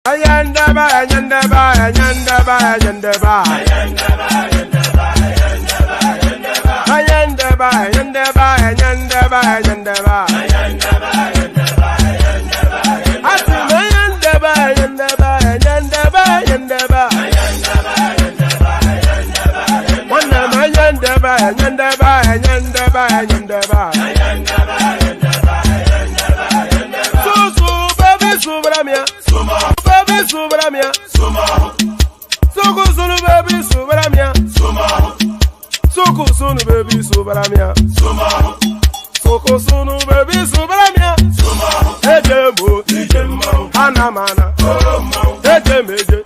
Ayandaba, ayandaba, ayandaba, ayandaba. Ayandaba, ayandaba, ayandaba, ayandaba. Atima ayandaba, ayandaba, ayandaba, ayandaba. Wanama ayandaba, ayandaba, ayandaba, ayandaba. Susu, baby, subramia. Baby, subramia. Suku, sunu, baby, subramia. Suku, sunu, baby, subramia. Suku, sunu, baby, subramia. Ejemo, anamana. Ejemeje,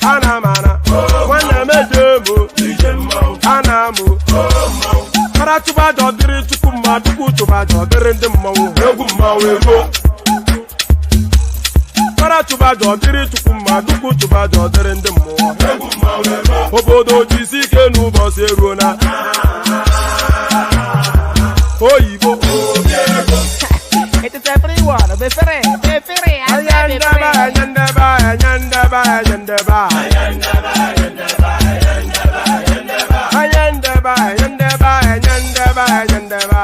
anamana. Wana mejemo, anamu. Karatuba jodiri chukuma, tukutuba jodiri ndimo, eguma wego. Karatuba jodiri chukuma, tukutuba jodiri ndimo, eguma wego. Obodo jisike nubo serona. Oyibo, it is everyone, befere. ayandaba, ayandaba, ayandaba, ayandaba. Ayandaba, ayandaba, ayandaba, ayandaba.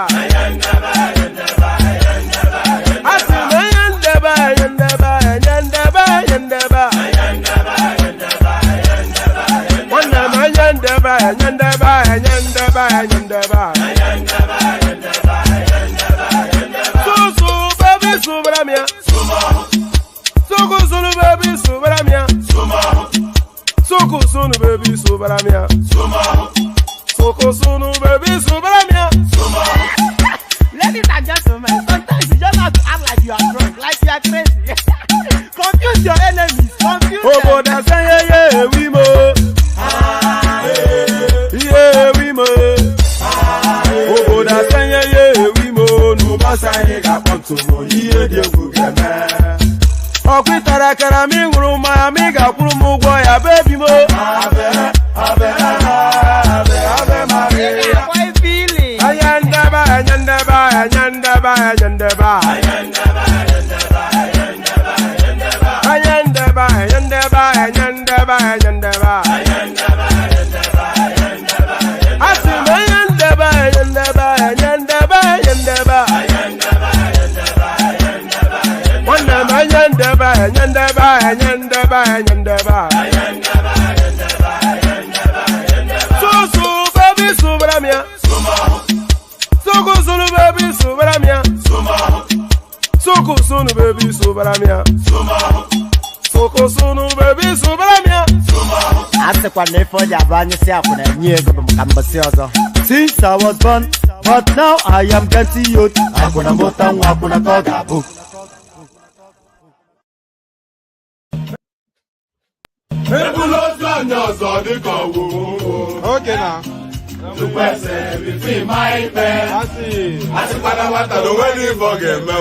Atima ayandaba, ayandaba, ayandaba, ayandaba. Wanama ayandaba, ayandaba, ayandaba, ayandaba. Susu, baby, subramia. Suku, sunu, baby, subramia. Suku, sunu, baby, subramia. Suku, sunu, baby, subramia. Ladies and gentlemen, sometimes you just have to act like you are drunk, like you are crazy. Confuse your enemies, confuse them. Oboda say yeah, we mo. Yeah, we mo. Oboda say yeah, we mo. No basa he ga ponto mo. Iye de gugeme. Okwitara kara mi nguru ma mi ga kwuru mu gwo ya baby mo. Abe Maria. Boy feeling. Ayandaba, ayandaba, ayandaba, ayandaba. Ayandaba, ayandaba, ayandaba, ayandaba. Atima ayandaba, ayandaba, ayandaba, ayandaba. Wanama ayandaba, ayandaba, ayandaba, ayandaba. Susu, baby, subramia. Suku, sunu, baby, subramia. Suku, sunu, baby, subramia. Suku, sunu, baby, subramia. Asekwa nefo jabanye si akuna nyego bamkambasi ozo. Since I was born, but now I am getting youth. Akuna mota nwa akuna koga book. Okay now. To pese between my pen. I see. I see what I want to do when you forget me.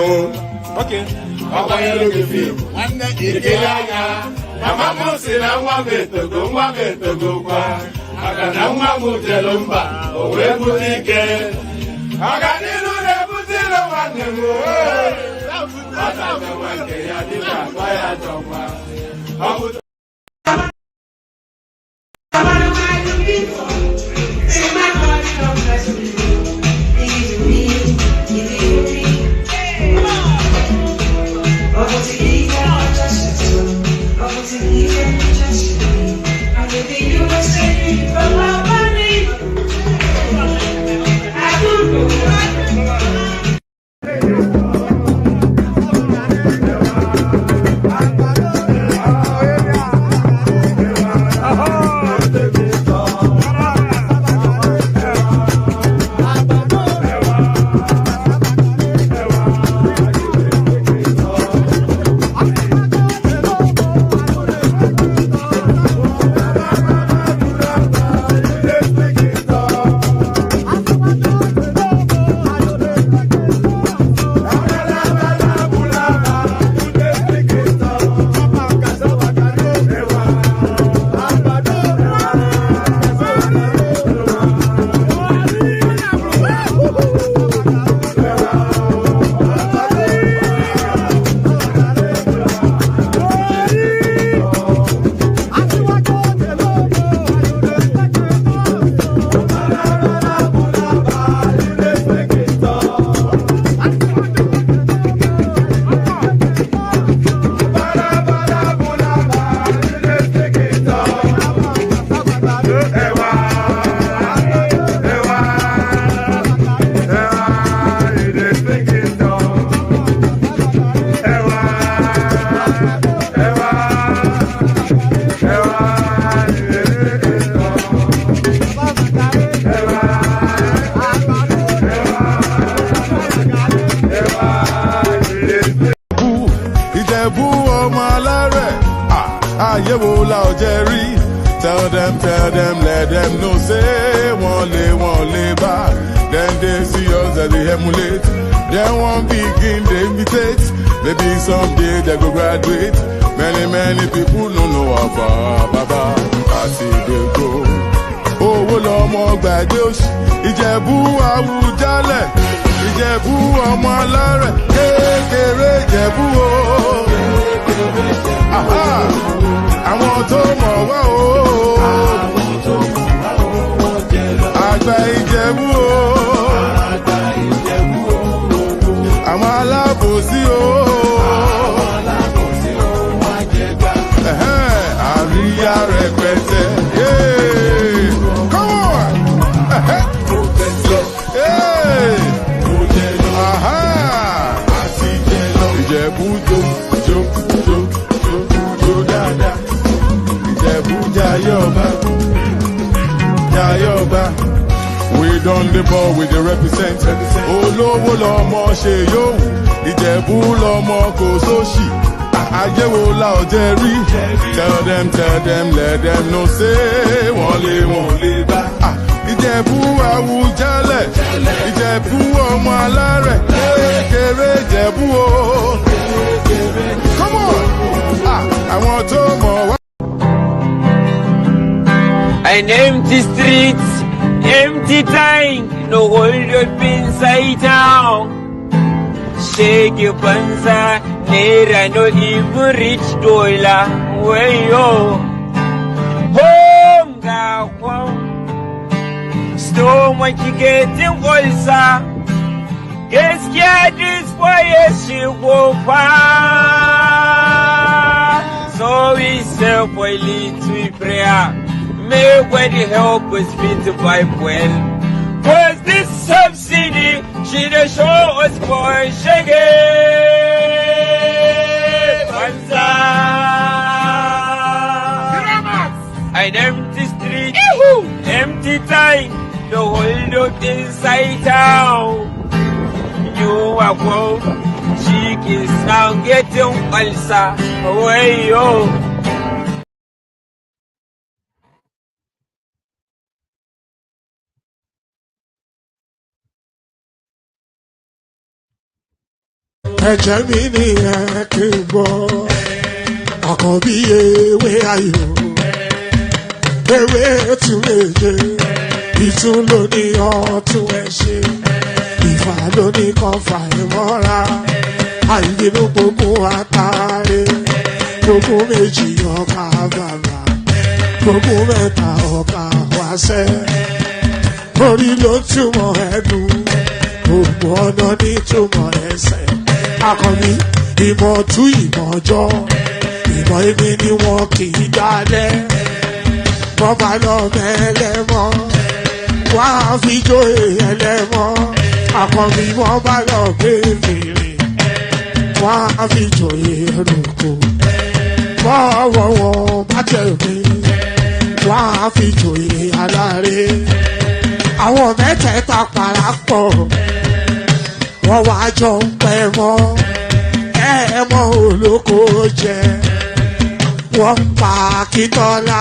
Okay. Papa, you look at me. One day, you get out. Mama, say, I want me to go. I got no one to tell them back. Oh, where would he get? I got you to put it on one of them. I don't know what they are doing. I don't know. Ìjẹ̀bú ọmọ alárẹ̀. Àyẹ̀wò la ò jẹ́ rí. Tell them, let them know, say, one lay back. Then they see us as they emulate. Then one begin, they imitate. Maybe someday they go graduate. Many people don't know about Baba. I see they go. Owó lọmọ gbàgbé òṣì. Ìjẹ̀bú Àwùjalẹ̀. Ìjẹ̀bú ọmọ alárẹ̀. Kékeré Ìjẹ̀bú o. Aha! Àwọn tó mọ̀ wá o. Àgbà Ìjẹ̀bú o. Àwọn alábòsí o. Àríyá rẹpẹtẹ. Come on! Ìjẹ̀bú jó dáadáa. Ìjẹ̀bú Jayọba. We done the ball with the represent. Olówó lọmọ ṣe yóò. Ìjẹ̀bú lọmọ kò sóṣì. Àyẹ̀wò la ò jẹ́ rí. Tell them, let them know, say, wọ́n lè bá. Ìjẹ̀bú Àwùjalẹ̀. Ìjẹ̀bú ọmọ alárẹ̀. Kékeré Ìjẹ̀bú o. Come on! Àwọn tó mọ̀ wá. An empty street, empty tank, no hold up inside town. Shake your banza, naira no even reach dollar. Way yo, home ga home. Stomach getting ulcer. Gaskiya this boy she go far. So we say for little prayer. May God help us meet the vibe well. Cause this subsidy, she dey show us for shaggy. Banza. An empty street, empty time, the whole of inside town. You are broke, chickens now getting ulcer. Away yo. Ẹ̀jẹ̀ mi ni ẹ kí n gbọ́, àkànbí ewé ayò, ewé tún méje, ìtún ló ní ọ̀tún ẹ̀ ṣe, ìfà ló ní kan fà ẹ̀ mọ́ra, àìbínú gbogbo àtàrẹ, gbogbo méjì ọkà bàbà, gbogbo mẹ́ta ọkà wáṣẹ́, orí ló túmọ̀ ẹ̀dùn, gbogbo ọ̀nà ní túmọ̀ ẹsẹ̀. Akọni ìmọ̀ tú ìmọ̀ ọjọ́, ìmọ̀ èmi ni wọn kì í dálẹ̀. Wọ́n bá lọ mẹ́lẹ́mọ́, wọ́n á fi jó ẹlẹ́mọ́. Akọni wọ́n bá lọ gbé fèrè, wọ́n á fi jó ẹrùkù. Bọ́wọ́ wọn bá tẹ̀lé, wọ́n á fi jó aláré. Àwọn mẹ́tẹ̀ẹ̀ta parapọ̀. Wọ́n wá jọ ń pẹ́ mọ́, ẹ̀ẹ́mọ́ olóko jẹ. Wọ́n pa Akíntọ́lá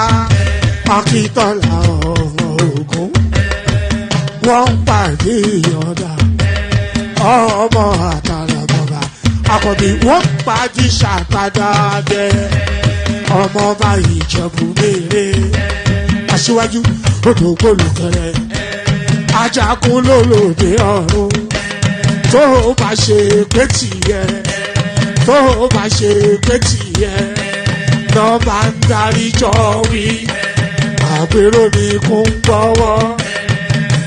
ọmọ Ògún. Wọ́n pa Ìyọ̀dà ọmọ Àtàlàbọ̀bà. Àkànbí wọ́n pa Jíṣà padà dẹ ọmọ ọba Ìjẹ̀bú Mèrè. Aṣíwájú odò gbólùkẹrẹ, ajagun lólòdì ọ̀run. Tó bá ṣe pé tìyẹ, tó bá ṣe pé tìyẹ, lọ bá ń darí jọ wí. Àgbèrò mi kún gbọ́wọ́,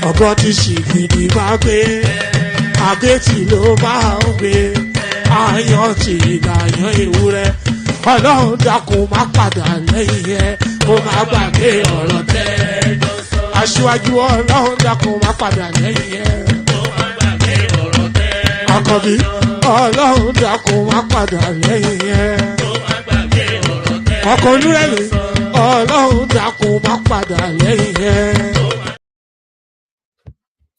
ọ̀gọ́ ti ṣìgìdì máa gbé, àgétì ló máa ń gbé, àyàn ti ìlàyàn ewúrẹ́. Ọlọ́run dákun má padà lẹ́yìn ẹ, kó má gbàgbé ọ̀rọ̀ tẹ́. Aṣíwájú Ọlọ́run dákun má padà lẹ́yìn ẹ. Àkànbí Ọlọ́run dákun má padà lẹ́yìn ẹ̀. Ọkọ̀ onúrẹ̀lẹ̀ Ọlọ́run dákun má padà lẹ́yìn ẹ̀.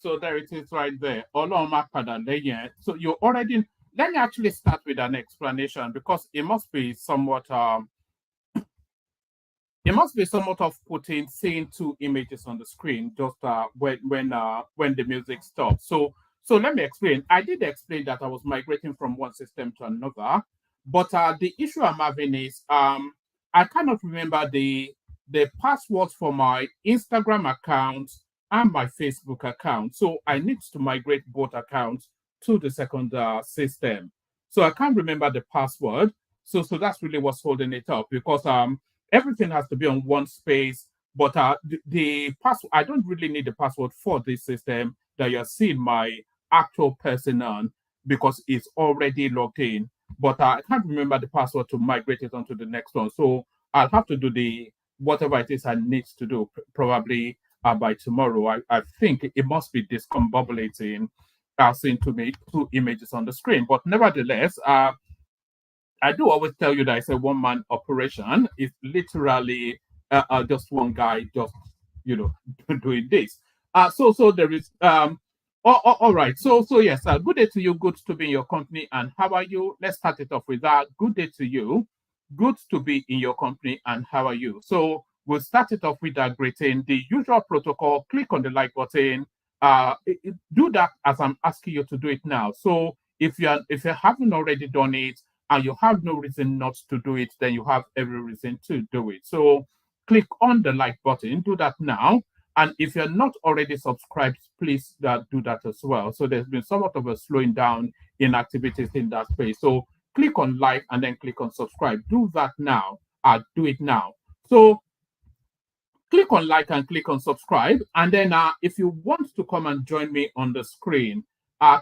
So there it is right there. Ọlọ́run má padà lẹ́yìn ẹ̀. So you already let me actually start with an explanation because it must be somewhat of seeing two images on the screen just when the music stops. So let me explain. I did explain that I was migrating from one system to another, but the issue I'm having is I cannot remember the passwords for my Instagram account and my Facebook account. So I need to migrate both accounts to the second system. So I can't remember the password. So that's really what's holding it up because everything has to be on one space. But the password, I don't really need the password for this system that you're seeing my actual person on because it's already logged in. But I can't remember the password to migrate it onto the next one. So I'll have to do the whatever it is I need to do probably by tomorrow. I think it must be discombobulating seeing two images on the screen. But nevertheless, I do always tell you that it's a one-man operation. It's literally just one guy just, doing this. So there is, all right. So yes, good day to you. Good to be in your company. And how are you? Let's start it off with that. Good day to you. Good to be in your company. And how are you? So we'll start it off with that greeting. The usual protocol, click on the like button. Do that as I'm asking you to do it now. So if you haven't already done it, and you have no reason not to do it, then you have every reason to do it. So click on the like button, do that now. And if you're not already subscribed, please do that as well. So there's been somewhat of a slowing down in activities in that space. So click on like and then click on subscribe. Do that now. Do it now. So click on like and click on subscribe. And then if you want to come and join me on the screen,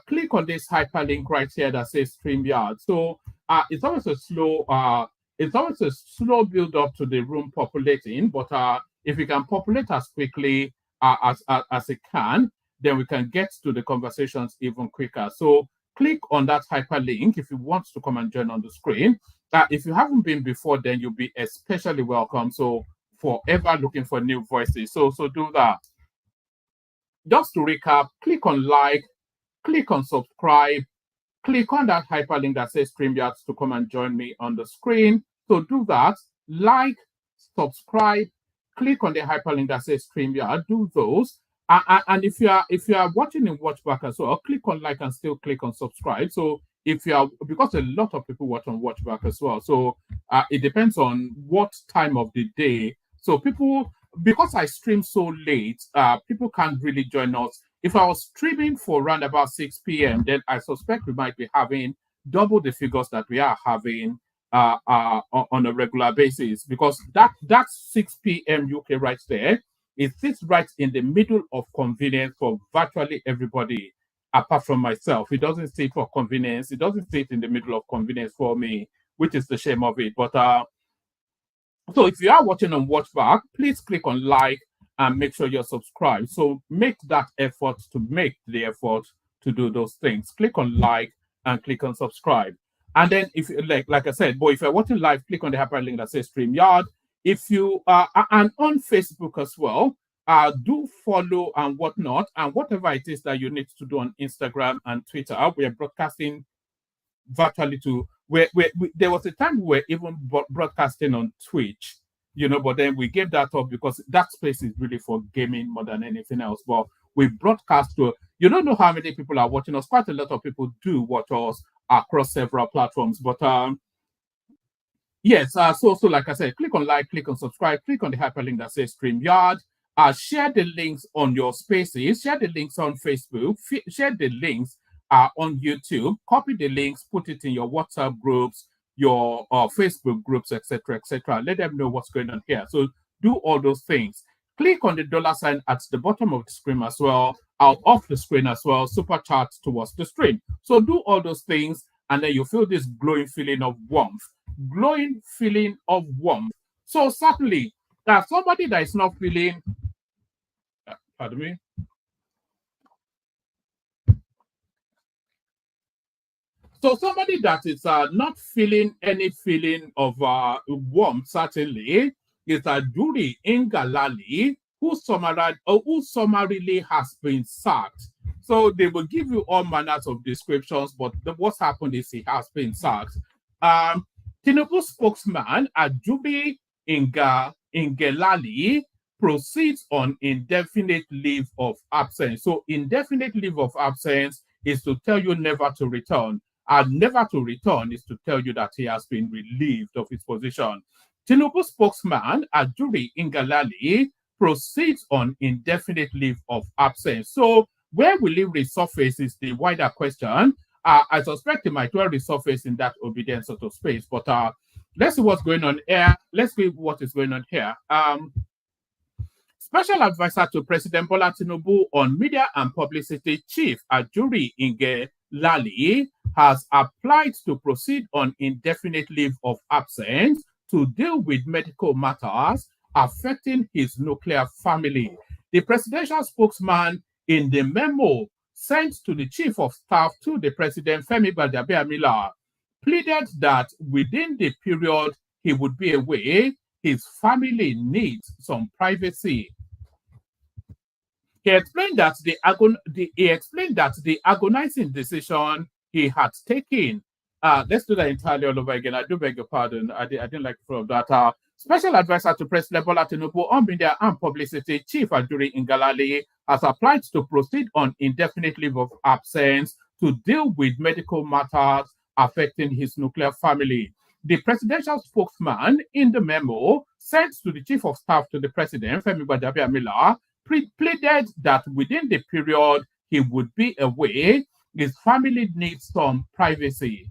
click on this hyperlink right here that says StreamYard. So it's always a slow build up to the room populating, but if you can populate as quickly as it can, then we can get to the conversations even quicker. So click on that hyperlink if you want to come and join on the screen. If you haven't been before, then you'll be especially welcome. So forever looking for new voices. So do that. Just to recap, click on like, click on subscribe, click on that hyperlink that says StreamYard to come and join me on the screen. So do that, like, subscribe, click on the hyperlink that says StreamYard, do those. And if you are watching in Watchback as well, click on like and still click on subscribe. So because a lot of people watch on Watchback as well. So it depends on what time of the day. So because I stream so late, people can't really join us. If I was streaming for around about 6 p.m., then I suspect we might be having double the figures that we are having on a regular basis, because that 6 p.m. UK right there, it sits right in the middle of convenience for virtually everybody, apart from myself. It doesn't sit for convenience. It doesn't sit in the middle of convenience for me, which is the shame of it. But so if you are watching on Watchback, please click on like and make sure you're subscribed. So make that effort to do those things. Click on like and click on subscribe. And then if you like I said, but if you're watching live, click on the hyperlink that says StreamYard. If you and on Facebook as well, do follow and whatnot, and whatever it is that you need to do on Instagram and Twitter. We are broadcasting virtually to there was a time we were even broadcasting on Twitch, but then we gave that up because that space is really for gaming more than anything else. But we broadcast to, you don't know how many people are watching us. Quite a lot of people do watch us across several platforms. But yes, so like I said, click on like, click on subscribe, click on the hyperlink that says StreamYard. Share the links on your spaces, share the links on Facebook, share the links on YouTube, copy the links, put it in your WhatsApp groups, your Facebook groups, etc., etc. Let them know what's going on here. So do all those things. Click on the $ at the bottom of the screen as well, out off the screen as well, super chat towards the stream. So do all those things, and then you feel this glowing feeling of warmth. Glowing feeling of warmth. So certainly, somebody that is not feeling, pardon me. So somebody that is not feeling any feeling of warmth, certainly, is Ajure Ngalale, who summarily has been sacked. So they will give you all manners of descriptions, but what's happened is he has been sacked. Tinubu spokesman Ajure Ngalale proceeds on indefinite leave of absence. So indefinite leave of absence is to tell you never to return. And never to return is to tell you that he has been relieved of his position. Tinubu spokesman Ajure Ngalale proceeds on indefinite leave of absence. So where will he resurface is the wider question. I suspect he might well resurface in that obedience sort of space, but let's see what's going on here. Let's see what is going on here. Special Advisor to President Bola Tinubu on Media and Publicity Chief Ajure Ngalale has applied to proceed on indefinite leave of absence to deal with medical matters affecting his nuclear family. The presidential spokesman in the memo sent to the Chief of Staff to the President, Femi Gbagbabiamila, pleaded that within the period he would be away, his family needs some privacy. He explained that the agonizing decision he had taken. Let's do that entirely all over again. I do beg your pardon. I didn't like all of that. Special Advisor to President Bola Tinubu on Media and Publicity, Chief Ajure Ngalale, has applied to proceed on indefinite leave of absence to deal with medical matters affecting his nuclear family. The presidential spokesman in the memo sent to the Chief of Staff to the President, Femi Gbagbabiamila, pleaded that within the period he would be away, his family needs some privacy.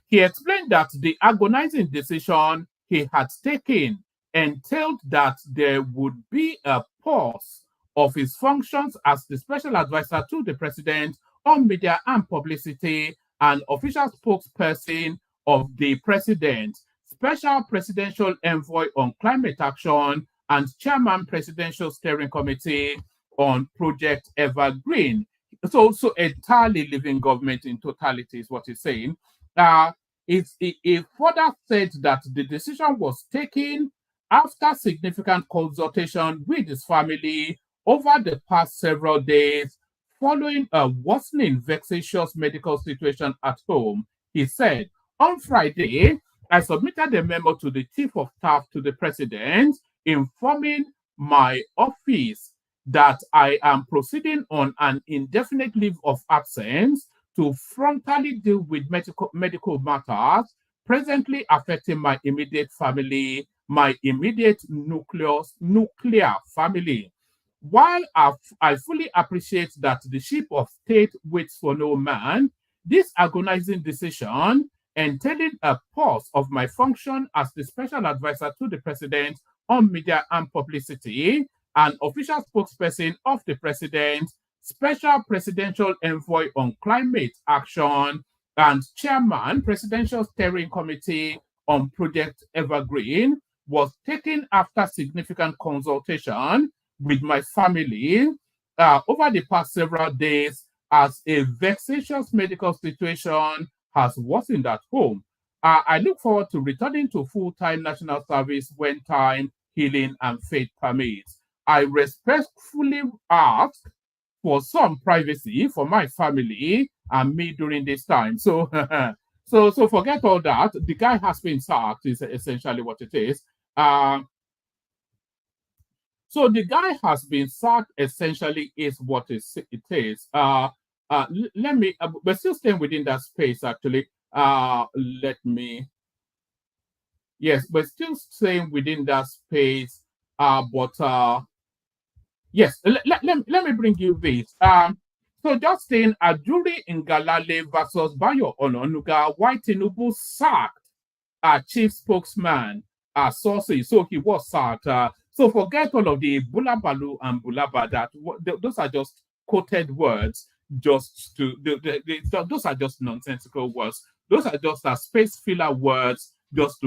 He explained that the agonizing decision he had taken entailed that there would be a pause of his functions as the special advisor to the president on media and publicity and official spokesperson of the president, special presidential envoy on climate action, and chairman presidential steering committee on Project Evergreen. It's also entirely leaving government in totality is what he's saying. It further said that the decision was taken after significant consultation with his family over the past several days following a worsening vexatious medical situation at home. He said, on Friday, I submitted a memo to the Chief of Staff to the President informing my office that I am proceeding on an indefinite leave of absence to frontally deal with medical matters presently affecting my immediate family, my immediate nuclear family. While I fully appreciate that the ship of state waits for no man, this agonizing decision entailing a pause of my function as the special advisor to the president on media and publicity, an official spokesperson of the president, special presidential envoy on climate action, and chairman presidential steering committee on Project Evergreen was taken after significant consultation with my family over the past several days as a vexatious medical situation has worsened at home. I look forward to returning to full-time national service when time, healing, and faith permits. I respectfully ask for some privacy for my family and me during this time. So, so forget all that. The guy has been sacked is essentially what it is. So the guy has been sacked essentially is what it is. Let me, we're still staying within that space actually. Yes, we're still staying within that space. Yes, let me bring you this. So just saying Ajure Ngalale versus Bayo Ononuga, why Tinubu sacked chief spokesman sources. So he was sacked. So forget all of the bulabalu and bulaba that those are just quoted words. Just to those are just nonsensical words. Those are just space filler words just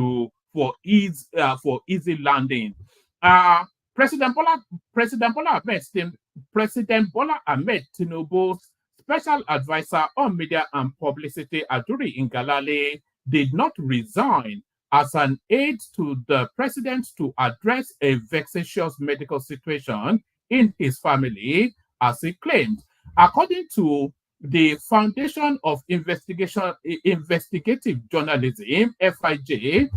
for easy landing. President Bola Ahmed Tinubu's special advisor on media and publicity, Ajure Ngalale, did not resign as an aide to the president to address a vexatious medical situation in his family, as he claimed. According to the Foundation of Investigative Journalism, FIJ,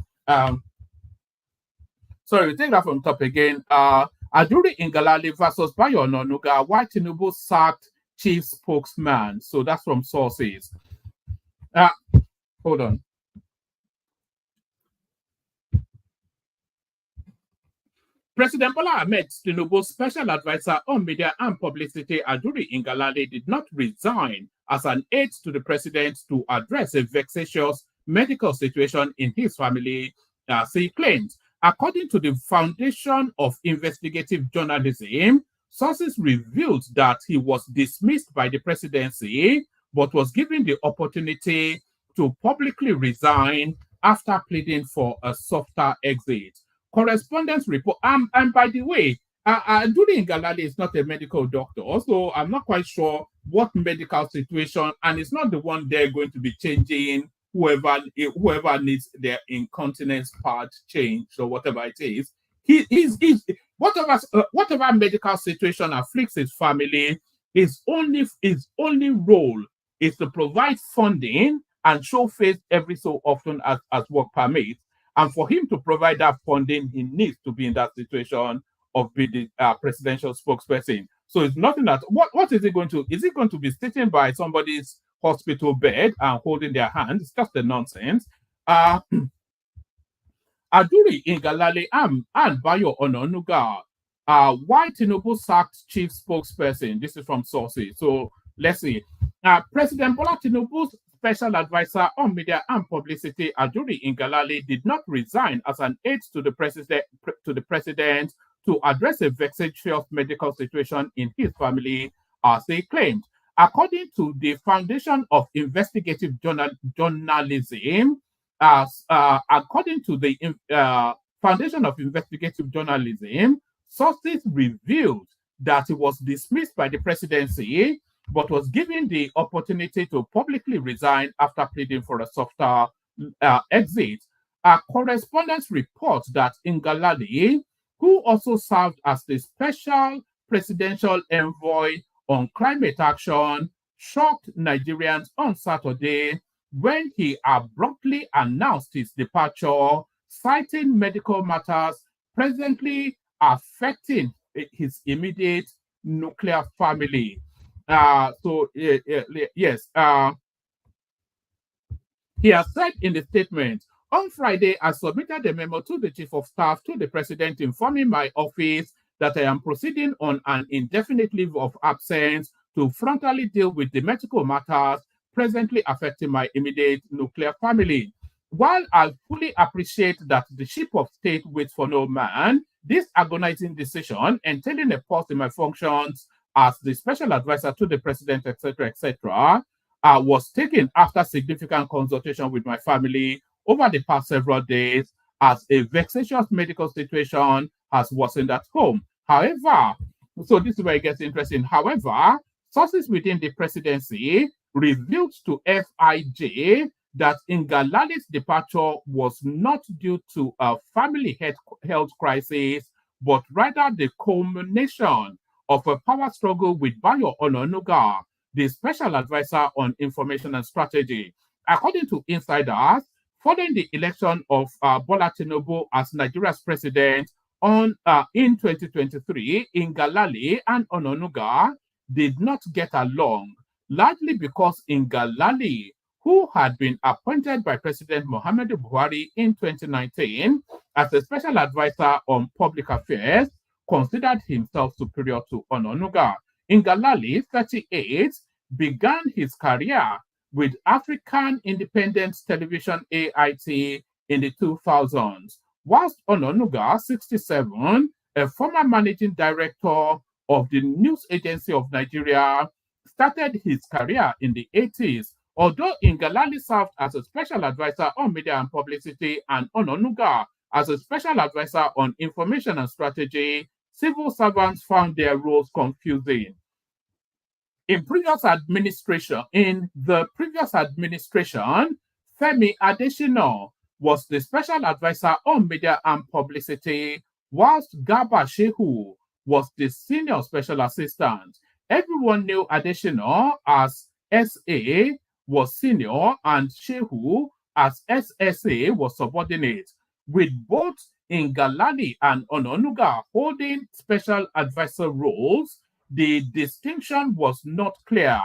sorry, we take that from top again. Ajure Ngalale versus Bayo Onanuga, why Tinubu sacked chief spokesman. So that's from sources. Hold on. President Bola Ahmed Tinubu's special advisor on media and publicity, Ajure Ngalale, did not resign as an aide to the president to address a vexatious medical situation in his family, as he claimed. According to the Foundation of Investigative Journalism, sources revealed that he was dismissed by the presidency, but was given the opportunity to publicly resign after pleading for a softer exit. Correspondence report. And by the way, Ajure Ngalale is not a medical doctor, so I'm not quite sure what medical situation, and it's not the one they're going to be changing whoever needs their incontinence part changed or whatever it is. He's whatever medical situation afflicts his family, his only role is to provide funding and show face every so often as work permits. And for him to provide that funding, he needs to be in that situation of being the presidential spokesperson. So it's nothing that, what is it going to, is it going to be sitting by somebody's hospital bed and holding their hand? It's just a nonsense. Ajure Ngalale and Bayo Onanuga, why Tinubu sacked chief spokesperson? This is from sources. So let's see. President Bola Tinubu's special advisor on media and publicity, Ajure Ngalale, did not resign as an aide to the president to address a vexatious medical situation in his family, as they claimed. According to the Foundation of Investigative Journalism, according to the Foundation of Investigative Journalism, sources revealed that he was dismissed by the presidency, but was given the opportunity to publicly resign after pleading for a softer exit. Correspondence reports that Ngalale, who also served as the special presidential envoy on climate action, shocked Nigerians on Saturday when he abruptly announced his departure, citing medical matters presently affecting his immediate nuclear family. Yes, he has said in the statement, on Friday, I submitted a memo to the Chief of Staff to the President informing my office that I am proceeding on an indefinite leave of absence to frontally deal with the medical matters presently affecting my immediate nuclear family. While I fully appreciate that the ship of state waits for no man, this agonizing decision entailing a pause in my functions as the special advisor to the president, etc., was taken after significant consultation with my family over the past several days, as a vexatious medical situation has worsened at home. However, so this is where it gets interesting. However, sources within the presidency revealed to FIJ that Ngalale's departure was not due to a family health crisis, but rather the culmination of a power struggle with Bayo Onanuga, the special advisor on information and strategy. According to insiders, following the election of Bola Tinubu as Nigeria's president in 2023, Ngalale and Onanuga did not get along, largely because Ngalale, who had been appointed by President Muhammadu Buhari in 2019 as a special advisor on public affairs, considered himself superior to Onanuga. Ngalale, 38, began his career with African Independent Television AIT in the 2000s, whilst Onanuga, 67, a former managing director of the News Agency of Nigeria, started his career in the 80s. Although Ngalale served as a special advisor on media and publicity and Onanuga as a special advisor on information and strategy, civil servants found their roles confusing. In the previous administration, Femi Adesina was the special advisor on media and publicity, whilst Garba Shehu was the senior special assistant. Everyone knew Adesina as SA was senior and Shehu as SSA was subordinate, with both Ngalale and Ononuga holding special advisor roles. The distinction was not clear.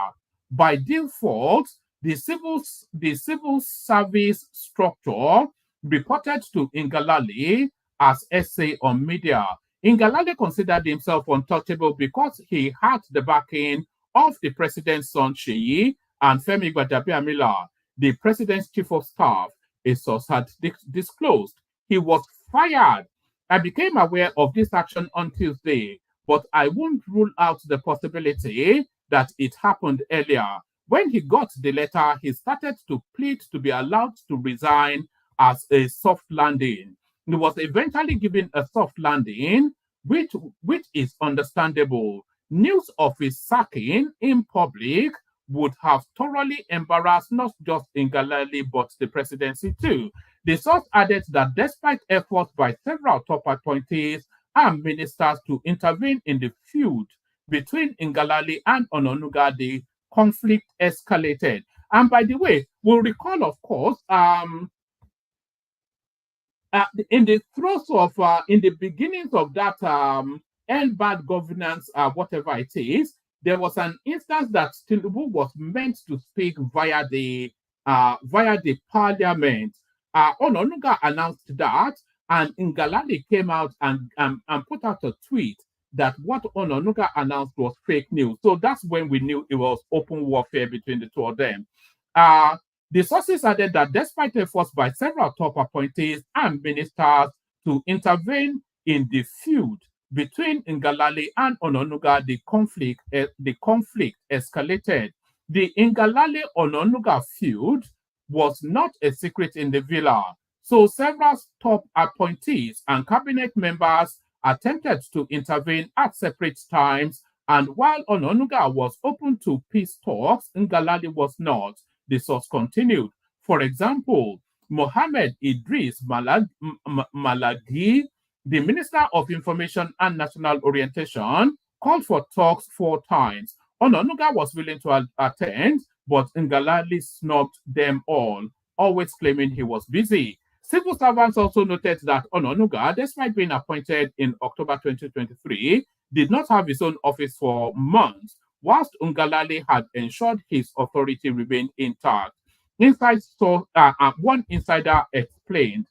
By default, the civil service structure reported to Ngalale as SA on media. Ngalale considered himself untouchable because he had the backing of the president's son Sheyi and Femi Gbadabiamila, the president's chief of staff. A source had disclosed. He was fired. I became aware of this action on Tuesday, but I won't rule out the possibility that it happened earlier. When he got the letter, he started to plead to be allowed to resign as a soft landing. He was eventually given a soft landing, which is understandable. News of his sacking in public would have thoroughly embarrassed not just Ngalale but the presidency too. The source added that despite efforts by several top appointees and ministers to intervene in the feud between Ngalale and Ononuga, the conflict escalated. And by the way, we'll recall, of course, in the throes of, in the beginnings of that end bad governance, whatever it is, there was an instance that Tinubu was meant to speak via the parliament. Ononuga announced that, and Ngalale came out and put out a tweet that what Ononuga announced was fake news. So that's when we knew it was open warfare between the two of them. The sources added that despite efforts by several top appointees and ministers to intervene in the feud between Ngalale and Ononuga, the conflict escalated. The Ngalale-Ononuga feud was not a secret in the villa, so several top appointees and cabinet members attempted to intervene at separate times, and while Ononuga was open to peace talks, Ngalale was not. The source continued. For example, Mohammed Idris Malagi, the Minister of Information and National Orientation, called for talks 4 times. Ononuga was willing to attend, but Ngalale snubbed them all, always claiming he was busy. Civil servants also noted that Ononuga, despite being appointed in October 2023, did not have his own office for months, whilst Ngalale had ensured his authority remained intact. One insider explained,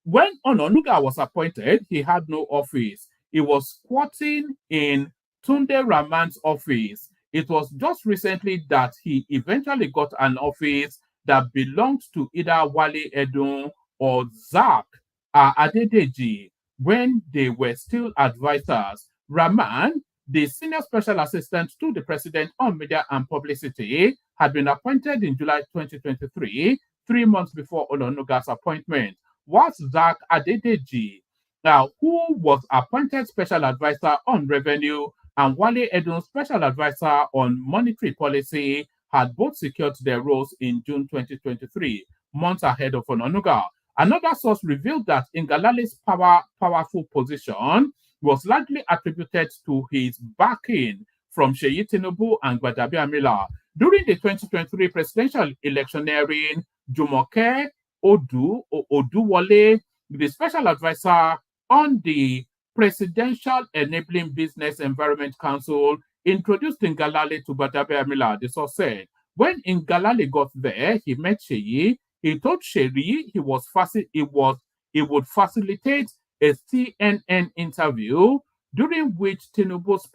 when Ononuga was appointed, he had no office. He was squatting in Tunde Rahman's office. It was just recently that he eventually got an office that belonged to either Wale Edun or Zak Adedeji when they were still advisors. Rahman, the senior special assistant to the president on media and publicity, had been appointed in July 2023, 3 months before Ononuga's appointment. Whilst Zak Adedeji, who was appointed special advisor on revenue, and Wale Edun, special advisor on monetary policy, had both secured their roles in June 2023, months ahead of Ononuga. Another source revealed that Ngalale's powerful position was largely attributed to his backing from Sheyi Tinubu and Gbadabiamila. During the 2023 presidential electioneering, Jumoke Oduwole, the special advisor on the Presidential Enabling Business Environment Council, introduced Ngalale to Gbadabiamila. The source said, when Ngalale got there, he met Sheyi. He told Sheyi he would facilitate a CNN interview during which Tinubu's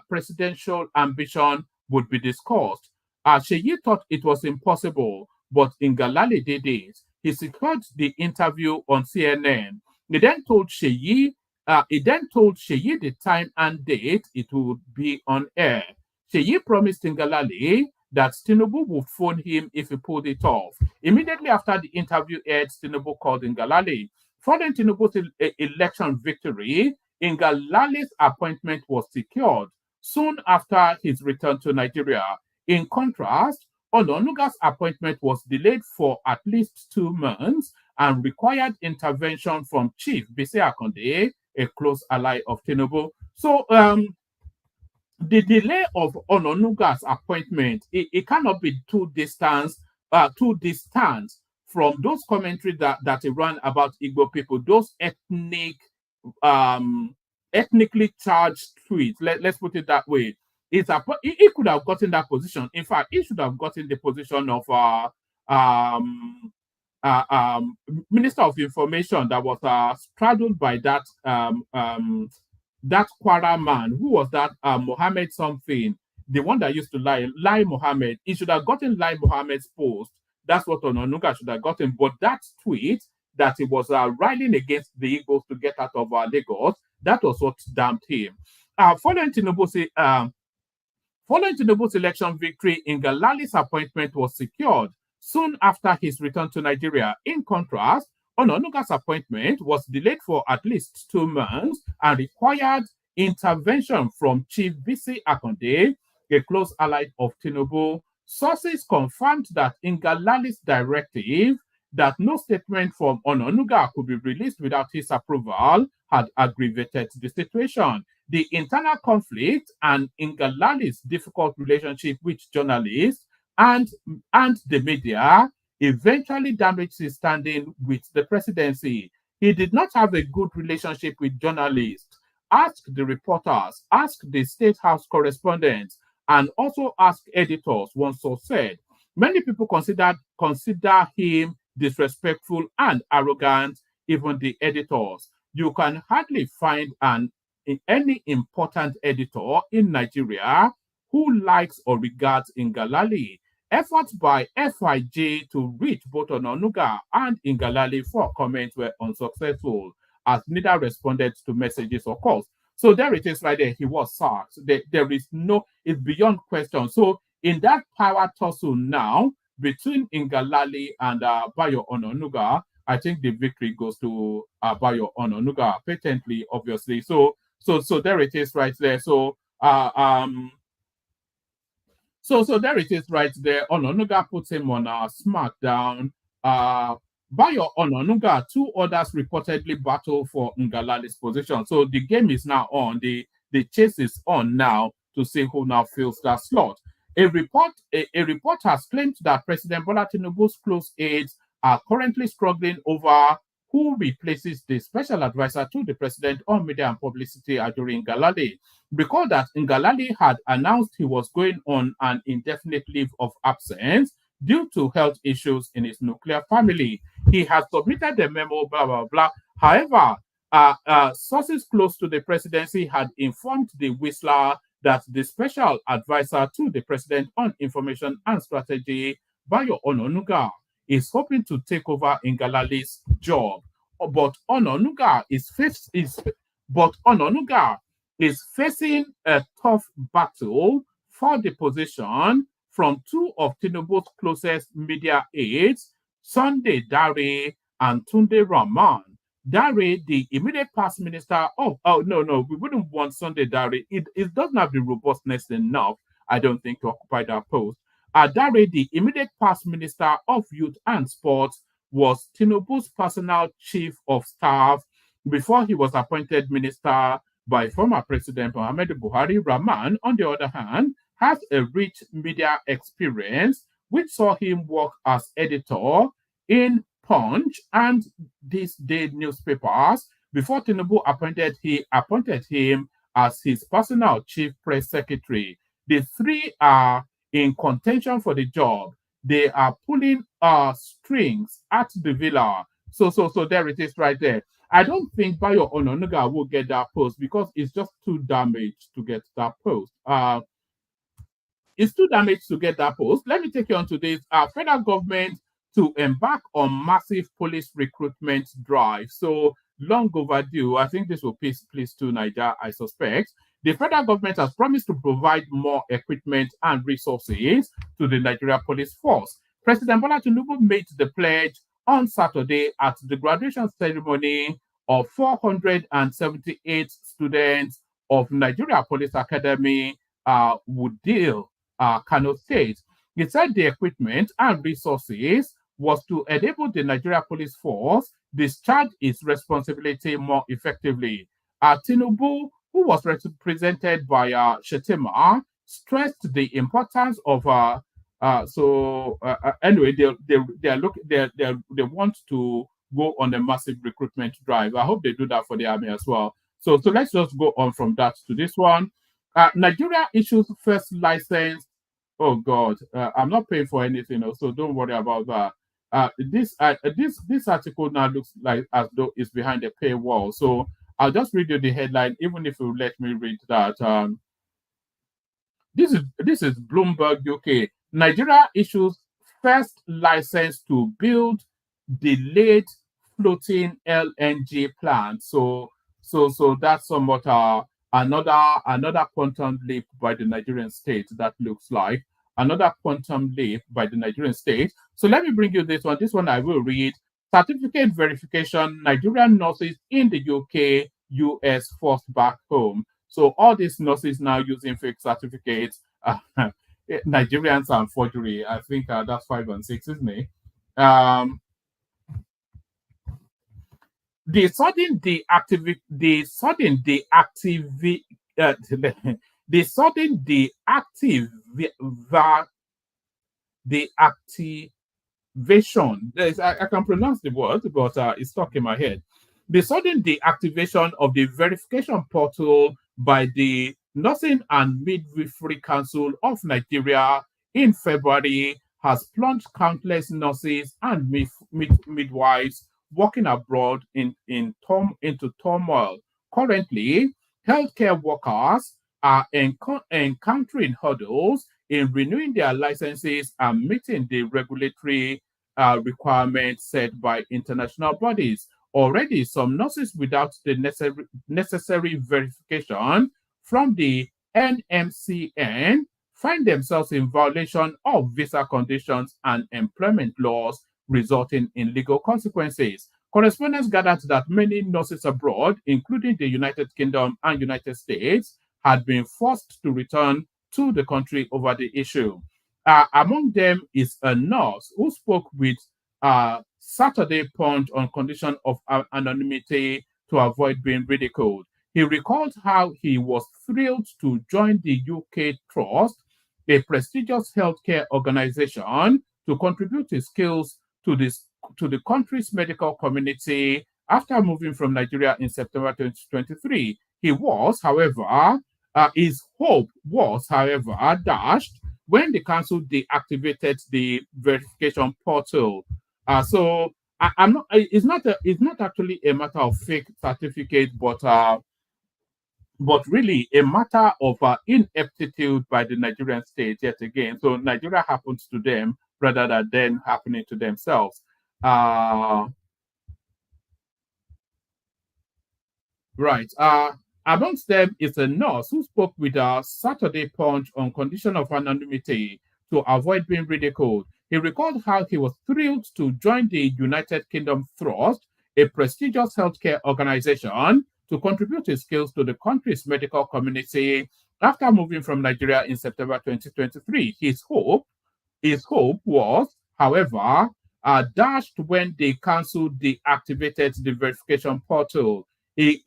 presidential ambition would be discussed. Sheyi thought it was impossible, but Ngalale did it. He secured the interview on CNN. He then told Sheyi the time and date it would be on air. Sheyi promised Ngalale that Tinubu would phone him if he pulled it off. Immediately after the interview aired, Tinubu called Ngalale. Following Tinubu's election victory, Ngalale's appointment was secured soon after his return to Nigeria. In contrast, Ononuga's appointment was delayed for at least 2 months and required intervention from Chief Bisi Akande, a close ally of Tinubu. So the delay of Ononuga's appointment, it cannot be too distant from those commentary that he ran about Igbo people, those um, ethnically charged tweets. Let's put it that way. He could have gotten that position. In fact, he should have gotten the position of um, Minister of Information that was straddled by that Kwara man. Who was that? Mohammed something, the one that used to lie Mohammed. He should have gotten lie Mohammed's post. That's what Ononuga should have gotten. But that tweet that he was rallying against the Eagles to get out of Lagos, that was what damned him. Following Tinubu's election victory, Ngalale's appointment was secured soon after his return to Nigeria. In contrast, Ononuga's appointment was delayed for at least 2 months and required intervention from Chief Bisi Akande, a close ally of Tinubu. Sources confirmed that Ngalale's directive that no statement from Ononuga could be released without his approval had aggravated the situation. The internal conflict and Ngalale's difficult relationship with journalists and the media eventually damaged his standing with the presidency. He did not have a good relationship with journalists. Ask the reporters, ask the State House correspondents, and also ask editors, one source said. Many people consider him disrespectful and arrogant, even the editors. You can hardly find any important editor in Nigeria who likes or regards Ngalale. Efforts by FIJ to reach both Ononuga and Ngalale for comment were unsuccessful, as neither responded to messages or calls. So there it is right there. He was sacked. There is no, it's beyond question. So in that power tussle now between Ngalale and Bayo Ononuga, I think the victory goes to Bayo Ononuga patently, obviously. So there it is right there. So there it is right there. Ononuga puts him on a smackdown. Bayo Ononuga, 2 others reportedly battle for Ngalale's position. So the game is now on. The chase is on now to see who now fills that slot. A report has claimed that President Bola Tinubu's close aides are currently struggling over who replaces the special advisor to the president on media and publicity, Ajure Ngalale. Recall that Ngalale had announced he was going on an indefinite leave of absence due to health issues in his nuclear family. He has submitted a memo, blah, blah, blah. However, sources close to the presidency had informed the Whistler that the special advisor to the president on information and strategy, Bayo Ononuga, is hoping to take over Ngalale's job. But Ononuga is facing a tough battle for the position from 2 of Tinubu's closest media aides, Sunday Dare and Tunde Rahman. Dare, the immediate past minister of, no, we wouldn't want Sunday Dare. It doesn't have the robustness enough, I don't think, to occupy that post. Dare, the immediate past minister of youth and sports, was Tinubu's personal chief of staff before he was appointed minister by former President Muhammadu Buhari. Rahman, on the other hand, has a rich media experience, which saw him work as editor in Punch and these day newspapers before Tinubu appointed him as his personal chief press secretary. The 3 are in contention for the job. They are pulling strings at the villa. So there it is right there. I don't think Bayo Ononuga will get that post because it's just too damaged to get that post. It's too damaged to get that post. Let me take you on to this. Federal government to embark on massive police recruitment drive. So long overdue. I think this will please to Niger, I suspect. The federal government has promised to provide more equipment and resources to the Nigeria Police Force. President Bola Tinubu made the pledge on Saturday at the graduation ceremony of 478 students of Nigeria Police Academy, Woodale, Kano State. He said the equipment and resources was to enable the Nigeria Police Force discharge its responsibility more effectively. Tinubu who was represented by Shetima, stressed the importance of anyway, they want to go on a massive recruitment drive. I hope they do that for the army as well. So let's just go on from that to this one. Nigeria issues first license. Oh God, I'm not paying for anything, so don't worry about that. This article now looks like as though it's behind a paywall. So I'll just read you the headline, even if you let me read that. This is Bloomberg UK. Nigeria issues first license to build delayed floating LNG plant. So that's somewhat another quantum leap by the Nigerian state. That looks like another quantum leap by the Nigerian state. So let me bring you this one. This one I will read. Certificate verification, Nigerian nurses in the UK, US forced back home. So all these nurses now using fake certificates. Nigerians and forgery. I think that's 5 and 6, isn't it? The sudden deactivation. I can pronounce the word, but it's stuck in my head. The sudden deactivation of the verification portal by the Nursing and Midwifery Council of Nigeria in February has plunged countless nurses and midwives working abroad into turmoil. Currently, healthcare workers are encountering hurdles in renewing their licenses and meeting the regulatory requirements set by international bodies. Already, some nurses without the necessary verification from the NMCN find themselves in violation of visa conditions and employment laws, resulting in legal consequences. Correspondents gathered that many nurses abroad, including the United Kingdom and United States, had been forced to return to the country over the issue. Among them is a nurse who spoke with Saturday Punch on condition of anonymity to avoid being ridiculed. He recalled how he was thrilled to join the UK Trust, a prestigious healthcare organization, to contribute his skills to the country's medical community after moving from Nigeria in September 2023. His hope was, however, dashed when the council deactivated the verification portal. I'm not. It's not actually a matter of fake certificate, but really a matter of ineptitude by the Nigerian state yet again. So Nigeria happens to them rather than them happening to themselves. Right. Amongst them is a nurse who spoke with Saturday Punch on condition of anonymity to avoid being ridiculed. He recalled how he was thrilled to join the United Kingdom Trust, a prestigious healthcare organization, to contribute his skills to the country's medical community after moving from Nigeria in September 2023. His hope was, however, dashed when the council deactivated the verification portal. He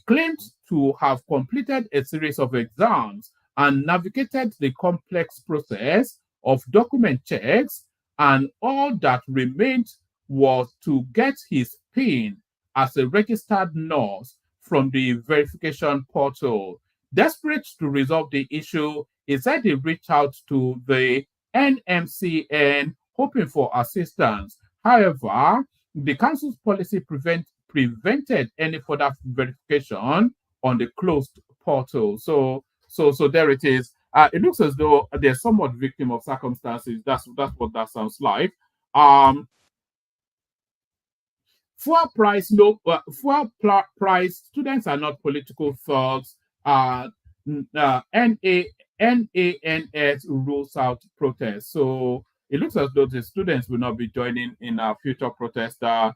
claimed to have completed a series of exams and navigated the complex process of document checks, and all that remained was to get his PIN as a registered nurse from the verification portal. Desperate to resolve the issue, he said he reached out to the NMCN hoping for assistance. However, the council's policy prevented any further verification on the closed portal. So there it is. It looks as though they're somewhat victim of circumstances. That's what that sounds like. Fuel price, students are not political thugs. NANS rules out protests. So it looks as though the students will not be joining in our future protest. The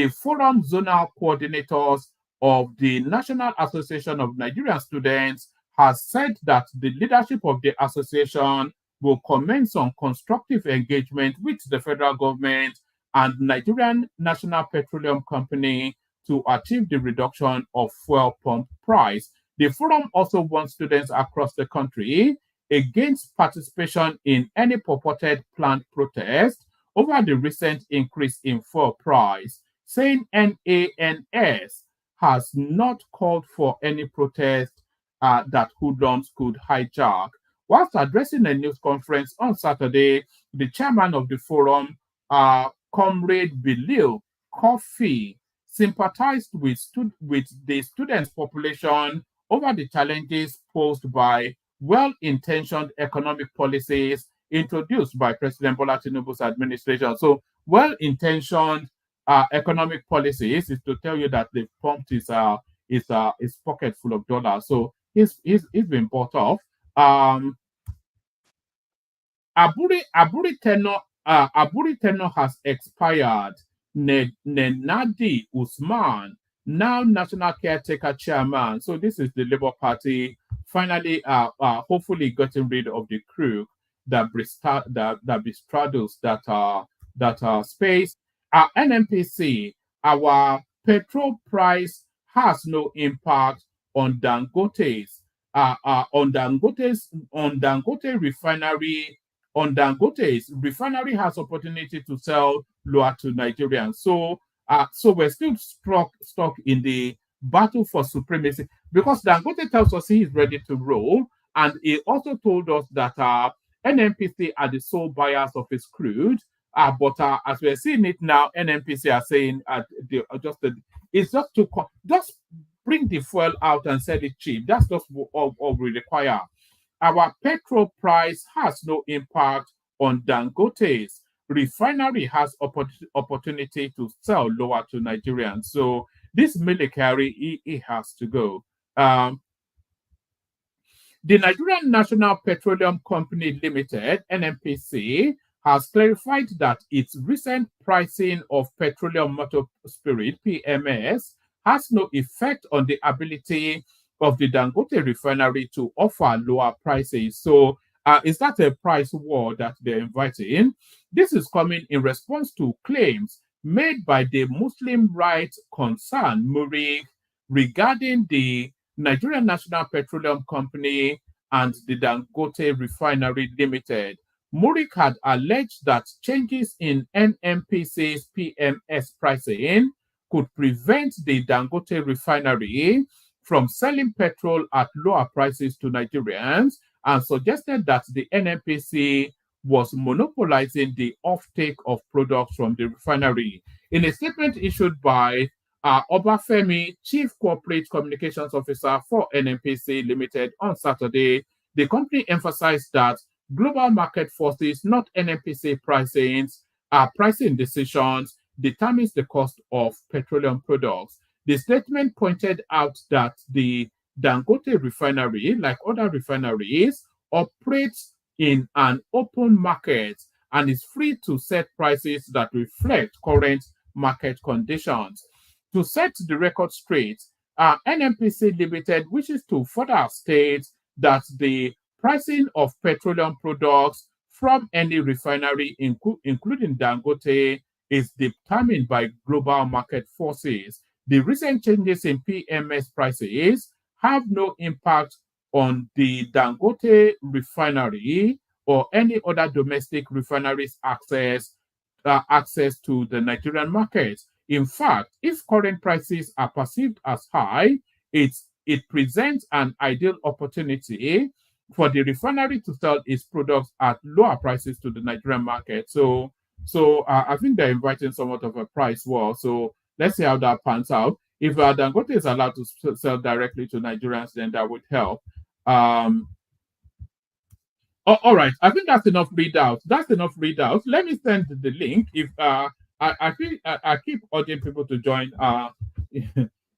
forum zonal coordinators of the National Association of Nigerian Students has said that the leadership of the association will commence on constructive engagement with the federal government and Nigerian National Petroleum Company to achieve the reduction of fuel pump price. The forum also warned students across the country against participation in any purported planned protest over the recent increase in fuel price, saying NANS has not called for any protest that hoodlums could hijack. Whilst addressing a news conference on Saturday, the chairman of the forum, Comrade Bilil Kofi, sympathized with the students' population over the challenges posed by well-intentioned economic policies introduced by President Bola Tinubu's administration. So, well-intentioned economic policies is to tell you that they've pumped his pocket full of dollars. So he's been bought off. Aburi tenure has expired. Nenadi Usman, now National Caretaker Chairman. So this is the Labour Party finally hopefully getting rid of the crook that bestraddles that space. Our NNPC, our petrol price has no impact on Dangote's Dangote's refinery has opportunity to sell lower to Nigerians. So we're still stuck in the battle for supremacy because Dangote tells us he is ready to roll, and he also told us that NNPC are the sole buyers of his crude. But as we're seeing it now, NNPC are saying it's just to just bring the fuel out and sell it cheap. That's just all we require. Our petrol price has no impact on Dangote's refinery has opportunity to sell lower to Nigerians. So this military, it has to go. The Nigerian National Petroleum Company Limited, NNPC, has clarified that its recent pricing of petroleum motor spirit, PMS, has no effect on the ability of the Dangote refinery to offer lower prices. So is that a price war that they're inviting? This is coming in response to claims made by the Muslim rights concern, MURIC, regarding the Nigerian National Petroleum Company and the Dangote Refinery Limited. MURIC had alleged that changes in NNPC's PMS pricing could prevent the Dangote Refinery from selling petrol at lower prices to Nigerians, and suggested that the NNPC was monopolizing the offtake of products from the refinery. In a statement issued by Obafemi, Chief Corporate Communications Officer for NNPC Limited on Saturday, the company emphasized that global market forces, not NNPC pricing decisions, determines the cost of petroleum products. The statement pointed out that the Dangote refinery, like other refineries, operates in an open market and is free to set prices that reflect current market conditions. To set the record straight, NNPC Limited wishes to further state that the pricing of petroleum products from any refinery, including Dangote, is determined by global market forces. The recent changes in PMS prices have no impact on the Dangote refinery or any other domestic refineries' access to the Nigerian market. In fact, if current prices are perceived as high, it presents an ideal opportunity for the refinery to sell its products at lower prices to the Nigerian market. So I think they're inviting somewhat of a price war. So let's see how that pans out. If Dangote is allowed to sell directly to Nigerians, then that would help. All right, I think that's enough readout. Let me send the link. If I keep urging people to join.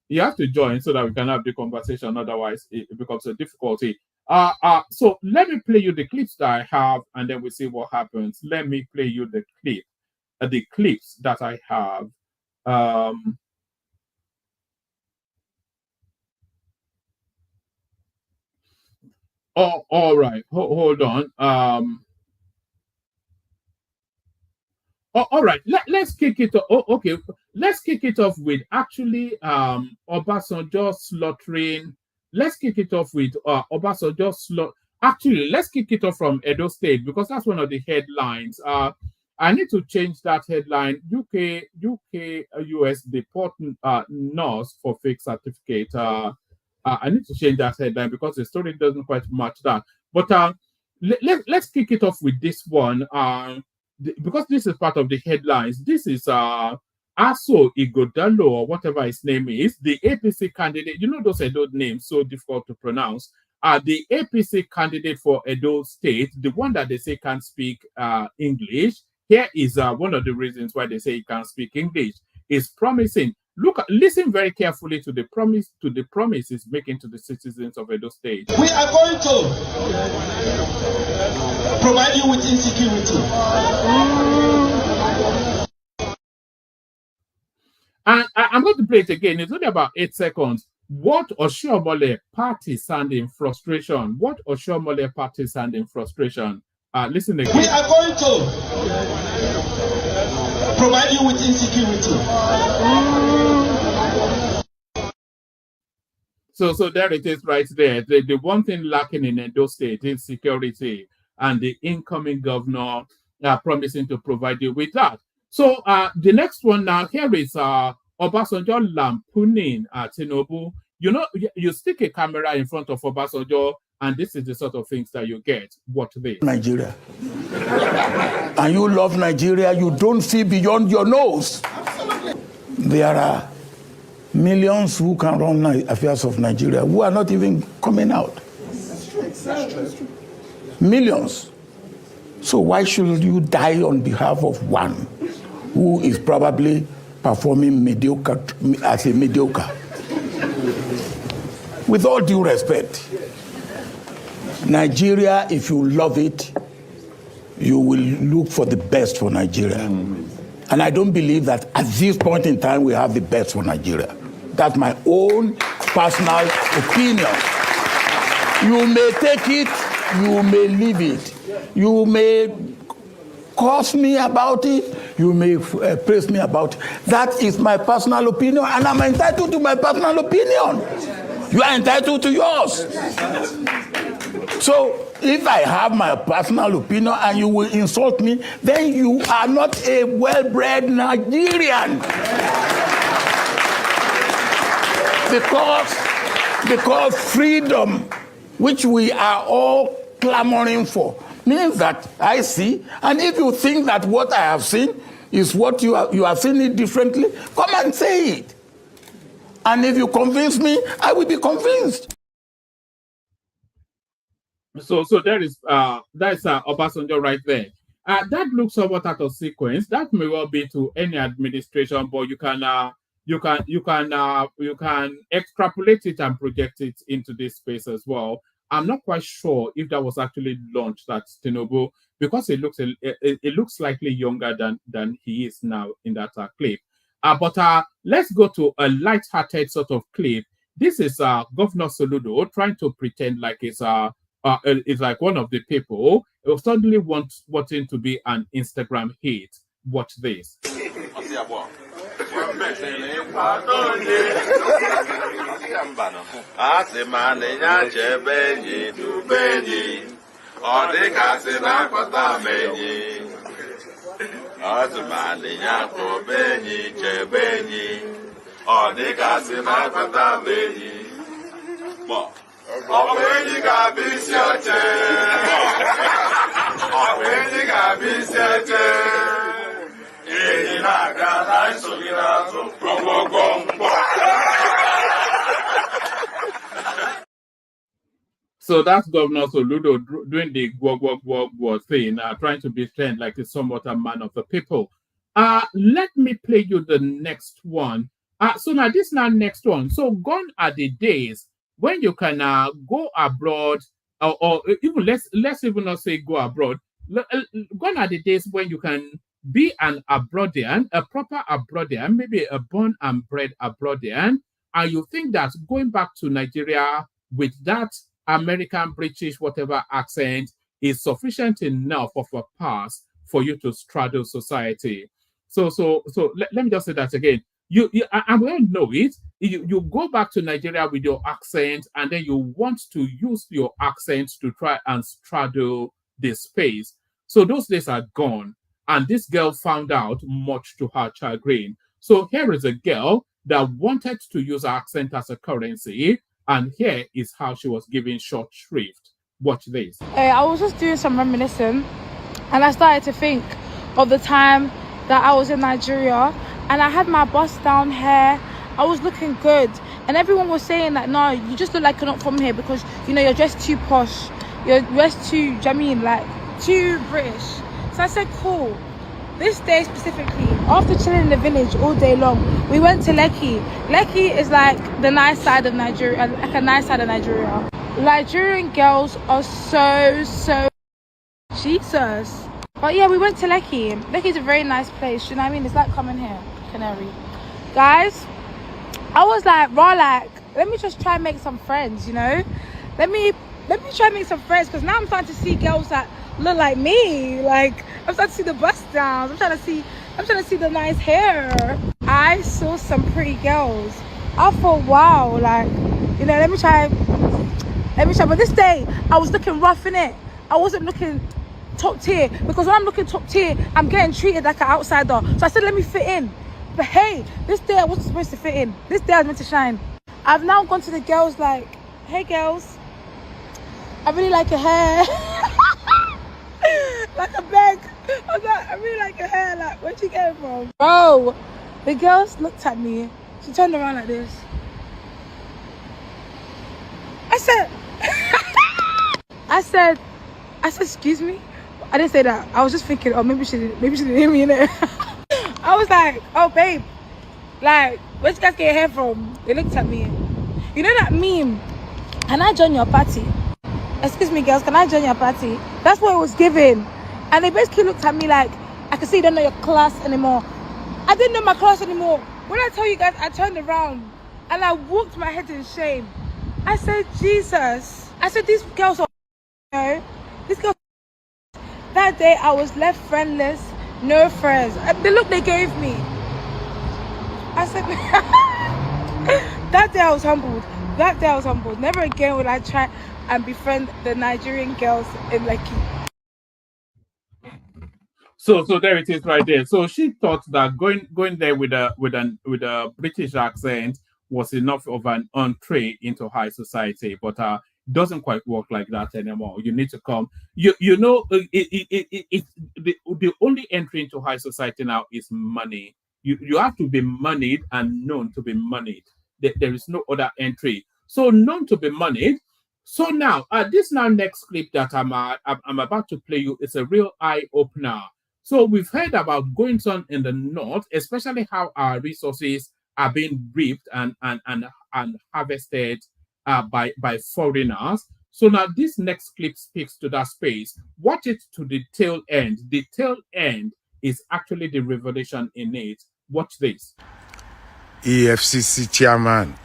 You have to join so that we can have the conversation. Otherwise, it becomes a difficulty. So let me play you the clips that I have, and then we see what happens. Let me play you the clips that I have. All right. Hold on. all right, let's kick it off. Oh, okay, let's kick it off with actually Obasanjo slaughtering. Let's kick it off with Obasanjo slaughter. Actually, let's kick it off from Edo State because that's one of the headlines. I need to change that headline. US deport nurse for fake certificate. I need to change that headline because the story doesn't quite match that. But let's kick it off with this one. Because this is part of the headlines. This is Aso Igodalo or whatever his name is, the APC candidate. You know those Edo names so difficult to pronounce. The APC candidate for Edo State, the one that they say can't speak English. Here is one of the reasons why they say he can't speak English. Is promising. Listen very carefully to the promise he's making to the citizens of Edo State. We are going to provide you with insecurity. And I'm going to play it again. It's only about 8 seconds. What Oshiomhole party stand in frustration? What Oshiomhole party stand in frustration? Listen again. We are going to provide you with insecurity. So there it is right there. The one thing lacking in Edo State is security, and the incoming governor promising to provide you with that. So the next one now, here is Obasanjo lampooning Tinubu. You know, you stick a camera in front of Obasanjo, and this is the sort of things that you get. What this? Nigeria. And you love Nigeria, you don't see beyond your nose. There are millions who can run affairs of Nigeria who are not even coming out. That's true. Millions. So why should you die on behalf of one who is probably performing mediocre as a mediocre? With all due respect, Nigeria, if you love it, you will look for the best for Nigeria. And I don't believe that at this point in time we have the best for Nigeria. That's my own personal opinion. You may take it, you may leave it. You may curse me about it, you may praise me about it. That is my personal opinion, and I'm entitled to my personal opinion. You are entitled to yours. So if I have my personal opinion and you will insult me, then you are not a well-bred Nigerian. Because freedom, which we are all clamoring for, means that I see, and if you think that what I have seen is what you have seen it differently, come and say it. And if you convince me, I will be convinced. So there is Obasanjo right there. That looks somewhat out of sequence. That may well be to any administration, but you can extrapolate it and project it into this space as well. I'm not quite sure if that was actually launched at Tinubu because it looks slightly younger than he is now in that clip. But let's go to a light-hearted sort of clip. This is Governor Soludo trying to pretend like it's like one of the people who suddenly wanting to be an Instagram hit. Watch this. So that's Governor Soludo doing the go thing, trying to pretend like he's somewhat a man of the people. Let me play you the next one. So now this next one. So gone are the days when you can go abroad, or even let's even not say go abroad. Gone are the days when you can be an Abroadian, a proper Abroadian, maybe a born and bred Abroadian, and you think that going back to Nigeria with that American, British, whatever accent is sufficient enough of a pass for you to straddle society. So let me just say that again. I will know it. You go back to Nigeria with your accent, and then you want to use your accent to try and straddle the space. So those days are gone. And this girl found out, much to her chagrin. So here is a girl that wanted to use her accent as a currency, and here is how she was given short shrift. Watch this. I was just doing some reminiscing, and I started to think of the time that I was in Nigeria, and I had my bust down hair. I was looking good, and everyone was saying that, no, you just look like you're not from here because, you know, you're dressed too posh, you're dressed too, do you know what I mean, like too British. So I said, cool. This day specifically, after chilling in the village all day long, we went to Lekki. Lekki is like the nice side of Nigeria, like a nice side of Nigeria. Nigerian girls are so Jesus. But yeah, we went to Lekki. Lekki is a very nice place, you know what I mean? It's like coming here, Canary. Guys, I was like, raw, like, let me just try and make some friends, you know? Let me try and make some friends, because now I'm starting to see girls that look like me. Like, I'm starting to see the bust downs. I'm trying to see the nice hair. I saw some pretty girls. I thought, wow, like, you know, let me try. But this day, I was looking rough in it. I wasn't looking top tier, because when I'm looking top tier, I'm getting treated like an outsider. So I said, let me fit in. But hey, this day I wasn't supposed to fit in. This day I was meant to shine. I've now gone to the girls like, hey girls, I really like your hair. Like a beg. I was like, I really like your hair. Like, where'd you get it from? Bro, the girls looked at me. She turned around like this. I said, excuse me? I didn't say that. I was just thinking, oh, maybe she didn't hear me in there. I was like, oh, babe, like, where'd you guys get your hair from? They looked at me. You know that meme? Can I join your party? Excuse me, girls, can I join your party? That's what it was given. And they basically looked at me like, I can see you don't know your class anymore. I didn't know my class anymore. When I tell you guys, I turned around and I walked my head in shame. I said, Jesus. I said, these girls are, you know, these girls. That day I was left friendless, no friends. The look they gave me. I said, that day I was humbled. That day I was humbled. Never again will I try and befriend the Nigerian girls in Lekki. So there it is right there. So she thought that going there with a British accent was enough of an entree into high society, but it doesn't quite work like that anymore. You need to come. The only entry into high society now is money. You have to be moneyed and known to be moneyed. There is no other entry. So known to be moneyed. So now this next clip that I'm about to play you is a real eye opener. So we've heard about goings on in the north, especially how our resources are being reaped and harvested by foreigners. So now this next clip speaks to that space. Watch it to the tail end. The tail end is actually the revelation in it. Watch this. EFCC chairman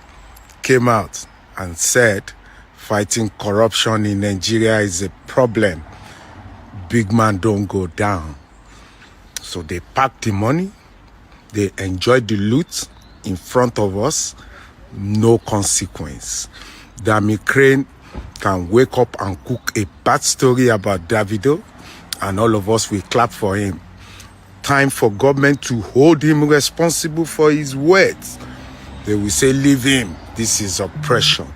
came out and said fighting corruption in Nigeria is a problem. Big man don't go down. So they packed the money, they enjoyed the loot in front of us, no consequence. Dami Crane can wake up and cook a bad story about Davido, and all of us will clap for him. Time for government to hold him responsible for his words. They will say, leave him. This is oppression.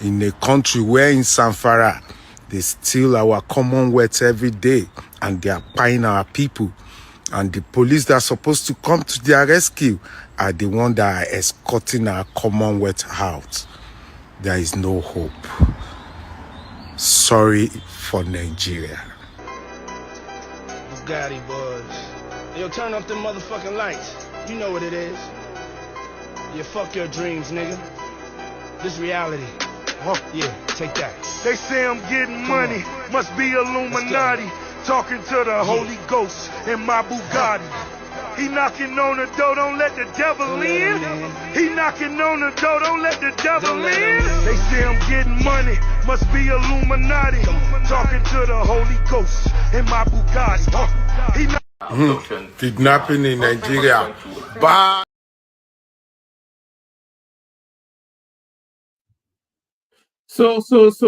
In a country where in Sanfara, they steal our commonwealth every day, and they are buying our people. And the police that are supposed to come to their rescue are the ones that are escorting our commonwealth out. There is no hope. Sorry for Nigeria. Bugatti boys. Yo, turn off them motherfucking lights. You know what it is. Yeah, fuck your dreams, nigga. This reality. Yeah, take that. They say I'm getting money. Must be Illuminati. Talking to the Holy Ghost in my Bugatti. He knocking on the door, don't let the devil in. He knocking on the door, don't let the devil in. They say I'm getting money, must be Illuminati. Talking to the Holy Ghost in my Bugatti. Kidnapping in Nigeria. Bad. So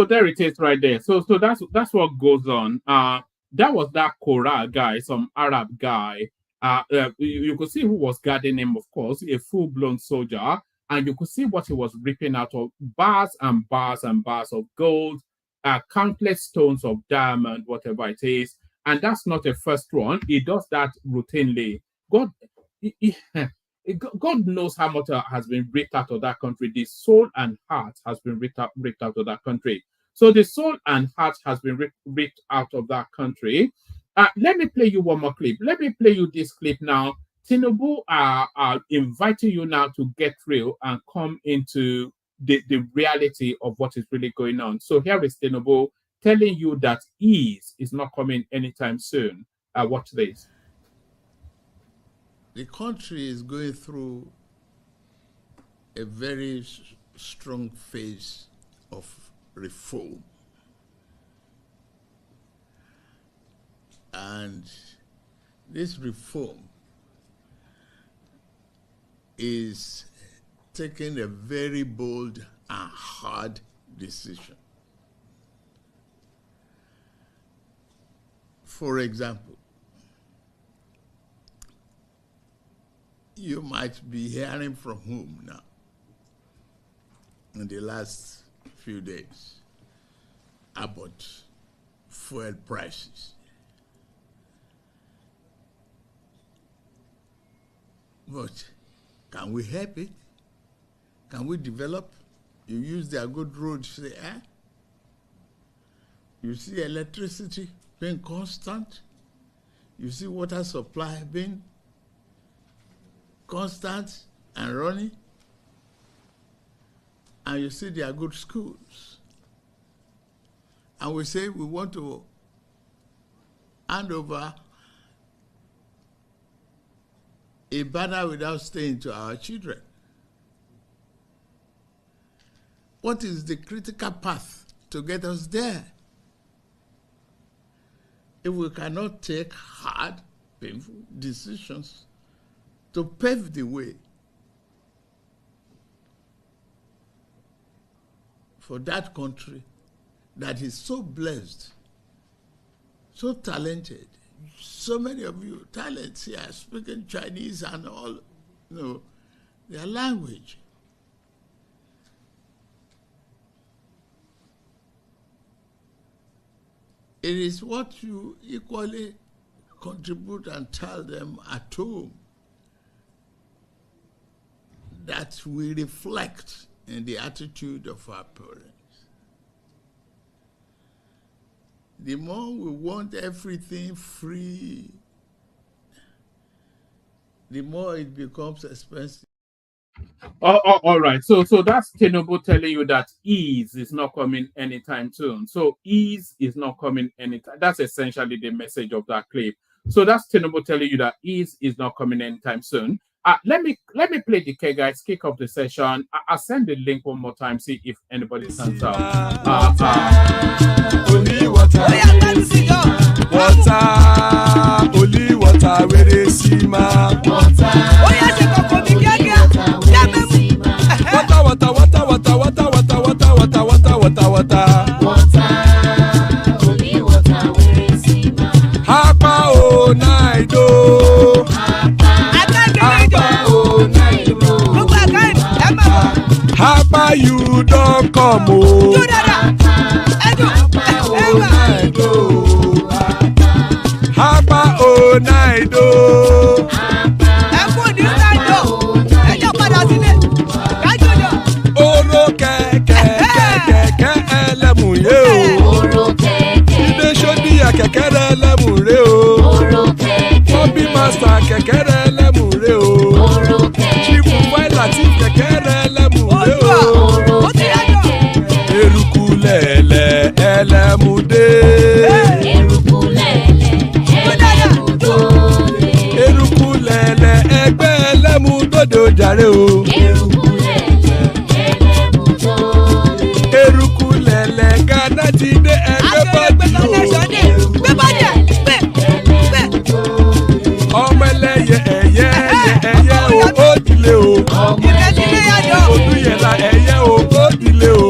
there it is right there. So that's what goes on. That was that Korah guy, some Arab guy. You could see who was guarding him, of course, a full-blown soldier, and you could see what he was ripping out of bars and bars and bars of gold, countless stones of diamond, whatever it is. And that's not a first one. He does that routinely. God knows how much has been ripped out of that country. The soul and heart has been ripped out of that country. So the soul and heart has been ripped out of that country. Let me play you one more clip. Let me play you this clip now. Tinubu are inviting you now to get real and come into the reality of what is really going on. So here is Tinubu telling you that ease is not coming anytime soon. Watch this. The country is going through a very strong phase of reform. And this reform is taking a very bold and hard decision. For example, you might be hearing from home now in the last few days about fuel prices. But can we help it? Can we develop? You use their good roads there. You see electricity being constant. You see water supply being constant and running. And you see their good schools. And we say we want to hand over a banner without staying to our children. What is the critical path to get us there? If we cannot take hard, painful decisions to pave the way for that country that is so blessed, so talented, so many of you talents here speaking Chinese and all, their language. It is what you equally contribute and tell them at home that we reflect in the attitude of our parents. The more we want everything free, the more it becomes expensive. All right. So that's Tinubu telling you that ease is not coming anytime soon. So ease is not coming anytime. That's essentially the message of that clip. So that's Tinubu telling you that ease is not coming anytime soon. Let me play the K guys, kick off the session. I'll send the link one more time, see if anybody turns out. Only water, only water, where they see ma. Hapa you don't come oh. Hapa oh night oh. Oro keke elemu ye o. Ide shodi ya keke elemu re o. Bobby master keke elemu re o. Chief Wailati keke elemu re o. Erukulele elemude. Erukulele dodo jàre o. Eruku lẹ̀lẹ̀ Ghana ti dé ẹgbẹ́ bọ́dì o. Ọmọ ẹlẹ́yẹ ẹyẹ o ó dilé o. Odúyẹ̀lá ẹyẹ o ó dilé o.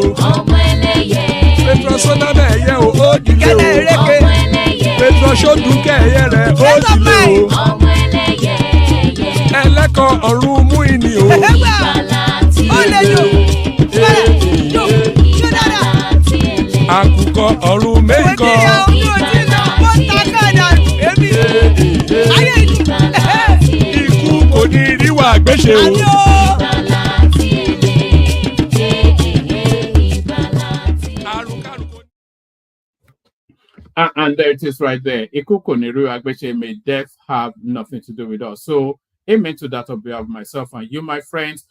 Petrosonana ẹyẹ o ó dilé o. Petrosodunke ẹyẹ rẹ̀ ó dilé o. Ẹlẹ́kọ̀ọ́ ọ̀run mú ìní o. Àkùkọ ọ̀run méjìkọ. Ikú kò ní ríwà gbéṣe o. And there it is right there. Ikuko Niru Agbeche, may death have nothing to do with us. So, amen to that on behalf of myself and you, my friends.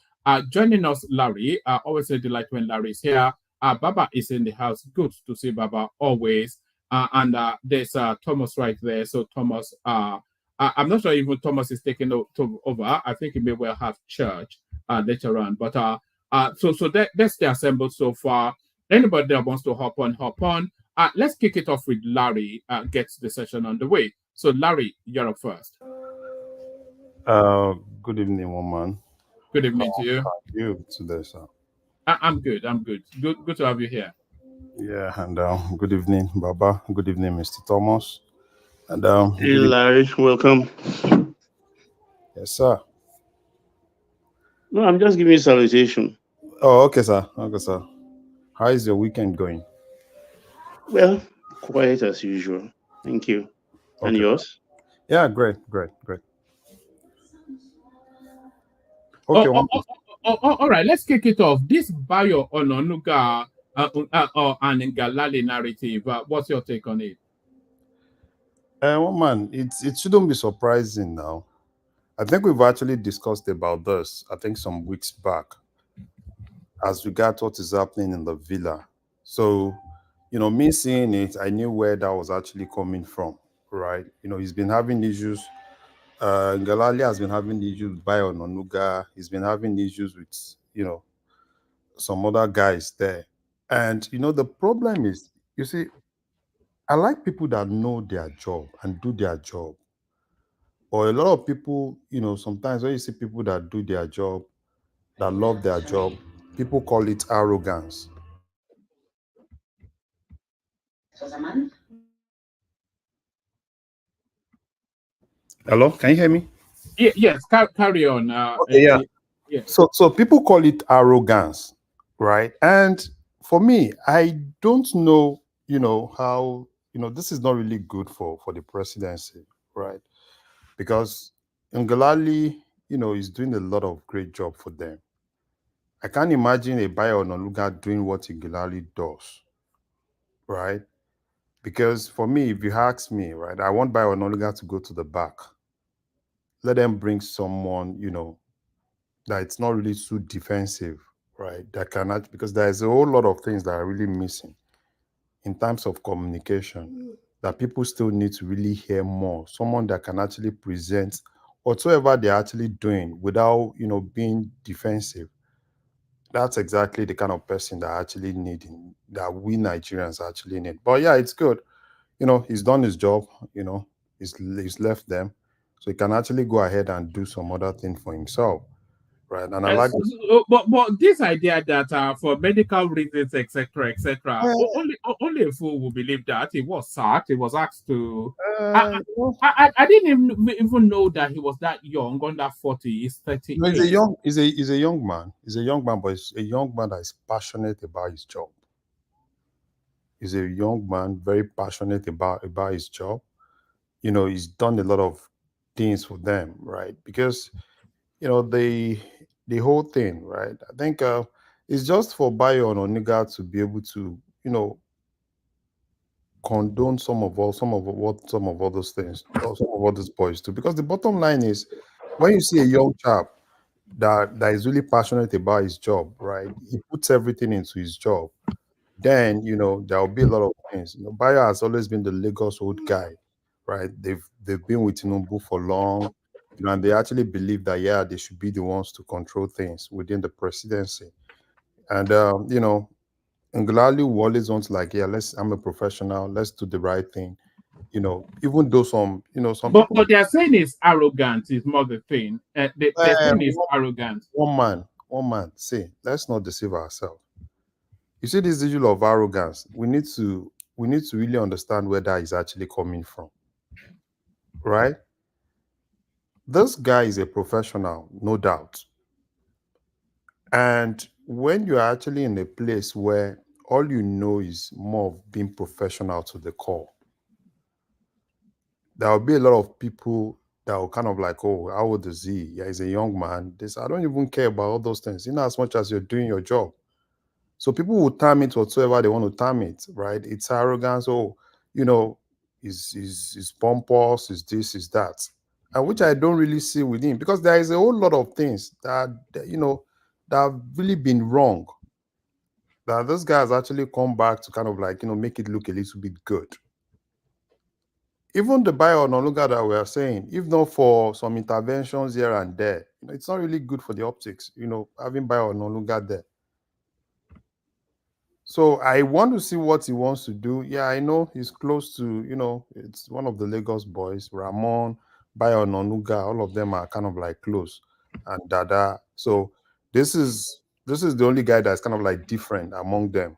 Joining us, Larry. Always a delight when Larry is here. Baba is in the house. Good to see Baba always. And there's Thomas right there. So, Thomas, I'm not sure even Thomas is taking over. I think he may well have church later on. But so that's the assembled so far. Anybody that wants to hop on. Let's kick it off with Larry, gets the session on the way. So, Larry, you're up first. Good evening, woman. Good evening to you. How are you today, sir? I'm good. Good to have you here. Yeah, and good evening, Baba. Good evening, Mr. Thomas. And hey, Larry, welcome. Yes, sir. No, I'm just giving you a salutation. Oh, okay, sir. Okay, sir. How is your weekend going? Well, quiet as usual. Thank you. Okay. And yours? Yeah, great. Okay. All right, let's kick it off. This Bayo Ononuga and Ngalale narrative, what's your take on it? Woman, it shouldn't be surprising now. I think we've actually discussed about this, I think some weeks back, as regards what is happening in the villa. So, me seeing it, I knew where that was actually coming from, right? He's been having issues. Ngalale has been having issues with Bayo Ononuga. He's been having issues with, some other guys there. And, the problem is, you see, I like people that know their job and do their job. Or a lot of people, sometimes when you see people that do their job, that love their job, people call it arrogance. Hello, can you hear me? Yes, carry on. Okay, yeah. So people call it arrogance, right? And for me, I don't know, how, this is not really good for the presidency, right? Because Ngalale, is doing a lot of great job for them. I can't imagine a Bayo Ononuga doing what Ngalale does, right? Because for me, if you ask me, right, I want Bayo Ononuga to go to the back. Let them bring someone, that it's not really too defensive, right? That cannot, because there's a whole lot of things that are really missing in terms of communication that people still need to really hear more. Someone that can actually present whatsoever they're actually doing without, being defensive. That's exactly the kind of person that I actually need, that we Nigerians actually need. But yeah, it's good. He's done his job, he's left them. So he can actually go ahead and do some other thing for himself. Right. And I like but this idea that for medical reasons, etc., only a fool will believe that he was sacked. He was asked to. I didn't even know that he was that young, under 40. He's 30. No, he's a young man. He's a young man, but he's a young man that is passionate about his job. He's a young man, very passionate about his job. He's done a lot of things for them, right? Because the whole thing, right? I think it's just for Bayo Ononuga to be able to, condone some of all those things, or some of all these boys do. Because the bottom line is, when you see a young chap that is really passionate about his job, right? He puts everything into his job. Then there will be a lot of things. Bayo has always been the Lagos old guy, right? They've been with Tinubu for long. and they actually believe that, yeah, they should be the ones to control things within the presidency. And, Ngalale will always want like, yeah, I'm a professional, let's do the right thing. Even though some But people, what they are saying is arrogant is more the thing. They're saying is arrogant. one man, say, let's not deceive ourselves. You see, this issue of arrogance, we need to really understand where that is actually coming from, right? This guy is a professional, no doubt. And when you're actually in a place where all you know is more of being professional to the core, there will be a lot of people that will kind of like, oh, how old is he? Yeah, he's a young man. I don't even care about all those things, as much as you're doing your job. So people will term it whatsoever they want to term it, right? It's arrogance. Oh, is pompous, is this, is that. And which I don't really see with him, because there is a whole lot of things that have really been wrong. That this guy has actually come back to kind of like, make it look a little bit good. Even the Bayo Onanuga that we are saying, if not for some interventions here and there, it's not really good for the optics, having Bayo Onanuga there. So I want to see what he wants to do. Yeah, I know he's close to, it's one of the Lagos boys, Ramon, Bayo Onanuga, all of them are kind of like close, and Dada. So this is the only guy that's kind of like different among them.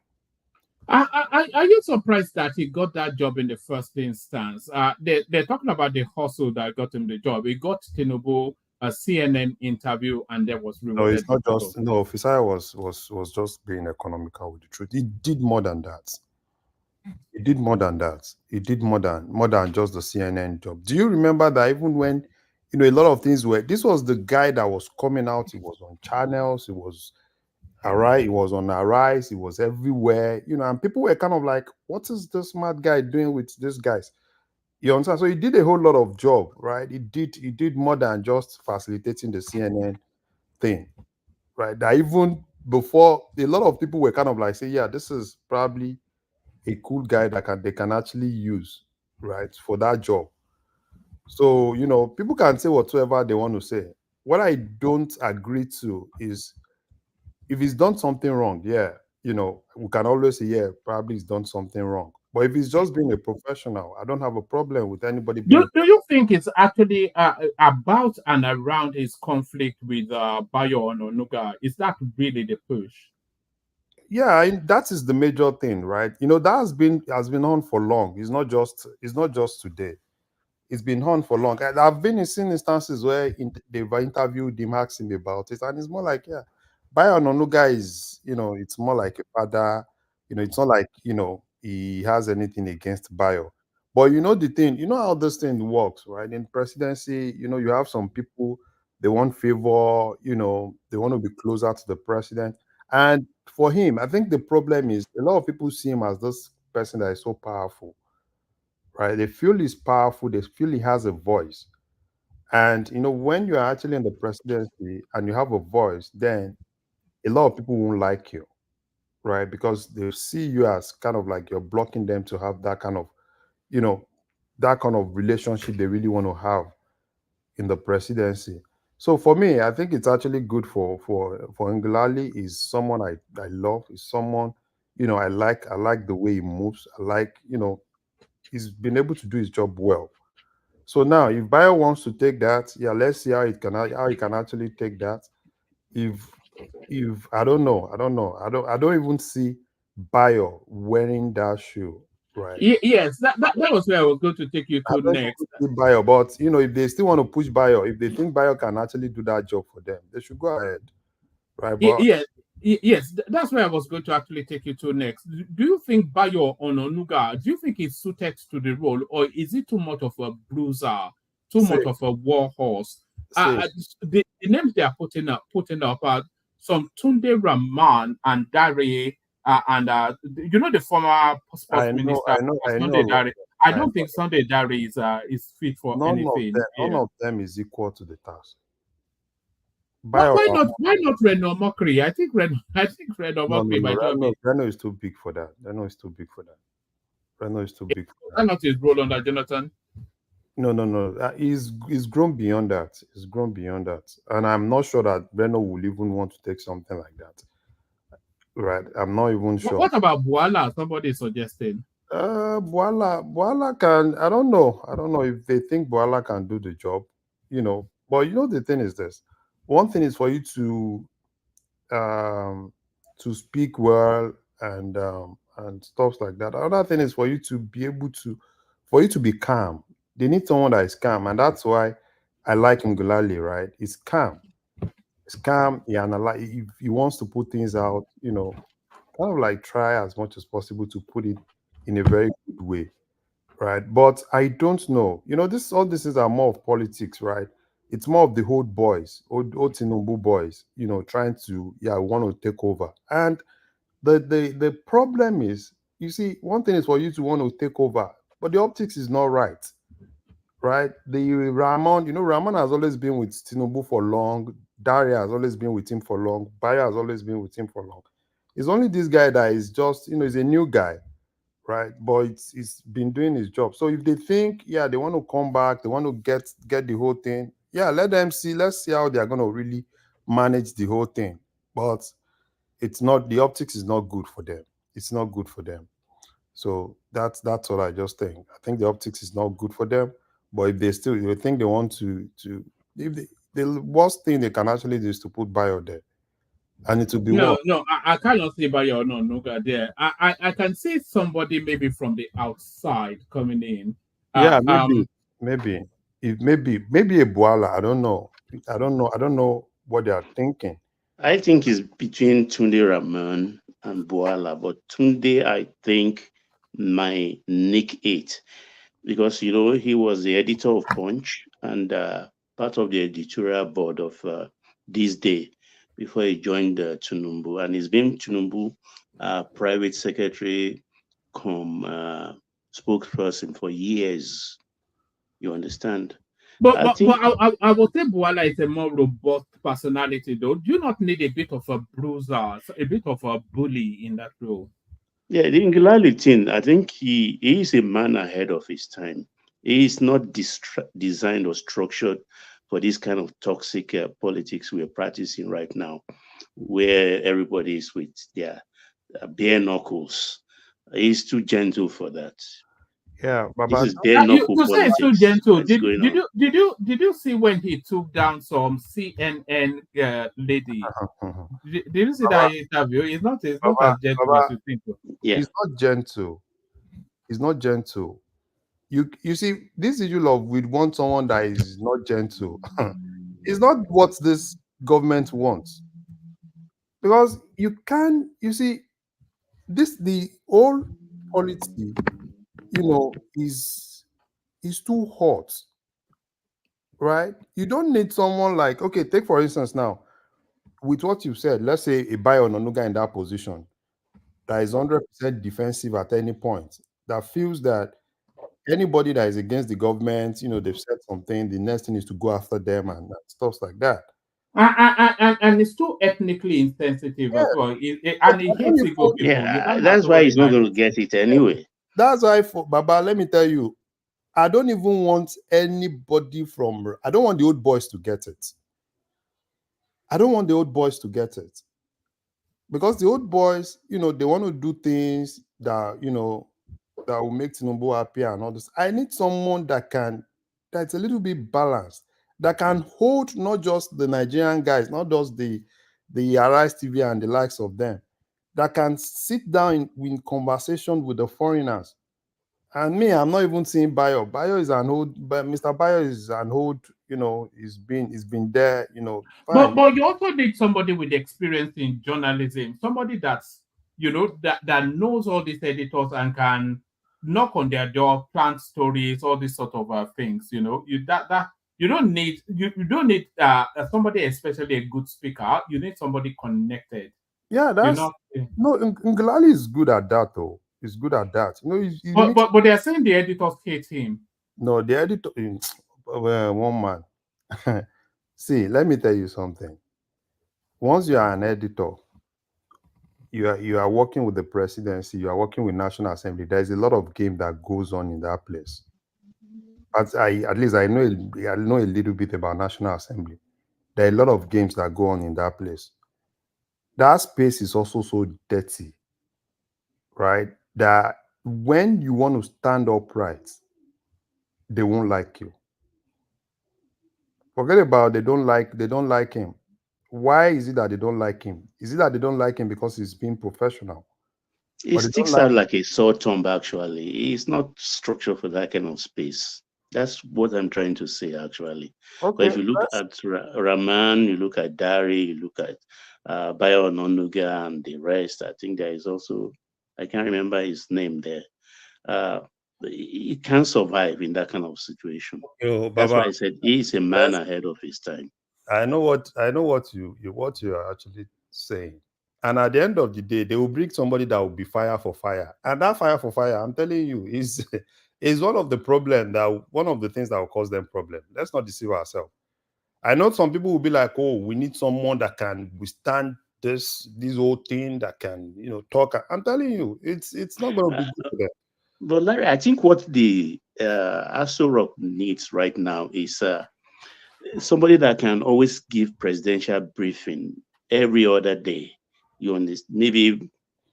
Are you surprised that he got that job in the first instance? They're talking about the hustle that got him the job. He got Tinubu a CNN interview, and there was No, rewarded. it's not just Fisaya was just being economical with the truth. He did more than that. He did more than that. He did more than just the CNN job. Do you remember that even when a lot of things were, this was the guy that was coming out, he was on channels, he was Arise, he was on Arise, he was everywhere, and people were kind of like, what is this smart guy doing with these guys? You understand? So he did a whole lot of job, right? He did more than just facilitating the CNN thing, right? That even before, a lot of people were kind of like, say, yeah, this is probably a cool guy that they can actually use, right, for that job. So, people can say whatever they want to say. What I don't agree to is, if he's done something wrong, yeah, we can always say, yeah, probably he's done something wrong. But if he's just being a professional, I don't have a problem with anybody being. Do you think it's actually about and around his conflict with Bayo Onanuga? Is that really the push? Yeah, that is the major thing, right? That has been on for long. It's not just today. It's been on for long. And I've been in instances where they've interviewed him, asked him about it, and it's more like, yeah, Bayo Onanuga is, it's more like a father. It's not like, he has anything against Bayo. But the thing, how this thing works, right? In presidency, you have some people, they want favor, they want to be closer to the president. And for him, I think the problem is a lot of people see him as this person that is so powerful, right? They feel he's powerful, they feel he has a voice. And when you're actually in the presidency and you have a voice, then a lot of people won't like you, right? Because they see you as kind of like you're blocking them to have that kind of, that kind of relationship they really want to have in the presidency. So for me, I think it's actually good for Ngalale. Is someone I love, is someone, I like the way he moves. I like, he's been able to do his job well. So now, if Bayo wants to take that, yeah, let's see how he can actually take that. If I don't know, I don't even see Bayo wearing that shoe, right? Yes, that was where I was going to take you to next. Bayo, but if they still want to push Bayo, if they think Bayo can actually do that job for them, they should go ahead, right? But yes, that's where I was going to actually take you to next. Do you think Bayo Onanuga, do you think he's suited to the role, or is he too much of a bruiser, too much of a war horse? The names they are putting up are some Tunde Rahman and Dare, and the former sports minister, Sunday Dare. I don't think Sunday Dare is fit for anything. None of them is equal to the task. Why not Reno Mokri? I think Reno Mokri. Reno is too big for that. Reno is too big for that. Why not his role under Jonathan? No. He's grown beyond that. He's grown beyond that, and I'm not sure that Breno will even want to take something like that. Right? I'm not even sure. What about Boala? Somebody is suggesting. Boala can. I don't know. I don't know if they think Boala can do the job. But the thing is this. One thing is for you um to speak well and stuff like that. Another thing is for you to be able to, for you to be calm. They need someone that is calm, and that's why I like Ngulali. Right? He's calm. He's calm. He analyze. If he wants to put things out, kind of like try as much as possible to put it in a very good way, right? But I don't know. This is more of politics, right? It's more of the old boys, old Tinubu boys, trying to want to take over. And the problem is, you see, one thing is for you to want to take over, but the optics is not right, right? The Ramon, Ramon has always been with Tinubu for long. Daria has always been with him for long. Bayo has always been with him for long. It's only this guy that is just, is a new guy, right? But it's been doing his job. So if they think, they want to come back, they want to get the whole thing, let them see. Let's see how they're going to really manage the whole thing. But it's not, the optics is not good for them. It's not good for them. So that's what I just think. I think the optics is not good for them. But if they think they want to if the worst thing they can actually do is to put Bayo there. And it will be No, what? no, I cannot see Bayo or Noga there. I can see somebody maybe from the outside coming in. Yeah, maybe a Boala. I don't know. I don't know what they are thinking. I think it's between Tunde Rahman and Boala, but Tunde, I think, my Nick 8, because he was the editor of Punch and part of the editorial board of This Day before he joined Tinubu, and he's been Tinubu private secretary, spokesperson for years. You understand? But I but, think but I would say Boala is a more robust personality, though. Do you not need a bit of a bruiser, a bit of a bully in that role? Yeah, the Ngalale thing, I think he is a man ahead of his time. He is not designed or structured for this kind of toxic politics we're practicing right now, where everybody is with their bare knuckles. He's too gentle for that. Yeah, This Baba. is bare knuckle You say it's too politics gentle. that's Did going did on. you see when he took down some CNN lady? Did you see that interview? It's not as gentle as Baba, you think. Yeah. he's not gentle. He's not gentle. You see, this issue of we want someone that is not gentle. It's not what this government wants. Because you see, the whole policy, is too hot, right? You don't need someone like, okay, take for instance now, with what you said, let's say a Bayo Onanuga in that position that is 100% defensive at any point, that feels that anybody that is against the government, they've said something, the next thing is to go after them and stuff like that. And it's too ethnically insensitive as well. But And he hates Igbo people. You Yeah, don't have that's to why worry he's not about going to it. get it anyway. That's why, Baba, let me tell you, I don't even want anybody I don't want the old boys to get it. I don't want the old boys to get it. Because the old boys, they want to do things that, that will make Tinubu happy and all this. I need someone that's a little bit balanced, that can hold not just the Nigerian guys, not just the Arise TV and the likes of them, that can sit down in conversation with the foreigners. And me, I'm not even seeing Bayo. Bayo is an old, but Mr. Bayo is an old, he's been there, fine. But you also need somebody with experience in journalism, somebody that's that knows all these editors and can knock on their door, plant stories, all these sort of things. You don't need somebody, especially a good speaker. You need somebody connected. Yeah, no, Ngalale is good at that though. He's good at that. But they're saying the editors hate him. No, the editor, one man. See, let me tell you something. Once you are an editor, you are working with the presidency, you are working with National Assembly. There is a lot of game that goes on in that place. At least I know a little bit about National Assembly. There are a lot of games that go on in that place. That space is also so dirty, right? That when you want to stand upright, they won't like you. Forget about they don't like him. Why is it that they don't like him? Is it that they don't like him because he's being professional? It Or they don't sticks like out like a sore thumb, actually. It's not structured for that kind of space. That's what I'm trying to say, actually. But okay. if you look at Raman, you look at Dari, you look at Bayo Ononuga and the rest, I think there is also, I can't remember his name there. Uh, he can survive in that kind of situation. Yo, That's Baba, why I said he is a man ahead of his time. I know what you are actually saying. And at the end of the day, they will bring somebody that will be fire for fire. And that fire for fire, I'm telling you, is is one of the one of the things that will cause them problem. Let's not deceive ourselves. I know some people will be like, oh, we need someone that can withstand this whole thing, that can, talk. I'm telling you, it's not going to be good for them. But Larry, I think what the Aso Rock needs right now is somebody that can always give presidential briefing every other day. You understand? Maybe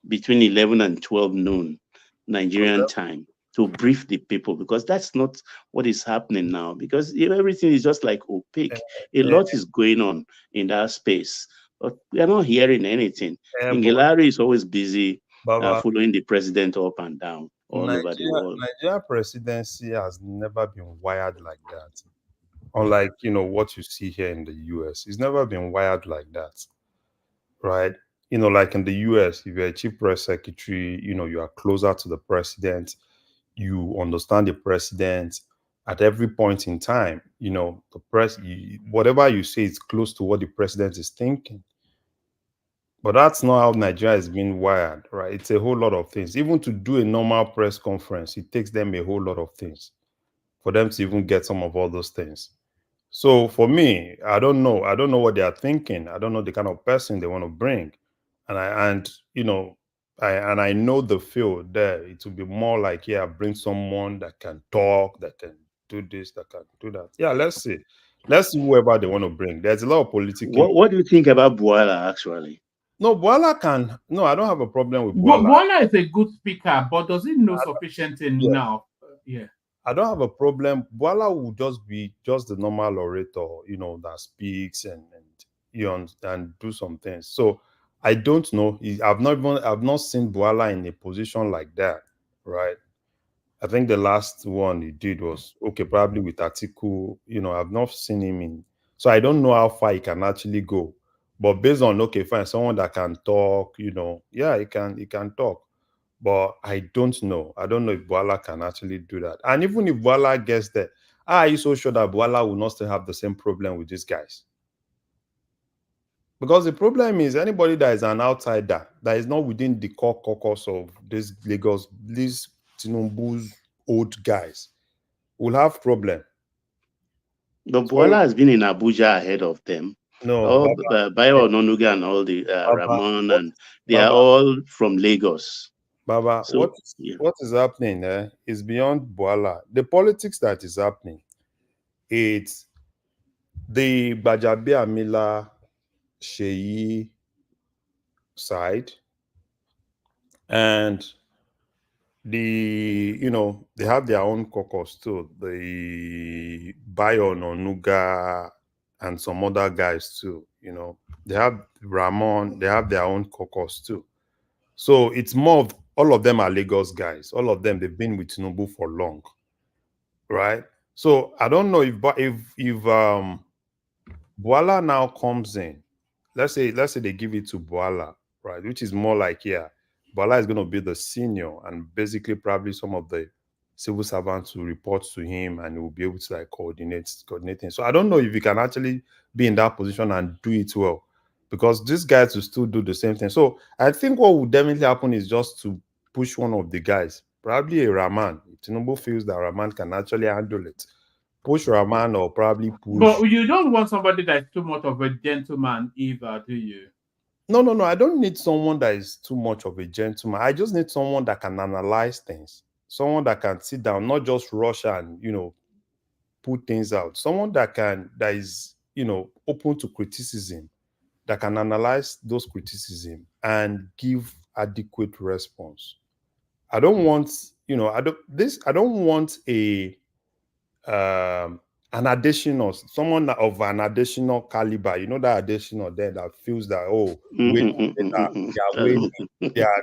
between 11 and 12 noon Nigerian time to brief the people, because that's not what is happening now, because everything is just like opaque. A lot is going on in that space, but we are not hearing anything. But Ngalale is always busy Baba, following the president up and down all over the world. Nigeria presidency has never been wired like that. Unlike, what you see here in the US. It's never been wired like that. Right? Like in the US, if you're a chief press secretary, you are closer to the president, you understand the president at every point in time. The whatever you say is close to what the president is thinking. But that's not how Nigeria is being wired, right? It's a whole lot of things. Even to do a normal press conference, it takes them a whole lot of things for them to even get some of all those things. So for me, I don't know. I don't know what they are thinking. I don't know the kind of person they want to bring. I know the field there. It will be more like, yeah, bring someone that can talk, that can do this, that can do that. Yeah, let's see. Let's see whoever they want to bring. There's a lot of politicking. What do you think about Boala, actually? No, Boala can. No, I don't have a problem with But Boala. Bola is a good speaker, but does he know sufficient enough? Yeah. I don't have a problem. Boala will just be just the normal orator, that speaks and do some things. So I don't know. I've not seen Boala in a position like that, right? I think the last one he did was okay, probably with Atiku. I've not seen him in. So I don't know how far he can actually go. But based on okay, fine, someone that can talk, yeah, he can talk. But I don't know. I don't know if Boala can actually do that. And even if Boala gets there, are you so sure that Boala will not still have the same problem with these guys? Because the problem is anybody that is an outsider, that is not within the core caucus of these Tinubu's old guys, will have problem. But Boala has been in Abuja ahead of them. No, Bayo Ononuga and all the Ramon, and they are all from Lagos. Baba, So, what is happening is beyond Boala. The politics that is happening, it's the Bajabi Amila Sheyi side, and they have their own caucus too. The Bayon Onuga and some other guys too. They have Ramon. They have their own caucus too. So it's more of all of them are Lagos guys. All of them, they've been with Tinubu for long, right? So I don't know if Boala now comes in. Let's say they give it to Boala, right? Which is more like, yeah, Boala is going to be the senior, and basically probably some of the civil servants will report to him, and he will be able to like coordinating. So I don't know if he can actually be in that position and do it well, because these guys will still do the same thing. So I think what will definitely happen is just to push one of the guys, probably a Rahman. If Tinubu feels that Rahman can actually handle it, push Rahman, or probably push. But you don't want somebody that's too much of a gentleman either, do you? No. I don't need someone that is too much of a gentleman. I just need someone that can analyze things. Someone that can sit down, not just rush and, put things out. Someone that is, you know, open to criticism, that can analyze those criticism and give adequate response. I don't want, you know, I don't want an additional, someone of an additional caliber, you know, that additional there that feels that, oh, wait, they are waiting. They are,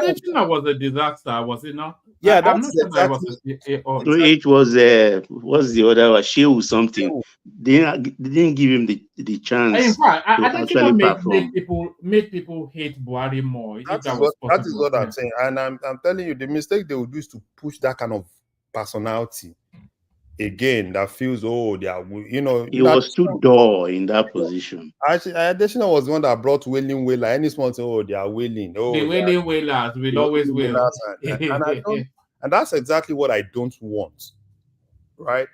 Additional was a disaster, was it not? Yeah, I'm not that's sure that exactly. it was. It was what's the other one? Shehu something. They didn't give him the chance In fact, to Additional actually made perform. people hate Buhari more. If that was possible. That is what I'm saying. And I'm telling you, the mistake they would do is to push that kind of personality again that feels, oh, they are, you know. He was too dull in that position. Actually, Additional was the one that brought wailing wailer. Any small thing, oh, they are wailing. Oh, the wailing wailers will always wail. And that's exactly what I don't want, right?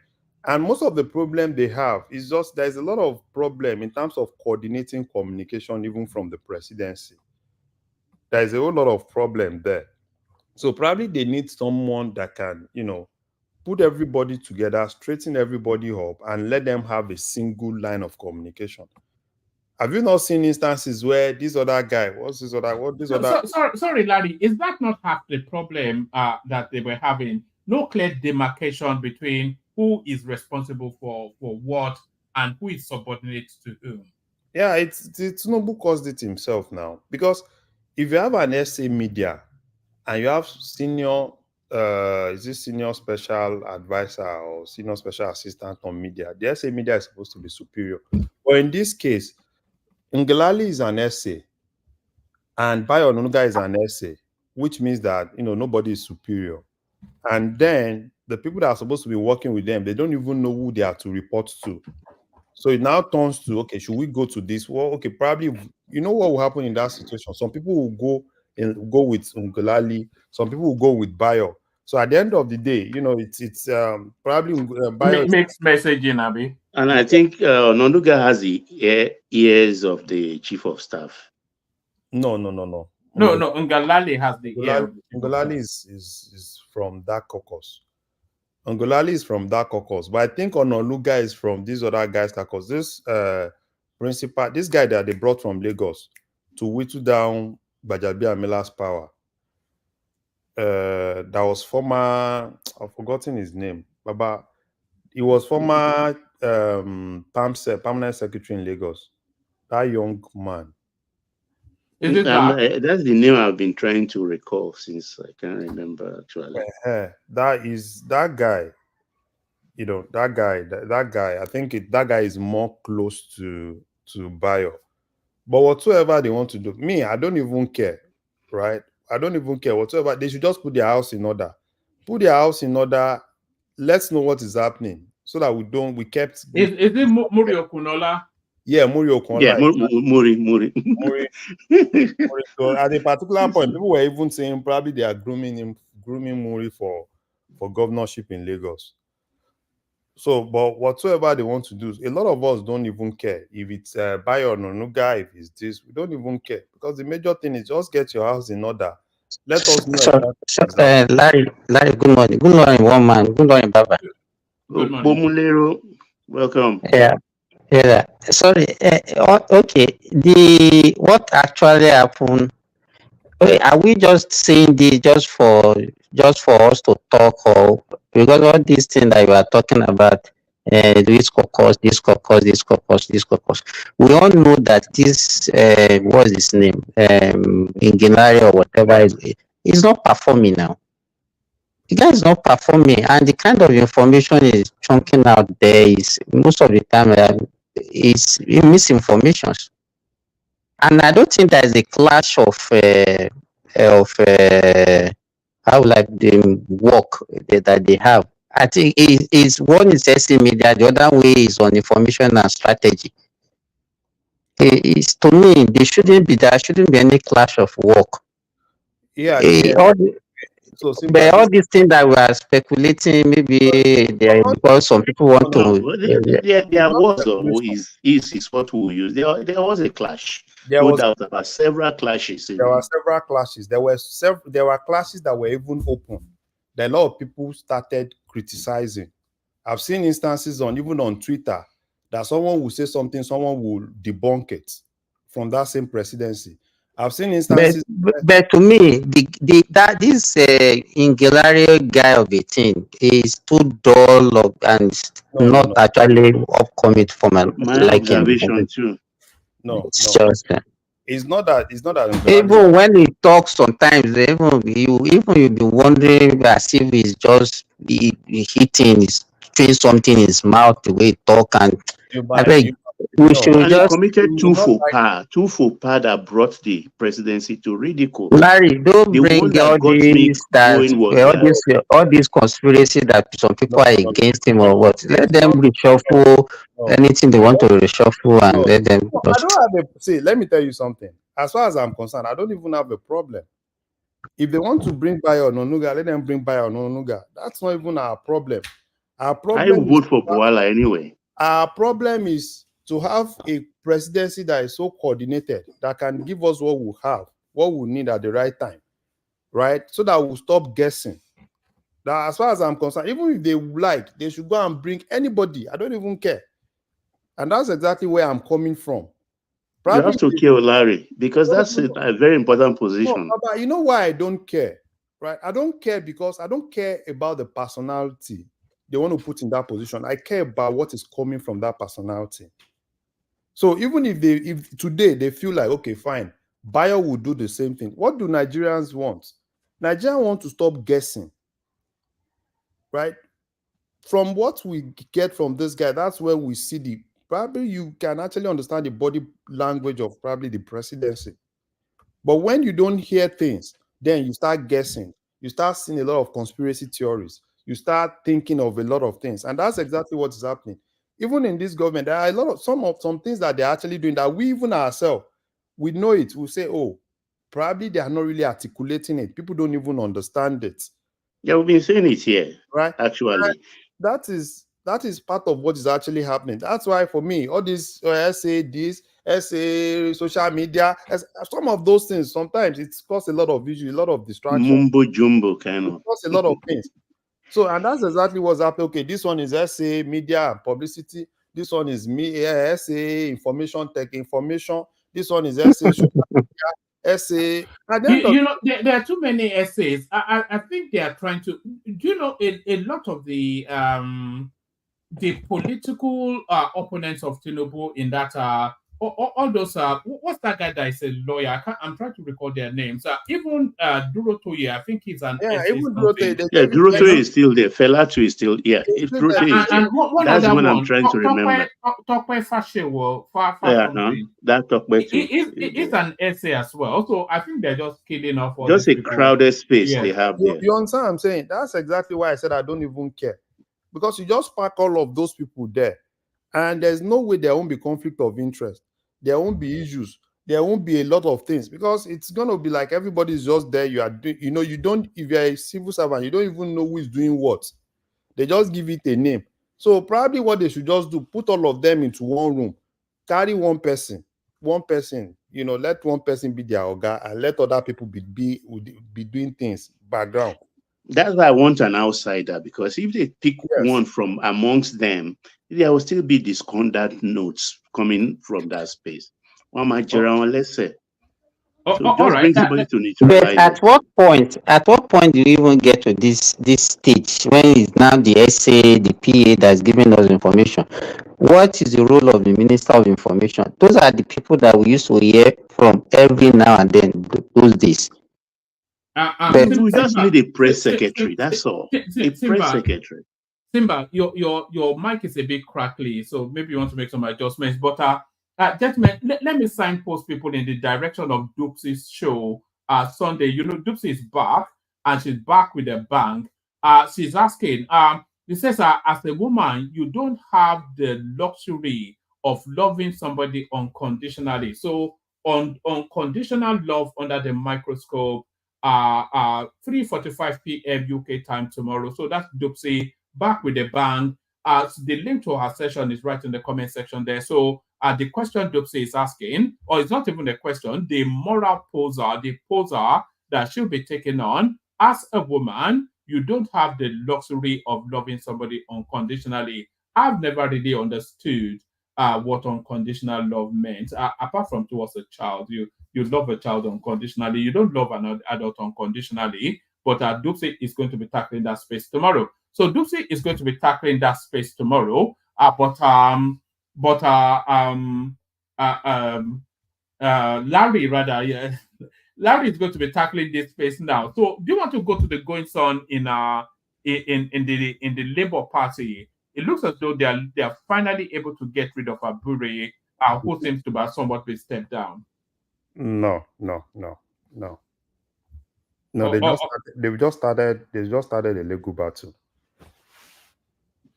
And most of the problem they have is just there's a lot of problem in terms of coordinating communication, even from the presidency. There's a whole lot of problem there. So probably they need someone that can, you know, put everybody together, straighten everybody up, and let them have a single line of communication. Have you not seen instances where this other guy, Sorry, Larry, is that not half the problem that they were having? No clear demarcation between who is responsible for what and who is subordinate to whom. Yeah, it's Tinubu caused it himself now. Because if you have an SA media and you have senior senior special advisor or senior special assistant on media, the SA media is supposed to be superior. But in this case, Ngalale is an SA and Bayo Onunuga is an SA, which means that, you know, nobody is superior. And then the people that are supposed to be working with them, they don't even know who they are to report to. So it now turns to, okay, should we go to this? Well, okay, probably, you know what will happen in that situation? Some people will go with Ngalale, some people will go with Bayo. So at the end of the day, you know, it's probably Bayo. Mixed messaging, Abi. And I think Onunuga has the ears of the chief of staff. No. No, Ngalale has the ear. Ngalale is from that caucus. Ngalale is from that caucus, but I think Onunuga is from these other guys' caucus. This principal, this guy that they brought from Lagos to whittle down Gbajabiamila's power. That was former, I've forgotten his name, Baba. He was former permanent secretary in Lagos. That young man. Is it that's the name I've been trying to recall since I can't remember actually. That is that guy. You know, that guy. I think that guy is more close to Bayo. But whatsoever they want to do, me, I don't even care, right? I don't even care whatsoever. They should just put their house in order. Put their house in order. Let's know what is happening so that we kept. Is it Muri Okunola? Yeah, Muri Okunola. Yeah, Muri. So at a particular point, people were even saying probably they are grooming Muri for governorship in Lagos. So, but whatsoever they want to do, a lot of us don't even care if it's Bayo Onunuga, if it's this, we don't even care because the major thing is just get your house in order. Let us know. Larry, good morning. Good morning, one man. Good morning, Baba. Good morning. Bomulero, welcome. Yeah. Sorry. Okay. What actually happened? Are we just saying this just for us to talk, or because all these things that we are talking about, this caucus, we all know that this what's his name, Ngalale or whatever is not performing now. The guy is not performing, and the kind of information is chunking out there is most of the time is misinformations. And I don't think there's a clash of how like the work that they have. I think is one is SA media, the other way is on information and strategy. It's to me there shouldn't be any clash of work. Yeah. But all these things that we are speculating, maybe because some people want to. There was is what we use. There was a clash. No doubt about several clashes. There were several clashes. There were clashes that were even open. That a lot of people started criticizing. I've seen instances even on Twitter that someone will say something, someone will debunk it from that same presidency. I've seen instances. But to me, this Ngalale guy of 18 is too dull and not actually upcoming for my My liking. observation too. It's just It's not that. even when he talks, sometimes even you'll be wondering as if he's just hitting, he's doing something in his mouth the way he talk, and I think we should And he just committed two faux pas that brought the presidency to ridicule. Larry, don't The bring one that all got me these that going was all these conspiracy that some people are against him or what. Let them reshuffle anything they want to reshuffle and let them. I don't have a see. Let me tell you something. As far as I'm concerned, I don't even have a problem. If they want to bring Bayo Ononuga, let them bring Bayo Ononuga. That's not even our problem. Our problem I vote for Bwala anyway. Our problem is to have a presidency that is so coordinated that can give us what we have, what we need at the right time, right? So that we'll stop guessing. Now, as far as I'm concerned, even if they like, they should go and bring anybody. I don't even care. And that's exactly where I'm coming from. You have to kill Larry because that's a very important position. No, but you know why I don't care, right? I don't care because I don't care about the personality they want to put in that position. I care about what is coming from that personality. So even if today they feel like, okay, fine, Bayo will do the same thing. What do Nigerians want? Nigerians want to stop guessing, right? From what we get from this guy, that's where we see probably you can actually understand the body language of probably the presidency. But when you don't hear things, then you start guessing. You start seeing a lot of conspiracy theories. You start thinking of a lot of things. And that's exactly what is happening. Even in this government, there are a lot of some things that they're actually doing that we even ourselves, we know it. We say, oh, probably they are not really articulating it. People don't even understand it. Yeah, we've been saying it here, right? Actually. And that is part of what is actually happening. That's why for me, all this social media, some of those things, sometimes it's caused a lot of visual, a lot of distraction. Mumbo jumbo kind of. It caused a lot of things. So, and that's exactly what's happening. Okay, this one is SA, media and publicity. This one is SA, information, tech information. This one is SA, social media, SA. There are too many essays. I think they are trying to. Do you know a lot of the political opponents of Tinubu in that all those what's that guy that is a lawyer? I'm trying to recall their names. Even Duro Toye, I think he's an even Duro Toye. Duro Toye is still there. Felatu is still and one that's other one I'm one. trying to remember. Tokwe Fashewo, that Tokwe too. It's an essay as well. So I think they're just killing off all just a people. crowded space they have there. You understand what I'm saying? That's exactly why I said I don't even care. Because you just pack all of those people there, and there's no way there won't be conflict of interest. There won't be issues. There won't be a lot of things because it's gonna be like everybody's just there. You are doing, you don't. If you're a civil servant, you don't even know who is doing what. They just give it a name. So probably what they should just do, put all of them into one room, carry one person, let one person be their oga, and let other people be doing things background. That's why I want an outsider, because if they pick one from amongst them, there will still be discordant notes coming from that space. Let's say. So just bring somebody to neutralize. But at what point do you even get to this stage when it's now the SA, the PA that's giving us information? What is the role of the Minister of Information? Those are the people that we used to hear from every now and then those days. We just need a press secretary. That's all. A press secretary. Simba, your mic is a bit crackly, so maybe you want to make some adjustments. But gentlemen, let me signpost people in the direction of Doopsy's show Sunday. Doopsy is back, and she's back with a bang. She's asking, she says, as a woman, you don't have the luxury of loving somebody unconditionally. So unconditional love under the microscope, 3:45 p.m. UK time tomorrow. So that's Doopsy back with a bang. The link to her session is right in the comment section there. So the question Doopsy is asking, or it's not even a question, the moral poser, the poser that she'll be taking on as a woman, you don't have the luxury of loving somebody unconditionally. I've never really understood what unconditional love meant. Apart from towards a child, you love a child unconditionally. You don't love an adult unconditionally. But Dupsy is going to be tackling that space tomorrow. So Dupsy is going to be tackling that space tomorrow. Larry, rather, yeah, Larry is going to be tackling this space now. So, do you want to go to the goings on in the Labour Party? It looks as though they are finally able to get rid of Abure, who seems to have somewhat been stepped down. No. They've just started a legal battle.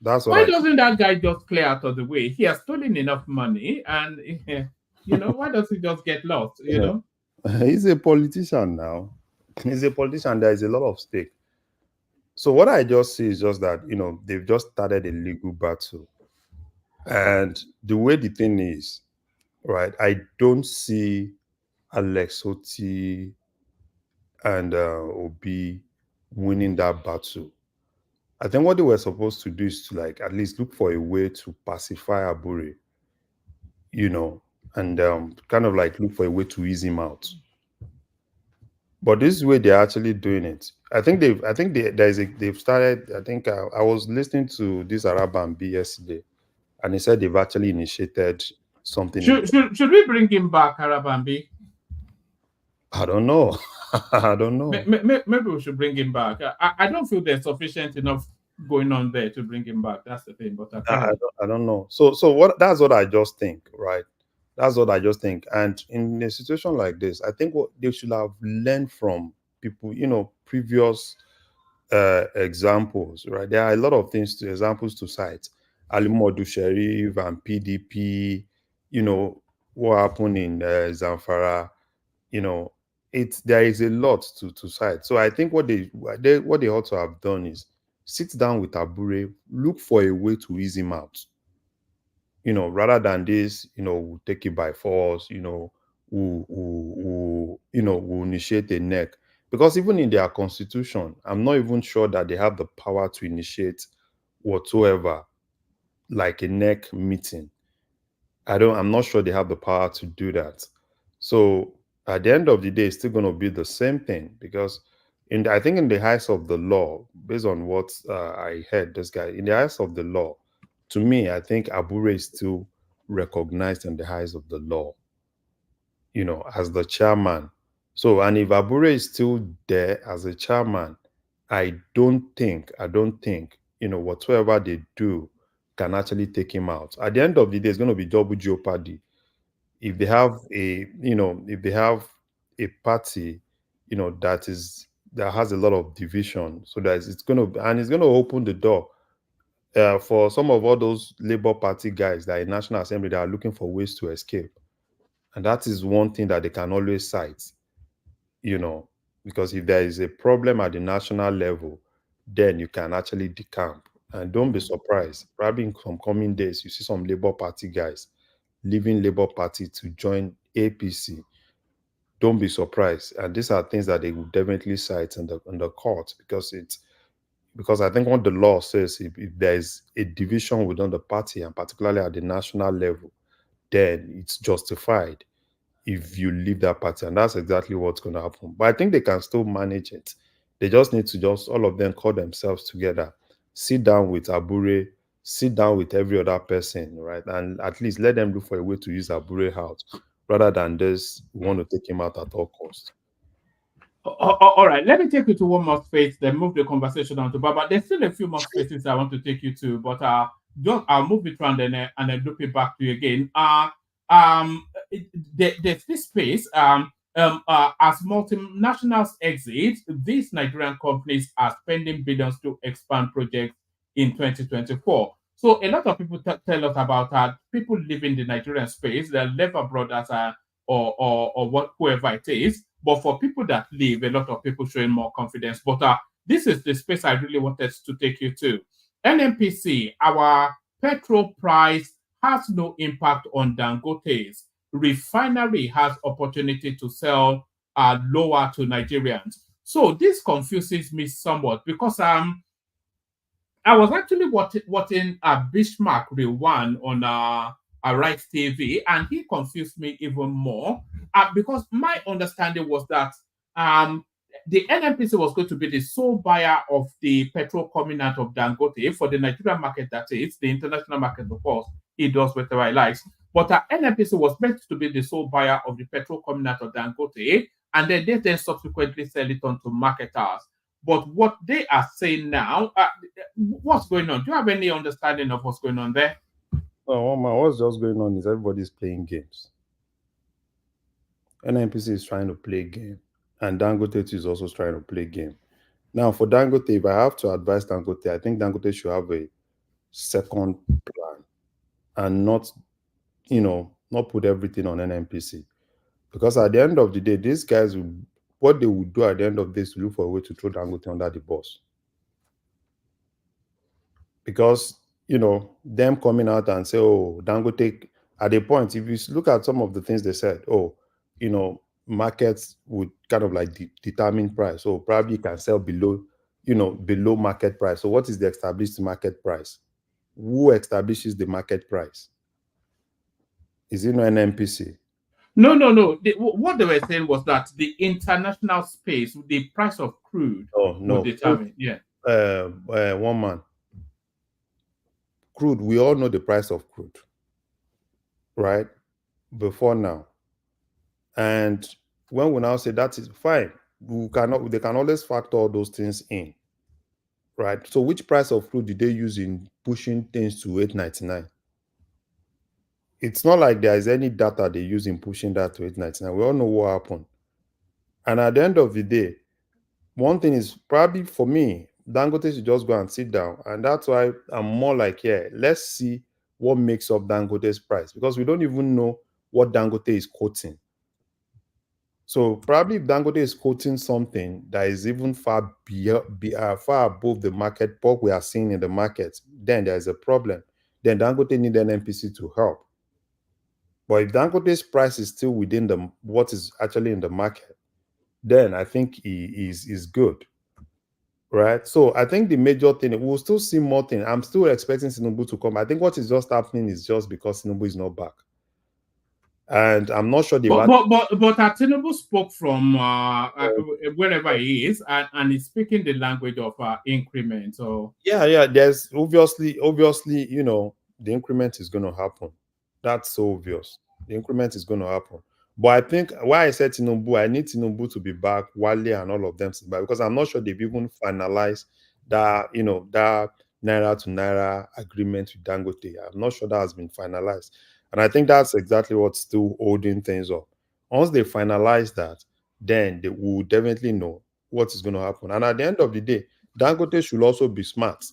That's why doesn't that guy just clear out of the way? He has stolen enough money, and why does he just get lost? He's a politician now. He's a politician. There is a lot of stake. So what I just see is just that they've just started a legal battle, and the way the thing is, right? I don't see Alex Oti and Obi winning that battle. I think what they were supposed to do is to at least look for a way to pacify Abure, and kind of look for a way to ease him out. But this is the way they're actually doing it. They've started. I think I was listening to this Araban B yesterday, and he said they've actually initiated something. Should we bring him back, Araban B? I don't know. I don't know. Maybe we should bring him back. I don't feel there's sufficient enough going on there to bring him back. That's the thing. But I don't know. So that's what I just think, right? That's what I just think. And in a situation like this, I think what they should have learned from people, previous examples, right? There are a lot of examples to cite. Ali Modu Sharif and PDP, what happened in Zamfara, there is a lot to cite. So I think what they ought to have done is sit down with Abure, look for a way to ease him out. Rather than this, we'll take it by force, we'll initiate a neck. Because even in their constitution, I'm not even sure that they have the power to initiate whatsoever, like a neck meeting. I'm not sure they have the power to do that. So at the end of the day, it's still going to be the same thing, because I think in the eyes of the law, based on what I heard this guy, in the eyes of the law, to me, I think Abure is still recognized in the eyes of the law, as the chairman. So, and if Abure is still there as a chairman, I don't think, whatsoever they do can actually take him out. At the end of the day, it's going to be double jeopardy. If they have a party, that has a lot of division, so that it's going to open the door for some of all those Labour Party guys that are in National Assembly that are looking for ways to escape. And that is one thing that they can always cite, because if there is a problem at the national level, then you can actually decamp. And don't be surprised, probably in some coming days, you see some Labour Party guys leaving Labour Party to join APC. Don't be surprised. And these are things that they will definitely cite in the court, because I think what the law says, if there is a division within the party, and particularly at the national level, then it's justified if you leave that party. And that's exactly what's going to happen. But I think they can still manage it. They just need to all of them call themselves together, sit down with Abure, sit down with every other person, right? And at least let them look for a way to use Abure out, rather than this want to take him out at all costs. All right, let me take you to one more space, then move the conversation on to Baba. There's still a few more spaces I want to take you to, but I'll move it around and then loop it back to you again. There's this space. As multinationals exit, these Nigerian companies are spending billions to expand projects in 2024. So a lot of people tell us about people living the Nigerian space, the Lever brothers or whoever it is. But for people that leave, a lot of people showing more confidence. But this is the space I really wanted to take you to. NNPC, our petrol price has no impact on Dangote's. Refinery has opportunity to sell lower to Nigerians. So this confuses me somewhat because I was actually watching Bismarck Rewan on Right TV, and he confused me even more because my understanding was that the NNPC was going to be the sole buyer of the petrol coming out of Dangote for the Nigerian market. That is the international market, of course. He does whatever he likes, but NNPC was meant to be the sole buyer of the petrol coming out of Dangote, and then they then subsequently sell it on to marketers. But what they are saying now, what's going on? Do you have any understanding of what's going on there? Oh, man, what's just going on is everybody's playing games. NNPC is trying to play game, and Dangote is also trying to play game. Now, for Dangote, if I have to advise Dangote, I think Dangote should have a second plan and not, not put everything on NNPC. Because at the end of the day, these guys, what they would do at the end of this, look for a way to throw Dangote under the bus. Because, them coming out and say, oh, Dangote, at a point, if you look at some of the things they said, markets would kind of like determine price. So probably you can sell below market price. So what is the established market price? Who establishes the market price? Is it no NNPC? No. What they were saying was that the international space, the price of crude, would determine. Yeah. One man. Crude, we all know the price of crude, right? Before now. And when we now say that is fine, they can always factor all those things in, right? So which price of crude did they use in pushing things to 899? It's not like there is any data they use in pushing that to 899. We all know what happened. And at the end of the day, one thing is probably for me, Dangote should just go and sit down. And that's why I'm more like, let's see what makes up Dangote's price, because we don't even know what Dangote is quoting. So probably if Dangote is quoting something that is even far above the market, what we are seeing in the market, then there is a problem. Then Dangote need an NPC to help. But if Dangote's price is still within what is actually in the market, then I think he is good. Right? So I think the major thing, we'll still see more things. I'm still expecting Tinubu to come. I think what is just happening is just because Tinubu is not back. And I'm not sure But Tinubu spoke from wherever he is, and he's speaking the language of increment. So there's obviously, the increment is going to happen. That's so obvious. The increment is going to happen. But I think why I said Tinubu, I need Tinubu to be back, Wale and all of them to be back, because I'm not sure they've even finalized that, that Naira to Naira agreement with Dangote. I'm not sure that has been finalized. And I think that's exactly what's still holding things up. Once they finalize that, then they will definitely know what is going to happen. And at the end of the day, Dangote should also be smart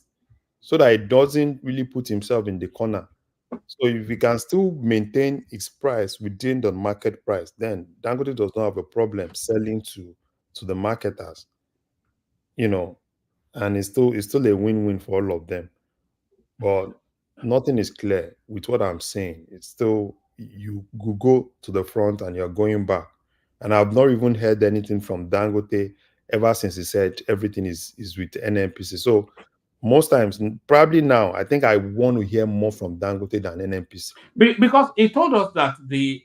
so that he doesn't really put himself in the corner. So if we can still maintain its price within the market price, then Dangote does not have a problem selling to the marketers, and it's still a win-win for all of them. But nothing is clear with what I'm saying. It's still, you go to the front and you're going back. And I've not even heard anything from Dangote ever since he said everything is with NNPC. So most times, probably now, I think I want to hear more from Dangote than NNPC. Because he told us that the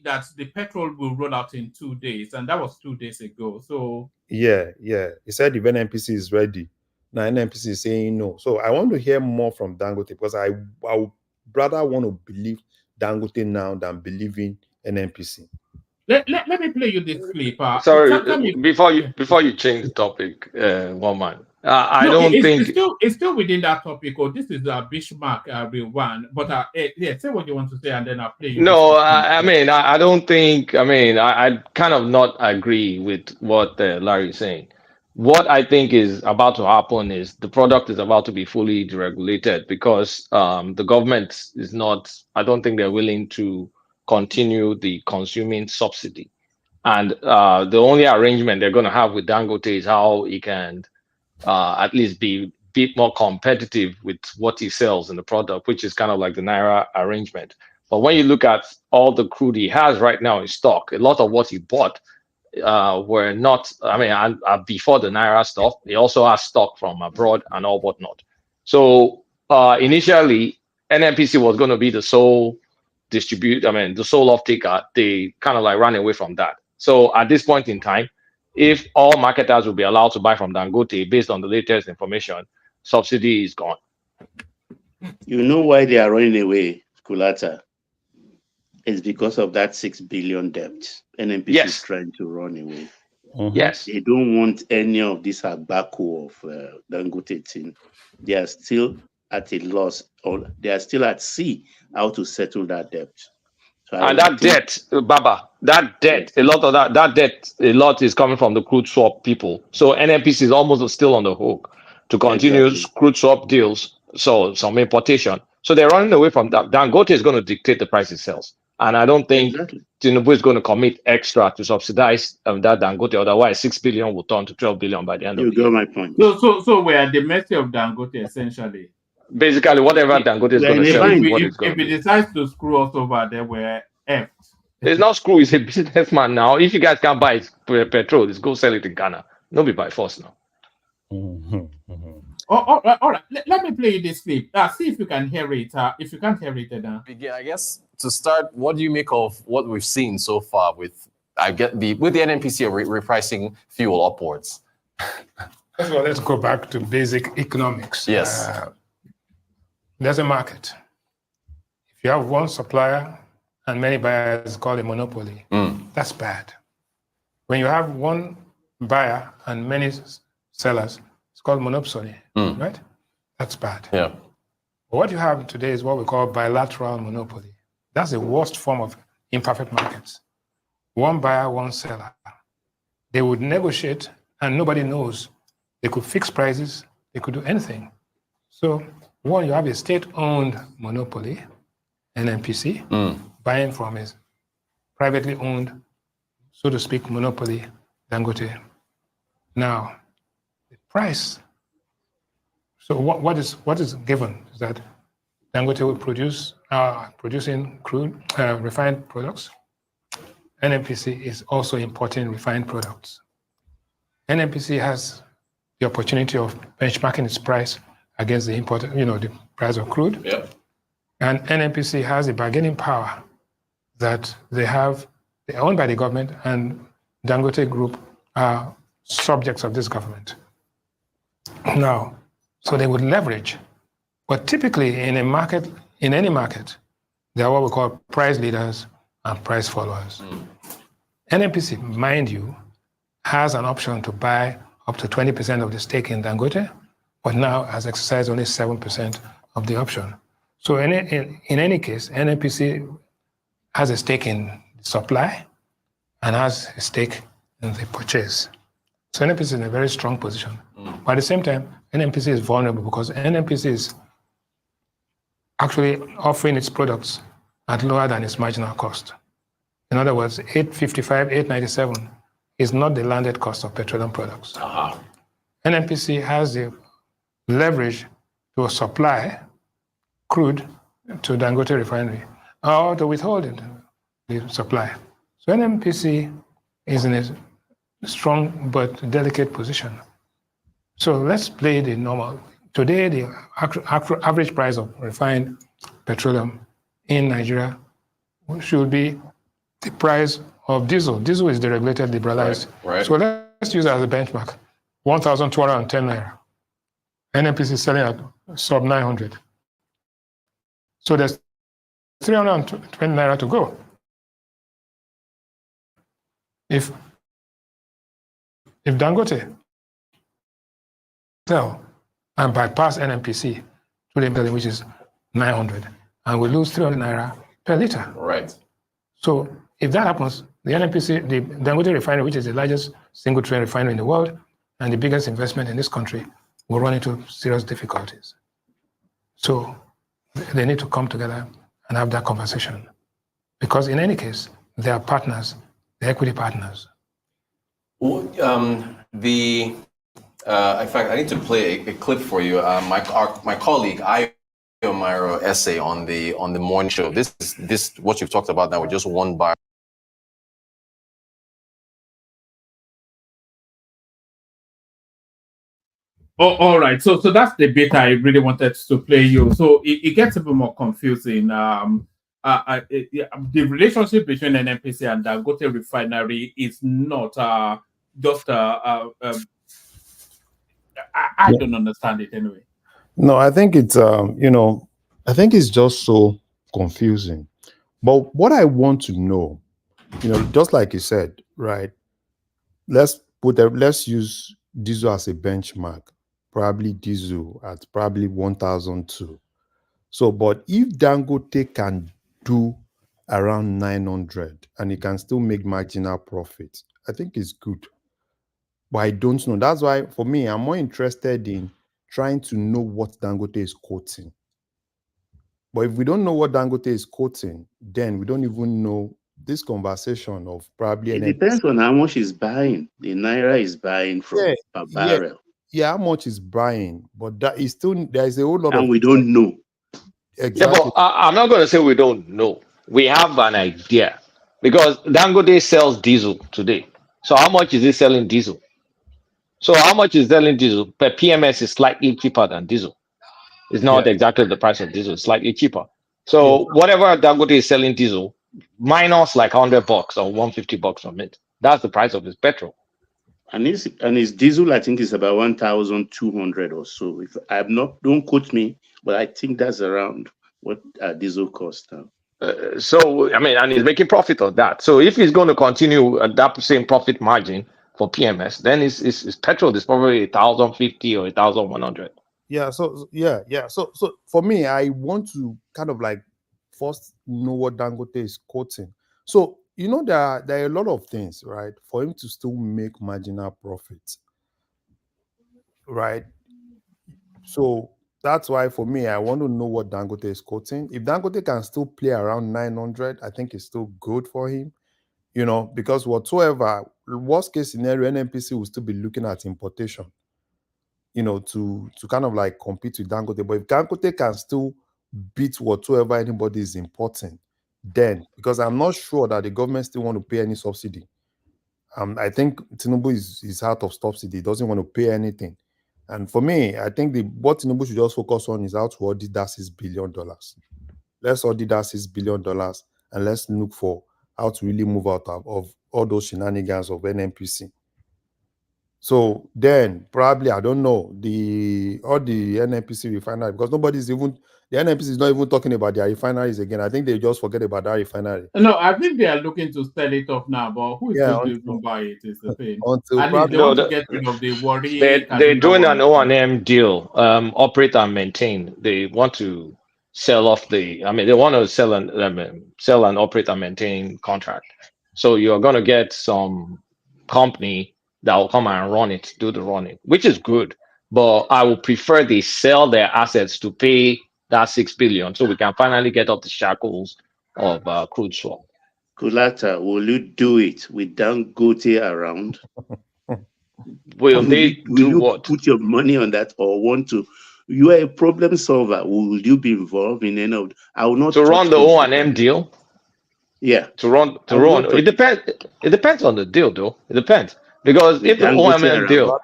petrol will roll out in 2 days, and that was 2 days ago. So yeah, he said if NNPC is ready, now NNPC is saying no. So I want to hear more from Dangote, because I would rather want to believe Dangote now than believing NNPC. Let me play you this clip. Sorry, before you change the topic, one man. I don't think it's still within that topic. Or this is Bismarck real one. But say what you want to say, and then I'll play you. No, I don't think. I kind of not agree with what Larry is saying. What I think is about to happen is the product is about to be fully deregulated, because the government is not. I don't think they're willing to continue the consuming subsidy. And the only arrangement they're going to have with Dangote is how he can at least be a bit more competitive with what he sells in the product, which is kind of like the Naira arrangement. But when you look at all the crude he has right now in stock, a lot of what he bought were not, I mean, before the Naira stuff, they also had stock from abroad and all whatnot. So initially, NNPC was going to be the sole the sole off taker. They kind of like ran away from that. So at this point in time, if all marketers will be allowed to buy from Dangote based on the latest information, subsidy is gone. You know why they are running away, Kulata? It's because of that 6 billion debt. NNPC is trying to run away. Yes. They don't want any of this abaco of Dangote thing. They are still at a loss, or they are still at sea how to settle that debt. So And that debt, Baba, that debt, a lot of that debt, a lot is coming from the crude swap people. So NNPC is almost still on the hook to continue crude swap deals, so some importation. So they're running away from that. Dangote is going to dictate the price it sells. And I don't think Tinubu is going to commit extra to subsidize that Dangote. Otherwise, 6 billion will turn to 12 billion by the end of the year. You got my point. So we're at the mercy of Dangote, essentially. Basically, whatever Dangote is going to sell is what it's going to be. If he decides to screw us over, then we're effed. It's not screw, it's a businessman now. If you guys can't buy petrol, just go sell it in Ghana. No be by force now. All right. Let me play you this clip. See if you can hear it. If you can't hear it, then I guess to start, what do you make of what we've seen so far with the NNPC repricing fuel upwards? First of all, let's go back to basic economics. Yes. There's a market. If you have one supplier and many buyers, it's called a monopoly. That's bad. When you have one buyer and many sellers, it's called monopoly, right? That's bad. Yeah. But what you have today is what we call bilateral monopoly. That's the worst form of imperfect markets. One buyer, one seller. They would negotiate and nobody knows. They could fix prices, they could do anything. So one, you have a state-owned monopoly, NNPC, buying from a privately owned, so to speak, monopoly, Dangote. Now, the price. So what is given is that Dangote will producing crude, refined products. NNPC is also importing refined products. NNPC has the opportunity of benchmarking its price against the import, the price of crude. Yep. And NNPC has the bargaining power that they're owned by the government, and Dangote Group are subjects of this government. Now, so they would leverage. But typically in any market, there are what we call price leaders and price followers. NNPC, mind you, has an option to buy up to 20% of the stake in Dangote, but now has exercised only 7% of the option. So in any case, NNPC has a stake in the supply and has a stake in the purchase. So NNPC is in a very strong position. But at the same time, NNPC is vulnerable because NNPC is actually offering its products at lower than its marginal cost. In other words, $8.55, $8.97 is not the landed cost of petroleum products. NNPC has the leverage to supply crude to Dangote refinery or to withhold the supply. So NNPC is in a strong but delicate position. So let's play the normal. Today, the average price of refined petroleum in Nigeria should be the price of diesel. Diesel is deregulated, liberalized. Right. So let's use it as a benchmark. 1,210 naira. NNPC is selling at sub 900. So there's 320 naira to go. If Dangote sell and bypass NNPC to the middle, which is 900, and we lose 300 naira per liter. Right. So if that happens, the NNPC, the Dangote refinery, which is the largest single train refinery in the world and the biggest investment in this country, will run into serious difficulties. So they need to come together and have that conversation. Because in any case, they are partners, they're equity partners. In fact, I need to play a clip for you. My colleague, Myro essay on the morning show. This what you've talked about now with just one bar. Oh, all right. So that's the bit I really wanted to play you. So it gets a bit more confusing. The relationship between NNPC and Dangote Refinery is not just I don't understand it anyway. No, I think it's I think it's just so confusing. But what I want to know, just like you said, right? Let's use diesel as a benchmark. Probably diesel at probably 1,002. So, but if Dangote can do around 900 and he can still make marginal profit, I think it's good. But I don't know. That's why, for me, I'm more interested in trying to know what Dangote is quoting. But if we don't know what Dangote is quoting, then we don't even know this conversation of probably It depends on how much he's buying. The Naira is buying from per barrel. Yeah, how much is buying, but that is still there's a whole lot And of we don't know. exactly. Yeah, but I'm not going to say we don't know. We have an idea because Dangote sells diesel today. So how much is he selling diesel? So how much is selling diesel? Per PMS is slightly cheaper than diesel. It's not exactly the price of diesel, it's slightly cheaper. So whatever Dangote is selling diesel, minus like $100 or $150 from it. That's the price of his petrol. And his diesel, I think, is about 1,200 or so. If I'm not, don't quote me, but I think that's around what diesel costs now. So I mean, and he's making profit on that. So if he's going to continue at that same profit margin for PMS, then his petrol is probably 1,050 or 1,100. Yeah. So So for me, I want to kind of like first know what Dangote is quoting. So there are a lot of things, right, for him to still make marginal profits, right? So that's why for me, I want to know what Dangote is quoting. If Dangote can still play around 900, I think it's still good for him. Because whatsoever worst case scenario, NNPC will still be looking at importation. To kind of like compete with Dangote. But if Dangote can still beat whatsoever anybody is importing, then because I'm not sure that the government still want to pay any subsidy. I think Tinubu is out of subsidy. He doesn't want to pay anything. And for me, I think what Tinubu should just focus on is how to audit that $6 billion. Let's audit that $6 billion and let's look for how to really move out of all those shenanigans of NNPC. So then probably, I don't know, all the NNPC refinery, because the NNPC is not even talking about their refineries again. I think they just forget about that refinery. No, I think they are looking to sell it off now, but who is going to even buy it is the thing. At least they want to get rid of the worry. They're doing an O&M deal, operate and maintain. They want to sell off they want to sell and operate and maintain contract. So you're going to get some company that will come and run it, do the running, which is good. But I would prefer they sell their assets to pay that $6 billion so we can finally get off the shackles of crude swap. Kulata, will you do it with Dangote around? Will they do what? Put your money on that or want to? You are a problem solver. Will you be involved in any of? I will not to run the O&M deal. Yeah, to run. It depends. It depends on the deal, though. It depends because if the O&M deal,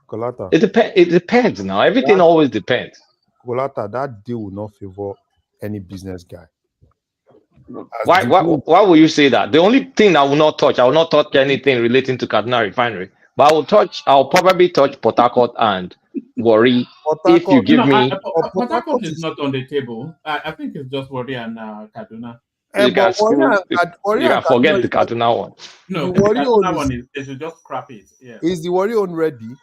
Kolata. It depends now. Everything always depends. Kolata, that deal will not favor any business guy. Why will you say that? The only thing I will not touch anything relating to Kaduna Refinery. But I'll probably touch Port Harcourt and Warri if you give me. Port Harcourt is not on the table. I think it's just Warri and Kaduna. You can forget the Kaduna one. No, the Kaduna one they should just scrap it. Yeah. Is the Warri on ready?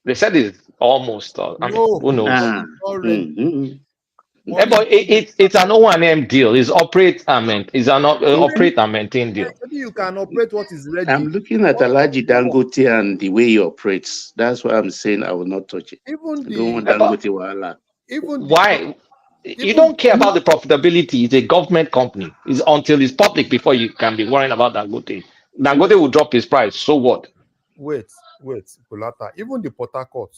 They said it's almost. Who knows? But it's an O&M deal. It's operate and maintain deal. Maybe you can operate what is ready. I'm looking at Alhaji Dangote and the way he operates. That's why I'm saying I will not touch it. I don't want Dangote wahala. Why? You don't care about the profitability. It's a government company. It's until it's public before you can be worrying about Dangote. Dangote will drop his price. So what? Wait, Kolata. Even the Port Harcourt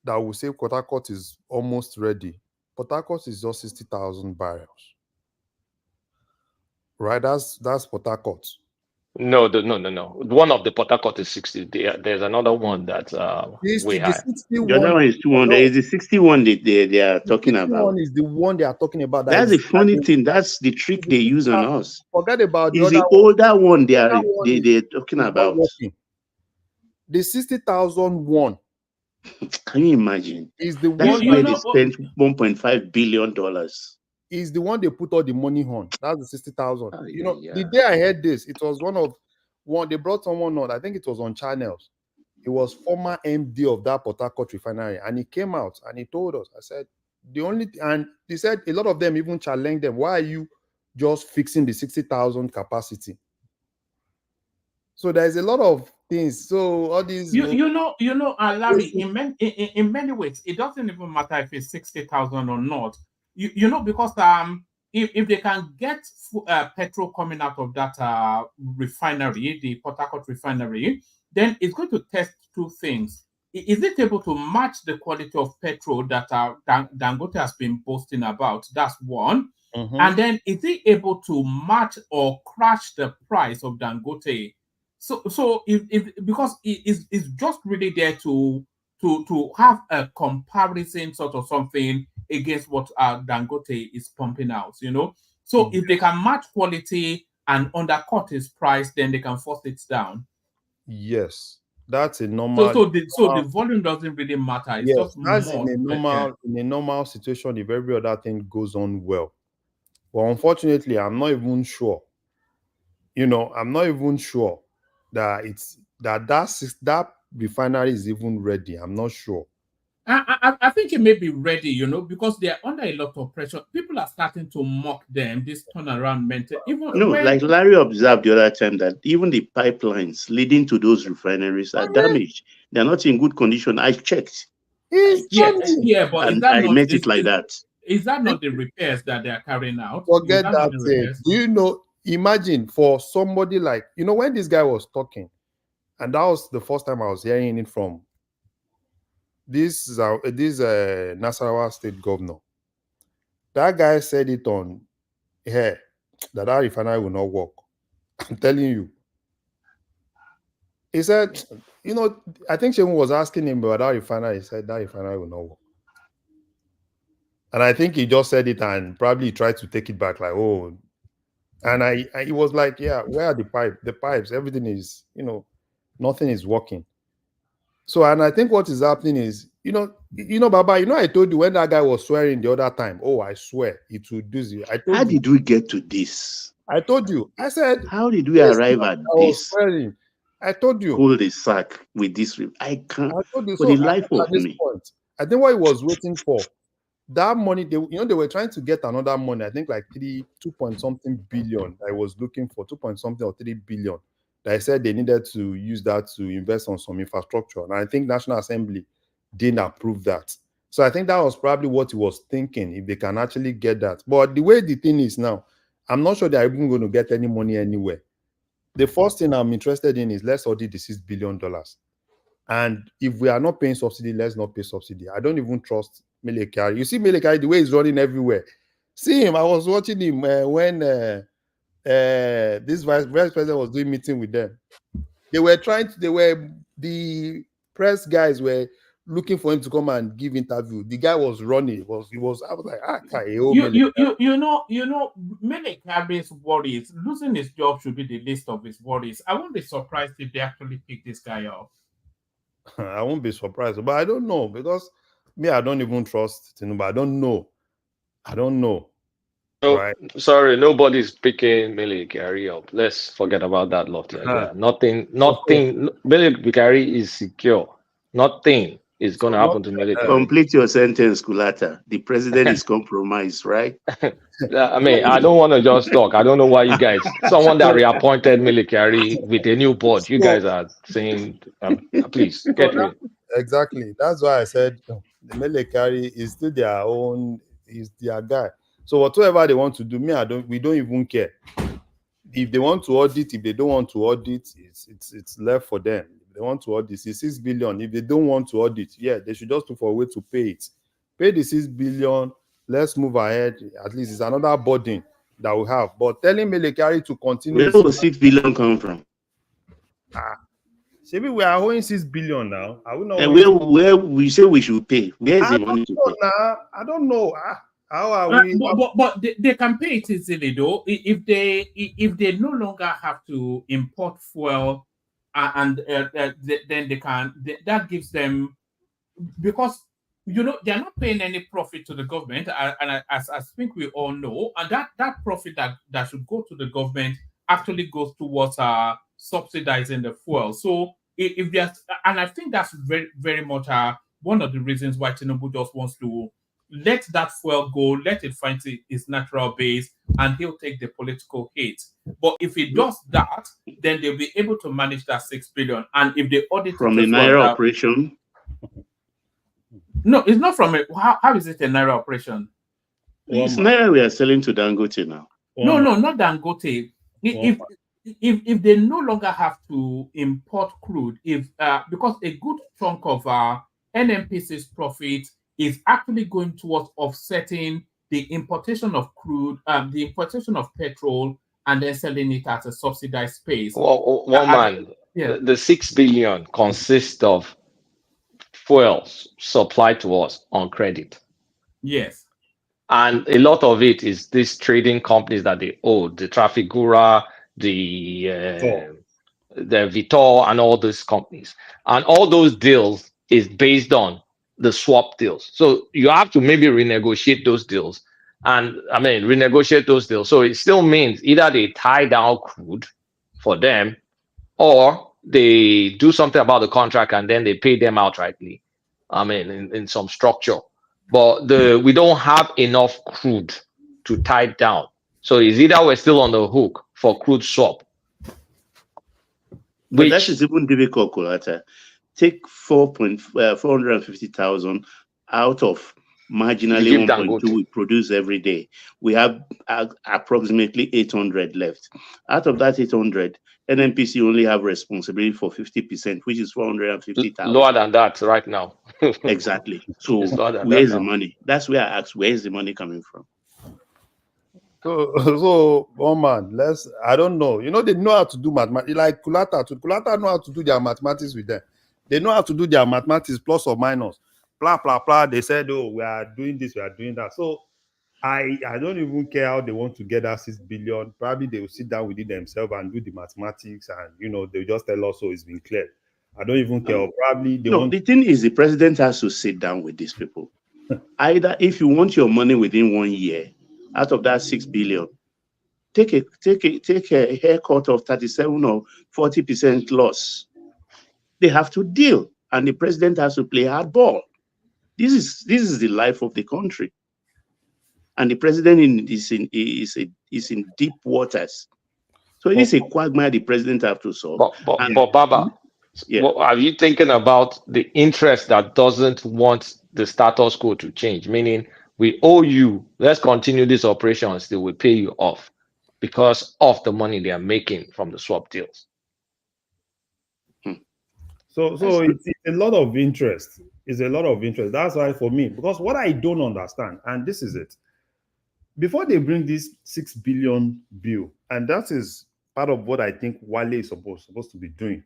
that will say Port Harcourt is almost ready. Port Harcourt is just 60,000 barrels. Right? That's Port Harcourt. No. One of the Port Harcourt is 60. There's another one that's way The high. 61. The other one is 200. It's the 61 they are talking about. Is the one they are talking about. That's the funny thing. That's the trick they use on us. Forget about the It's other the older one they're talking not about. working. The 60,000 one. Can you imagine? Is the That's one why they spent $1.5 billion. Is the one they put all the money on. That's the 60,000. The day I heard this, it was one they brought someone on. I think it was on channels. It was former MD of that Port Harcourt refinery, and he came out and he told us. I said and he said a lot of them even challenged them. Why are you just fixing the 60,000 capacity? So there's a lot of things. So all these Larry, in many ways, it doesn't even matter if it's 60,000 or not. Because if they can get petrol coming out of that refinery, the Port Harcourt refinery, then it's going to test two things. Is it able to match the quality of petrol that Dangote has been boasting about? That's one. And then is it able to match or crash the price of Dangote? So because it's just really there to have a comparison sort of something against what Dangote is pumping out, So if they can match quality and undercut his price, then they can force it down. Yes, that's a normal. So the volume doesn't really matter. It's just that's more. In a normal situation if every other thing goes on well. But unfortunately, I'm not even sure. I'm not even sure that that refinery is even ready. I'm not sure. I think it may be ready, because they are under a lot of pressure. People are starting to mock them, this turnaround mentor. Like Larry observed the other time that even the pipelines leading to those refineries are damaged. They're not in good condition. I checked. But and I met it like that. Is that not the repairs that they are carrying out? Forget that thing. Do imagine for somebody like, when this guy was talking, and that was the first time I was hearing it from this Nasarawa state governor. That guy said it on here that refinery will not work. I'm telling you. He said, I think Shemun was asking him about that refinery. He said that refinery will not work. And I think he just said it and probably tried to take it back like, oh. And he was like, yeah, where are the pipes? The pipes, everything is, nothing is working. So, and I think what is happening is, Baba, I told you when that guy was swearing the other time, oh, I swear it will do you. How did we get to this? I told you. I said, how did we arrive at this? Swearing. I told you. Hold the sack with this. I can't. I told you, for the life of me. Point, I think what he was waiting for, that money, they were trying to get another money. I think like 2 point something billion. I was looking for 2 point something or 3 billion. That I said they needed to use that to invest on some infrastructure. And I think National Assembly didn't approve that. So I think that was probably what he was thinking, if they can actually get that. But the way the thing is now, I'm not sure they're even going to get any money anywhere. The first thing I'm interested in is let's audit the $6 billion. And if we are not paying subsidy, let's not pay subsidy. I don't even trust Mele Kyari. You see Mele Kyari, the way he's running everywhere. See him, I was watching him when this vice president was doing meeting with them. The press guys were looking for him to come and give interview. The guy was running. I was like, Mele Kyari's worries, losing his job should be the least of his worries. I won't be surprised if they actually pick this guy up. I won't be surprised, but I don't know, because I don't even trust Tinubu. I don't know. No, right? Sorry, nobody's picking Mele Kyari up. Let's forget about that lofty idea. Nothing. Mele Kyari is secure. Nothing is going to happen to Mele Kyari. Complete your sentence, Kulata. The president is compromised, right? I mean, I don't want to just talk. I don't know why you guys, someone that reappointed Mele Kyari with a new board, you guys are saying, please get rid. Exactly. That's why I said the Mele Kyari is still their own, is their guy. So whatever they want to do, we don't even care. If they want to audit, if they don't want to audit, it's left for them. If they want to audit, it's 6 billion. If they don't want to audit, they should just look for a way to pay it. Pay the 6 billion. Let's move ahead. At least it's another burden that we have. But telling Melekari to continue. Where will 6 billion come from? Maybe we are owing 6 billion now. Are we not? And where we say we should pay? Where is the money to pay? I don't know. How are we? But they can pay it easily though. If they no longer have to import fuel, then they can. That gives them, because they're not paying any profit to the government, and as I think we all know, and that profit that should go to the government actually goes towards subsidizing the fuel. So if there's, and I think that's very, very much one of the reasons why Tinubu just wants to let that fuel go, let it find its natural base, and he'll take the political hit. But if he does that, then they'll be able to manage that 6 billion. And if they audit from the Naira operation. No, it's not from it. How is it a Naira operation? It's Naira we are selling to Dangote now. No, not Dangote. If they no longer have to import crude, because a good chunk of NNPC's profit is actually going towards offsetting the importation of crude, the importation of petrol, and then selling it at a subsidized space. The 6 billion consists of fuels supplied to us on credit. Yes. And a lot of it is these trading companies that they own, the Trafigura, the Vitor, and all these companies. And all those deals is based on the swap deals. So you have to maybe renegotiate those deals. Renegotiate those deals. So it still means either they tie down crude for them, or they do something about the contract and then they pay them outrightly. In some structure. But we don't have enough crude to tie down. So it's either we're still on the hook for crude swap. But that is even difficult, Kolata. Take 450,000 out of marginally 1.2 we produce every day. We have approximately 800 left. Out of that 800, NNPC only have responsibility for 50%, which is 450,000. Lower than that right now. Exactly. So where's the money? That's where I ask, where is the money coming from? So man, I don't know. They know how to do mathematics. Like Kulata know how to do their mathematics with them. They know how to do their mathematics, plus or minus, blah, blah, blah. They said, oh, we are doing this, we are doing that. So I don't even care how they want to get that 6 billion. Probably they will sit down with it themselves and do the mathematics, and they'll just tell us, so it's been cleared. I don't even care. Probably the thing is, the president has to sit down with these people. Either if you want your money within 1 year, out of that 6 billion, take a haircut of 37 or 40% loss. They have to deal, and the president has to play hardball. This is the life of the country, and the president is in deep waters. So it is a quagmire the president have to solve. But Baba, are you thinking about the interest that doesn't want the status quo to change? Meaning, we owe you, let's continue this operation until we pay you off because of the money they are making from the swap deals. So it's a lot of interest. It's a lot of interest. That's why for me, because what I don't understand, and this is it, before they bring this 6 billion bill, and that is part of what I think Wale is supposed to be doing.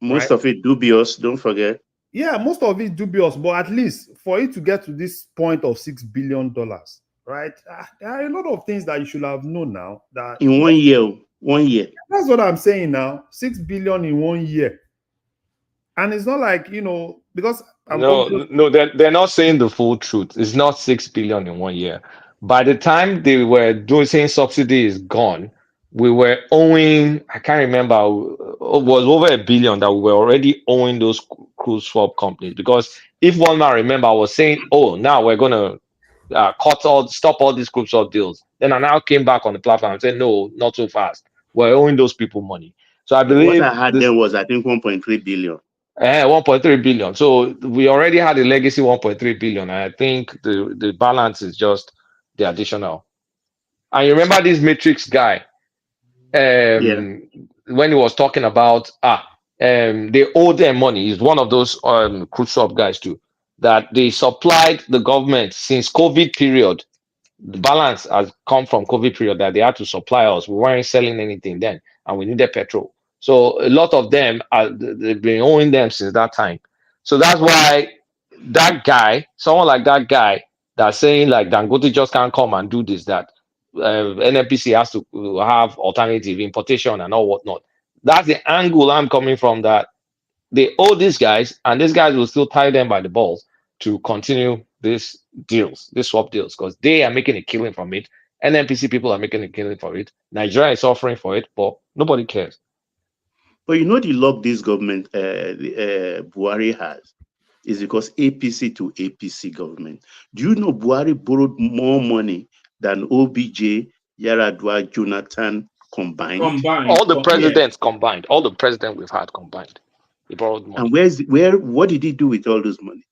Most of it dubious, don't forget. Yeah, most of it dubious, but at least for it to get to this point of $6 billion, right? There are a lot of things that you should have known now. That in 1 year. That's what I'm saying now. 6 billion in 1 year. And it's not like, because they're not saying the full truth. It's not 6 billion in 1 year. By the time they were saying subsidy is gone, we were owing, I can't remember, it was over $1 billion that we were already owing those cruise swap companies. Because if one man remember, I was saying, oh, now we're going to stop all these cruise swap deals. Then I now came back on the platform and said, no, not so fast. We're owing those people money. So I believe what I had there was, I think, 1.3 billion. 1.3 billion. So we already had a legacy 1.3 billion. And I think the balance is just the additional. And you remember this Matrix guy when he was talking about they owe them money. He's one of those cruise swap guys too, that they supplied the government since COVID period The balance has come from COVID period that they had to supply us. We weren't selling anything then, and we needed petrol. So a lot of them they've been owing them since that time. So that's why that guy, someone like that guy, that's saying like Dangote just can't come and do this, that NNPC has to have alternative importation and all whatnot. That's the angle I'm coming from, that they owe these guys, and these guys will still tie them by the balls to continue these deals, these swap deals, because they are making a killing from it. NNPC people are making a killing for it. Nigeria is suffering for it, but nobody cares. But you know the luck this government, Buhari has, is because APC to APC government. Do you know Buhari borrowed more money than OBJ, Yaradua, Jonathan combined? All the presidents combined, all the presidents we've had combined, he borrowed money. And what did he do with all those money?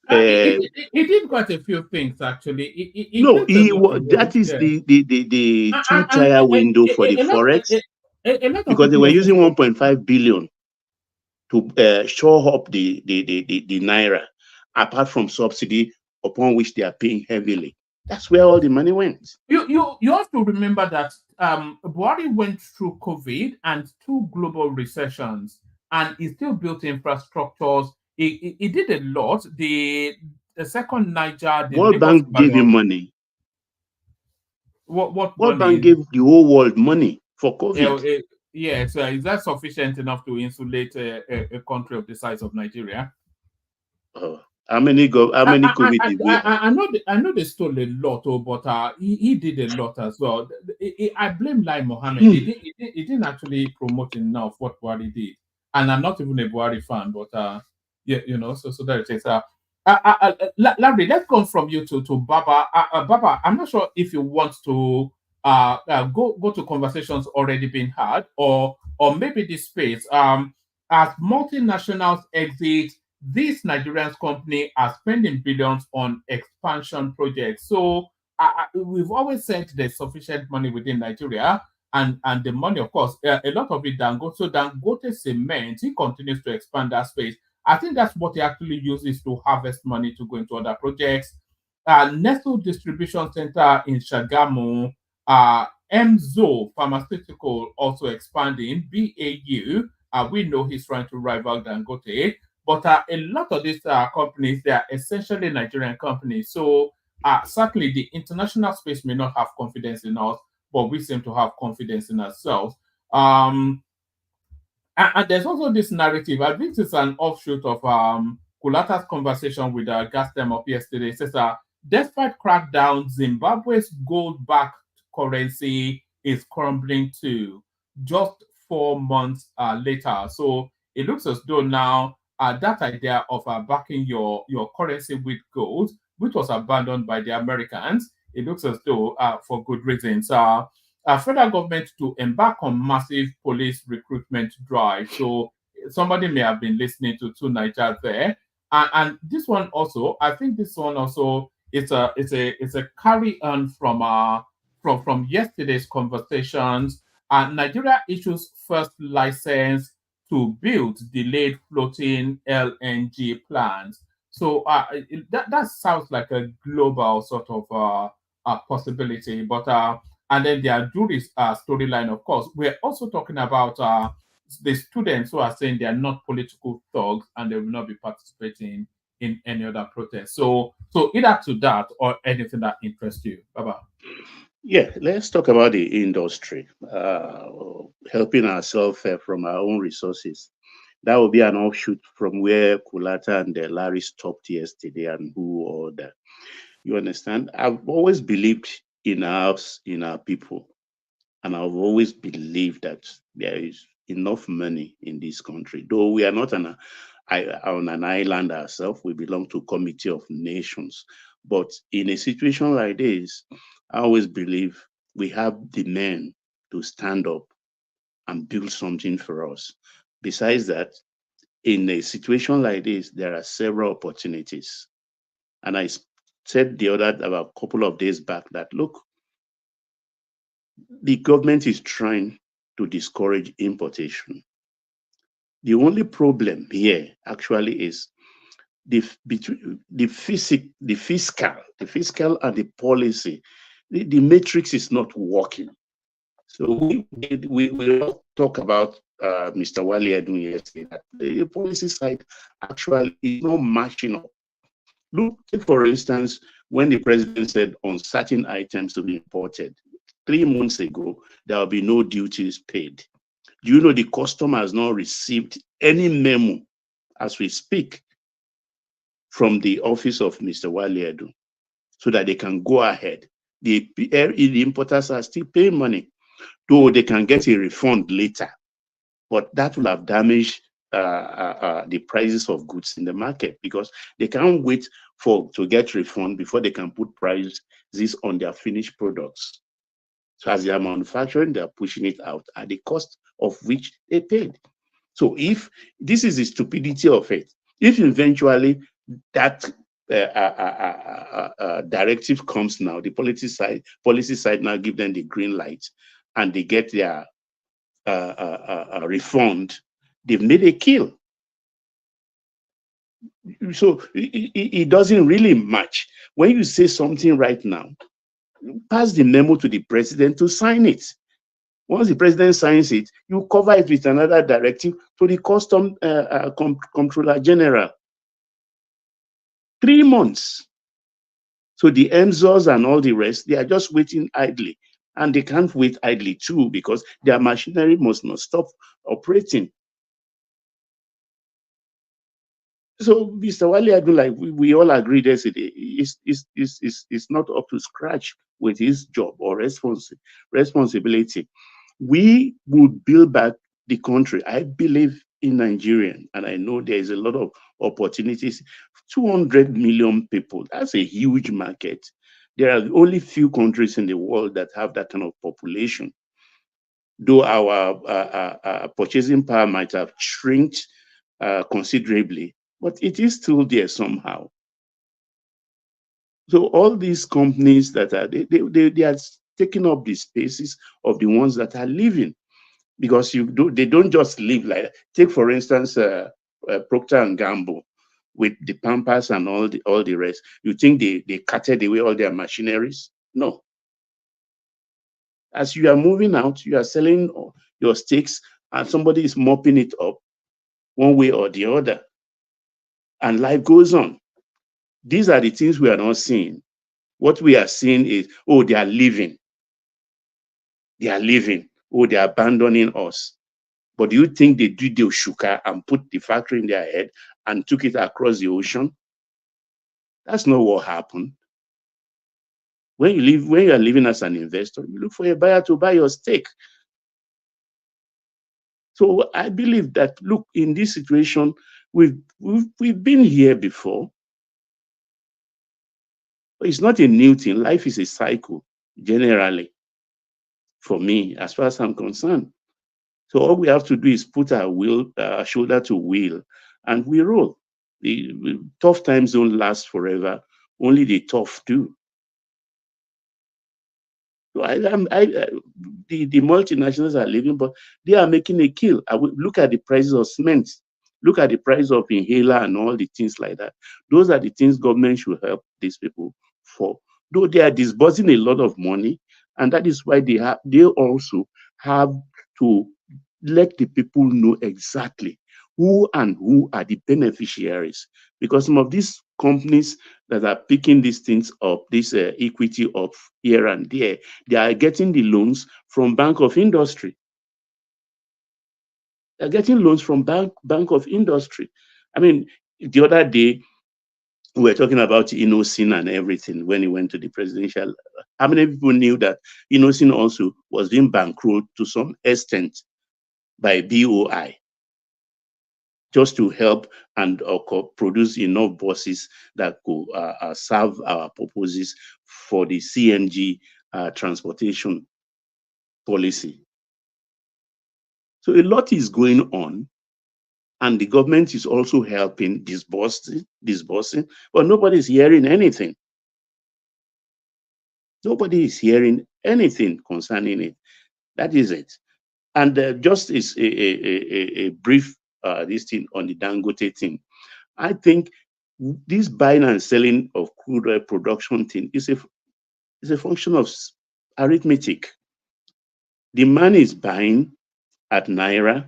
He did quite a few things actually. That is the two-tier window for the forex, because they were using 1.5 billion to shore up the naira, apart from subsidy upon which they are paying heavily. That's where all the money went. You have to remember that Buhari went through COVID and 2 global recessions, and he still built infrastructures. He did a lot. The second Niger, the World Bank gave him money. What World money? Bank gave the whole world money for COVID. So is that sufficient enough to insulate a country of the size of Nigeria? How many COVID did we have? I know they stole a lot, but he did a lot as well. I blame Lai Mohammed. He didn't actually promote enough what Buhari did, and I'm not even a Buhari fan, but so there it is. Larry, let's go from you to Baba. Baba, I'm not sure if you want to go to conversations already being had, or maybe this space. As multinationals exit, these Nigerian companies are spending billions on expansion projects. So we've always said there's sufficient money within Nigeria, and the money, of course, a lot of it Dangote. So Dangote Cement, he continues to expand that space. I think that's what he actually uses to harvest money to go into other projects. Nestle Distribution Center in Shagamu, Emzo Pharmaceutical also expanding, BAU. We know he's trying to rival Dangote, but a lot of these companies, they are essentially Nigerian companies. So certainly the international space may not have confidence in us, but we seem to have confidence in ourselves. And there's also this narrative. I think it's an offshoot of Kulata's conversation with Gastem up yesterday. It says, despite crackdown, Zimbabwe's gold-backed currency is crumbling too, just 4 months later. So it looks as though now that idea of backing your currency with gold, which was abandoned by the Americans, it looks as though for good reasons. Federal government to embark on massive police recruitment drive. So somebody may have been listening to Niger there, and this one also. I think this one also it's a carry on from yesterday's conversations. Nigeria issues first license to build delayed floating LNG plants. So that sounds like a global sort of possibility, but. And then the Ajure storyline, of course. We're also talking about the students who are saying they are not political thugs and they will not be participating in any other protest. So either to that or anything that interests you. Bye-bye. Yeah, let's talk about the industry, helping ourselves from our own resources. That will be an offshoot from where Kulata and Larry stopped yesterday and who or that. You understand? I've always believed in our people, and I've always believed that there is enough money in this country. Though we are not on an island ourselves, we belong to a committee of nations. But in a situation like this, I always believe we have the men to stand up and build something for us. Besides that, in a situation like this, there are several opportunities. And I said about a couple of days back that, look, the government is trying to discourage importation. The only problem here actually is between the fiscal and the policy, the matrix is not working. So we all talk about Mr. Wale Edun yesterday, that the policy side actually is not matching up. Look, take for instance, when the president said on certain items to be imported, 3 months ago, there will be no duties paid. Do you know the customer has not received any memo as we speak from the office of Mr. Wale Edun so that they can go ahead? The importers are still paying money, though they can get a refund later, but that will have damaged the prices of goods in the market, because they can't wait to get refund before they can put prices on their finished products. So as they are manufacturing, they are pushing it out at the cost of which they paid. So if this is the stupidity of it, if eventually that directive comes now, the policy side now give them the green light, and they get their refund, they've made a kill. So it doesn't really match. When you say something right now, pass the memo to the president to sign it. Once the president signs it, you cover it with another directive to the custom comptroller general. 3 months. So the EMZOs and all the rest, they are just waiting idly. And they can't wait idly too, because their machinery must not stop operating. So Mr. Wale Edun, like we all agreed yesterday, is not up to scratch with his job or responsibility. We would build back the country. I believe in Nigerian, and I know there is a lot of opportunities. 200 million people, that's a huge market. There are only few countries in the world that have that kind of population. Though our purchasing power might have shrinked considerably, but it is still there somehow. So all these companies that are, they are taking up the spaces of the ones that are living, because they don't just live like that. Take for instance, Procter and Gamble with the Pampers and all the rest. You think they carted away all their machineries? No. As you are moving out, you are selling your stakes, and somebody is mopping it up one way or the other, and life goes on. These are the things we are not seeing. What we are seeing is, oh, they are leaving. They are leaving. Oh, they are abandoning us. But do you think they did the shuka and put the factory in their head and took it across the ocean? That's not what happened. When you are living as an investor, you look for a buyer to buy your stake. So I believe that, look, in this situation, we've been here before. But it's not a new thing. Life is a cycle, generally, for me, as far as I'm concerned. So all we have to do is put our shoulder to wheel, and we roll. The tough times don't last forever. Only the tough do. So the multinationals are living, but they are making a kill. Look at the prices of cement. Look at the price of inhaler and all the things like that. Those are the things government should help these people for. Though they are disbursing a lot of money, and that is why they also have to let the people know exactly who are the beneficiaries. Because some of these companies that are picking these things up, this equity up here and there, they are getting the loans from Bank of Industry. They're getting loans from Bank of Industry. I mean, the other day, we were talking about Innocent and everything when he went to the presidential. How many people knew that Innocent also was being bankrolled to some extent by BOI, just to help and produce enough buses that could serve our purposes for the CNG transportation policy. So a lot is going on, and the government is also helping disbursing, but nobody is hearing anything. Nobody is hearing anything concerning it. That is it. And just is a brief this thing on the Dangote thing. I think this buying and selling of crude oil production thing is a function of arithmetic. The man is buying at naira,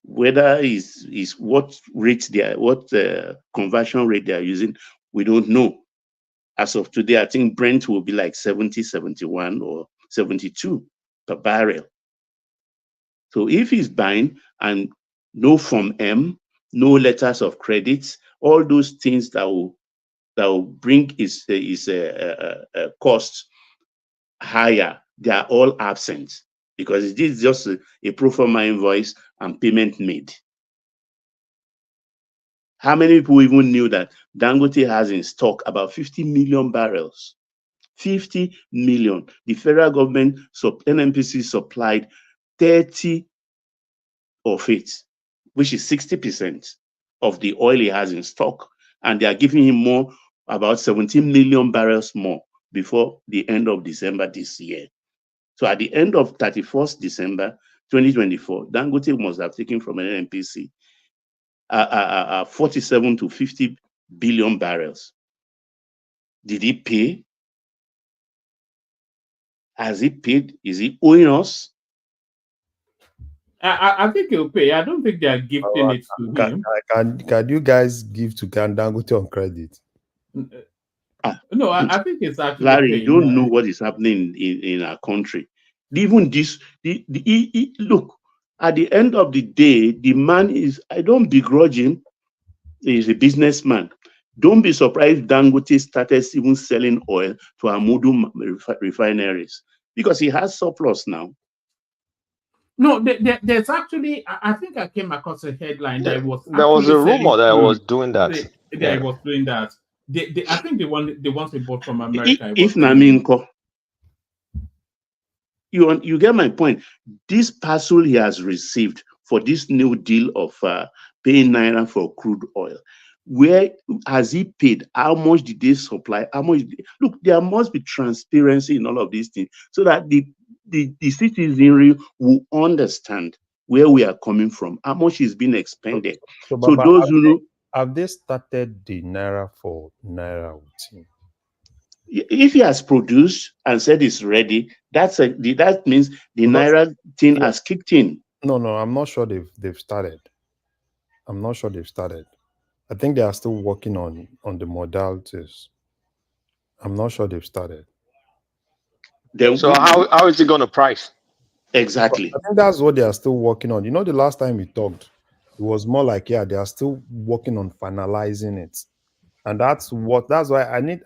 whether is what rate conversion rate they are using, we don't know. As of today, I think Brent will be like 70, 71, or 72 per barrel. So if he's buying and no Form M, no letters of credit, all those things that will bring his cost higher, they are all absent, because this is just a pro forma invoice and payment made. How many people even knew that Dangote has in stock about 50 million barrels? 50 million. The federal government, NNPC supplied 30 of it, which is 60% of the oil he has in stock. And they are giving him more, about 17 million barrels more before the end of December this year. So at the end of 31st December 2024, Dangote must have taken from an NNPC 47 to 50 billion barrels. Did he pay? Has he paid? Is he owing us? I think he'll pay. I don't think they are gifting it to him. Can you guys give to Dangote on credit? No, I think it's actually Larry, you paying. don't know what is happening in our country. Even this, look, at the end of the day, the man is, I don't begrudge him. He's a businessman. Don't be surprised Dangote started even selling oil to Amudu refineries, because he has surplus now. No, there's actually, I think I came across a headline that was there was a rumor that I was doing that. I was doing that. I think the ones they bought from America. If Naminko, you get my point. This parcel he has received for this new deal of paying naira for crude oil, where has he paid? How much did they supply? How much? Look, there must be transparency in all of these things, so that the citizenry will understand where we are coming from, how much is being expended. So Baba, those who know, have they started the naira for naira routine? If he has produced and said it's ready, that means the naira thing has kicked in. No, I'm not sure they've started. I'm not sure they've started. I think they are still working on the modalities. I'm not sure they've started. So how is it going to price? Exactly. I think that's what they are still working on. You know, the last time we talked, it was more like, yeah, they are still working on finalizing it. And that's why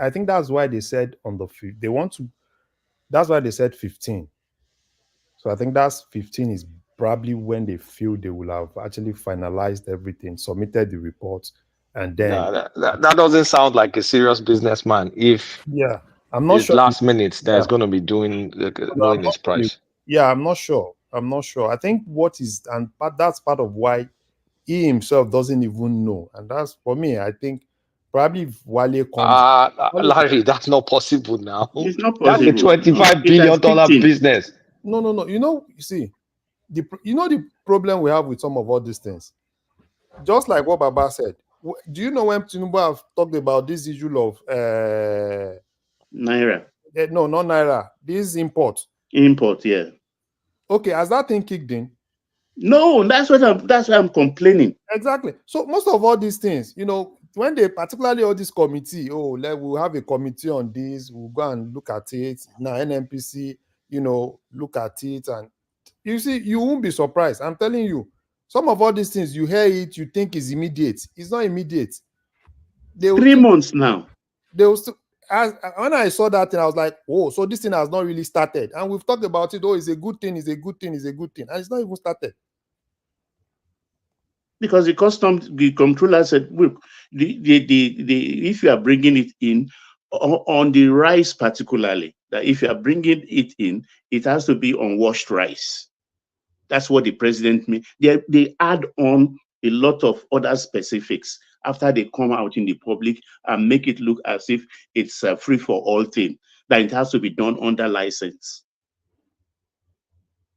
I think that's why they said that's why they said 15. So I think that's 15 is probably when they feel they will have actually finalized everything, submitted the report, and then that doesn't sound like a serious businessman. If I'm not sure last minute that's going to be doing knowing his price. I'm not sure. I think that's part of why he himself doesn't even know, and that's for me. I think probably if Wale comes, Larry, that's not possible now. It's not That's a possible. $25 billion business. No. You see, the problem we have with some of all these things, just like what Baba said. Do you know when Tinubu have talked about this issue of naira? No, not naira. This import. Yeah. Okay, has that thing kicked in? No, that's why I'm complaining. Exactly. So most of all these things, when they, particularly all this committee, we'll have a committee on this, we'll go and look at it. Now NNPC, look at it, and you see, you won't be surprised. I'm telling you, some of all these things, you hear it, you think is immediate. It's not immediate. 3 months now. They will still. When I saw that thing, I was like, oh, so this thing has not really started. And we've talked about it. Oh, it's a good thing, it's a good thing, it's a good thing. And it's not even started. Because the comptroller said, look, if you are bringing it in on the rice particularly, that if you are bringing it in, it has to be unwashed rice. That's what the president means. They add on a lot of other specifics after they come out in the public and make it look as if it's a free for all thing, that it has to be done under license.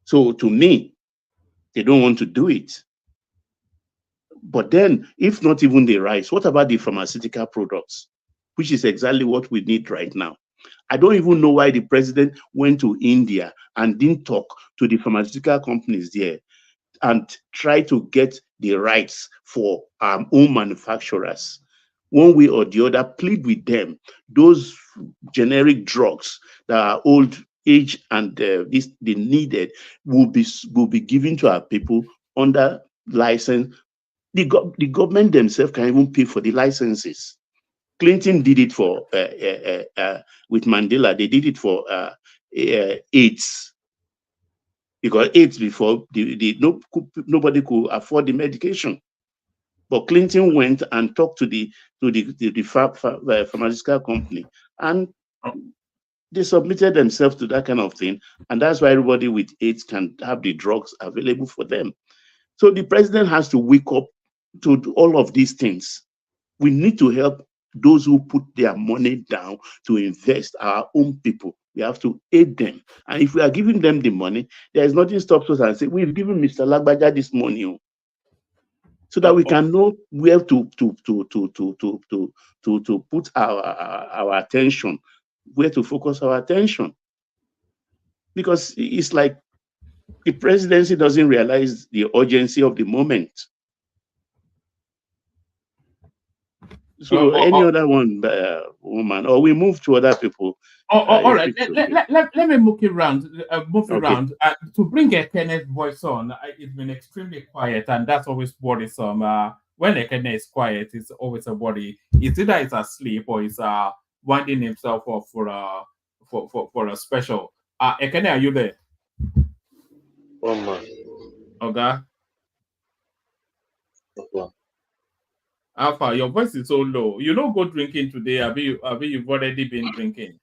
So to me, they don't want to do it. But then, if not even the rice, what about the pharmaceutical products, which is exactly what we need right now? I don't even know why the president went to India and didn't talk to the pharmaceutical companies there and try to get the rights for our own manufacturers. One way or the other, plead with them. Those generic drugs that are old age and they needed will be given to our people under license. The government themselves can even pay for the licenses. Clinton did it for with Mandela. They did it for AIDS. Because AIDS before nobody could afford the medication. But Clinton went and talked to the pharmaceutical company, and they submitted themselves to that kind of thing, and that's why everybody with AIDS can have the drugs available for them. So the president has to wake up to all of these things. We need to help those who put their money down to invest, our own people. We have to aid them. And if we are giving them the money, there is nothing stops us and say, we've given Mr. Lagbaja this money, so that we can know where to put our attention, where to focus our attention. Because it's like the presidency doesn't realize the urgency of the moment. So any other one, woman, or we move to other people. All right. Let me move around. To bring a Kenneth voice on. It's been extremely quiet, and that's always worrisome. When a Kenneth is quiet, it's always a worry. It's either it's asleep or it's winding himself up for a special. Ekene, are you there? Okay. Alpha, your voice is so low. You don't go drinking today. You've already been drinking?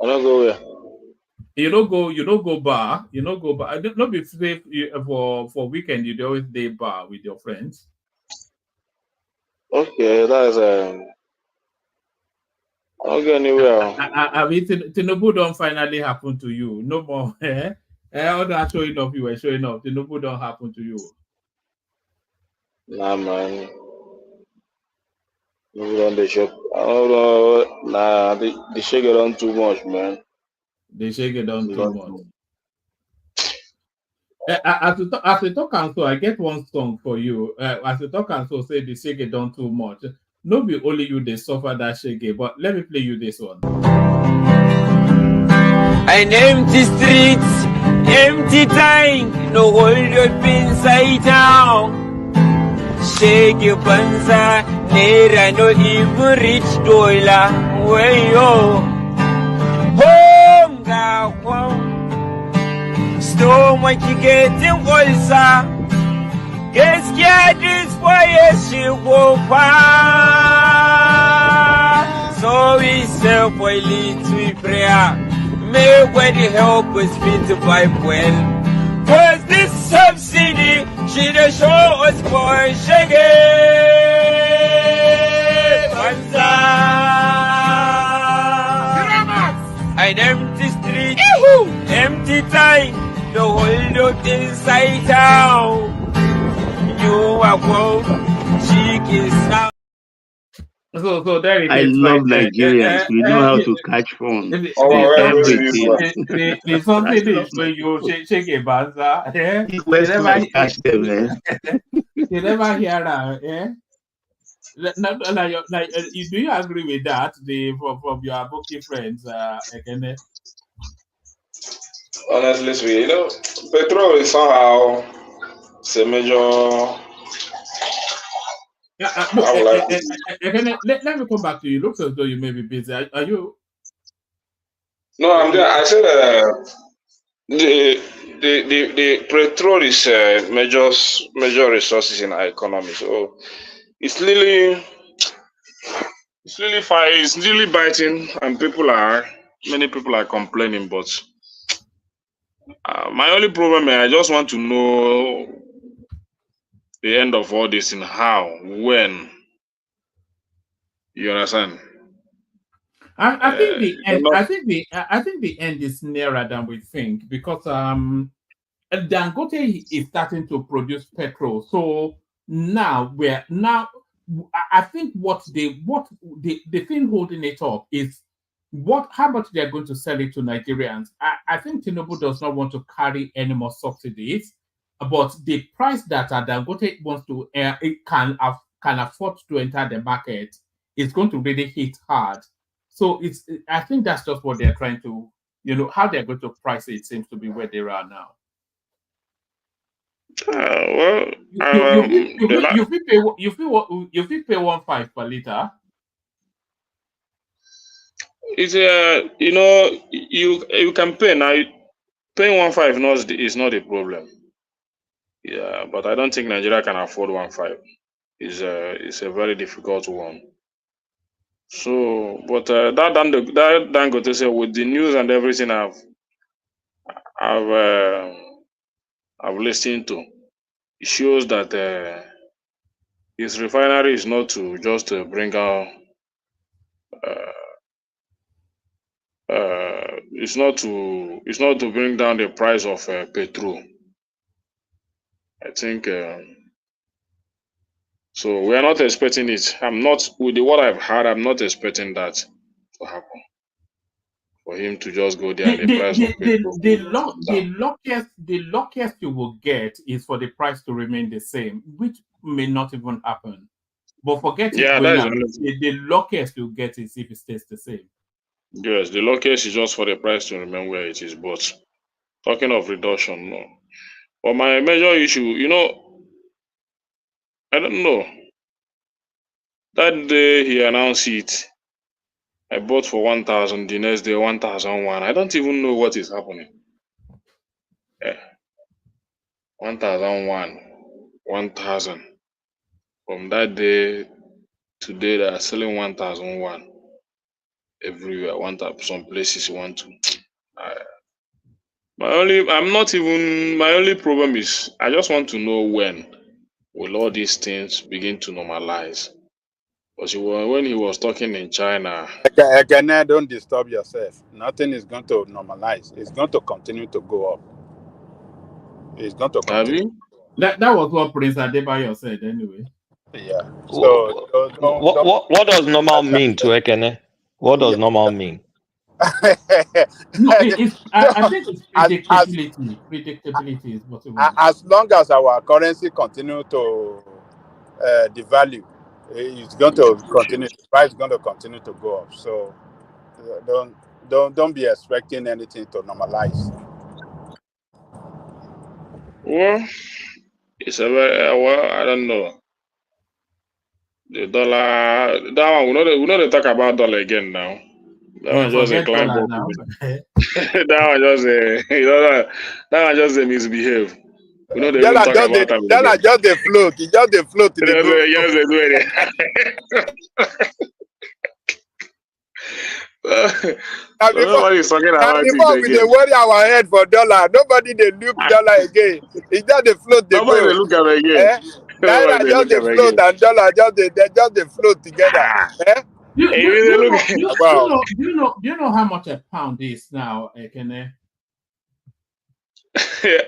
I don't go where. You don't go bar. You don't go bar. I don't know if for weekend you always day bar with your friends. Okay, that's I don't go anywhere. I mean, Tinubu don't finally happen to you. No more. All that showing off you were showing off. Tinubu don't happen to you. Nah, man. Maybe on the shop. I don't know. Nah, the shake it on too much, man. They shake it on too much. As we talk and so, I get one song for you. As we talk and so, say the shake it on too much. No be only you they suffer that shake, but let me play you this one. An empty street, empty tank, no hold your inside town. Shake your banza, naira no even reach dollar. Wayo, honga wow. Stomach getting ulcer. Guess get this boy she go far. So we say for little prayer. May God help us fit the pipe well. Cause this subsidy, she dey show us for shaggy. Banza. An empty street, empty time, the whole of inside town. You are quote, chicken sound. So there it is. I love Nigerians. We know how to catch phone. Everything. The something is when you shake a banza. West Coast catch them, man. You never hear that, do you agree with that? From your Aboki friends, again? Honestly speaking, petrol is somehow a major. Let me come back to you. Looks as though you may be busy. Are you? No, I'm there. I said the petrol is major resources in our economy. So it's really fine. It's really biting, and many people are complaining. But my only problem is I just want to know the end of all this and how, when. You understand? I think the end. I think the end is nearer than we think, because Dangote is starting to produce petrol. So now I think the thing holding it up is how much they are going to sell it to Nigerians. I think Tinubu does not want to carry any more subsidies, but the price that Dangote wants to it can afford to enter the market is going to really hit hard. So I think that's just what they're trying to, how they're going to price it seems to be where they are now. Well, you pay 1.5 per liter. It's you can pay now. Paying 1.5 is not a problem. Yeah, but I don't think Nigeria can afford 1.5. It's a very difficult one. So, but that Dangote say with the news and everything I've listened to, it shows that his refinery is not to just bring out. It's not to bring down the price of petrol. I think so. We are not expecting it. I'm not with what I've heard. I'm not expecting that to happen. For him to just go there, the price of petrol. The luckiest you will get is for the price to remain the same, which may not even happen. But forget it. Yeah, the luckiest you get is if it stays the same. Yes, the luckiest is just for the price to remain where it is. But talking of reduction, no. But my major issue, I don't know. That day he announced it, I bought for 1,000. The next day 1,001. I don't even know what is happening. 1,001, 1,000. From that day today, they are selling 1,001 everywhere. Some places want to. My only problem is I just want to know when will all these things begin to normalize. Because when he was talking in China. Again, don't disturb yourself. Nothing is going to normalize. It's going to continue to go up. It's going to continue. That was what Prince Adebayo said anyway. Yeah. So what does normal mean to Ekene? What does normal mean? No, I think it's predictability. Predictability is what it was. As long as our currency continue to devalue, it's going to continue. The price is going to continue to go up. So don't be expecting anything to normalize. Well, it's a very I don't know. The dollar, that one we know they talk about dollar again now. That one just a climb up. That one just a misbehave. We know they don't talk about that. Dollar just the float. It just the float. Yes, they do it. Nobody's talking about it again. We worry our head for dollar. Nobody they look dollar again. It's just the float. Nobody they look at it again. Naira just the float and dollar just the float together. Do you know how much a pound is now, Ekene?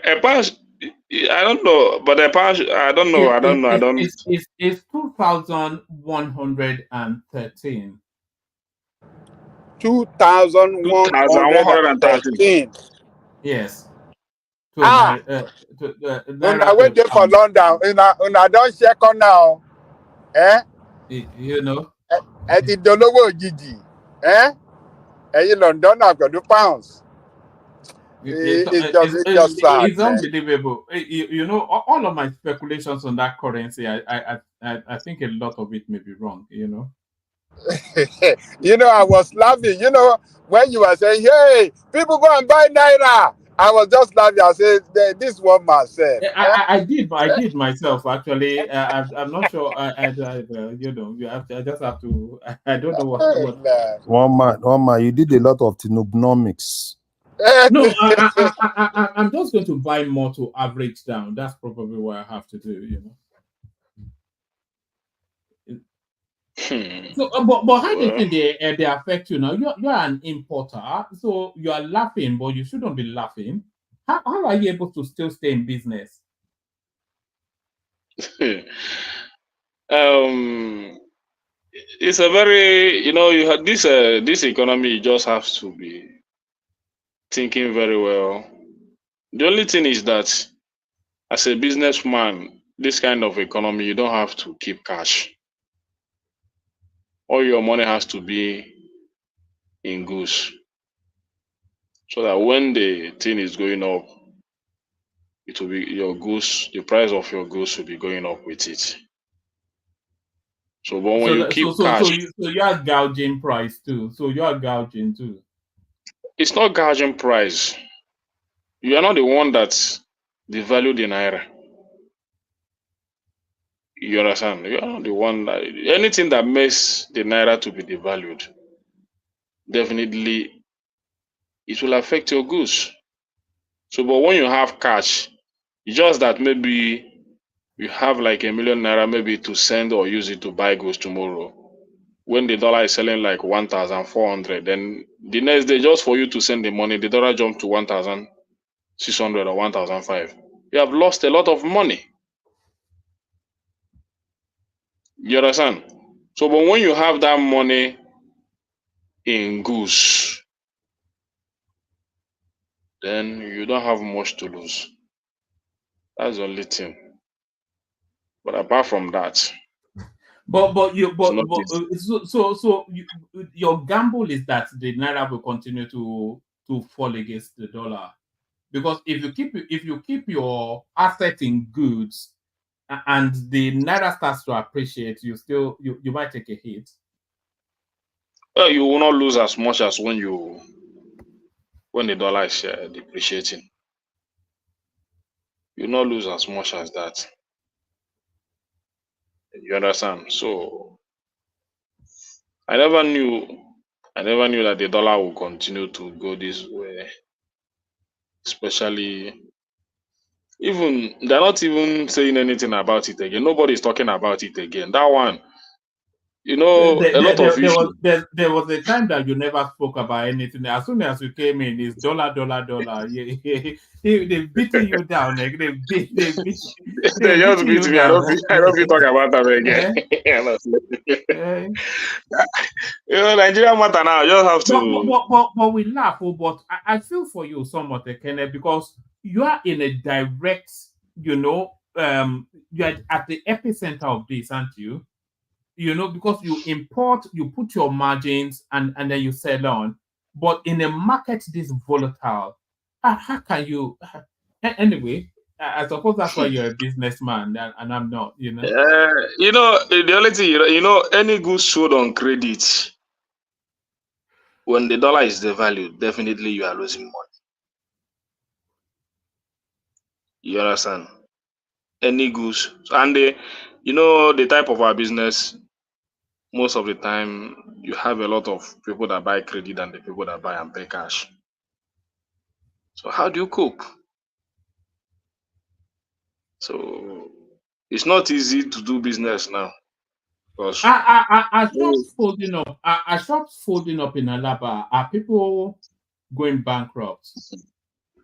A pound, I don't know, but a pound, I don't know. It's 2,113. 2,113. Yes. When I went there for London, I don't check on now. You know. At the Dolowo Gigi. In London, I've got 2 pounds. It's just sad. It's unbelievable. You know, all of my speculations on that currency, I think a lot of it may be wrong, you know. I was laughing, when you were saying, hey, people go and buy Naira. I was just laughing. I said, this one myself. I did myself, actually. I'm not sure. I just have to. I don't know what. One man, you did a lot of Tinubunomics. No, I'm just going to buy more to average down. That's probably what I have to do, So, but how do you think they affect you now? You're an importer, so you are laughing, but you shouldn't be laughing. How are you able to still stay in business? It's a very, you have this economy. You just have to be thinking very well. The only thing is that as a businessman, this kind of economy, you don't have to keep cash. All your money has to be in goods, so that when the thing is going up, it will be your goods. The price of your goods will be going up with it. So, but when you keep cash, so you are gouging price too. So you are gouging too. it's not gouging price. You are not the one that devalued the naira. You understand? You are not the one that anything that makes the naira to be devalued, definitely it will affect your goods. So, but when you have cash, it's just that maybe you have like ₦1 million maybe to send or use it to buy goods tomorrow. When the dollar is selling like 1,400, then the next day, just for you to send the money, the dollar jumped to 1,600 or 1,005. You have lost a lot of money. You understand? So, but when you have that money in goods, then you don't have much to lose. That's the only thing. But apart from that, your gamble is that the naira will continue to fall against the dollar, because if you keep your asset in goods and the naira starts to appreciate, you might take a hit. Well, you will not lose as much as when the dollar is depreciating. You will not lose as much as that. You understand? So I never knew that the dollar will continue to go this way. Especially, even they're not even saying anything about it again. Nobody's talking about it again. That one, a lot of issues. There was a time that you never spoke about anything. As soon as you came in, it's dollar. Yeah. They're beating you down. Like they just beat me. I don't talk about them again. Nigeria matter now. You just have to. But we laugh. But I feel for you somewhat, Kenneth, because you are in a direct, you are at the epicenter of this, aren't you? Because you import, you put your margins, and then you sell on. But in a market this volatile, how can you? Anyway, I suppose that's why you're a businessman, and I'm not. The only thing, any goods sold on credit, when the dollar is devalued, definitely you are losing money. You understand? Any goods, and the type of our business. Most of the time, you have a lot of people that buy credit and the people that buy and pay cash. So how do you cope? So it's not easy to do business now. Because shops folding up. Are shops folding up in Alaba? Are people going bankrupt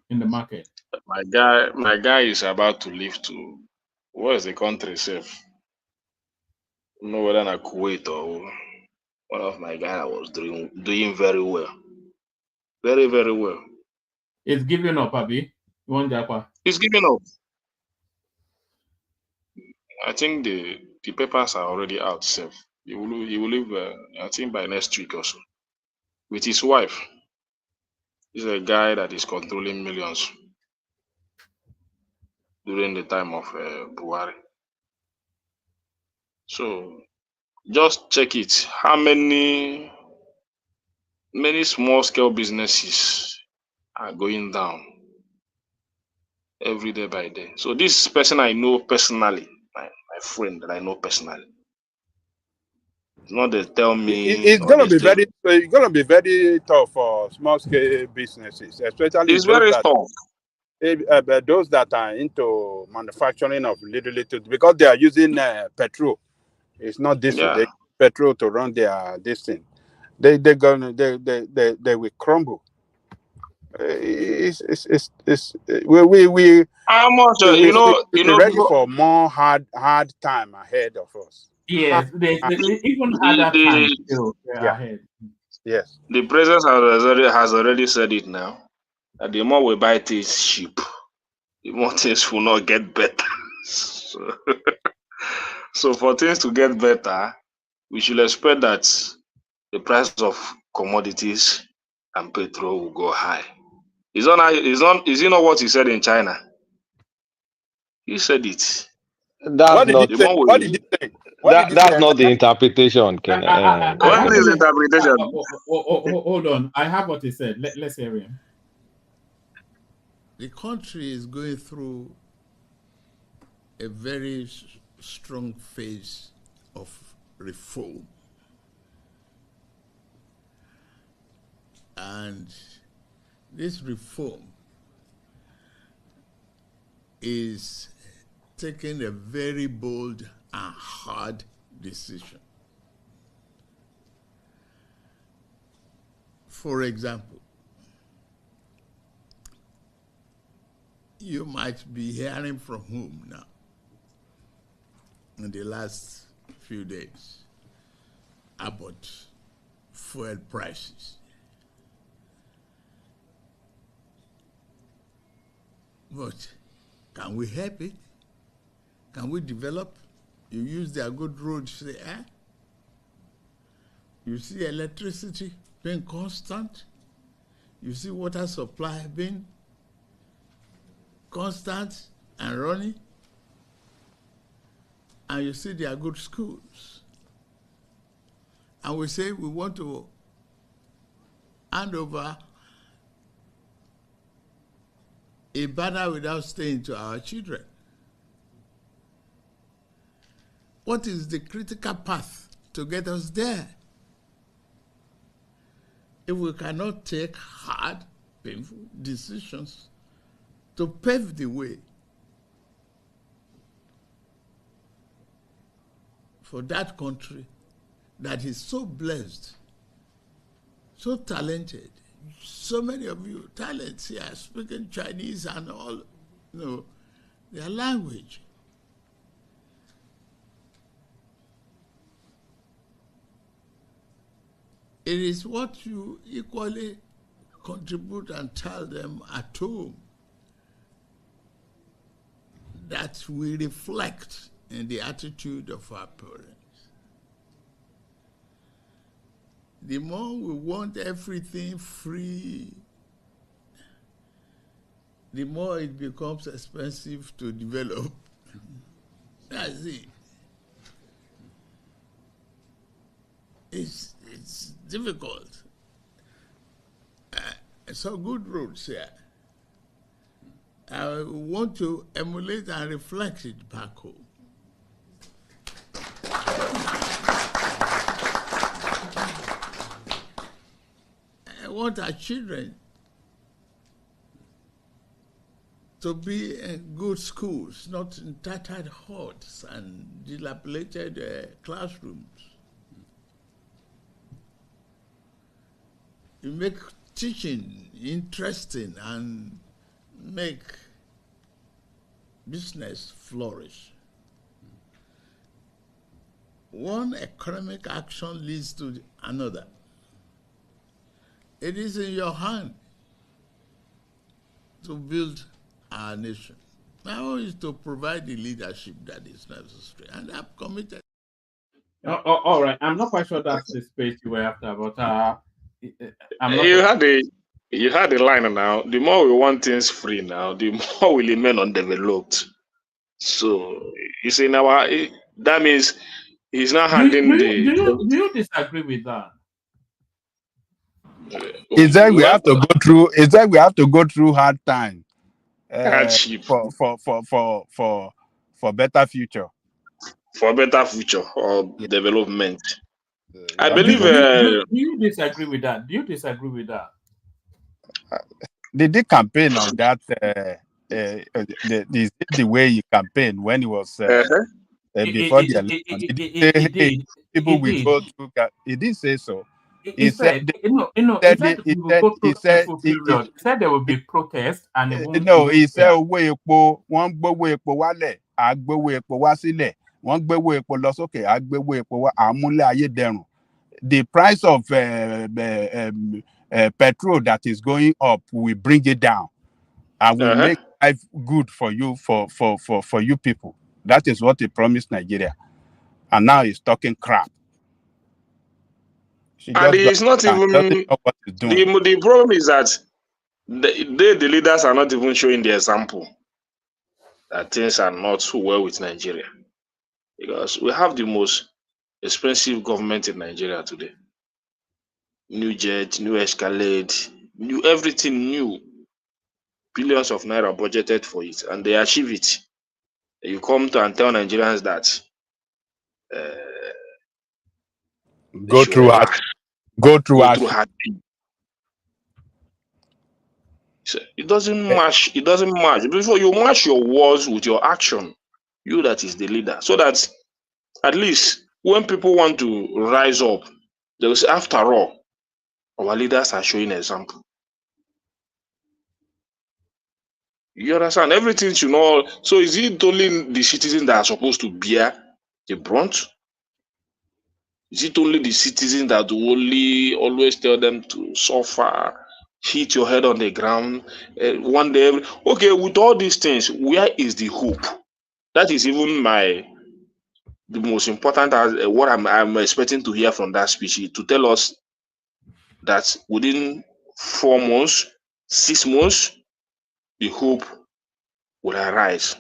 in the market? My guy is about to leave to, where is the country safe? I don't know whether in Kuwait or one of my guys was doing very well. Very, very well. It's giving up, Abi. It's giving up. I think the papers are already out safe. He will leave, I think, by next week or so. With his wife. He's a guy that is controlling millions during the time of Buhari. So just check it. How many small scale businesses are going down every day by day? So this person I know personally, my friend that I know personally. It's not they tell me. It's gonna be very tough for small scale businesses, especially it's very tough. Those that are into manufacturing of little because they are using petrol. It's not diesel. They use petrol to run their this thing. They will crumble. we how much we're ready for more hard time ahead of us. Yes, there's even harder times still ahead. Yes. The president has already said it now. That the more we buy things cheap, the more things will not get better. So for things to get better, we should expect that the price of commodities and petrol will go high. Is it not what he said in China? He said it. What did he say? What did he say? That's not the interpretation, Ken. What is interpretation? Hold on. I have what he said. Let's hear him. The country is going through a very strong phase of reform. And this reform is taking a very bold and hard decision. For example, you might be hearing from home now in the last few days about fuel prices. But can we help it? Can we develop? You use their good roads there. You see electricity being constant. You see water supply being constant and running. And you see their good schools. And we say we want to hand over a banner without staying to our children. What is the critical path to get us there? If we cannot take hard, painful decisions to pave the way for that country that is so blessed, so talented, so many of you talents here speaking Chinese and all, their language. It is what you equally contribute and tell them at home that we reflect in the attitude of our parents. The more we want everything free, the more it becomes expensive to develop. That's it. It's difficult. So good roads here. I want to emulate and reflect it back home. I want our children to be in good schools, not in tattered huts and dilapidated classrooms. You make teaching interesting and make business flourish. One economic action leads to another. It is in your hand to build our nation. Now is to provide the leadership that is necessary, and I'm committed. All right, I'm not quite sure that's the space you were after, but You had the line now. The more we want things free now, the more we remain undeveloped. So you see now that means he's not handing do you disagree with that? It's that we have to go through. It's that we have to go through hard time for better future. For better future or development. I believe. Do you disagree with that? Do you disagree with that? They did campaign on that. The way he campaigned when he was before the election. People will go through. He did say so. He said, he said we will go through stressful period. He said there will be protests and it won't. No, he said owó epo, wọ́n gbówó epo wálẹ̀, à gbówó epo wá sílẹ̀, wọ́n gbówó epo lọ sókè, à gbówó epo wá, à múlẹ̀ ayé dẹrùn. The price of petrol that is going up will bring it down. And will make life good for you, for you people. That is what he promised Nigeria. And now he's talking crap. And it's not even doesn't know what he's doing. the problem is that the leaders are not even showing the example that things are not so well with Nigeria. Because we have the most expensive government in Nigeria today. New jet, new Escalade, new everything new. Billions of naira budgeted for it, and they achieve it. You come to and tell Nigerians that go through hard. So it doesn't match. It doesn't match. Before you match your words with your action, you that is the leader, so that at least when people want to rise up, they will say, after all, our leaders are showing example. You understand? Everything should know. So is it only the citizens that are supposed to bear the brunt? Is it only the citizens that only always tell them to suffer, hit your head on the ground, one day? Okay, with all these things, where is the hope? That is even the most important, what I'm expecting to hear from that speech, to tell us that within 4 months, 6 months, the hope will arise.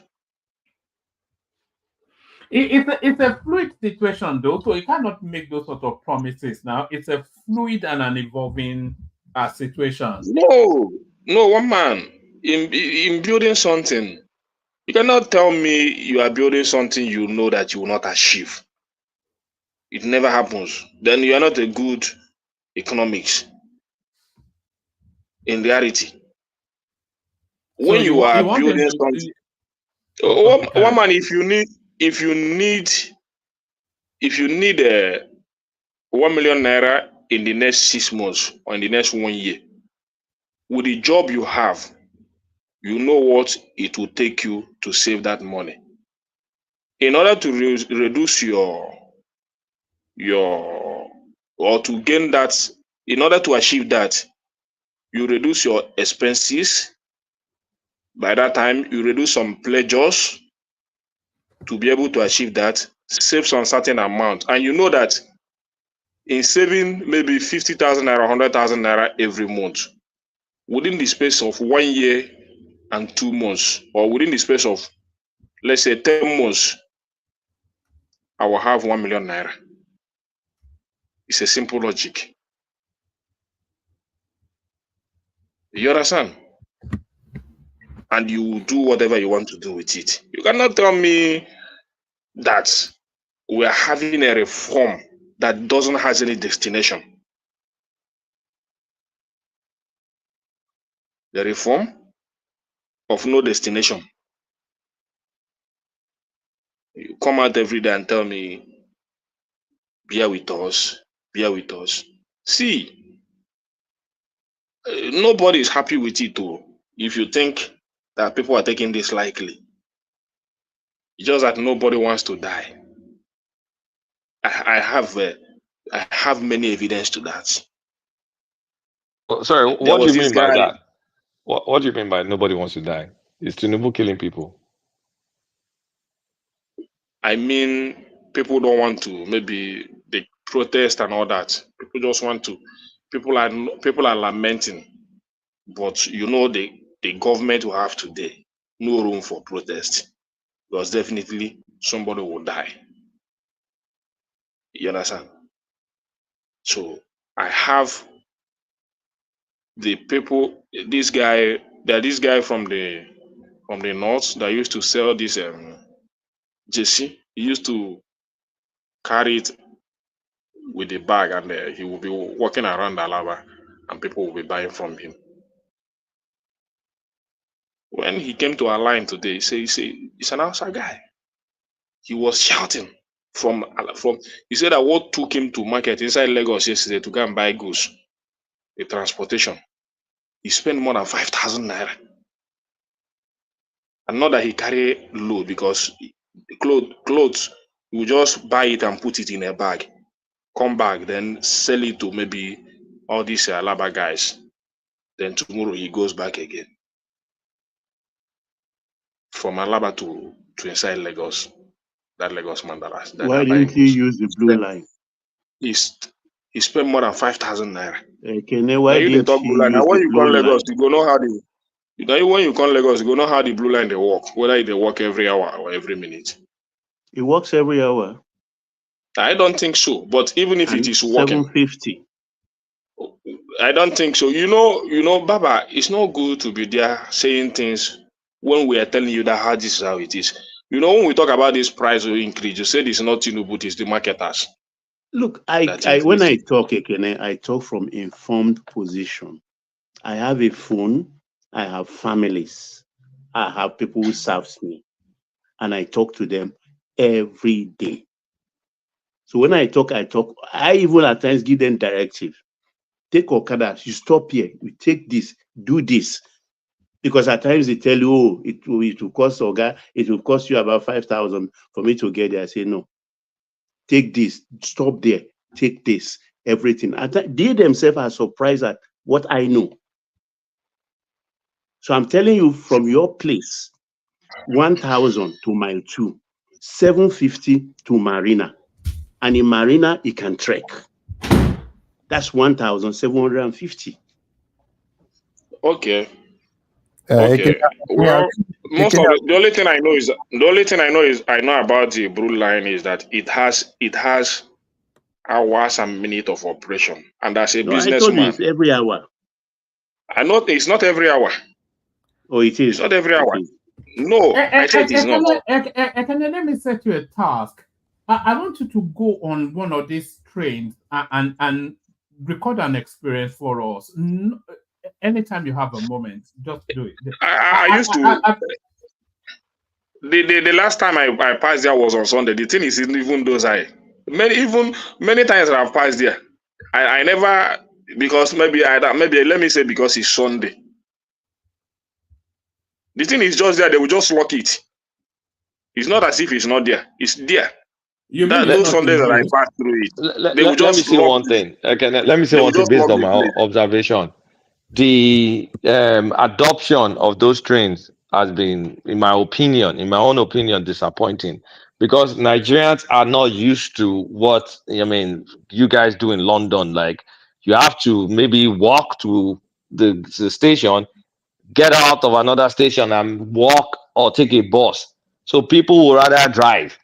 It's a fluid situation, though, so you cannot make those sort of promises now. It's a fluid and an evolving situation. No, one man in building something, you cannot tell me you are building something you know that you will not achieve. It never happens. Then you are not a good economics. In reality, when you are building something, one man, if you need 1 million naira in the next 6 months or in the next 1 year, with the job you have, you know what it will take you to save that money. In order to reduce or to gain that, in order to achieve that, you reduce your expenses. By that time, you reduce some pleasures to be able to achieve that, save some certain amount. And you know that in saving maybe 50,000 naira, 100,000 naira every month, within the space of 1 year and 2 months, or within the space of, let's say, 10 months, I will have 1 million naira. It's a simple logic. You understand? And you will do whatever you want to do with it. You cannot tell me that we are having a reform that doesn't have any destination. The reform of no destination. You come out every day and tell me, bear with us, bear with us. See, nobody is happy with it too. If you think that people are taking this lightly, it's just that nobody wants to die. I have many evidence to that. Sorry, what do you mean by that? What do you mean by nobody wants to die? Is Tinubu killing people? I mean, people don't want to, maybe they protest and all that. People just want to, people are lamenting. But you know, the government will have today no room for protest, because definitely somebody will die. You understand? So I have the people, this guy from the north that used to sell this JC. He used to carry it with a bag, and he will be walking around Alaba, and people will be buying from him. When he came to our line today, he said he's an outside guy. He was shouting He said that what took him to market inside Lagos yesterday to go and buy goods, the transportation, he spent more than 5,000 naira. And not that he carry load, because clothes, you just buy it and put it in a bag, come back, then sell it to maybe all these Alaba guys. Then tomorrow he goes back again. From Alaba to inside Lagos. That Lagos Mandala. Why didn't he use the blue line? He spent more than 5,000 naira. Okay, Now why you didn't talk he blue line. Now use when the you blue come line? Lagos, you go know how the when you come Lagos, you go know how the blue line they work, whether they work every hour or every minute. It works every hour. I don't think so. But even if And it is working, 750. I don't think so. You know, Baba, it's not good to be there saying things when we are telling you that how this is how it is. You know, when we talk about this price increase, you said it's not Tinubu, it's the marketers. Look, when I talk, Ekene, I talk from informed position. I have a phone, I have families, I have people who serves me, and I talk to them every day. So when I talk, I even at times give them directive. Take Okada, you stop here, you take this, do this. Because at times they tell you, oh, it will cost Oga, it will cost you about 5,000 for me to get there. I say, no, take this, stop there, take this, everything. They themselves are surprised at what I know. So I'm telling you, from your place, 1,000 to mile 2, 750 to Marina. And in Marina, you can trek. That's 1,750. Okay. Okay. Well, the only thing I know about the blue line is that it has hours and minutes of operation. And as a businessman, I told you it's every hour. I know it's not every hour. Oh, it is. It's not every hour. No, I said it's not. Let me set you a task. I want you to go on one of these trains and record an experience for us. Anytime you have a moment, just do it. I used to. The last time I passed there was on Sunday. The thing is, even those many times I've passed there, I never, because maybe let me say because it's Sunday. The thing is just there. They will just lock it. It's not as if it's not there. It's there. Those Sundays that I passed through it, Let me say one thing. Okay, let me say one thing based on my observation. The adoption of those trains has been, in my own opinion, disappointing, because Nigerians are not used to what you guys do in London. Like, you have to maybe walk to the station, get out of another station and walk or take a bus. So people would rather drive.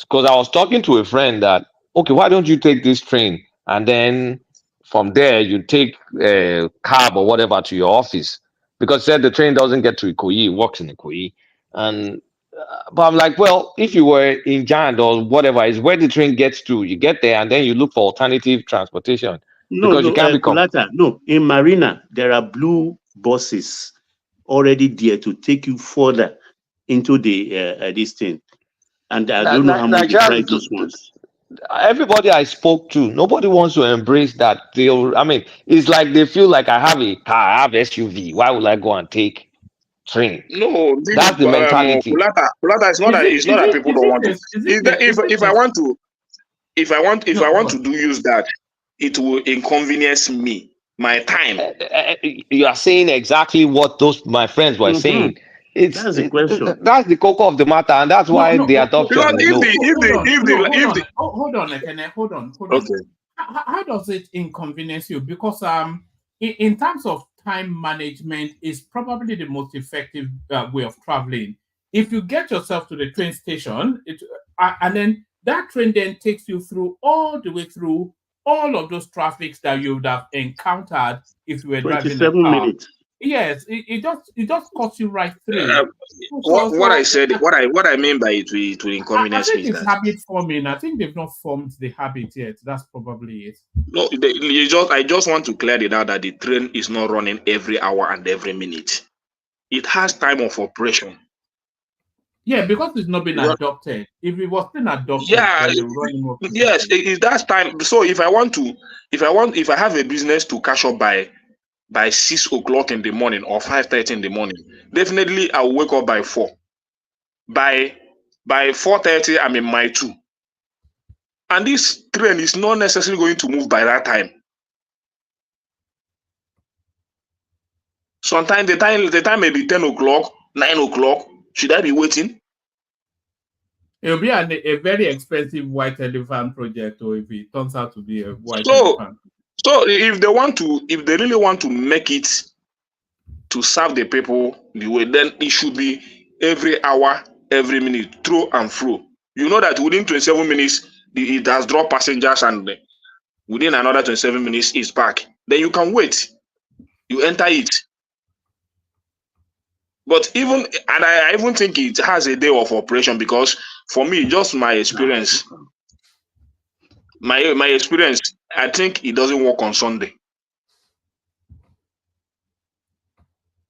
Because I was talking to a friend that, okay, why don't you take this train and then from there you take a cab or whatever to your office? Because said the train doesn't get to Ikoyi, it works in Ikoyi. And but I'm like, well, if you were in Jand or whatever, is where the train gets to. You get there and then you look for alternative transportation. No, you can't become. No, in Marina there are blue buses already there to take you further into the this thing. And I don't know how much they price those ones. Everybody I spoke to, nobody wants to embrace that. It's like they feel like I have a car, I have SUV. Why would I go and take train? No, that's the mentality. Kulata, it's not that people don't want to. If I want to use that, it will inconvenience me, my time. You are saying exactly what my friends were saying. That's the question. That's the cocoa of the matter, and that's why the adoption. Hold on, Ekene, hold on. Okay. How does it inconvenience you? Because in terms of time management, is probably the most effective way of traveling. If you get yourself to the train station, and then that train then takes you through all the way through all of those traffics that you would have encountered if you were driving a car. 27 minutes. Yes, it just cuts you right through. What I mean by it will inconvenience I me think it's habit forming. I think they've not formed the habit yet. That's probably it. No, I just want to clear it out that the train is not running every hour and every minute. It has time of operation. Yeah, because it's not been adopted. If it was been adopted, then they run him off. Yes, it's that time. So if I have a business to cash up by 6 o'clock in the morning or 5:30 in the morning, definitely I will wake up by 4. By 4:30, I'm in my 2. And this train is not necessarily going to move by that time. Sometimes the time may be 10 o'clock, 9 o'clock. Should I be waiting? It'll be a very expensive white elephant project, or if it turns out to be a white elephant. So if they really want to make it to serve the people the way, then it should be every hour, every minute, through and through. You know that within 27 minutes, it has dropped passengers, and within another 27 minutes, it's back. Then you can wait. You enter it. But I even think it has a day of operation, because for me, just my experience, I think it doesn't work on Sunday.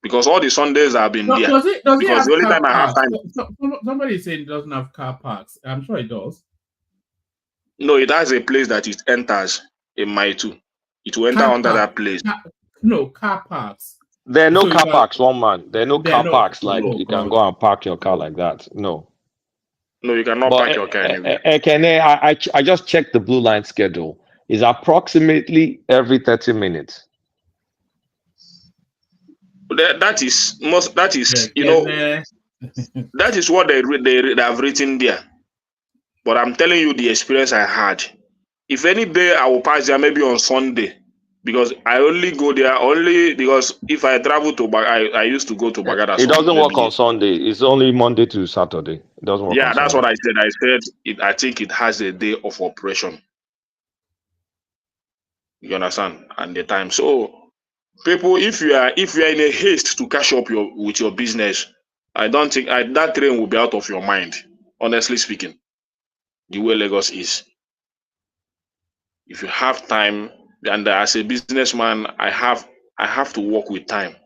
Because all the Sundays have been there. Does it because have the only car time I have parks? time. Somebody is saying it doesn't have car parks. I'm sure it does. No, it has a place that it enters in my 2. It will enter under that place. Car parks. There are no car parks, one man. There are no car parks like you God. can go and park your car like that. No. No, you cannot park your car anywhere. I just checked the Blue Line schedule. It's approximately every 30 minutes. That is you know, that is what they have written there. But I'm telling you the experience I had. If any day I will pass there, maybe on Sunday, because I only go there because if I travel to I used to go to Bagada. It doesn't work on Sunday. It's only Monday to Saturday. It doesn't work. Yeah, on that's Sunday. what I said. I think it has a day of operation. You understand? And the time. So people, if you are in a haste to catch up with your business, I don't think that train will be out of your mind. Honestly speaking, the way Lagos is. If you have time, and as a businessman, I have to work with time.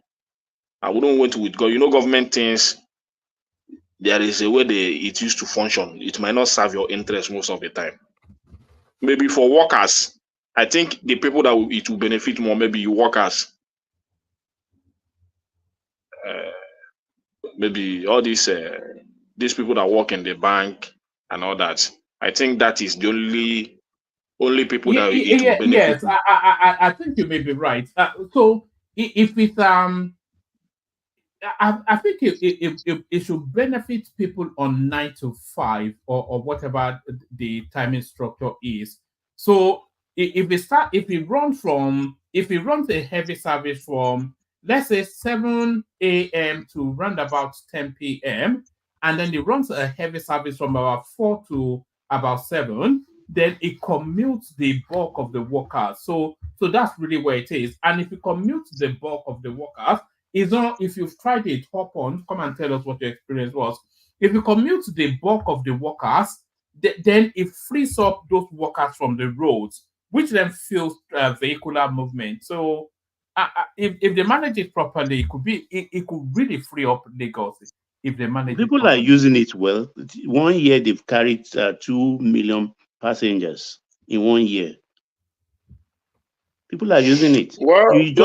I wouldn't wait with God. You know, government things, there is a way it used to function. It might not serve your interest most of the time. Maybe for workers, I think the people that it will benefit more, maybe you workers. Maybe all these people that work in the bank and all that. I think that is the only people that it will benefit. Yes, I think you may be right. So if it's I think it should benefit people on 9 to 5 or whatever the timing structure is. So if it runs a heavy service from, let's say, 7 a.m. to round about 10 p.m. and then it runs a heavy service from about 4 to about 7, then it commutes the bulk of the workers. So that's really where it is. And if it commutes the bulk of the workers, it's not, if you've tried it, hop on, come and tell us what your experience was. If you commute the bulk of the workers, then it frees up those workers from the roads, which then fuels vehicular movement. So if they manage it properly, it could really free up Lagos if they manage People it properly. are using it well. 1 year they've carried 2 million passengers in 1 year. People are using it. Well, the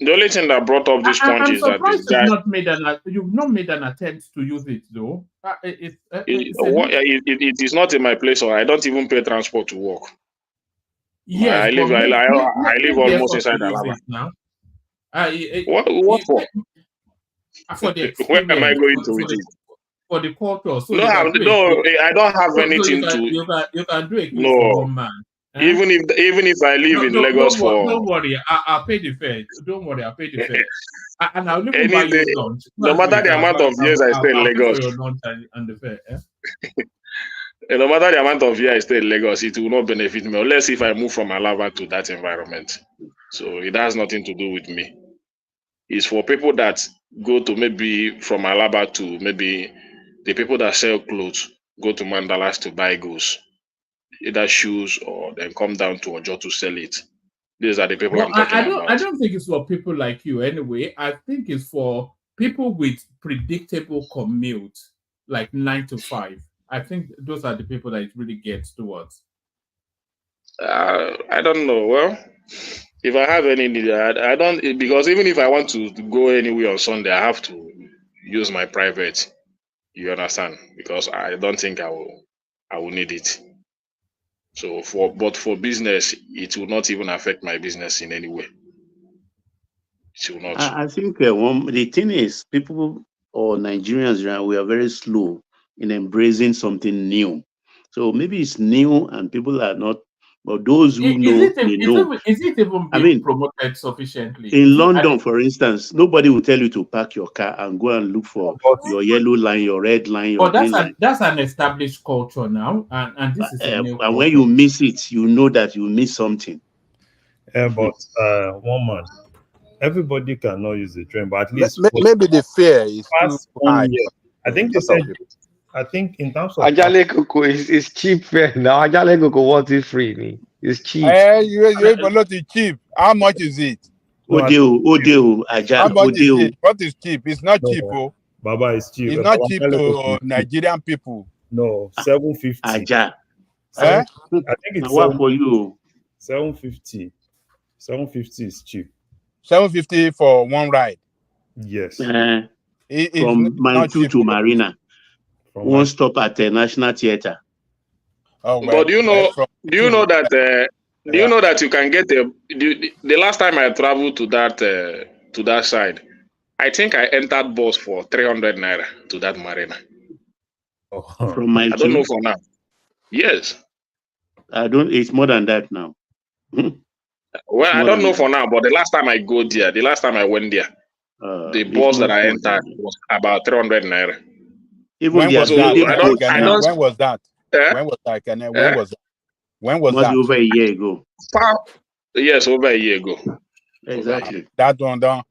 only thing that brought up this point is that this guy. You've not made an attempt to use it though. It is not in my place, or I don't even pay transport to work. Yes, I live almost inside Alaba. Now. What for? For the experience. Where am I going to with it? For the culture. So I don't have anything to. You can do it for one man. Even if I live in Lagos don't worry, I'll pay the fare. Don't worry, I'll pay the fare. And I'll even buy you lunch. No matter the amount of years I stay in Lagos. Your lunch and the fare. No matter the amount of years I stay in Lagos, it will not benefit me unless if I move from Alaba to that environment. So it has nothing to do with me. It's for people that go to maybe from Alaba to maybe the people that sell clothes go to Mandalas to buy goods, either shoes, or then come down to Ojo to sell it. These are the people I'm talking about. I don't think it's for people like you anyway. I think it's for people with predictable commute, like 9 to 5. I think those are the people that it really gets towards. I don't know. Well, if I have any need, I don't, because even if I want to go anywhere on Sunday, I have to use my private. You understand? Because I don't think I will need it. So but for business, it will not even affect my business in any way. It will not. I think the thing is, people or Nigerians, we are very slow in embracing something new. So maybe it's new and people are not, but those who know, they know. Is it even being promoted sufficiently? In London, for instance, nobody will tell you to park your car and go and look for your yellow line, your red line, your green line. That's an established culture now, and this is a new culture. And when you miss it, you know that you miss something. But one man, everybody cannot use the train, but at least maybe the fare is too high. I think they said. I think in terms of Ajale Coco is cheap fare now. Ajale Coco wants it free. It's cheap. You not cheap. How much is it? Odeo, How much is it? What is cheap? It's not cheap. Oh. Baba is cheap. It's not cheap to Nigerian people. No, 750. Aja. I think it's what for you? 750. 750 is cheap. 750 for one ride. Yes. From Mantu to Marina. One stop at the National Theatre. Oh, well, but do you know that you can get the last time I traveled to that side, I think I entered bus for 300 naira to that marina. From my I don't know for now. Yes. It's more than that now. Well, I don't know for now, but the last time I went there, the bus that I entered was about 300 naira. When was that? When was that? When was that? Over a year ago. Yes, over a year ago. Exactly. That one don't.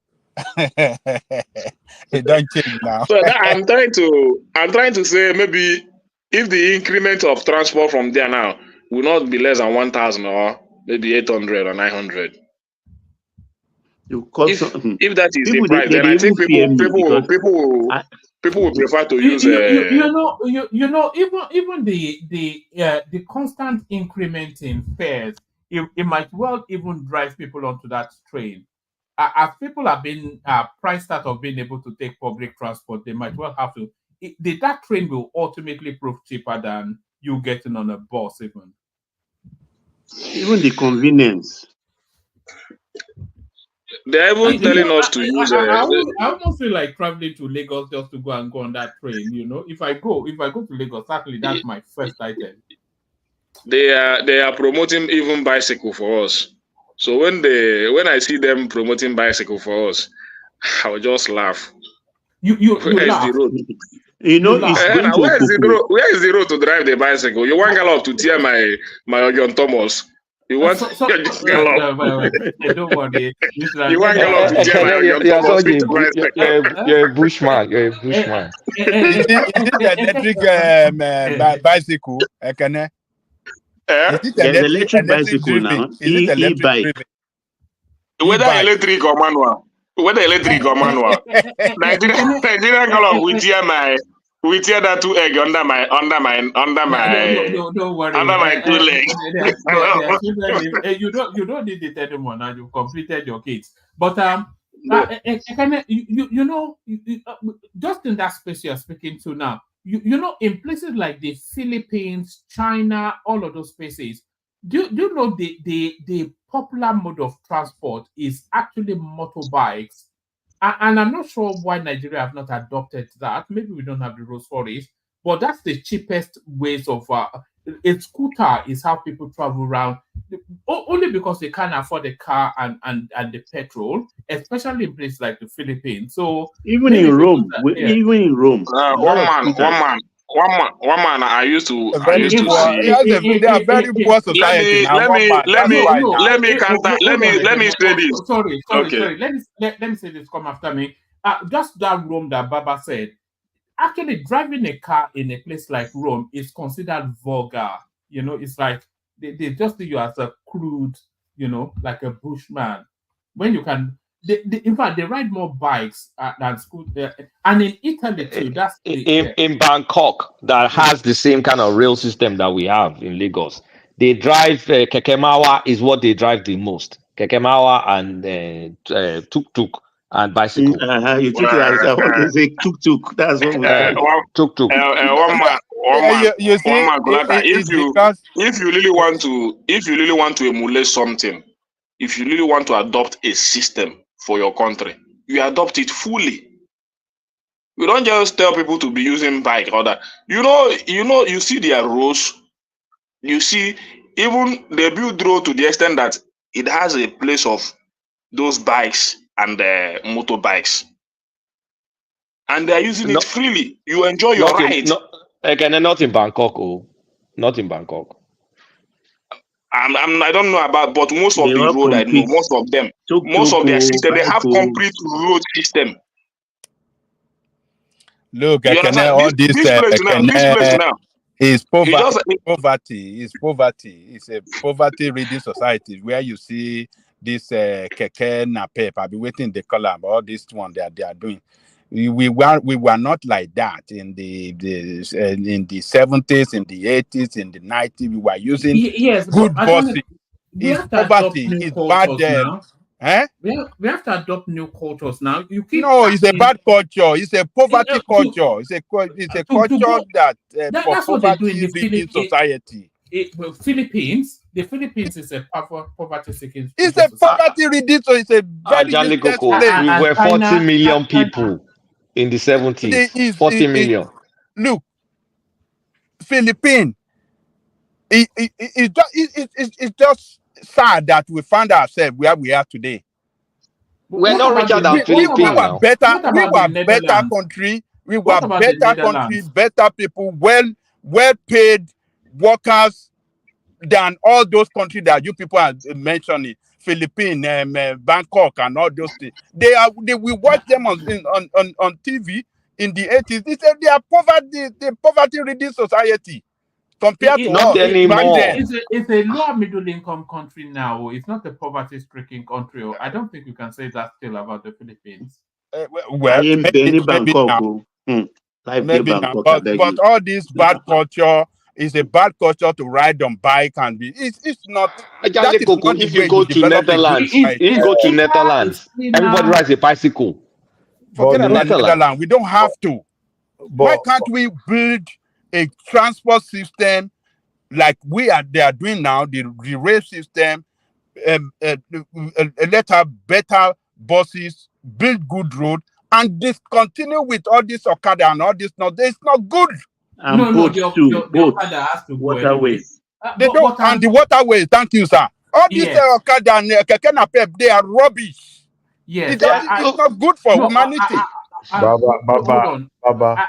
It don't change now. So I'm trying to say maybe if the increment of transport from there now will not be less than 1,000 or maybe 800 or 900. If that is the price, then I think people will prefer to use. Even the constant increment in fares, it might well even drive people onto that train. As people have been priced out of being able to take public transport, they might well have to. That train will ultimately prove cheaper than you getting on a bus, even the convenience. They're even telling us to use. I almost feel like traveling to Lagos just to go on that train. If I go to Lagos, certainly that's my first item. They are promoting even bicycle for us. So when I see them promoting bicycle for us, I will just laugh. You Where laugh. is the road? Where is the road to drive the bicycle? You want gallop to tear my John Thomas. You want gallop? Don't worry. You want gallop to tear my John Thomas? You're a bushman. You're a bushman. Is it electric bicycle? There's electric bicycle now. Is it electric? Whether electric or manual. Nigerian gallop will tear that 2 egg under my don't worry. Under my 2 legs. You don't need it anymore now. You've completed your kids. But just in that space you're speaking to now, in places like the Philippines, China, all of those spaces, do you know the popular mode of transport is actually motorbikes? And I'm not sure why Nigeria have not adopted that. Maybe we don't have the rules for it, but that's the cheapest ways of a scooter is how people travel around, only because they can't afford a car and the petrol, especially in places like the Philippines. So even in Rome, one man. I used to see. They are very poor society now. Let me say this. Sorry. Let me say this. Come after me. Just that Rome that Baba said. Actually, driving a car in a place like Rome is considered vulgar. It's like they just see you as a crude, like a bushman. When you can in fact, they ride more bikes than school. And in Italy too, that's in Bangkok, that has the same kind of rail system that we have in Lagos. They drive kekemawa is what they drive the most. Kekemawa and tuk-tuk and bicycle. You took it as I want to say tuk-tuk. That's what we call tuk-tuk. One man, if you really want to emulate something, if you really want to adopt a system for your country, you adopt it fully. You don't just tell people to be using bike or that. You see their roads. You see, even they build road to the extent that it has a place of those bikes and motorbikes, and they are using it freely. You enjoy your ride. Not in Bangkok, not in Bangkok. I don't know about, but most of the road I know, most of them, most of their system, they have complete road system. Look, all this place now is poverty. It's poverty. It's a poverty-ridden society where you see this keke napep. I've been waiting the column. All this one that they are doing. We were not like that in the 70s, in the 80s, in the 90s. We were using good buses. It's poverty. It's bad. We have to adopt new cultures now. It's a bad culture. It's a poverty culture. It's a culture that that's what they do in the society. The Philippines is a poverty-seeking. It's a poverty-ridden. So it's a very we were 40 million people in the 70s. 40 million. Look, Philippines. It's just sad that we found ourselves where we are today. We're not richer than Philippines. We were better country. We were better country, better people, well paid workers than all those countries that you people are mentioning. Philippines, Bangkok, and all those things. We watch them on TV in the 80s. They are poverty-ridden society. Compared to not anymore. It's a lower middle income country now. It's not a poverty-stricken country. I don't think you can say that still about the Philippines. Maybe but all this bad culture is a bad culture to ride on bike and be. It's not. If you go to Netherlands, everybody rides a bicycle. Forget about Netherlands. We don't have to. Why can't we build a transport system like they are doing now, the rail system, let have better buses, build good road, and discontinue with all this Okada and all this. It's not good. And the Okada has to waterways. They don't, and the waterways. Thank you, sir. All these Okada and Keke Napep, they are rubbish. Yes, it's not good for humanity. Baba.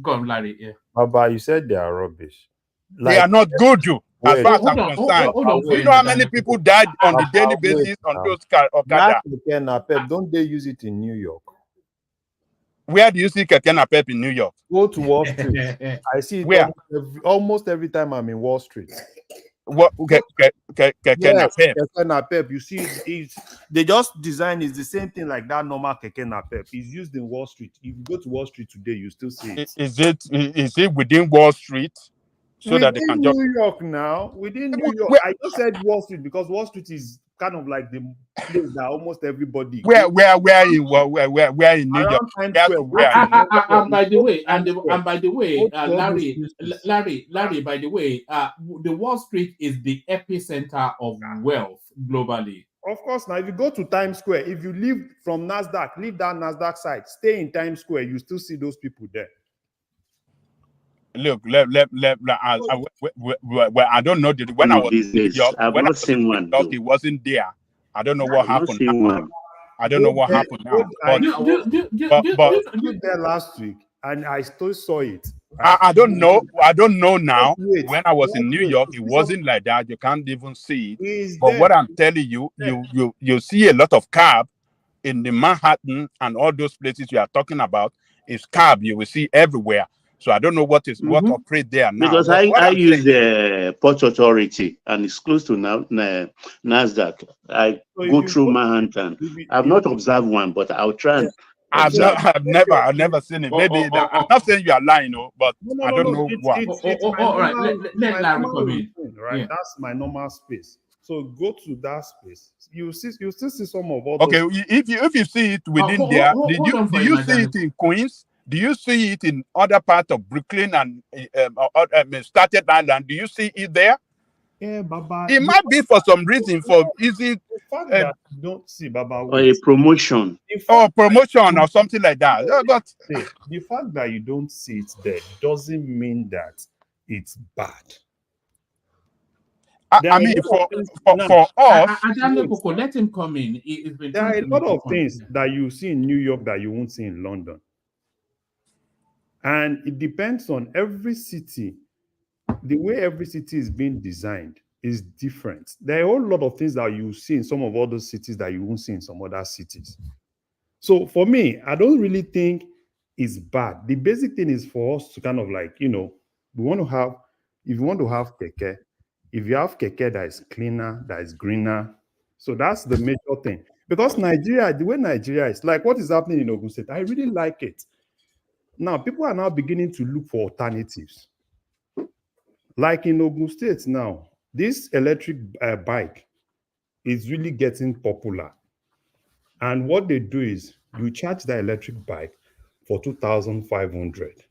Go on, Larry. Yeah. Baba, you said they are rubbish. They are not good, as far as I'm concerned. You know how many people died on the daily basis on those Okada? Keke Napep, don't they use it in New York? Where do you see Keke Napep in New York? Go to Wall Street. I see it almost every time I'm in Wall Street. What Keke Napep? You see, they just design is the same thing like that normal Keke Napep. It's used in Wall Street. If you go to Wall Street today, you still see it. Is it within Wall Street? So that they can just New York now. Within New York, I just said Wall Street because Wall Street is kind of like the place that almost everybody. Where in New York? And by the way, Larry, by the way, the Wall Street is the epicenter of wealth globally. Of course, now if you go to Times Square, if you leave from NASDAQ, leave that NASDAQ side, stay in Times Square, you still see those people there. Look, I don't know. When I was in New York, I've not seen one. He wasn't there. I don't know what happened. I don't know what happened now. But there last week, and I still saw it. I don't know. I don't know now. When I was in New York, it wasn't like that. You can't even see it. But what I'm telling you, you see a lot of cab in the Manhattan and all those places you are talking about. Is cab you will see everywhere. So I don't know what operate there now. Because But what I I'm use saying, the Port Authority, and it's close to NASDAQ. I So go through Manhattan. I've not observed one, but I'll try and observe. I've never seen it. Maybe I'm not saying you are lying, but I don't know what. It's my all right, normal, let Larry normal come in. routine, right? Yeah. That's my normal space. So go to that space. You still see some of all Okay, those. if you see it within there, hold on do for you a see minute. it in Queens? Do you see it in other parts of Brooklyn and Staten Island? Do you see it there? Yeah, Baba. It might be for some reason for easy The fact that you don't see Baba Or a promotion. or promotion or something like that. But the fact that you don't see it there doesn't mean that it's bad. I mean, for us, let him come in. He's been there are trying a to lot make a of point. things that you see in New York that you won't see in London. And it depends on every city. The way every city is being designed is different. There are a whole lot of things that you see in some of other cities that you won't see in some other cities. So for me, I don't really think it's bad. The basic thing is for us to kind of like, we want to have, if you want to have keke, if you have keke that is cleaner, that is greener, so that's the major thing. Because Nigeria, the way Nigeria is, like what is happening in Ogun State, I really like it. Now, people are now beginning to look for alternatives. Like in Ogun State now, this electric bike is really getting popular. And what they do is you charge the electric bike for 2,500.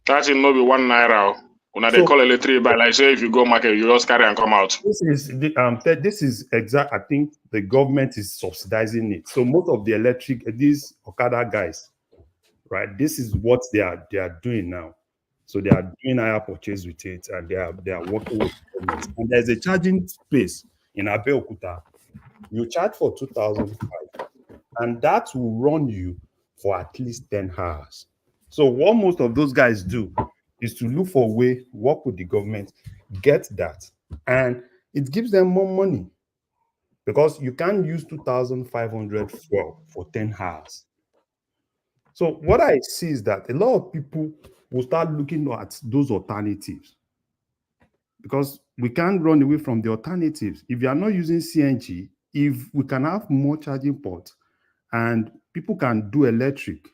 That's in maybe 1 naira. When they call electric bike, like say if you go market, you just carry and come out. This is exact. I think the government is subsidizing it. So most of the electric, these Okada guys, right? This is what they are doing now. So they are doing higher purchase with it, and they are working with government. And there's a charging space in Abeokuta. You charge for 2,500, and that will run you for at least 10 hours. So what most of those guys do is to look for a way, work with the government, get that, and it gives them more money because you can't use 2,500 fuel for 10 hours. So what I see is that a lot of people will start looking at those alternatives because we can't run away from the alternatives. If you are not using CNG, if we can have more charging ports and people can do electric,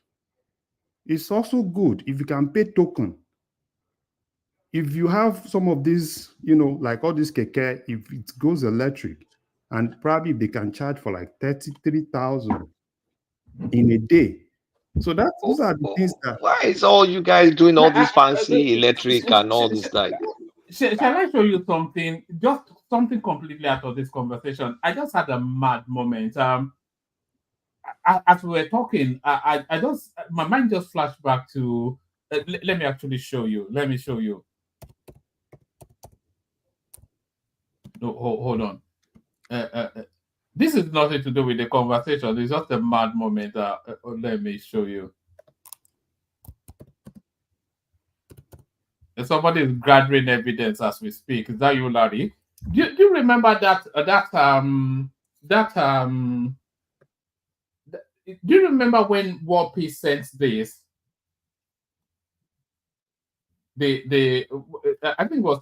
it's also good if you can pay token. If you have some of these, like all this keke, if it goes electric, and probably they can charge for like 33,000 in a day. So those are the things that. Why is all you guys doing all this fancy electric and all this like? Shall I show you something? Just something completely out of this conversation. I just had a mad moment. As we were talking, my mind just flashed back to. Let me actually show you. Let me show you. No, hold on. This is nothing to do with the conversation. It's just a mad moment. Let me show you. Somebody is gathering evidence as we speak. Is that you, Larry? Do you remember do you remember when War Peace sent this? I think it was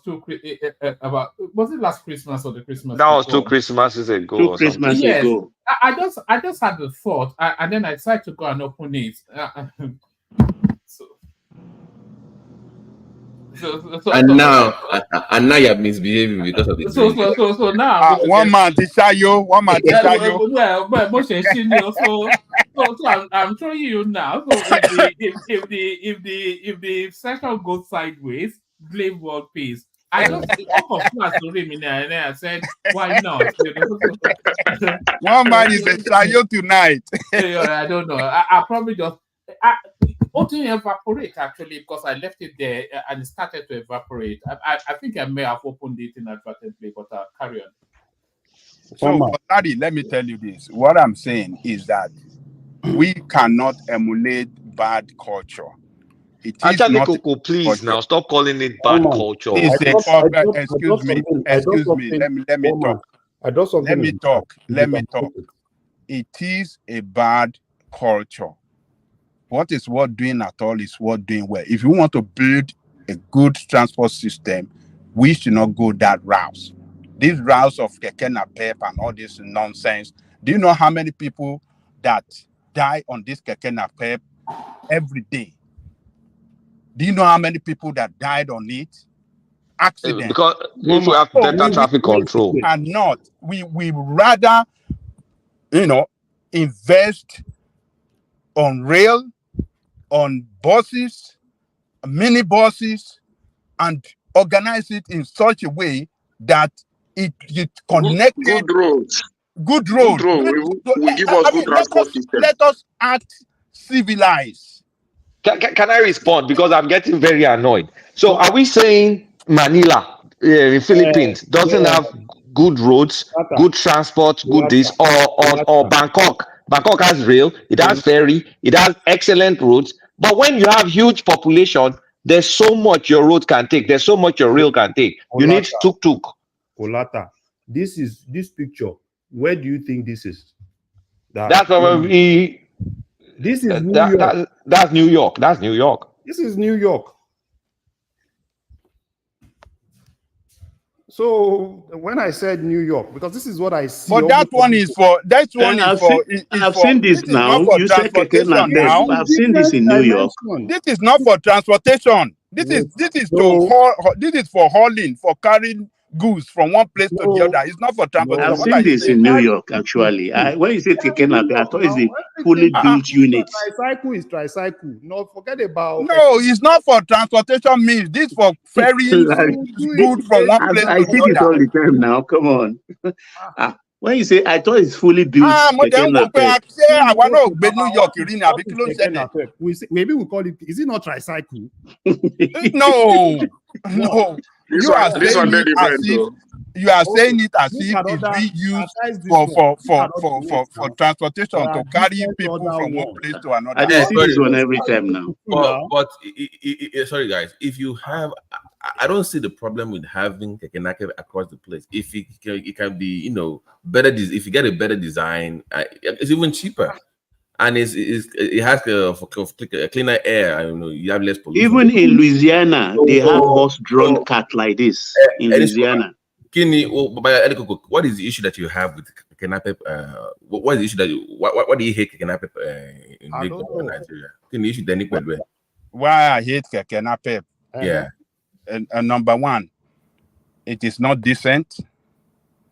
was it last Christmas or the Christmas? That was 2 Christmases ago. 2 Christmases ago. I just had the thought, and then I decided to go and open it. And now you're misbehaving because of the drink. So now one man to Shayo. So I'm showing you now. So if the session goes sideways, blame World Peace. I just off of class to him in there, and then I said, why not? One man is a Shayo tonight. I don't know. I probably just. It didn't evaporate actually because I left it there and it started to evaporate. I think I may have opened it inadvertently, but carry on. So, Daddy, let me tell you this. What I'm saying is that we cannot emulate bad culture. It is Actually, not Coco, please culture. now stop calling it bad culture. Excuse me. Let me talk. Let me talk. It is a bad culture. what is worth doing at all is worth doing well. If you want to build a good transport system, we should not go that route. These routes of Keke Napep and all this nonsense. Do you know how many people that die on this Keke Napep every day? Do you know how many people that died on it? Accident. Because if we have better traffic control, we rather, invest on rail, on buses, mini buses, and organize it in such a way that it connected. Good roads. Good road. We give us good transport system. Let us act civilized. Can I respond? Because I'm getting very annoyed. So are we saying Manila, Philippines, doesn't have good roads, good transport, good this, or Bangkok? Bangkok has rail, it has ferry, it has excellent roads. But when you have huge population, there's so much your road can take. There's so much your rail can take. You need tuk-tuk. Olata, this picture. Where do you think this is? That's probably. This is New York. That's New York. That's New York. This is New York. So when I said New York, because this is what I see. But that one is for. I've seen this now. You said Keke Napep. I've seen this in New York. This is not for transportation. This is for hauling, for carrying goods from one place to the other. It's not for transportation. I've seen this in New York, actually. When you say Keke Napep, I thought it's a fully built unit. Tricycle is tricycle. No, forget about. No, it's not for transportation means. This for ferrying goods from one place to the other. I think it all the time now. Come on. When you say, I thought it's fully built. Maybe we call it. Is it not tricycle? No. You are saying it as if it's being used for transportation to carry people from one place to another. I see this one every time now. But sorry guys, if you have, I don't see the problem with having Keke Napep across the place. If it can be, better. If you get a better design, it's even cheaper. And it has a cleaner air. You have less pollution. Even in Louisiana, they have horse-drawn cart like this. In Louisiana. Kini, what is the issue that you have with Keke Napep? What is the issue that what do you hate Keke Napep in Nigeria? Kini issue that why I hate Keke Napep? Yeah. And number one, it is not decent.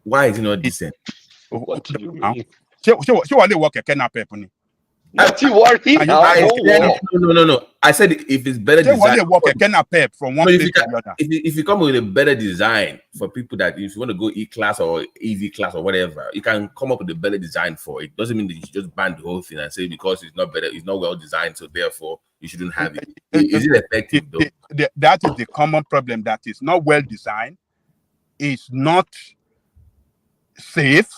Why is it not decent? No. I said if it's better design. From one place to the other. If you come with a better design for people that if you want to go E-class or EV class or whatever, you can come up with a better design for it. Doesn't mean that you should just ban the whole thing and say because it's not better, it's not well designed, so therefore you shouldn't have it. Is it effective though? That is the common problem. That is not well designed. It's not safe.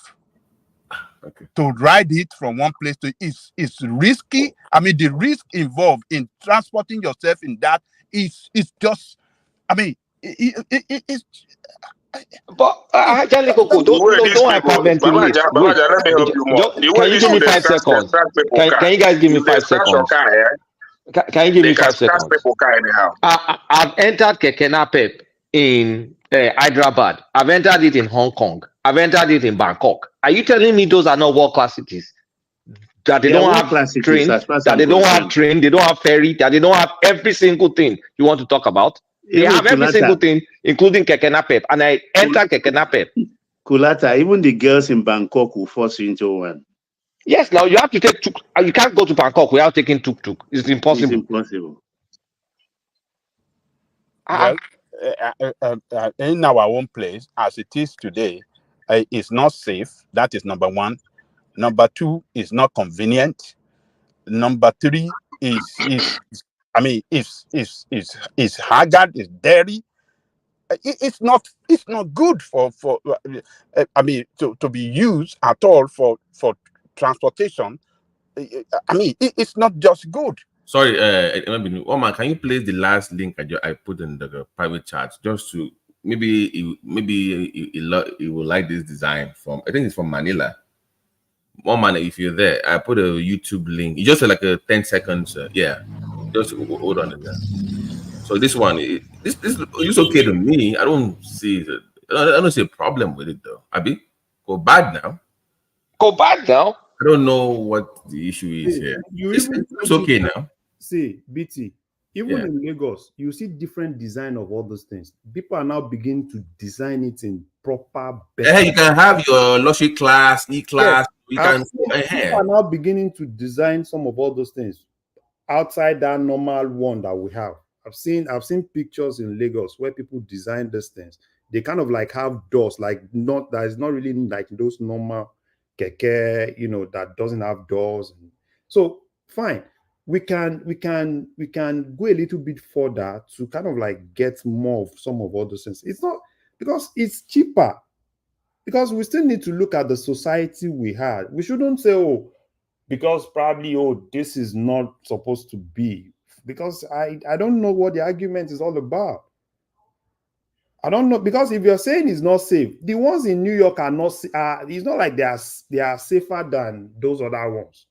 Okay. To ride it from one place to it's risky. I mean, the risk involved in transporting yourself in that is just. I mean, it's. But don't hyperventilate. Can you give me 5 seconds? Can you guys give me 5 seconds? Can you give me 5 seconds? I've entered Keke Napep in Hyderabad. I've entered it in Hong Kong. I've entered it in Bangkok. Are you telling me those are not world-class cities? That they don't have train, that they don't have train, they don't have ferry, that they don't have every single thing you want to talk about? They have every single thing, including Keke Napep. And I entered Keke Napep. Kulata, even the girls in Bangkok will force you into one. Yes, now you have to take tuk. You can't go to Bangkok without taking tuk-tuk. It's impossible. It's impossible. Well, in our own place, as it is today, it's not safe. That is number one. Number two is not convenient. Number three is haggard, it's dirty. It's not good for to be used at all for transportation. I mean, it's not just good. Sorry, Oman, can you place the last link I put in the private chat just to maybe he will like this design from, I think it's from Manila. One man, if you're there, I put a YouTube link. It's just like a 10 seconds. Yeah, just hold on there. So this one, this is okay to me. I don't see I don't see a problem with it though. Abi, go bad now. Go bad now. I don't know what the issue is here. It's okay now. See, BT, even in Lagos, you see different design of all those things. People are now beginning to design it in proper. Hey, you can have your luxury class, E-class. You can. People are now beginning to design some of all those things outside that normal one that we have. I've seen pictures in Lagos where people design these things. They kind of like have doors, like that is not really like those normal keke, that doesn't have doors. So fine, we can go a little bit further to kind of like get more of some of all those things. It's not because it's cheaper, because we still need to look at the society we had. We shouldn't say, oh, because probably, oh, this is not supposed to be, because I don't know what the argument is all about. I don't know, because if you're saying it's not safe, the ones in New York are not. It's not like they are safer than those other ones.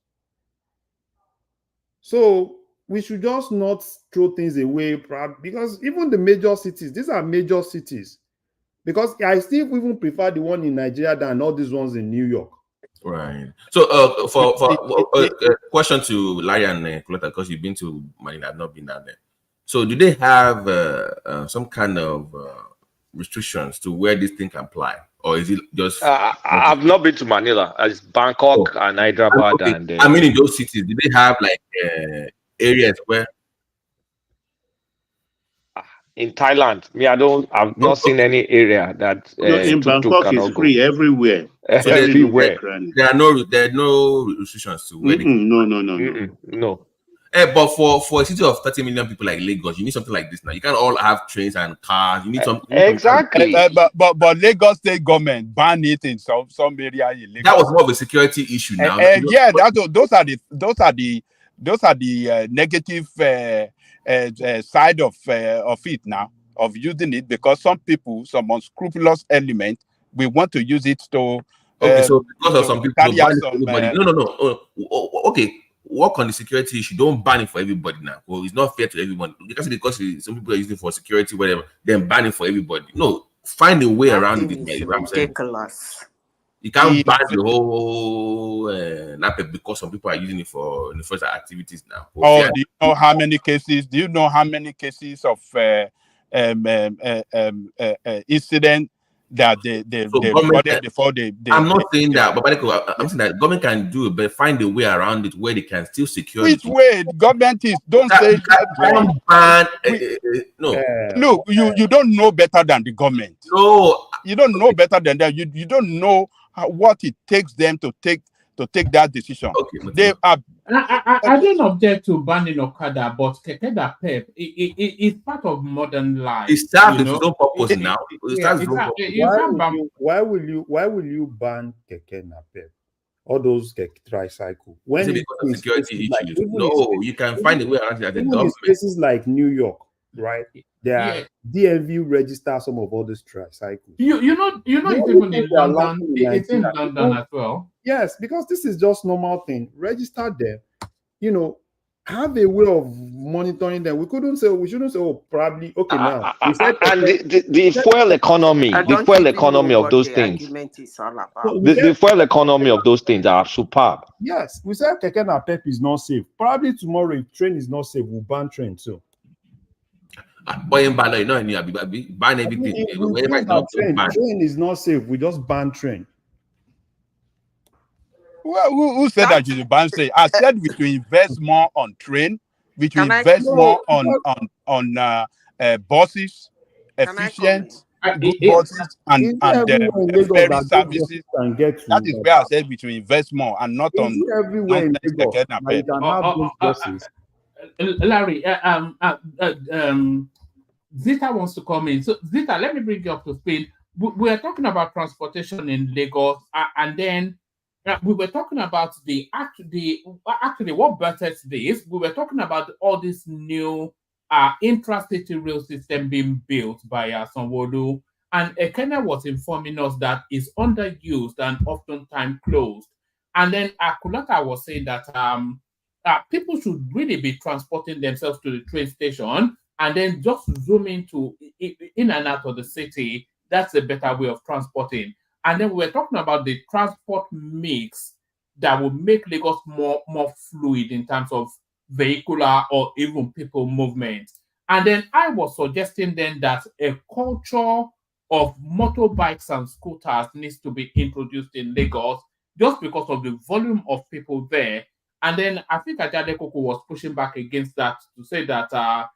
So we should just not throw things away, because even the major cities, these are major cities. Because I still even prefer the one in Nigeria than all these ones in New York. Right. So for question to Larry and Coletta, because you've been to Manila, I've not been down there. So do they have some kind of restrictions to where this thing can apply, or is it just? I've not been to Manila. It's Bangkok and Hyderabad, and I mean, in those cities, do they have like areas where? In Thailand, I've not seen any area that in Bangkok is free everywhere. So everywhere. There are no restrictions to where they can. No. But for a city of 30 million people like Lagos, you need something like this now. You can't all have trains and cars. You need some exactly. But Lagos state government ban it in some area in Lagos. That was more of a security issue now. Yeah, those are the negative side of it now, of using it, because some people, some unscrupulous element, we want to use it to. Okay, so because of some people, ban it for everybody. No. Okay. Work on the security issue. Don't ban it for everybody now. Well, it's not fair to everyone. Because some people are using it for security, whatever, then ban it for everybody. No, find a way around it. Ridiculous. You can't ban the whole NAPEP because some people are using it for the first activities now. Oh, do you know how many cases? Do you know how many cases of incident that they recorded before they? I'm not saying that, but I'm saying that government can do it, but find a way around it where they can still secure. Which way government is? Don't say ban. No. Look, you don't know better than the government. No, you don't know better than that. You don't know what it takes them to take that decision. Okay, they are. I don't object to banning Okada, but Keke Napep is part of modern life. It serves its own purpose now. Why will you ban Keke Napep? All those tricycle. When because of security issues. No, you can find a way around it as a government. Places like New York, right? They are DMV register some of all these tricycles. You know, it's even in London. It's in London as well. Yes, because this is just normal thing. Register them, have a way of monitoring them. We shouldn't say, oh, probably okay now. And the fuel economy, of those things. The fuel economy of those things are superb. Yes, we said Keke Napep is not safe. Probably tomorrow, if train is not safe, we'll ban train too. Ban everything. Train is not safe. We just ban train. Well, who said that you should ban train? I said we should invest more on train. We should invest more on buses, efficient good buses and ferry services. That is where I said we should invest more and not on everywhere in Lagos. Larry, Zita wants to come in. So Zita, let me bring you up to speed. We are talking about transportation in Lagos, and then we were talking about actually what better this. We were talking about all this new intrastate rail system being built by Sanwo-Olu, and Ekene was informing us that is underused and oftentimes closed. And then Akulaka was saying that people should really be transporting themselves to the train station and then just zoom into in and out of the city. That's a better way of transporting. And then we're talking about the transport mix that will make Lagos more fluid in terms of vehicular or even people movement. And then I was suggesting then that a culture of motorbikes and scooters needs to be introduced in Lagos just because of the volume of people there. And then I think Ajade Koko was pushing back against that to say that a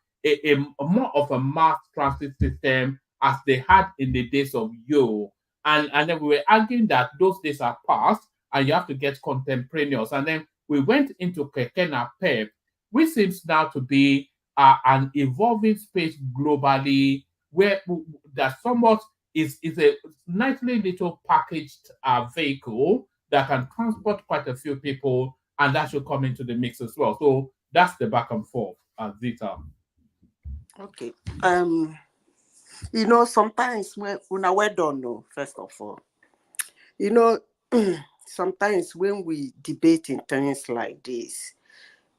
more of a mass transit system as they had in the days of Yo. And then we were arguing that those days are past and you have to get contemporaneous. And then we went into Keke Napep, which seems now to be an evolving space globally where that somewhat is a nicely little packaged vehicle that can transport quite a few people, and that should come into the mix as well. So that's the back and forth, Zita. Okay. Sometimes when we don't know, first of all, sometimes when we debate in things like this,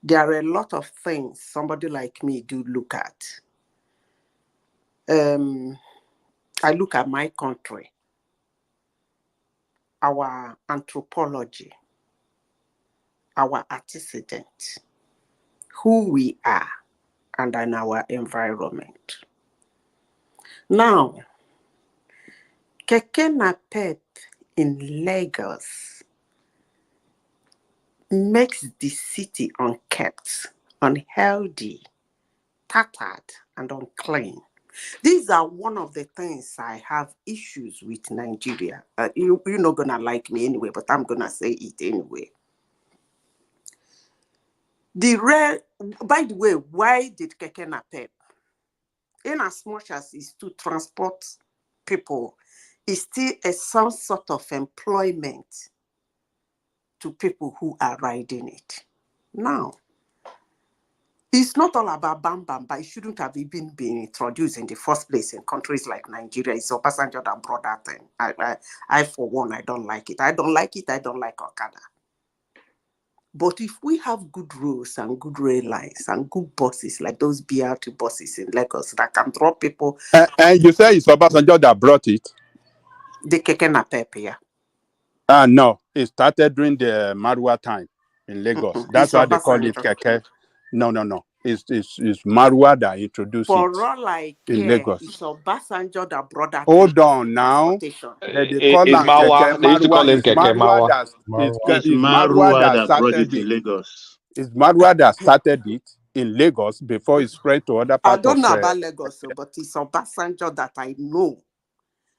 there are a lot of things somebody like me do look at. I look at my country, our anthropology, our antecedents, who we are, and then our environment. Now, Keke Napep in Lagos makes the city unkept, unhealthy, tattered, and unclean. These are one of the things I have issues with Nigeria. You're not going to like me anyway, but I'm going to say it anyway. By the way, why did Keke Napep? In as much as it's to transport people, it's still some sort of employment to people who are riding it. Now, it's not all about bam bam, but it shouldn't have even been introduced in the first place in countries like Nigeria. It's Obasanjo that brought that thing. I for one, I don't like it. I don't like Okada. But if we have good roads and good rail lines and good buses, like those BRT buses in Lagos that can drop people. And you say it's Obasanjo that brought it? The Keke Napep, yeah. No, it started during the Marwa time in Lagos. That's why they call it Keke. No. It's Marwa that introduced For it all I in care, Lagos. it's Obasanjo that brought that. Hold on now. They call It's him Keke. They used to call him Keke Marwa. It's Marwa that started it. Lagos. It's Marwa that started it in Lagos before it spread to other I parts don't of know about Lagos, but it's Obasanjo that I know.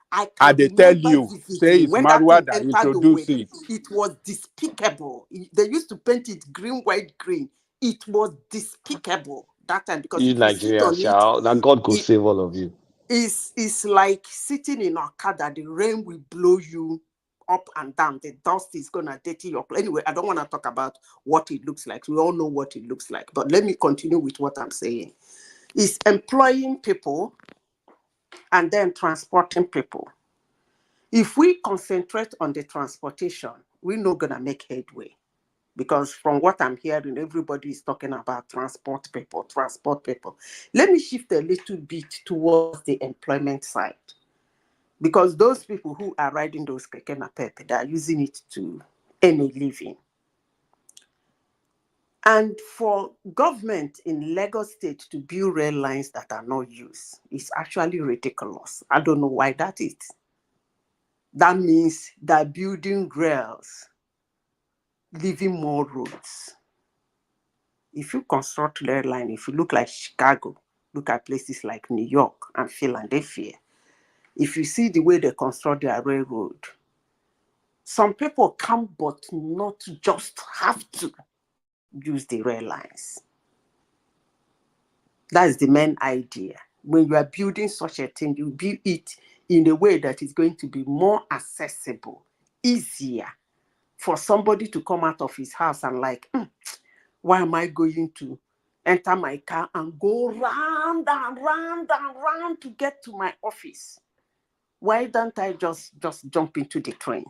I can they tell remember you, vividly say it's when Marwa that thing that entered the way. introduced it. It was despicable. They used to paint it green, white, green. It was despicable that time because You if you sit Nigerians, on it, child. Now God go save all of you. it's like sitting in Okada. The rain will blow you up and down. The dust is gonna dirty your clothes. Anyway, I don't want to talk about what it looks like. We all know what it looks like. But let me continue with what I'm saying. It's employing people and then transporting people. If we concentrate on the transportation, we're not gonna make headway. Because from what I'm hearing, everybody is talking about transport people. Let me shift a little bit towards the employment side. Because those people who are riding those Keke Napep, they are using it to earn a living. And for government in Lagos State to build rail lines that are not used is actually ridiculous. I don't know why that is. That means they're building rails, leaving more roads. If you construct rail line, if you look like Chicago, look at places like New York and Philadelphia, if you see the way they construct their railroad, some people can but not just have to use the rail lines. That is the main idea. When you are building such a thing, you build it in a way that is going to be more accessible, easier for somebody to come out of his house and like, why am I going to enter my car and go round and round and round to get to my office? Why don't I just jump into the train?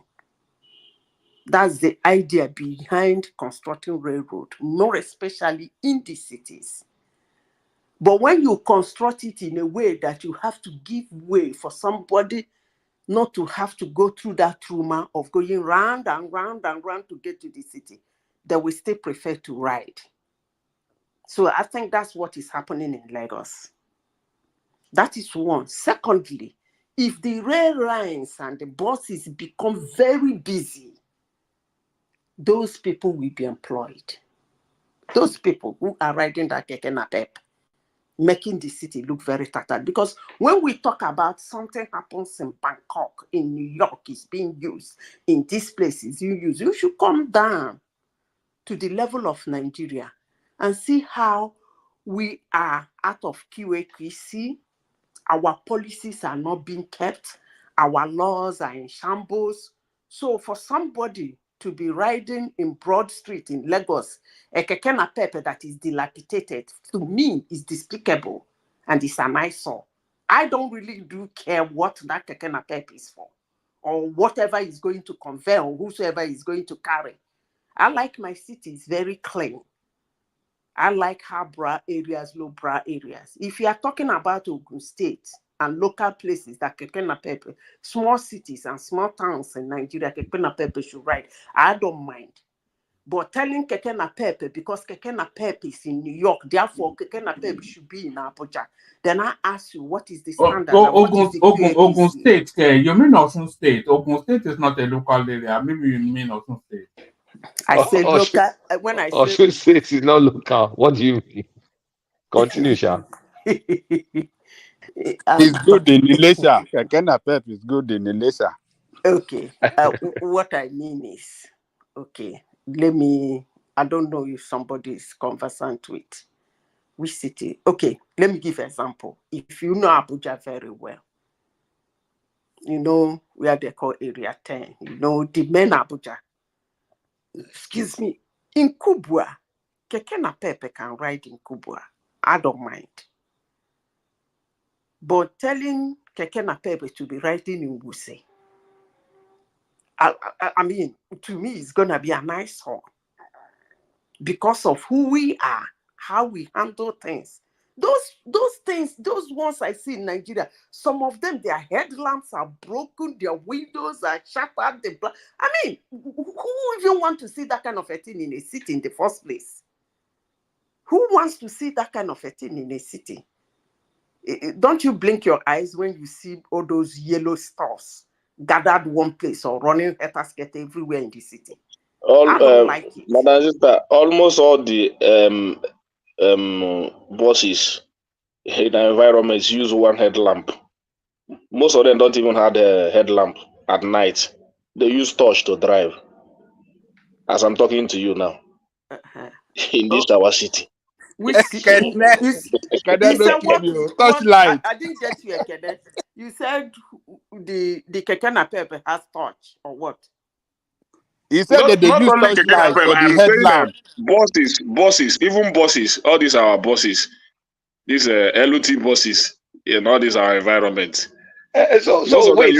That's the idea behind constructing railroad, more especially in the cities. But when you construct it in a way that you have to give way for somebody not to have to go through that trauma of going round and round and round to get to the city, they will still prefer to ride. So I think that's what is happening in Lagos. That is one. Secondly, if the rail lines and the buses become very busy, those people will be employed. Those people who are riding that keke napep, making the city look very tattered. Because when we talk about something happens in Bangkok, in New York, is being used, in these places you should come down to the level of Nigeria and see how we are out of QAQC. Our policies are not being kept. Our laws are in shambles. So for somebody to be riding in Broad Street in Lagos, a keke napep that is dilapidated, to me is despicable and it's an eyesore. I don't really do care what that keke napep is for or whatever is going to convey or whosoever is going to carry. I like my cities very clean. I like high bra areas, low bra areas. If you are talking about Ogun State and local places that keke napep, small cities and small towns in Nigeria, keke napep should ride, I don't mind. But telling keke napep because keke napep is in New York, therefore keke napep should be in Abuja, then I ask you, what is the standard and what is the Ogun QAPC? State, you mean Osun State? Ogun State is not a local area. Maybe you mean Osun State. I say local. When I say Osun State is not local. What do you mean? Continue, Sha. It's good in Ilesha. Keke napep is good in Ilesha. Okay. What I mean is, okay, I don't know if somebody is conversant with which city. Okay, let me give an example. If you know Abuja very well, you know where they call Area 10, you know the main Abuja. Excuse me. In Kubwa, keke napep can ride in Kubwa. I don't mind. But telling keke napep to be riding in Wuse, I mean, to me, it's going to be a nice one because of who we are, how we handle things. Those things, those ones I see in Nigeria, some of them, their headlamps are broken, their windows are shattered. I mean, who even want to see that kind of a thing in a city in the first place? Who wants to see that kind of a thing in a city? Don't you blink your eyes when you see all those yellow stars gathered one place or running hetasket everywhere in the city? I don't like it. Madam Sister, almost all the buses in the environments use one headlamp. Most of them don't even have a headlamp at night. They use torch to drive. As I'm talking to you now, in this our city. Which city? You said what? I didn't get you, Ekede. You said the keke napep has torch or what? He said that they Not use only keke torchlight napep, for the I'm headlamp. saying buses, even buses. All these are our buses. These LUT buses in all these our environment. So wait,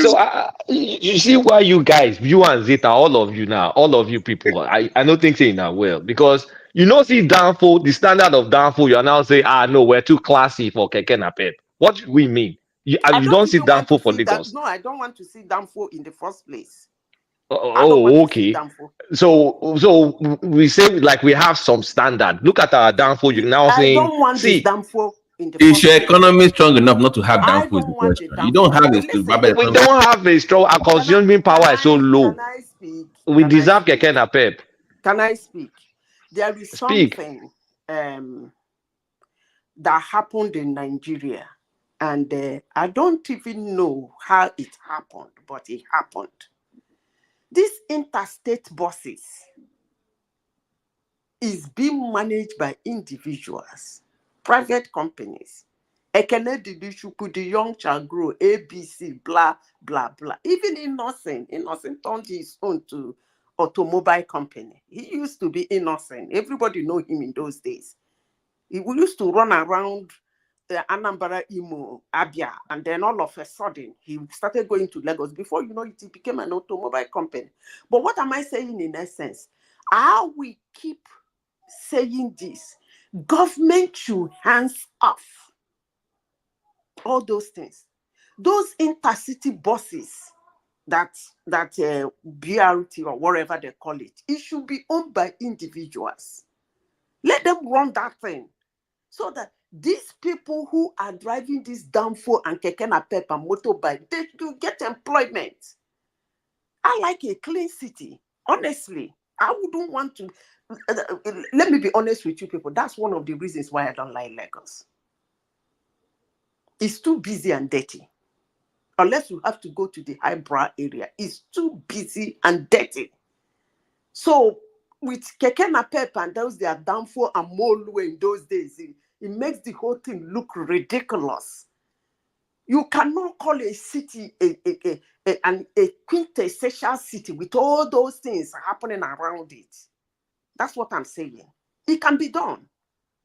you see why you guys, you and Zeta, all of you now, all of you people, I don't think saying that well because you know see downfall, the standard of downfall, you are now saying, no, we're too classy for keke napep. What do we mean? You don't see downfall for Lagos. No, I don't want to see downfall in the first place. Oh, okay. So we say like we have some standard. Look at our downfall. You're now I saying, don't want this see, downfall in the is first your place. economy strong enough not to have I downfall? Is the don't want the question. You don't downfall. have a Listen, we don't have a strong. Our consuming power is so low. Can I speak? We deserve keke napep. Can I speak? There is something that happened in Nigeria, and I don't even know how it happened, but it happened. These interstate buses is being managed by individuals, private companies. Ekene Didishuku, the young shall grow, ABC, blah, blah, blah. Even Innocent turned his own to automobile company. He used to be Innocent. Everybody know him in those days. He used to run around Anambra, Imo, Abia, and then all of a sudden he started going to Lagos. Before you know it, he became an automobile company. But what am I saying in essence? How we keep saying this, government should hands off all those things. Those intercity buses that BRT or whatever they call it, it should be owned by individuals. Let them run that thing so that these people who are driving this Danfo and Keke Napep and motorbike, they do get employment. I like a clean city. Honestly, I wouldn't want to. Let me be honest with you people. That's one of the reasons why I don't like Lagos. It's too busy and dirty. Unless you have to go to the highbrow area, it's too busy and dirty. So with Keke Napep and those they are Danfo and Molu in those days, it makes the whole thing look ridiculous. You cannot call a city a quintessential city with all those things happening around it. That's what I'm saying. It can be done.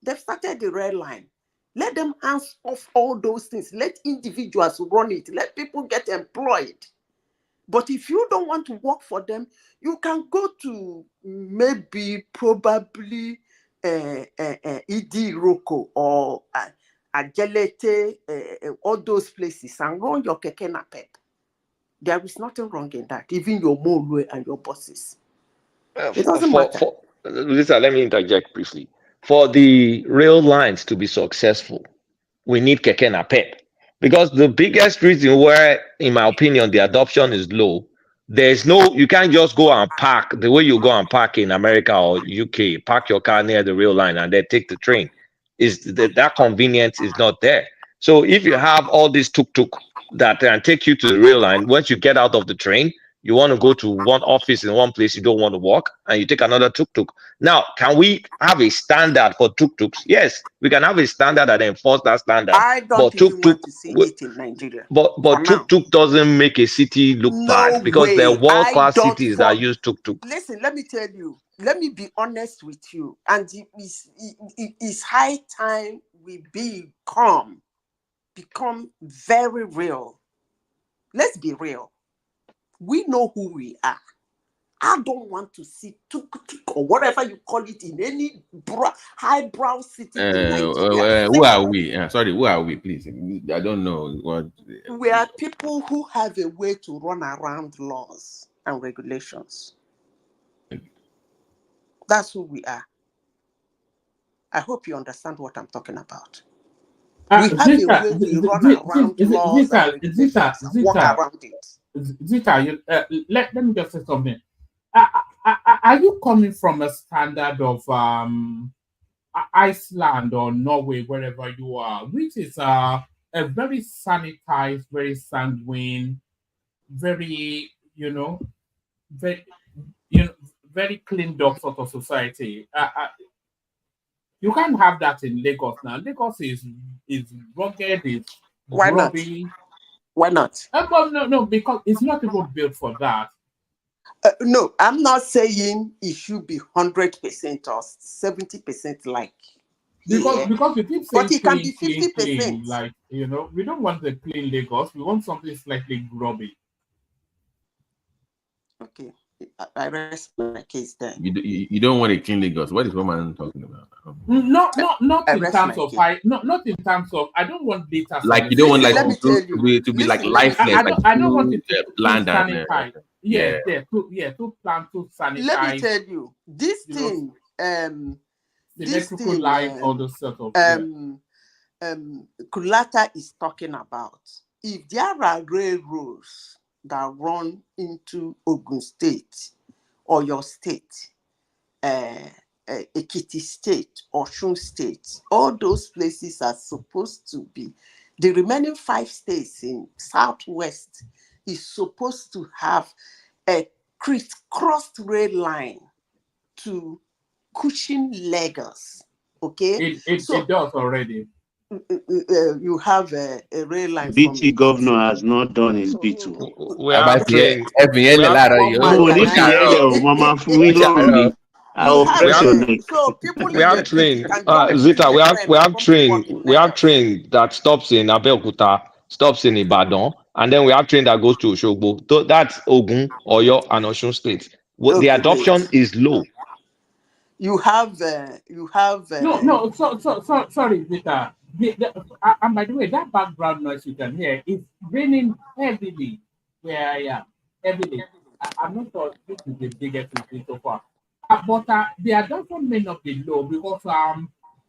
They've started the red line. Let them hands off all those things. Let individuals run it. Let people get employed. But if you don't want to work for them, you can go to probably Idi Roko or Ajelete, all those places and run your Keke Napep. There is nothing wrong in that, even your Molwe and your bosses. It doesn't matter. Lisa, let me interject briefly. For the rail lines to be successful, we need Keke Napep. Because the biggest reason where, in my opinion, the adoption is low, you can't just go and park the way you go and park in America or UK, park your car near the rail line and then take the train. That convenience is not there. So if you have all these tuk-tuk that can take you to the rail line, once you get out of the train, you want to go to one office in one place you don't want to walk, and you take another tuk-tuk. Now, can we have a standard for tuk-tuks? Yes, we can have a standard and enforce that standard. I don't even want to see it in Nigeria. But tuk-tuk doesn't make a city look bad because there are world-class cities that use tuk-tuk. Listen, let me tell you. Let me be honest with you. And it's high time we become very real. Let's be real. We know who we are. I don't want to see tuk-tuk or whatever you call it in any highbrow city in Nigeria. Who are we? Sorry, who are we, please? I don't know what. We are people who have a way to run around laws and regulations. That's who we are. I hope you understand what I'm talking about. We have a way we run around laws and regulations and walk around it. Zita, let me just say something. Are you coming from a standard of Iceland or Norway, wherever you are, which is a very sanitized, very sanguine, very very cleaned up sort of society? You can't have that in Lagos now. Lagos is rugged, is grubby. Why not? No, because it's not even built for that. No, I'm not saying it should be 100% or 70% like. Because you keep saying but it can clean, be 50%. Clean, like, we don't want the clean Lagos. We want something slightly grubby. Okay, I rest my case there. You don't want a clean Lagos. What is woman talking about? Not in terms of not in terms of. I don't want data. Like you don't want like to be like lifeless. I don't want it to bland sanitize. To plan to sanitize. Let me tell you, this thing, symmetrical line, all those sort of. Kulata is talking about. If there are railroads that run into Ogun State or your state, Ekiti State, Osun State, all those places are supposed to be. The remaining 5 states in Southwest is supposed to have a crisscrossed rail line to cushion Lagos. Okay, it does already. You have a rail line. BT governor has not done his bit. We are praying. Mama, I will press your neck. So people We in have the city train, can jump into Zita. the We train and have come to work train. in We have Lagos. train that stops in Abeokuta, stops in Ibadan, and then we have train that goes to Oshogbo. That's Ogun, Oyo, and Osun State. The Okay, adoption wait. is low. You have No. Sorry, Vita. And by the way, that background noise you can hear is raining heavily where I am. Heavily. I'm not sure this is the biggest we've seen so far. But the adoption may not be low because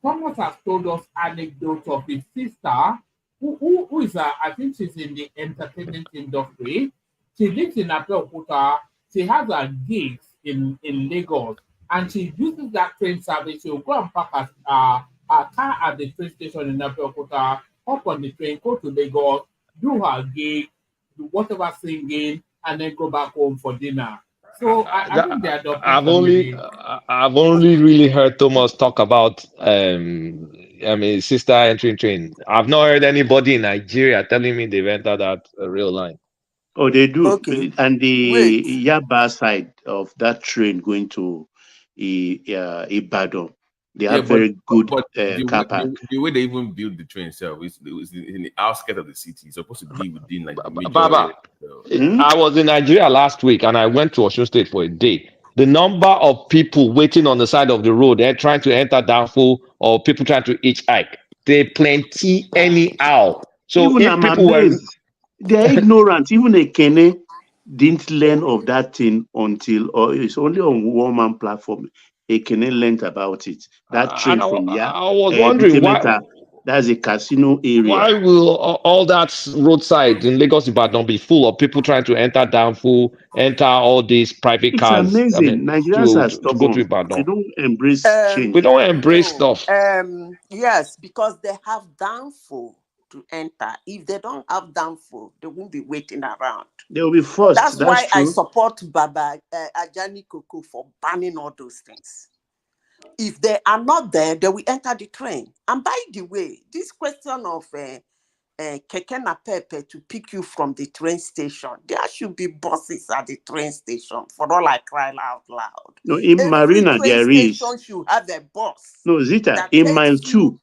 Thomas has told us anecdotes of his sister who is I think she's in the entertainment industry. She lives in Abeokuta. She has a gigs in Lagos, and she uses that train service. She'll go and park her car at the train station in Abeokuta, hop on the train, go to Lagos, do her gig, do whatever singing, and then go back home for dinner. So I think the adoption I've only really heard Thomas talk about sister entering train. I've not heard anybody in Nigeria telling me they've entered that real line. Oh, they do. Okay. And the Yaba side of that train going to Ibadan, they have very good car park. The way they even build the train itself is in the outskirts of the city. It's supposed to be within like the major Baba, area. I was in Nigeria last week and I went to Osun State for a day. The number of people waiting on the side of the road, they're trying to enter Danfo, or people trying to hitchhike, they plenty anyhow. So Even if I'm people amazed. They're ignorant. Even a Kene didn't learn of that thing until, or it's only on one-man platform. A Kene learned about it. That train from I was wondering why. That's a casino area. Why will all that roadside in Lagos Ibadan be full of people trying to enter Danfo, enter all these private It's cars? amazing. Nigerians are to go to stubborn. Ibadan. They don't embrace change. We don't embrace stuff. Yes, because they have downfall to enter. If they don't have downfall, they won't be waiting around. They will be forced. That's That's why true. I support Baba Ajani Koko for banning all those things. If they are not there, they will enter the train. And by the way, this question of Keke Napepe to pick you from the train station, there should be buses at the train station, for all I cry out loud. No, in Every Marina train there is. station should have a bus. No, Zita, that in takes mile you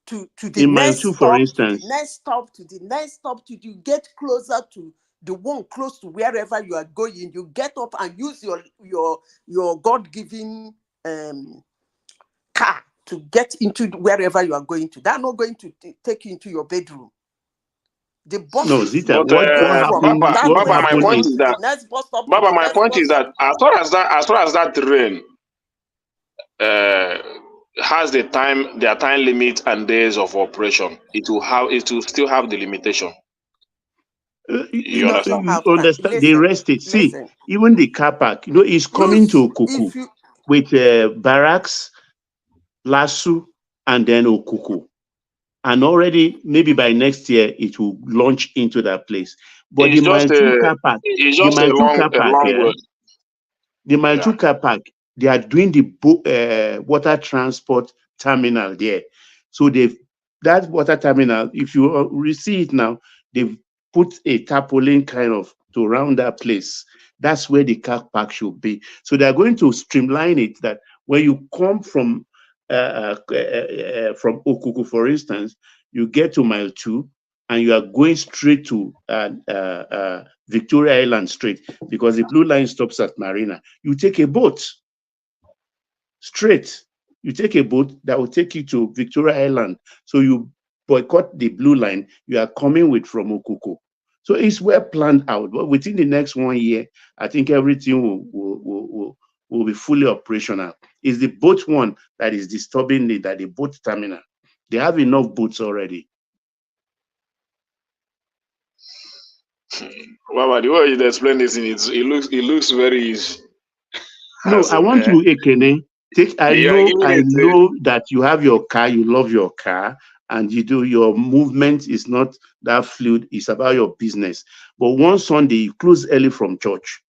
2. to the In mile next 2, stop, for to instance. the next stop, to the next stop, till you get closer to the one close to wherever you are going. You get up and use your God-given car to get into wherever you are going to. They're not going to take you into your bedroom. The bus No, Zita, what happened? Baba, my point is that. Baba, my point is that as far as that train has their time limit and days of operation, it will still have the limitation. You understand? They rest it. See, even the car park, is coming to Okuku with barracks, Lasso, and then Okuku. And already, maybe by next year, it will launch into that place. But the Mile 2 car park, the Mile 2 car park, they are doing the water transport terminal there. So that water terminal, if you see it now, they've put a tarpaulin kind of to round that place. That's where the car park should be. So they're going to streamline it that when you come from Okuku, for instance, you get to Mile 2 and you are going straight to Victoria Island straight, because the blue line stops at Marina. You take a boat straight. You take a boat that will take you to Victoria Island. So you boycott the blue line. You are coming from Okuku. So it's well planned out. But within the next 1 year, I think everything will be fully operational. It's the boat one that is disturbing the boat terminal. They have enough boats already. Baba, the way you explain this, it looks very easy. No, I want to, Ekene. I know that you have your car, you love your car, and your movement is not that fluid. It's about your business. But one Sunday, you close early from church.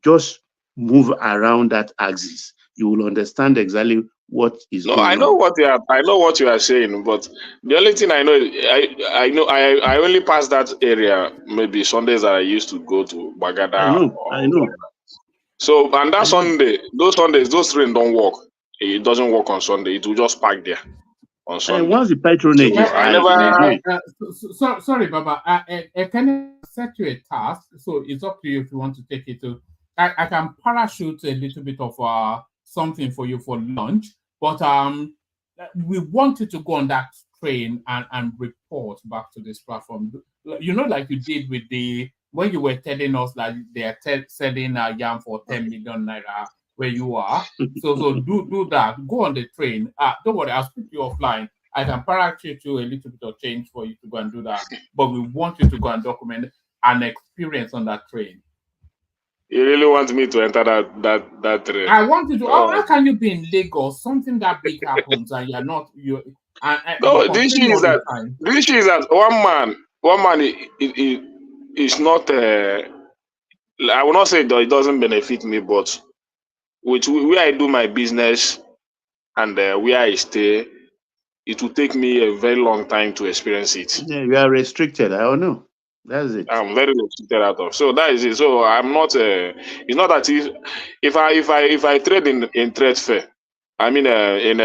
Just move around that axis. You will understand exactly what is going on. I know what you are saying, but the only thing I know is I only pass that area maybe Sundays that I used to go to Bagada. I know. So and that Sunday, those Sundays, those trains don't work. It doesn't work on Sunday. It will just park there on Sunday. And once the patronage So is I high, never. Sorry, Baba. Can I set you a task? So it's up to you if you want to take it to. I can parachute a little bit of something for you for lunch, but we want you to go on that train and report back to this platform. You know, like you did with when you were telling us that they are selling yam for 10 million naira where you are. So do that. Go on the train. Don't worry, I'll speak to you offline. I can parachute you a little bit of change for you to go and do that. But we want you to go and document an experience on that train. You really want me to enter that train? I want you to. How can you be in Lagos? Something that big happens and you're not. No, the issue is that one man is not. I will not say that it doesn't benefit me, but with where I do my business and where I stay, it will take me a very long time to experience it. yeah, you are restricted. I don't know. That's it. I'm very restricted out of. So that is it. So I'm not. It's not that if I trade in trade fair, I mean in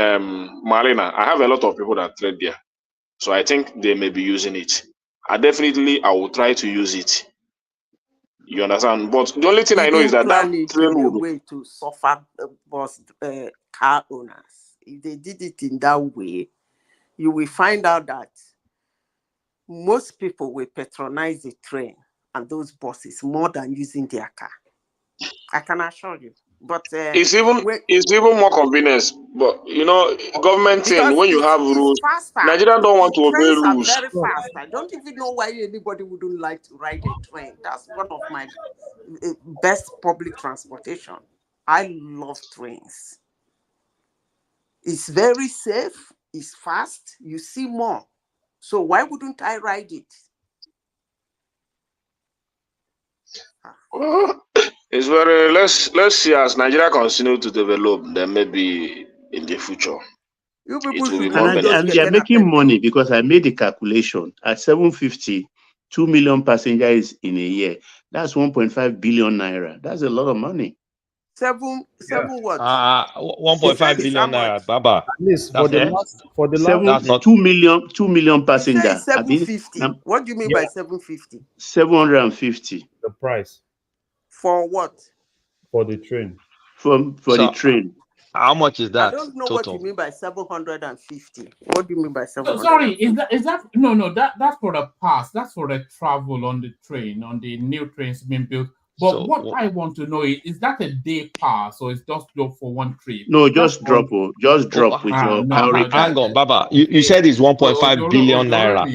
Marina, I have a lot of people that trade there. So I think they may be using it. I will try to use it. You understand? But the only thing I know is that train will be a way to suffer car owners. If they did it in that way, you will find out that most people will patronize the train and those buses more than using their car. I can assure you. But it's even more convenience. But you know, government thing when you have rules, Nigeria don't want to obey rules. Are very fast. I don't even know why anybody wouldn't like to ride a train. That's one of my best public transportation. I love trains. It's very safe. It's fast. You see more. So why wouldn't I ride it? It's very let's see as Nigeria continue to develop, then maybe in the future. You people should be more and they are making money because I made the calculation at 750, 2 million passengers in a year. That's 1.5 billion naira. That's a lot of money. Seven what? 1.5 billion naira, Baba. At least for the last 2 million passengers. 750. What do you mean by 750? 750. The price. For what? For the train. For the train. How much is that? I don't know total? what you mean by 750. What do you mean by 750? Sorry, is that no, that's for the pass. That's for the travel on the train, on the new trains being built. But what I want to know is that a day pass or is just for one trip? No, just drop with your priority. Hang on, Baba. You said it's 1.5 billion naira.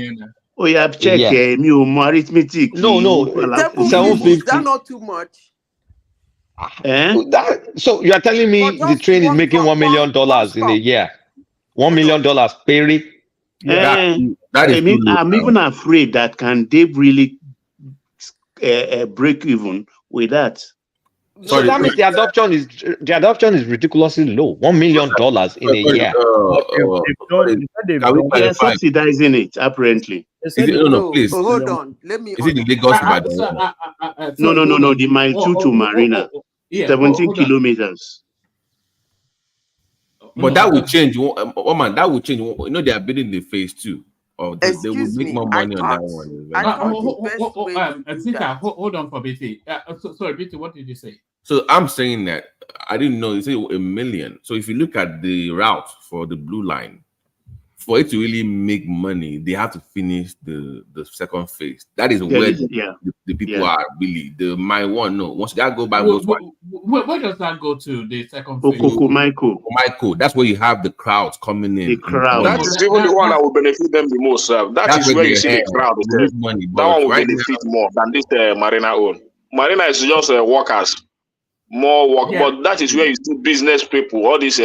Oh, you have checked arithmetic. No. 750. Is that not too much? So you are telling me the train is making $1 million in a year? $1 million peri? I'm even afraid that can they really break even with that? So that means the adoption is ridiculously low. $1 million in a year. They are subsidizing it apparently. No, please. Hold on. Let me. Is it the Lagos No. The mile 2 to Marina. 17 kilometers. But that will change. That will change. You know, they are building the phase 2. Or they will make more money on that one. Hold on for BT. Sorry, BT, what did you say? So I'm saying that I didn't know. You say $1 million. So if you look at the route for the blue line, for it to really make money, they have to finish the second phase. That is where the people are really. My one, no. Once that go by, where does that go to? The second phase? Michael. That's where you have the crowds coming in. The crowd. That is even the one that will benefit them the most. That is where you see the crowd. That one will benefit more than this Marina own. Marina is just workers, more work, but that is where you see business people. All this.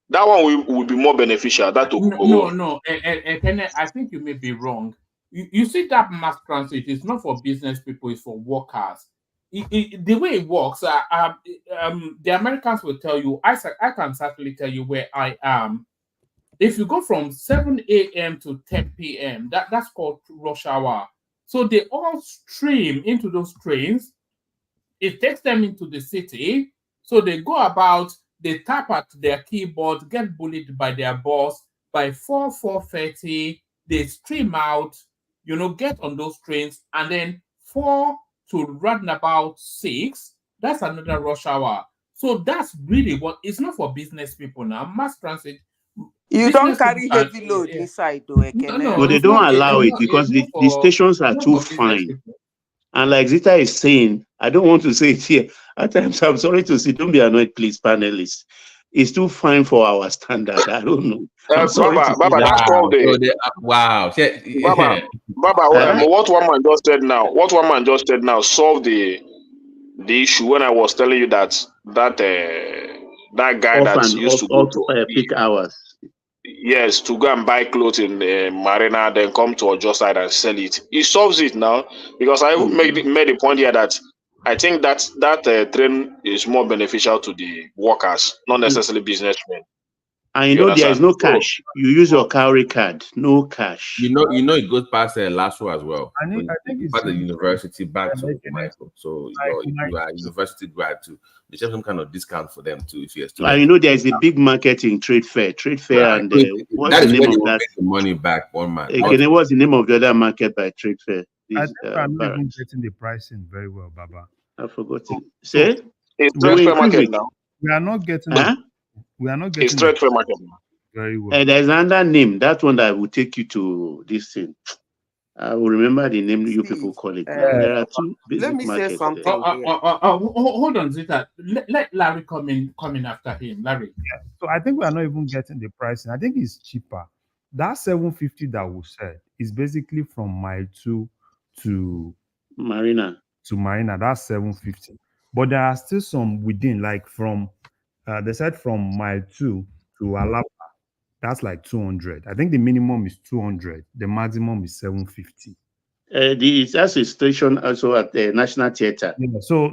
That one will be more beneficial. No. I think you may be wrong. You see that mass transit is not for business people; it's for workers. The way it works, the Americans will tell you. I can certainly tell you where I am. If you go from 7 a.m. to 10 p.m., that's called rush hour. So they all stream into those trains. It takes them into the city. So they go about, they tap at their keyboard, get bullied by their boss. By 4:30, they stream out, get on those trains, and then 4 to run about 6, that's another rush hour. So that's really what, it's not for business people now. Mass transit. You don't carry heavy load inside, though. No, but they don't allow it because the stations are too fine. And like Zita is saying, I don't want to say it here. At times, I'm sorry to say, don't be annoyed, please, panelists. It's too fine for our standard. I don't know. I'm sorry Baba, to say that's called wow. Baba, what one man just said now? What one man just said now solved the issue when I was telling you that guy that used to go to peak hours. Yes, to go and buy clothes in Marina, then come to Ojo side and sell it. It solves it now because I made the point here that I think that train is more beneficial to the workers, not necessarily businessmen. And there is no cash. You use your cowrie card, no cash. It goes past Lasso as well. I think it's back the university back to Michael. So you are a university grad too. They have some kind of discount for them too if you're still. There is a big market in trade fair, and what's the name of that? The money back, one man. Again, what's the name of the other market by trade fair? I think I'm not even getting the pricing very well, Baba. I forgot it. Say it's trade fair market now. We are not getting. We are not getting. It's trade fair market now. Very well. There's another name. That one that will take you to this thing. I will remember the name you people call it. There are two basic let me say something. Hold on, Zita. Let Larry come in after him. Larry. Yeah. So I think we are not even getting the pricing. I think it's cheaper. That 750 that we said is basically from mile 2 to Marina. That's 750. But there are still some within, like from they said from mile 2 to Alapa. That's like 200. I think the minimum is 200. The maximum is 750. That's a station also at the National Theatre. Yeah, so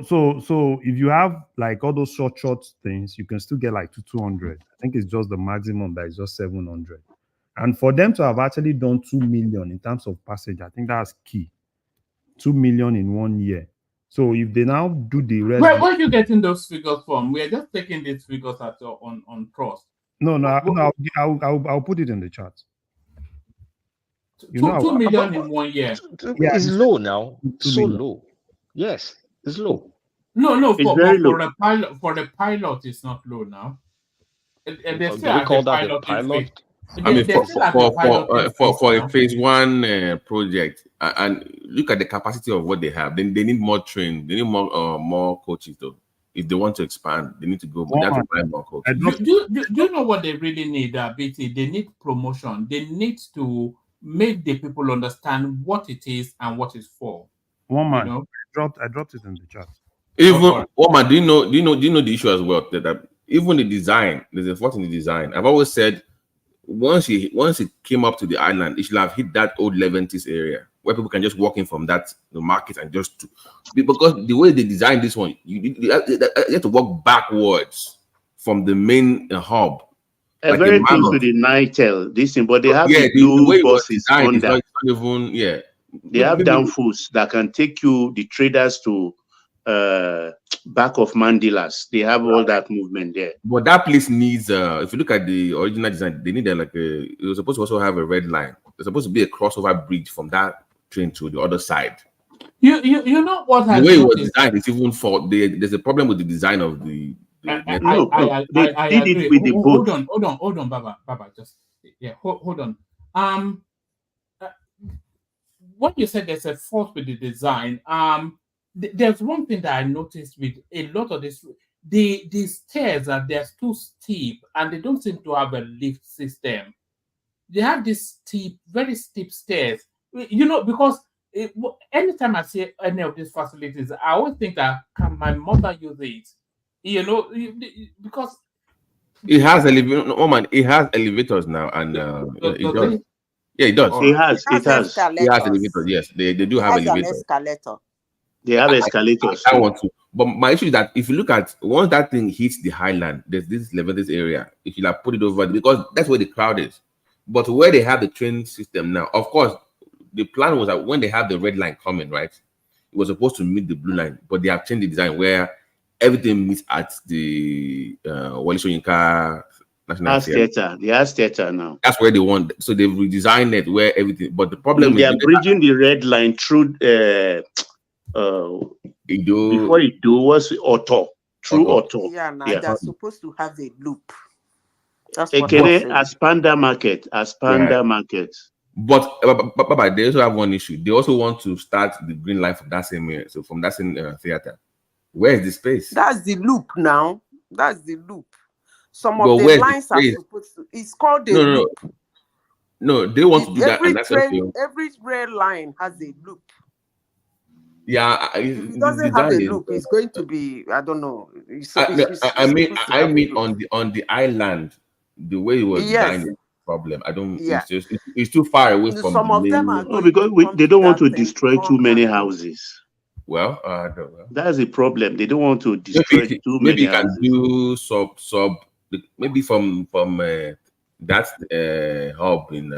if you have like all those short things, you can still get like to 200. I think it's just the maximum that is just 700. And for them to have actually done 2 million in terms of passage, I think that's key. 2 million in 1 year. So if they now do the rest, where are you getting those figures from? We are just taking these figures on trust. No, I'll put it in the chat. 2 million in 1 year. Yeah, it's low now. So low. Yes, it's low. No, it's very low. For the pilot, it's not low now. They do we call that a pilot? I mean, for a phase 1 project, and look at the capacity of what they have. Then they need more train. They need more coaches though. If they want to expand, they need to go. But they have to buy more coaches. Do you know what they really need, BT? They need promotion. They need to make the people understand what it is and what it's for. One man, I dropped it in the chat. Even one man, do you know the issue as well? That even the design, there's a fault in the design. I've always said once it came up to the island, it should have hit that old Leventis area where people can just walk in from the market and just because the way they designed this one, you have to walk backwards from the main hub. Very close to the Nitel, this thing, but they have the blue buses on that. They have downfalls that can take the traders to back of Mandilas. They have all that movement there. But that place needs if you look at the original design, they need it was supposed to also have a red line. There's supposed to be a crossover bridge from that train to the other side. You know what the way it was designed is even for there's a problem with the design of the I did it with the boat. Hold on, Baba, just hold on. What you said, there's a fault with the design. There's one thing that I noticed with a lot of this. The stairs they're too steep and they don't seem to have a lift system. They have this very steep stairs. Because anytime I see any of these facilities, I always think that can my mother use it? Because it has elevators now, and it does. Yeah, it does. It has elevators. Yes, they do have elevators. Escalator. They have escalators. I want to. But my issue is that if you look at once that thing hits the highland, there's this Leventis area. If you put it over because that's where the crowd is. But where they have the train system now, of course, the plan was that when they have the red line coming, right, It was supposed to meet the blue line, but they have changed the design where everything meets at the Wale Soyinka National Theatre. The Arts Theatre now. That's where they want. So they've redesigned it where everything. But the problem They is are bridging the red line through. Before it was Otto. Through Otto. Yeah, now they're supposed to have a loop. That's what I'm saying. As Panda Market. Market. But they also have one issue. They also want to start the green line from that same area. So from that same theater. Where is the space? That's the loop now. That's the loop. Some of the lines are supposed to. It's called a loop. No, they want to do that. And that's every rail line has a loop. Yeah, if it doesn't have a loop, it's going to be, I don't know. I mean on the island, the way it was designed is a problem. I don't. Yeah. It's too far away from some the of them main. are because they don't want to destroy too many houses. Well, that's a problem. They don't want to destroy too many houses. Maybe you can do maybe from that hub in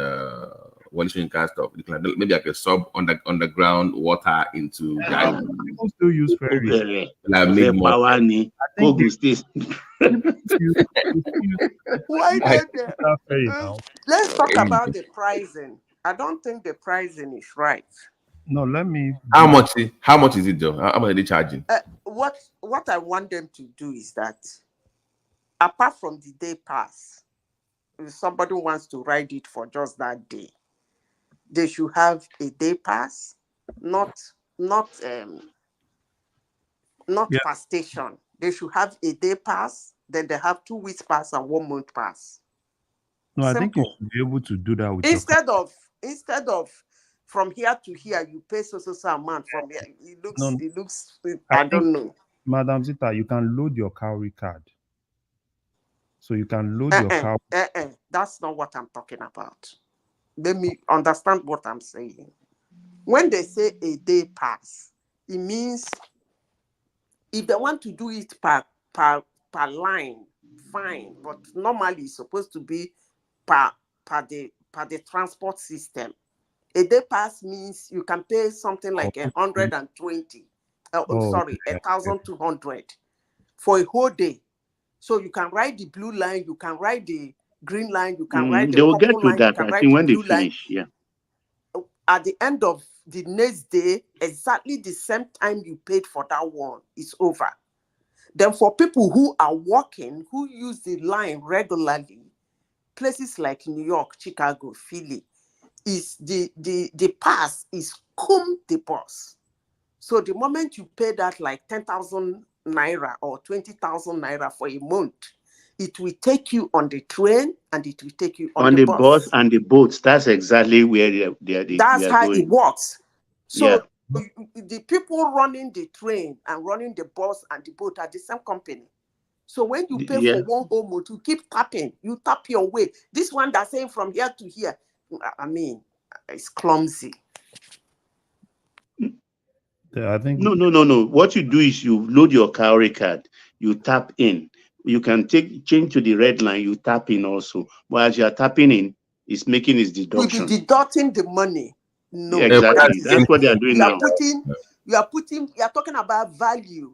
Wale Soyinka stuff. Maybe like a underground water into the island. People still use ferries. Like make more. Why let's talk about the pricing. I don't think the pricing is right. No, let me. How much is it though? How much are they charging? What I want them to do is that, apart from the day pass, if somebody wants to ride it for just that day, they should have a day pass, not per station. They should have a day pass, then they have 2 weeks pass and 1 month pass. No, Simple. I think you should be able to do that with instead of from here to here, you pay so amount from here. It looks. I don't know. Madam Zita, you can load your cowrie card. So you can load your cowrie. That's not what I'm talking about. Let me understand what I'm saying. When they say a day pass, it means if they want to do it per line, fine. But normally it's supposed to be per the transport system. A day pass means you can pay something like 120. 1,200 for a whole day. So you can ride the blue line, you can ride the green line, you can ride the purple line. They will get to line, that, I think, when they finish. Yeah. At the end of the next day, exactly the same time you paid for that one is over. Then for people who are walking, who use the line regularly, places like New York, Chicago, Philly, is the pass is cum the bus. So the moment you pay that like 10,000 naira or 20,000 naira for a month, it will take you on the train and it will take you on the bus and the boats. That's exactly where that's how going. It works. So the people running the train and running the bus and the boat are the same company. So when you pay for one whole month, you keep tapping. You tap your way. This one that's saying from here to here, I mean, it's clumsy. I think no. What you do is you load your cowrie card, you tap in. You can change to the red line, you tap in also. But as you are tapping in, it's making its deduction. You'll be deducting the money. No, exactly. That's what they are doing now. You are talking about value.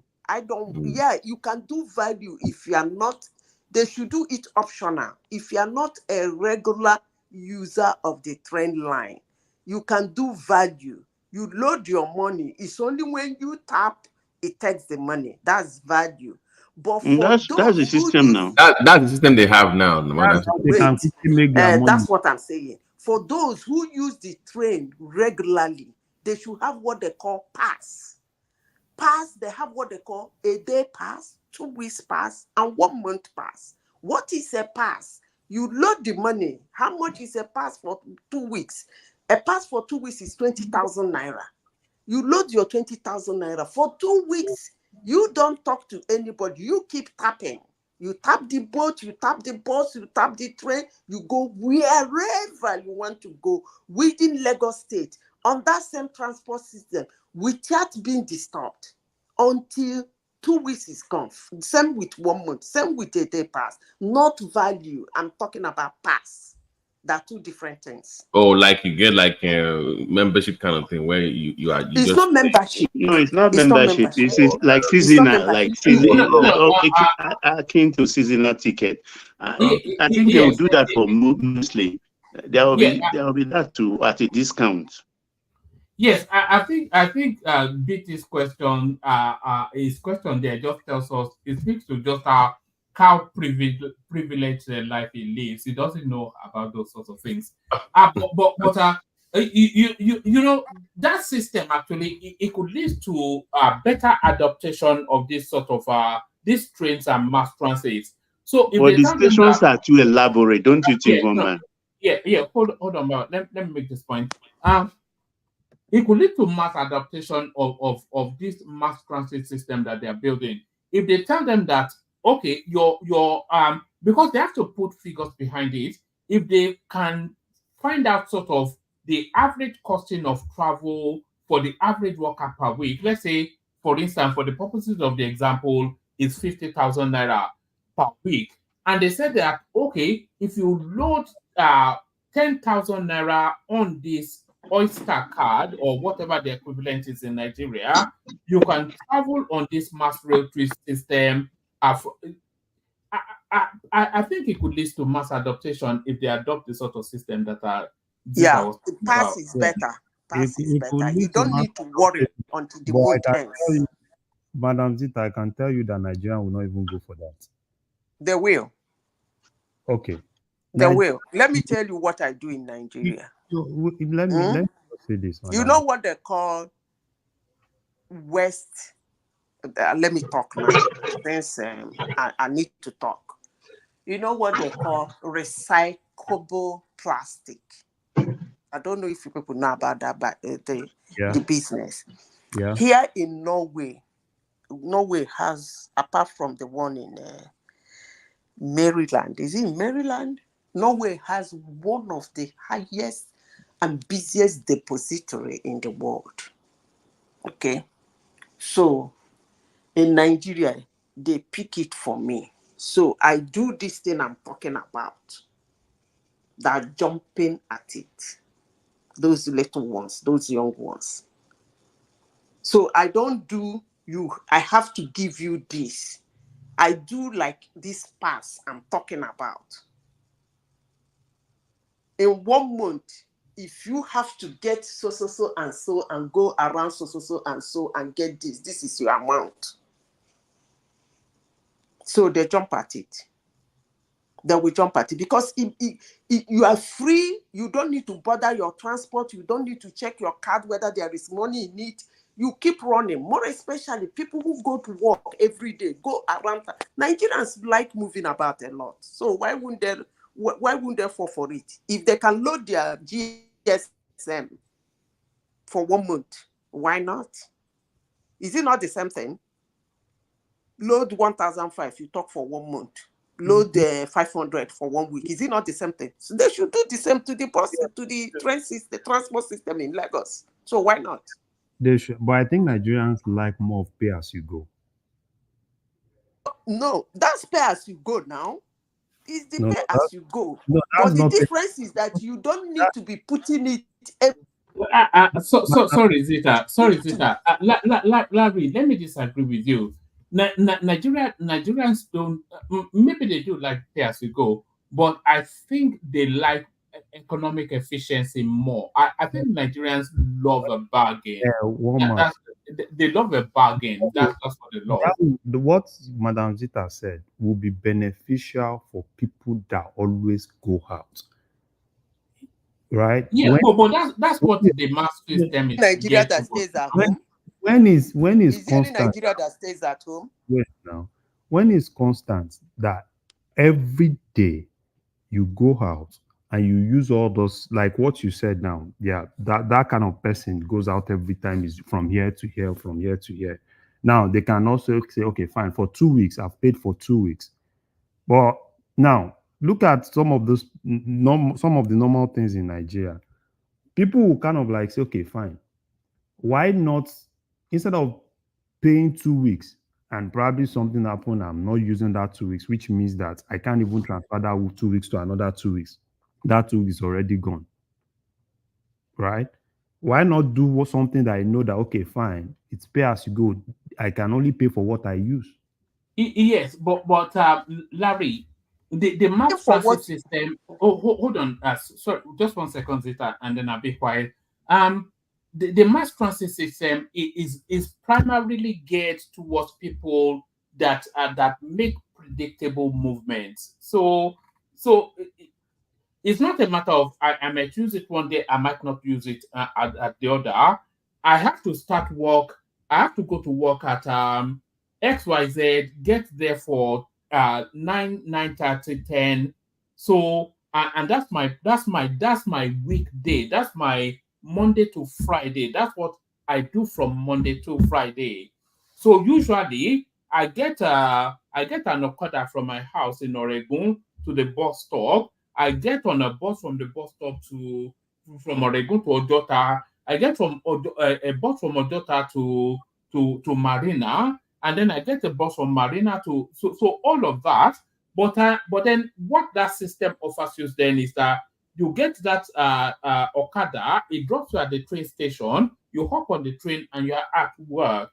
You can do value if you are not. They should do it optional. If you are not a regular user of the train line, you can do value. You load your money. It's only when you tap, it takes the money. That's value. But for that's the system now. That's the system they have now. That's what I'm saying. For those who use the train regularly, they should have what they call pass. They have what they call a day pass, 2 weeks pass, and 1 month pass. What is a pass? You load the money. How much is a pass for 2 weeks? A pass for 2 weeks is 20,000 naira. You load your 20,000 naira for 2 weeks. You don't talk to anybody. You keep tapping. You tap the boat, you tap the bus, you tap the train. You go wherever you want to go within Lagos State on that same transport system without being disturbed until 2 weeks is gone. Same with 1 month. Same with a day pass. Not value. I'm talking about pass. They're two different things. Oh, like you get like a membership kind of thing where you It's just not membership. No, it's not It's not membership. membership. It's like It's not seasonal, membership. akin to seasonal ticket. Okay. I think they will Yes. do that for Muslim. There will Yeah, be that too at a discount. yes, I think BT's question his question there just tells us, it speaks to just how privileged life he lives. He doesn't know about those sorts of things. You know, that system actually it could lead to better adaptation of this sort of these trains and mass transits. So if But they the tell them stations that, are too elaborate, don't you yeah, think, one no, man? yeah, hold on, let me make this point. It could lead to mass adaptation of this mass transit system that they are building. If they tell them that, okay, your because they have to put figures behind it, if they can find out sort of the average costing of travel for the average worker per week, let's say, for instance, for the purposes of the example, is 50,000 naira per week. And they said that, okay, if you load 10,000 naira on this Oyster card or whatever the equivalent is in Nigeria, you can travel on this mass rail system. I think it could lead to mass adaptation if they adopt the sort of system that Zita was The talking pass about. is better. Pass is It could better. You lead to don't mass need to worry until the but I month can ends. tell you, Madam Zita, I can tell you that Nigeria will not even go for that. They will. Okay. They will. Let me tell you what I do in Nigeria. Let me say this, You Madam. know what they call West. Let me talk now, since I need to talk. You know what they call recyclable plastic. I don't know if you people know about that, but the business. Yeah. Here in Norway has, apart from the one in Maryland, is it in Maryland? Norway has one of the highest and busiest depository in the world. Okay. So in Nigeria, they pick it for me. So I do this thing I'm talking about. They're jumping at it. Those little ones, those young ones. So I don't do I have to give you this. I do like this pass I'm talking about. In 1 month, if you have to get so and go around so and get this is your amount. So they jump at it. They will jump at it because if you are free, you don't need to bother your transport, you don't need to check your card whether there is money in it. You keep running, more especially people who go to work every day, go around. Nigerians like moving about a lot. So why wouldn't they fall for it? If they can load their GSM for 1 month, why not? Is it not the same thing? Load 1,005, you talk for 1 month. Load 500 for 1 week. Is it not the same thing? So they should do the same to the bus, to the the transport system in Lagos. So why not? They should, but I think Nigerians like more of pay as you go. No, that's pay as you go now. It's the pay as you go. No, but the difference is that you don't need to be putting it. Sorry, Zita. Larry, let me disagree with you. Nigerians don't. Maybe they do like pay as you go, but I think they like economic efficiency more. I think Nigerians love a bargain. They love a bargain. That's what they love. What Madam Zita said will be beneficial for people that always go out. Right? Yeah, but that's what the mass system is. Nigeria that stays at home. When is there any constant? Nigeria that stays at home? Yes, now. When is constant that every day you go out and you use all those, like what you said now, yeah, that kind of person goes out every time, is from here to here, from here to here. Now they can also say, okay, fine, for 2 weeks, I've paid for 2 weeks. But now look at some of those some of the normal things in Nigeria. People will kind of like say, okay, fine. Why not, instead of paying 2 weeks and probably something happened, I'm not using that 2 weeks, which means that I can't even transfer that 2 weeks to another 2 weeks. that tool is already gone, right? Why not do something that I know that, okay, fine, it's pay as you go. I can only pay for what I use. Yes, but Larry, the mass For transit what? system. Oh, hold on. Sorry, just 1 second, Zita, and then I'll be quiet. The mass transit system is primarily geared towards people that make predictable movements. So it's not a matter of I might use it one day, I might not use it at the other. I have to start work. I have to go to work at XYZ, get there for 9:30, 10. So and that's my weekday. That's my Monday to Friday. That's what I do from Monday to Friday. So usually I get an Okada from my house in Oregon to the bus stop. I get on a bus from the bus stop from Oregon to Ojota. I get a bus from Ojota to Marina, and then I get a bus from Marina to so all of that. But then what that system offers you then is that you get that Okada. It drops you at the train station. You hop on the train and you are at work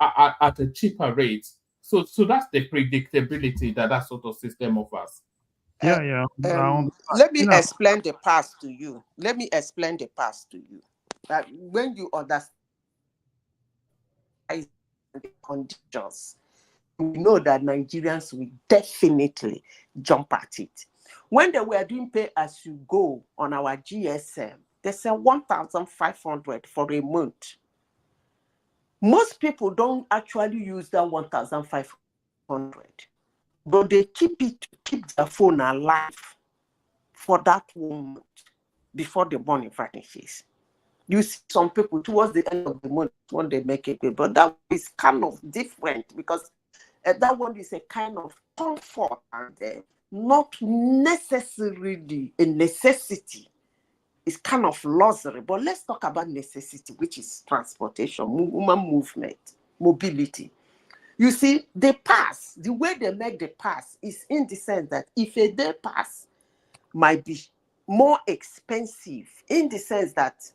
at a cheaper rate. So that's the predictability that sort of system offers. Yeah. Let me explain the past to you. Let me explain the past to you. When you understand the conditions, you know that Nigerians will definitely jump at it. When they were doing pay as you go on our GSM, they said 1,500 for a month. Most people don't actually use that 1,500, but they keep their phone alive for that 1 month before the money vanishes. You see some people towards the end of the month when they make it, but that is kind of different because that one is a kind of comfort and not necessarily a necessity. It's kind of luxury. But let's talk about necessity, which is transportation, human movement, mobility. You see, the pass, the way they make the pass is in the sense that if a day pass might be more expensive, in the sense that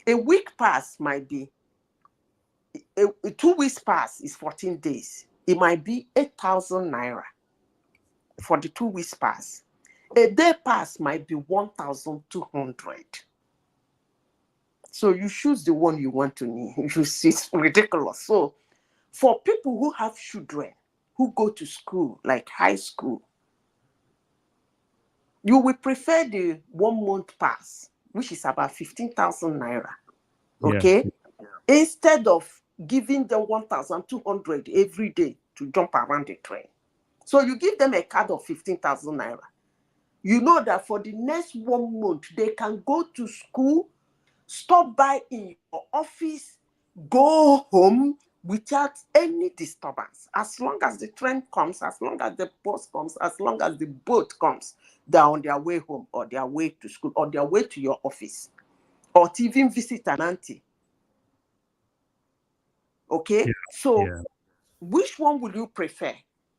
a week pass might be, a 2 weeks pass is 14 days. It might be 8,000 naira for the 2 weeks pass. A day pass might be 1,200. So you choose the one you want to need. It's ridiculous. So for people who have children who go to school, like high school, you will prefer the 1 month pass, which is about 15,000 naira. Okay? Yeah. Instead of giving them 1,200 every day to jump around the train. So you give them a card of 15,000 naira. You know that for the next 1 month, they can go to school, stop by in your office, go home without any disturbance. As long as the train comes, as long as the bus comes, as long as the boat comes, they're on their way home or their way to school or their way to your office or to even visit an auntie. Okay? Yeah. So which one would you prefer?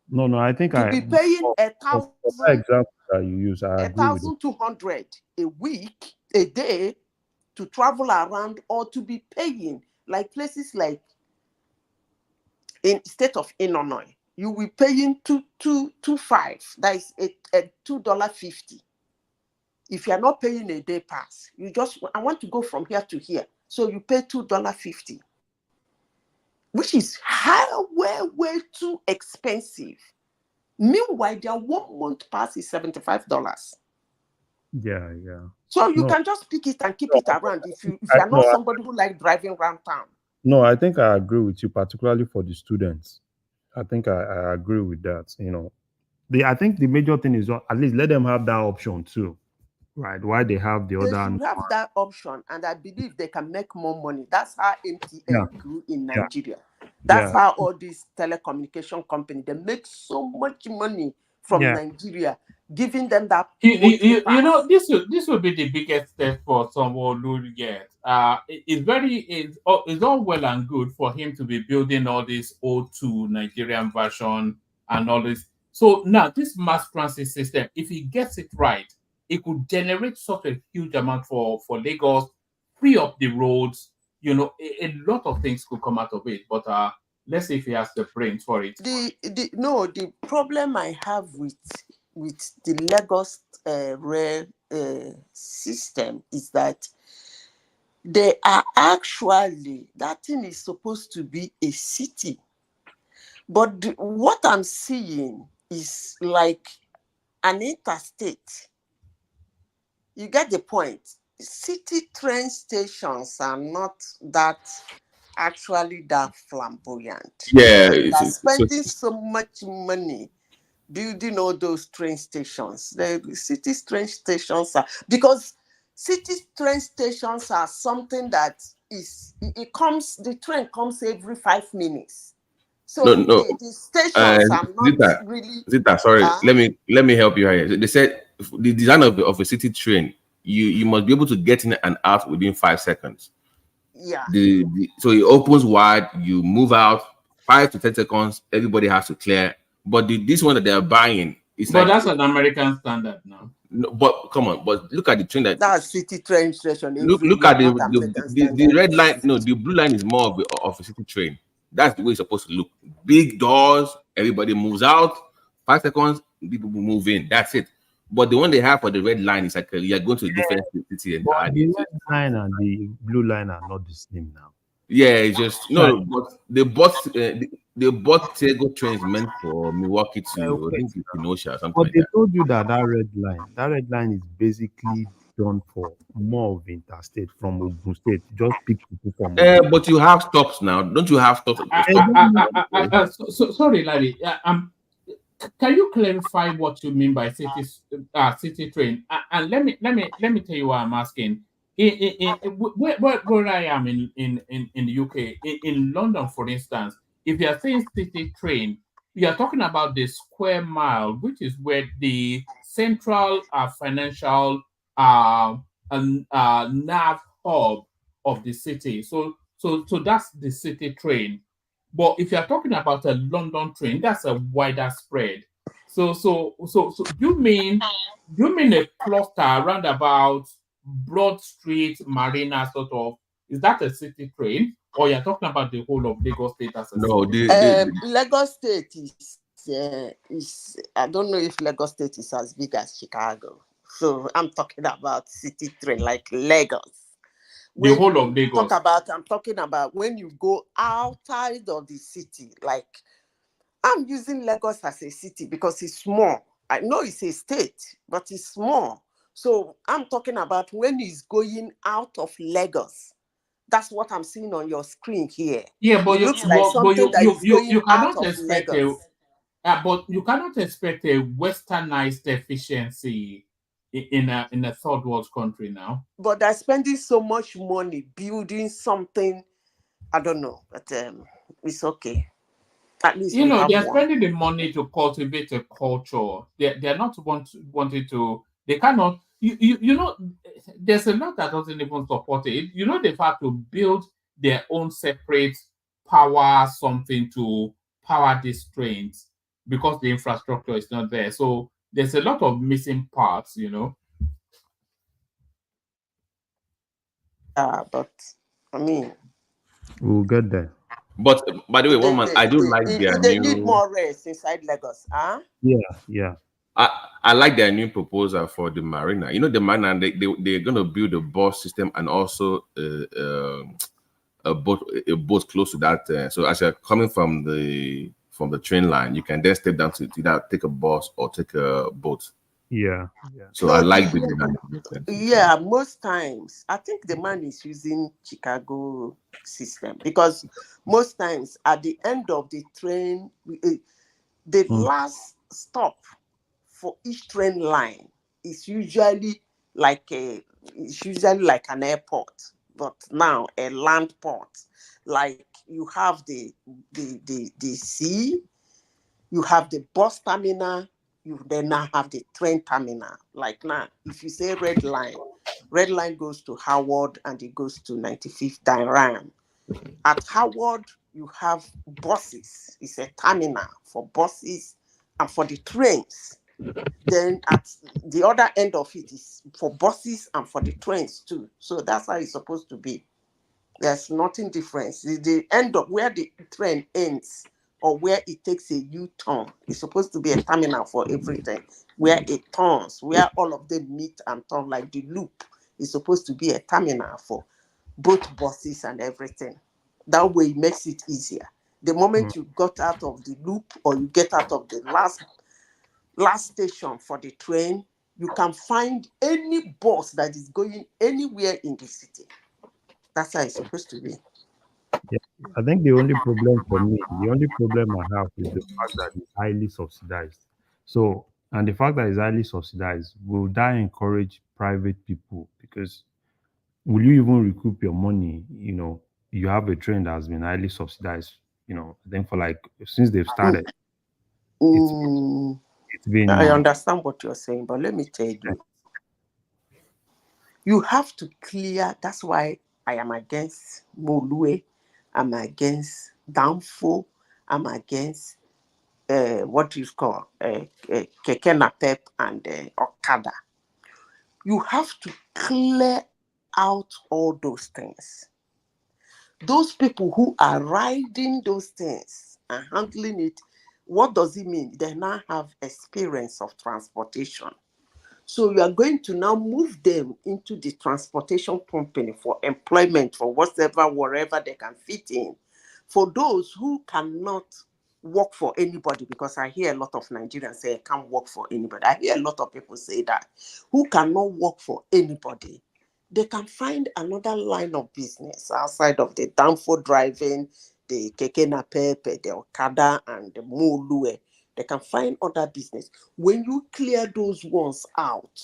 No, I think to be paying 1,000 example that you use, I agree with 1,200 a week, a day to travel around, or to be paying like places like in state of Illinois, you will be paying $2.25. That is a $2.50. If you are not paying a day pass, I want to go from here to here, so you pay $2.50, which is way too expensive. Meanwhile, their 1 month pass is $75. Yeah. So you can just pick it and keep it around if you are not somebody who like driving around town. No, I think I agree with you, particularly for the students. I think I agree with that. I think the major thing is at least let them have that option too, right? Why they have the other. They should have that option, and I believe they can make more money. That's how MTN grew in Nigeria. That's how all these telecommunication companies, they make so much money from Nigeria, giving them that. You know, this will be the biggest step for someone who get. It's all well and good for him to be building all this O2 Nigerian version and all this. So now this mass transit system, if he gets it right, it could generate such a huge amount for Lagos, free up the roads. You know, a lot of things could come out of it. But let's see if he has the brains for it. The problem I have with the Lagos rail system is that they are actually, that thing is supposed to be a city, but what I'm seeing is like an interstate. You get the point. City train stations are not actually that flamboyant. Yeah, They are spending so much money building all those train stations. The city train stations are, because city train stations are something that is, the train comes every 5 minutes. So no. the stations are not really. Zita, sorry, let me help you here. They said the design of a city train, you must be able to get in and out within 5 seconds. Yeah. So it opens wide, you move out 5 to 10 seconds, everybody has to clear. But this one that they are buying, it's but like, that's an American standard now. No, but come on, but look at the train that's city train station. Look at the red line. No, the blue line is more of a city train. That's the way it's supposed to look. Big doors, everybody moves out. 5 seconds, people move in. That's it. But the one they have for the red line is like you're going to a different city entirely. The red line and the blue line are not the same now. Yeah, it's just no. But they bought Tego trains meant for Milwaukee to I think Kenosha or something But like they that. told you that that red line is basically done for more of interstate from Ogun State. Just pick people from Ogun. But you have stops now, don't you have stops? Sorry, Larry. Can you clarify what you mean by city train? And let me tell you what I'm asking. Where I am in the UK, in London, for instance, if you are saying city train, you are talking about the square mile, which is where the central financial nav hub of the city. So that's the city train. But if you are talking about a London train, that's a wider spread. So you mean a cluster around about Broad Street, Marina, sort of? Is that a city train, or you're talking about the whole of Lagos State as a city? Lagos State is I don't know if Lagos State is as big as Chicago. So I'm talking about city train like Lagos. The whole of Lagos. I'm talking about when you go outside of the city. Like, I'm using Lagos as a city because it's small. I know it's a state, but it's small. So I'm talking about when it's going out of Lagos. That's what I'm seeing on your screen here. Yeah, but you cannot expect but you cannot expect a westernized efficiency in a third world country now. But they're spending so much money building something. I don't know, but it's okay. At least they're spending the money to cultivate a culture. They're not wanting to. They cannot. There's a lot that doesn't even support it. They've had to build their own separate power something to power these trains because the infrastructure is not there. So there's a lot of missing parts. But I mean, we'll get there. But by the way, I do like their they new. need more race inside Lagos, huh? Yeah. I like their new proposal for the marina. The marina, they're going to build a bus system and also a boat close to that. So as you're coming from the train line, you can then step down to either take a bus or take a boat. Yeah. So I like the design. Yeah, most times I think the man is using Chicago system because most times at the end of the train, the last stop for each train line is usually like an airport, but now a land port. Like you have the sea, you have the bus terminal, you then now have the train terminal. Like now, if you say red line goes to Howard and it goes to 95th Diram. At Howard, you have buses. It's a terminal for buses and for the trains. Then at the other end of it is for buses and for the trains too. So that's how it's supposed to be. There's nothing different. The end of where the train ends or where it takes a U-turn. It's supposed to be a terminal for everything. Where it turns, where all of them meet and turn, like the loop is supposed to be a terminal for both buses and everything. That way it makes it easier. The moment you got out of the loop or you get out of the last station for the train, you can find any bus that is going anywhere in the city. That's how it's supposed to be. Yeah, I think the only problem for me, the only problem I have is the fact that it's highly subsidized. So, and the fact that it's highly subsidized, will that encourage private people? Because will you even recoup your money? You know, you have a trend that has been highly subsidized, you know, I think for like, since they've started, it's been. I understand what you're saying, but let me tell you, you have to clear. That's why I am against Molue, I'm against Danfo, I'm against what you call Keke Napep and Okada. You have to clear out all those things. Those people who are riding those things and handling it, what does it mean? They now have experience of transportation. So you are going to now move them into the transportation company for employment, for wherever they can fit in. For those who cannot work for anybody, because I hear a lot of Nigerians say I can't work for anybody. I hear a lot of people say that, who cannot work for anybody. They can find another line of business outside of the Danfo driving, the Keke Napep, the Okada, and the Molue. They can find other business. When you clear those ones out,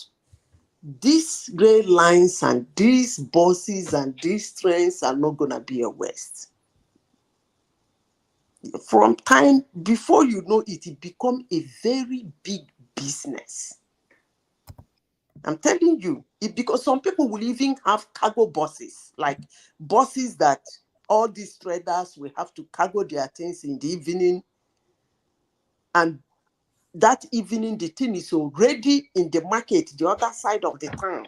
these gray lines and these buses and these trains are not going to be a waste. From time, before you know it, it becomes a very big business. I'm telling you, because some people will even have cargo buses, like buses that all these traders will have to cargo their things in the evening. And that evening, the thing is already in the market, the other side of the town.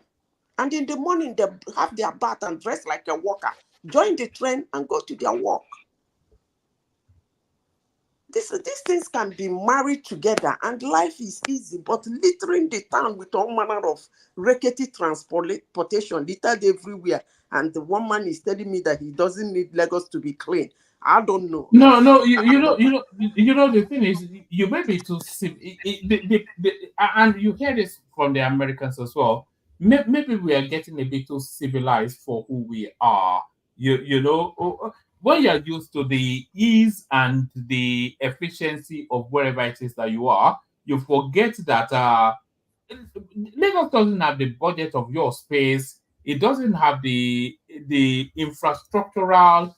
And in the morning, they have their bath and dress like a worker, join the train and go to their work. These things can be married together and life is easy, but littering the town with all manner of rickety transportation littered everywhere. And the one man is telling me that he doesn't need Lagos to be clean. I don't know. No, you know, the thing is, you may be too and you hear this from the Americans as well. Maybe we are getting a bit too civilized for who we are. You know, when you're used to the ease and the efficiency of wherever it is that you are, you forget that Lagos doesn't have the budget of your space. It doesn't have the infrastructural,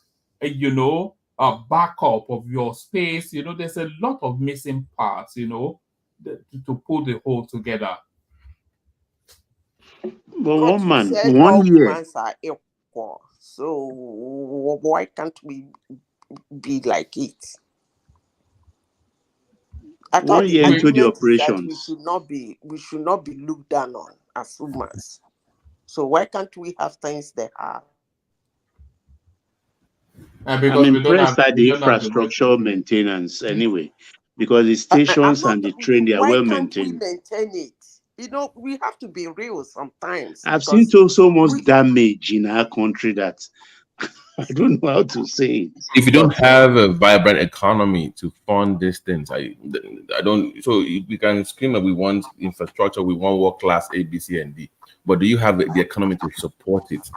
backup of your space. You know, there's a lot of missing parts. You know, to pull the whole together. But you said one all year. humans are equal. So why can't we be like it? I thought 1 year into the argument is that operations. we should not be looked down on as humans. So why can't we have things they have? I'm impressed by the infrastructure maintenance anyway, because the stations and the train, they are well maintained. Why can't we maintain it? You know, we have to be real sometimes. I've seen so much damage in our country that I don't know how to say it. If you don't have a vibrant economy to fund these things, I don't. So we can scream that we want infrastructure, we want world class A, B, C, and D, but do you have the economy to support it?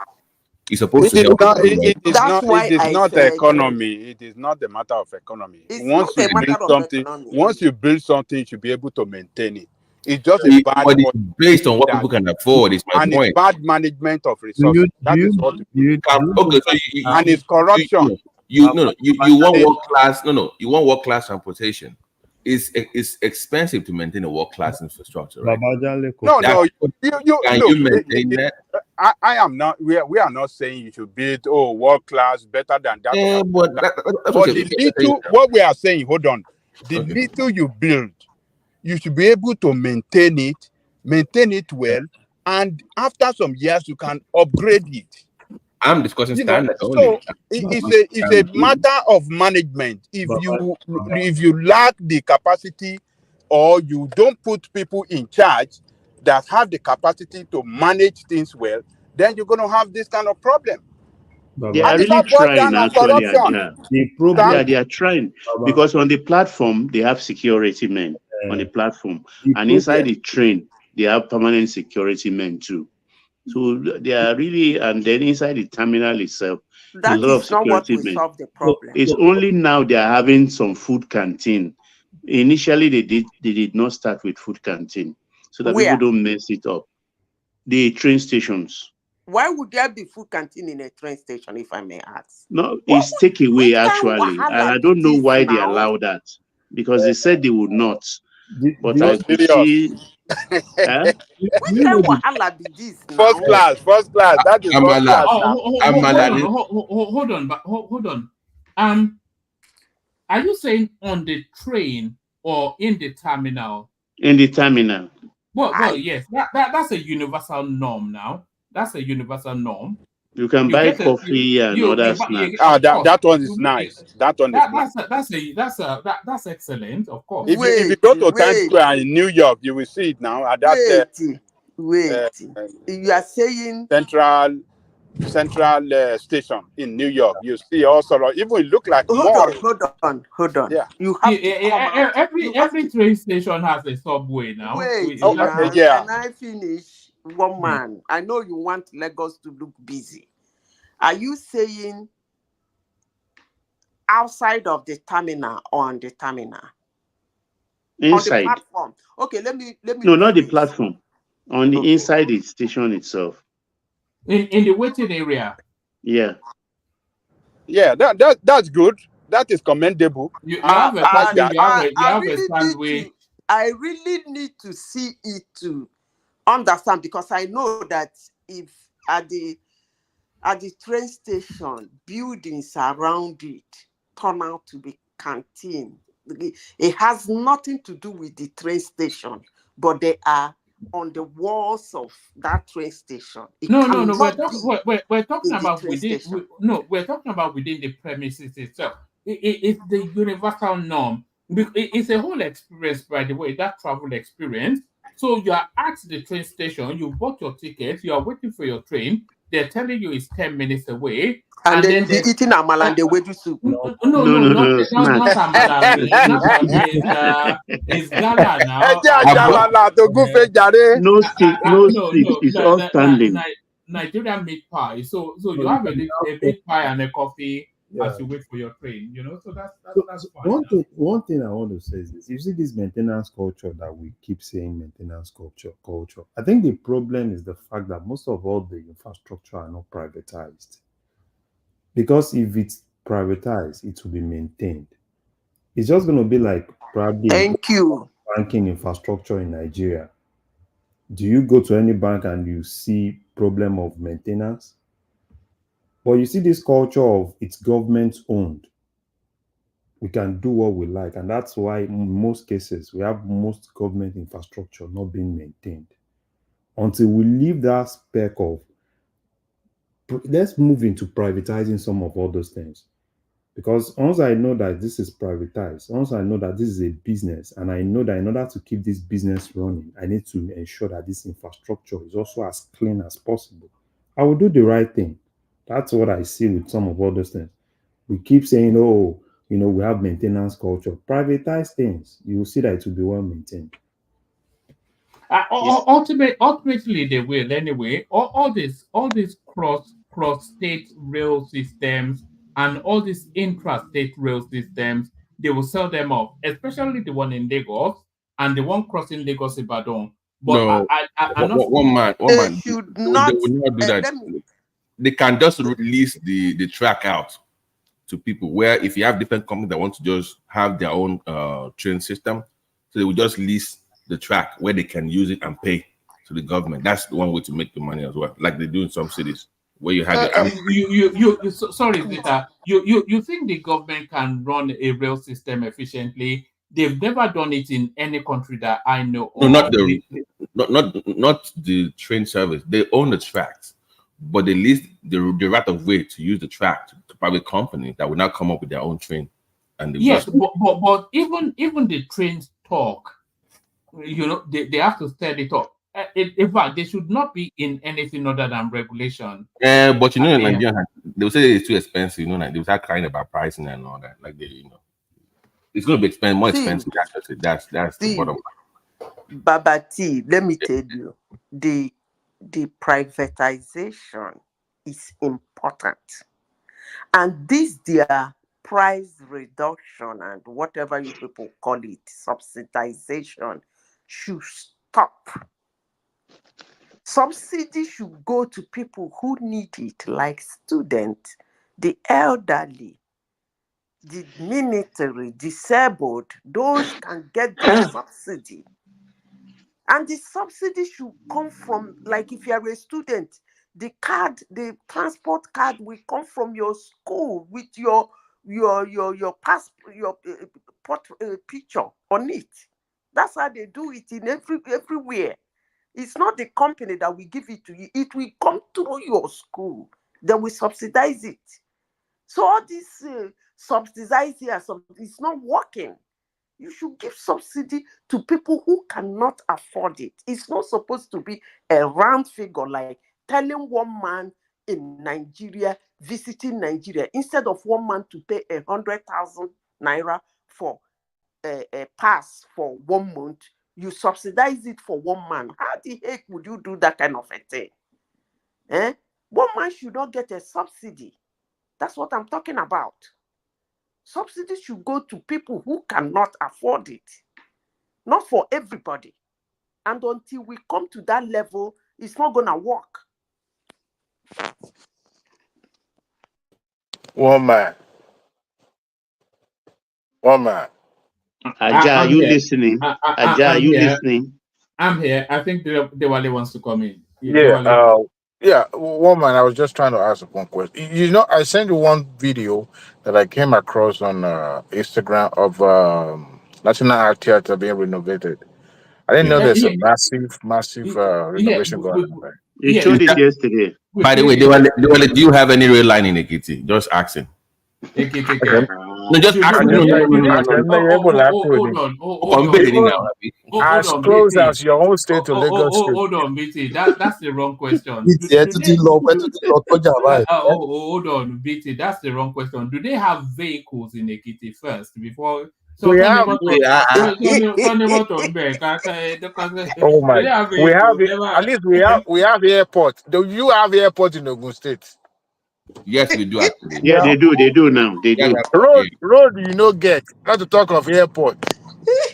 You're supposed to help. It is not the economy. It is not the matter of economy. Once you build something, you should be able to maintain it. It's just a bad. But it's based on what people can afford. Is my point. It's bad management of resources. That is what. Okay, so and it's corruption. You want world class. You want world class transportation. It's expensive to maintain a world class infrastructure, right? No. You maintain that? I am not. We are not saying you should build world class better than that. Yeah, but what we are saying, hold on, the little you build, you should be able to maintain it well, and after some years you can upgrade it. I'm discussing standards So only. it's a matter of management. If you lack the capacity, or you don't put people in charge that have the capacity to manage things well, then you're going to have this kind of problem. They are And it's really all boiled trying, down on actually, corruption. Yeah, they are trying. Because on the platform, they have security men on the platform. And inside the train, they have permanent security men too. So they are really, and then inside the terminal itself, a That lot of is not what security will men. solve the problem. It's only now they are having some food canteen. Initially, they did not start with food canteen, so that people Where? don't mess it up. The train stations. Why would there be food canteen in a train station, if I may ask? No, it's takeaway actually, wahala and I don't know be why this they now? allow that, because they said they would not. But No, I could see. Which kind of wahala be this now? First class. That is first class. Hold on. Are you saying on the train or in the terminal? In the terminal. Well, yes. That's a universal norm now. That's a universal norm. You can buy coffee and other snacks. That one is nice. That one is nice. That's excellent, of course. If you go to Times Square in New York, you will see it now at that. You are saying Central station in New York. You see also, even it look like hold on. Yeah. You have to come out. Every train station has a subway now. Can I finish? One man, I know you want Lagos to look busy. Are you saying outside of the terminal or on the terminal? Inside. On the platform. Okay, let me. No, not the platform. On the inside the station itself. In the waiting area. Yeah. Yeah, that's good. That is commendable. You have a standway. I really need to see it to understand, because I know that if at the train station, buildings around it turn out to be canteen, it has nothing to do with the train station, but they are on the walls of that train station. No. We're talking about within. We're talking about within the premises itself. It's the universal norm. It's a whole experience, by the way, that travel experience. So you are at the train station, you bought your ticket, you are waiting for your train, they're telling you it's 10 minutes away. And then you'll be eating amala and the wedu soup. No, not amala. It's gala now. No stick. It's all standing. Nigerian meat pie. So you have a meat pie and a coffee as you wait for your train, so that's fine. One thing I want to say is this: you see this maintenance culture that we keep saying, maintenance culture. I think the problem is the fact that most of all the infrastructure are not privatized. Because if it's privatized, it will be maintained. It's just going to be like probably banking infrastructure in Nigeria. Do you go to any bank and you see problem of maintenance? But you see this culture of it's government owned. We can do what we like. And that's why in most cases, we have most government infrastructure not being maintained. Until we leave that speck of, let's move into privatizing some of all those things. Because once I know that this is privatized, once I know that this is a business, and I know that in order to keep this business running, I need to ensure that this infrastructure is also as clean as possible, I will do the right thing. That's what I see with some of all those things. We keep saying, oh, we have maintenance culture. Privatize things. You will see that it will be well maintained. Ultimately, they will anyway. All these cross-state rail systems and all these intra-state rail systems, they will sell them off, especially the one in Lagos and the one crossing Lagos Ibadan. But no, one man. They will not do that. They can just release the track out to people, where if you have different companies that want to just have their own train system, so they will just lease the track where they can use it and pay to the government. That's the one way to make the money as well, like they do in some cities where you have sorry, Zita. You think the government can run a rail system efficiently They've never done it in any country that I know No, of. not the train service. They own the tracks, but they lease the right of way to use the track to private companies that will now come up with their own train. And Yes, but even the trains talk, you know, they have to set it up. In fact, they should not be in anything other than regulation. But you know, in Nigeria, they will say it's too expensive. You know, like they will start crying about pricing and all that. Like it's going to be more expensive. That's the bottom line. Baba T, let me tell you, the privatization is important, and this their price reduction and whatever you people call it, subsidization, should stop. Subsidy should go to people who need it, like students, the elderly, the military, disabled. Those can get the subsidy. And the subsidy should come from, like if you're a student, the transport card will come from your school with your passport, your picture on it. That's how they do it in everywhere. It's not the company that will give it to you. It will come through your school. Then we subsidize it. So all this subsidize here, it's not working. You should give subsidy to people who cannot afford it. It's not supposed to be a round figure like telling one man in Nigeria, visiting Nigeria, instead of one man to pay 100,000 naira for a pass for 1 month, you subsidize it for one man. How the heck would you do that kind of a thing? One man should not get a subsidy. That's what I'm talking about. Subsidies should go to people who cannot afford it, not for everybody. And until we come to that level, it's not going to work. One man. Aja, are you listening? Aja, are you listening? I'm here. I think Dewale wants to come in. One man. I was just trying to ask one question. You know, I sent you one video that I came across on Instagram of National Art Theater being renovated. I didn't know there's a massive renovation going on there. You showed it yesterday. By the way, Dewale, do you have any real line in Ekiti? Just asking. No, just asking. As close as your own state to Lagos State. Hold on, BT. That's the wrong question. Hold on, BT. That's the wrong question. Do they have vehicles in Ekiti first before? So we have. Oh my! We have at least we have airport. Do you have airport in Ogun State? Yes, we do actually. Yeah, they do now. They do. Road, you know, get not to talk of airport.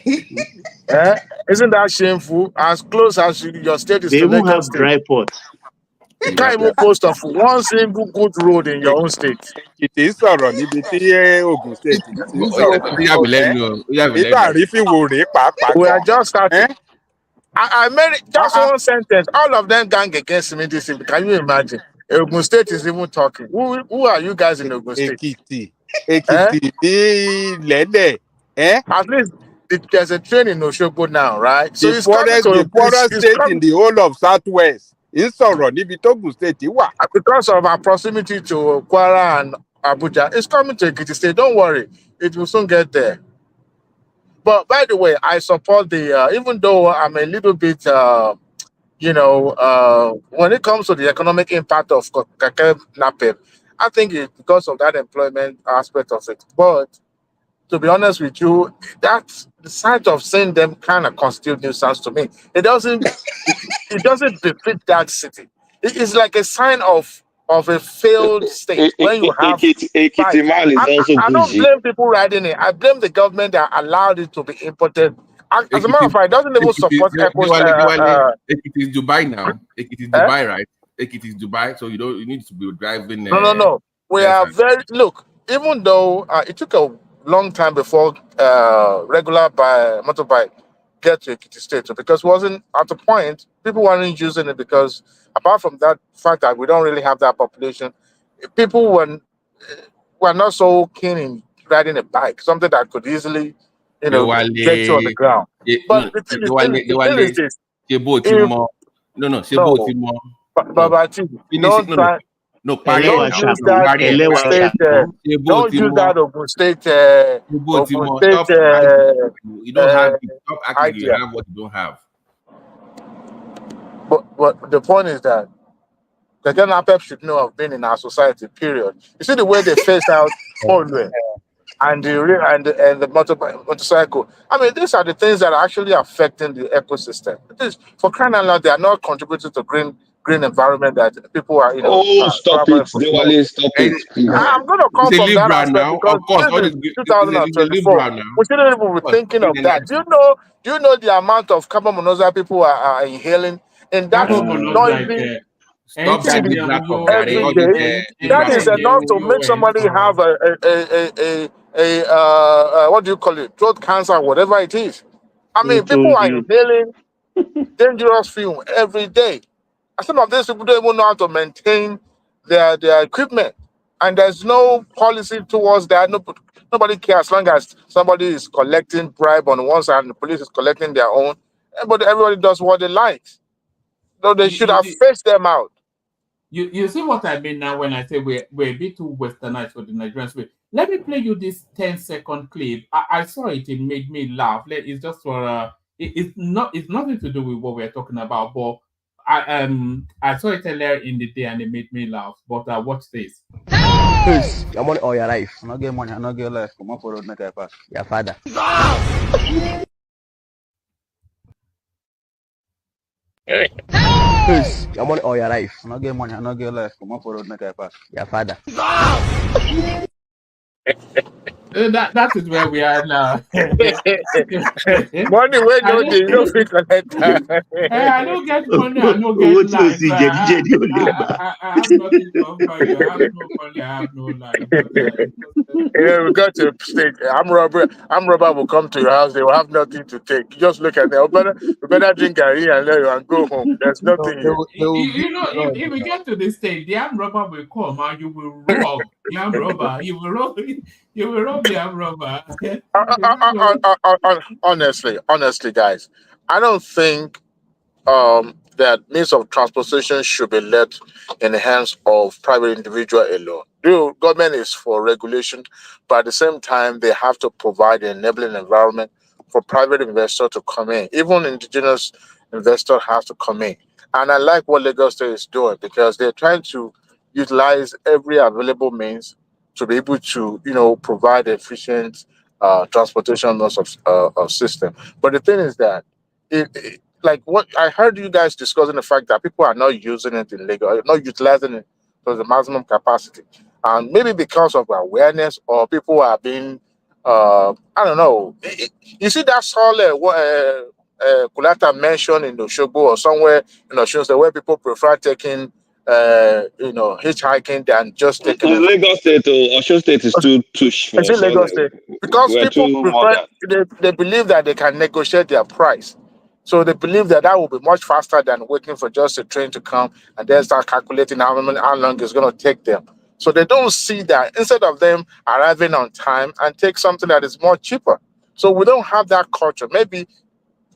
Isn't that shameful? As close as your state is they to Lagos Lagos State. Dry ports. You can't even post of one single good road in your own state. It is sorrow níbi tí Ogun State. We are just starting. I made it just one sentence. All of them gang against me this evening. Can you imagine? Ogun State is even talking. Who are you guys in Ogun State? Ekiti. At least there's a train in Osogbo now, right? So the poorest state in the whole of Southwest. It's sorrow níbi tí Ogun State wà. Because of our proximity to Kwara and Abuja, it's coming to Ekiti State. Don't worry, it will soon get there. But by the way, I support the even though I'm a little bit, when it comes to the economic impact of NAPEP, I think it's because of that employment aspect of it. But to be honest with you, that's the sight of seeing them kind of constitute nuisance to me. It doesn't befit that city. It's like a sign of a failed state when you have. I don't blame people riding it. I blame the government that allowed it to be imported. As a matter of fact, it doesn't even support Ekiti is Dubai now. Ekiti is Dubai, right? Ekiti is Dubai, so you need to be driving. No. We are look. Even though it took a long time before regular motorbike get to Ekiti State, because it wasn't at the point people weren't using it because apart from that fact that we don't really have that population, people were not so keen in riding a bike, something that could easily get you on the ground. But the thing is this. If, no, but don't try. Don't use that Ogun State. Don't use that Ogun State. You don't have it. Stop acting you idea. have what you don't have. But the point is that the NAPEP should know have been in our society. Period. You see the way they face out Polwe and the motorcycle. I mean, these are the things that are actually affecting the ecosystem. For crying out loud, they are not contributing to green environment that people are, stop it, Dewale, stop it, please. I'm going to come from that aspect now. because Of course, this is 2024. We shouldn't even be thinking of that. Do you know the amount of carbon monoxide people are inhaling? And that's noisy. Stop that black of Every day. That is enough to make somebody have a what do you call it? Throat cancer, whatever it is. I mean, people are inhaling dangerous fume every day. And some of these people don't even know how to maintain their equipment. And there's no policy towards that. Nobody cares as long as somebody is collecting bribe on one side and the police is collecting their own. But everybody does what they like. So they should have faced them out. You see what I mean now when I say we're a bit too westernized for the Nigerians way. Let me play you this 10-second clip. I saw it. It made me laugh. It's just for it's nothing to do with what we're talking about. But I saw it earlier in the day and it made me laugh. But watch this. Please, your money or your life. I not get money. I not get life. Come on for road, make I pass. Your father. Please, your money or your life. I not get money. I not get life. Come on for road, make I pass. Your father. That is where we are now. Money where you don't feel connect. I don't get money. I don't get life. I have nothing to offer you. I have no money. I have no life. We got to state. I'm robber will come to your house. They will have nothing to take. You just look at them. We better drink and go home. There's nothing here. If we get to this stage, the armed robber will come and you will rob the armed robber. You will rob the armed robber. Honestly, guys, I don't think that means of transportation should be left in the hands of private individual alone. The government is for regulation, but at the same time, they have to provide an enabling environment for private investors to come in. Even indigenous investors have to come in. And I like what Lagos State is doing because they're trying to utilize every available means to be able to, provide efficient transportation of system. But the thing is that like what I heard you guys discussing the fact that people are not using it in Lagos, not utilizing it to the maximum capacity, and maybe because of awareness or people are being, I don't know. You see that solid Kulata mentioned in Oshogbo or somewhere in Osun State where people prefer taking, hitchhiking than just taking. Lagos State or Osun State is too It's in Lagos State because people prefer. They believe that they can negotiate their price. So they believe that will be much faster than waiting for just a train to come and then start calculating how long it's going to take them. So they don't see that instead of them arriving on time and take something that is more cheaper. So we don't have that culture. Maybe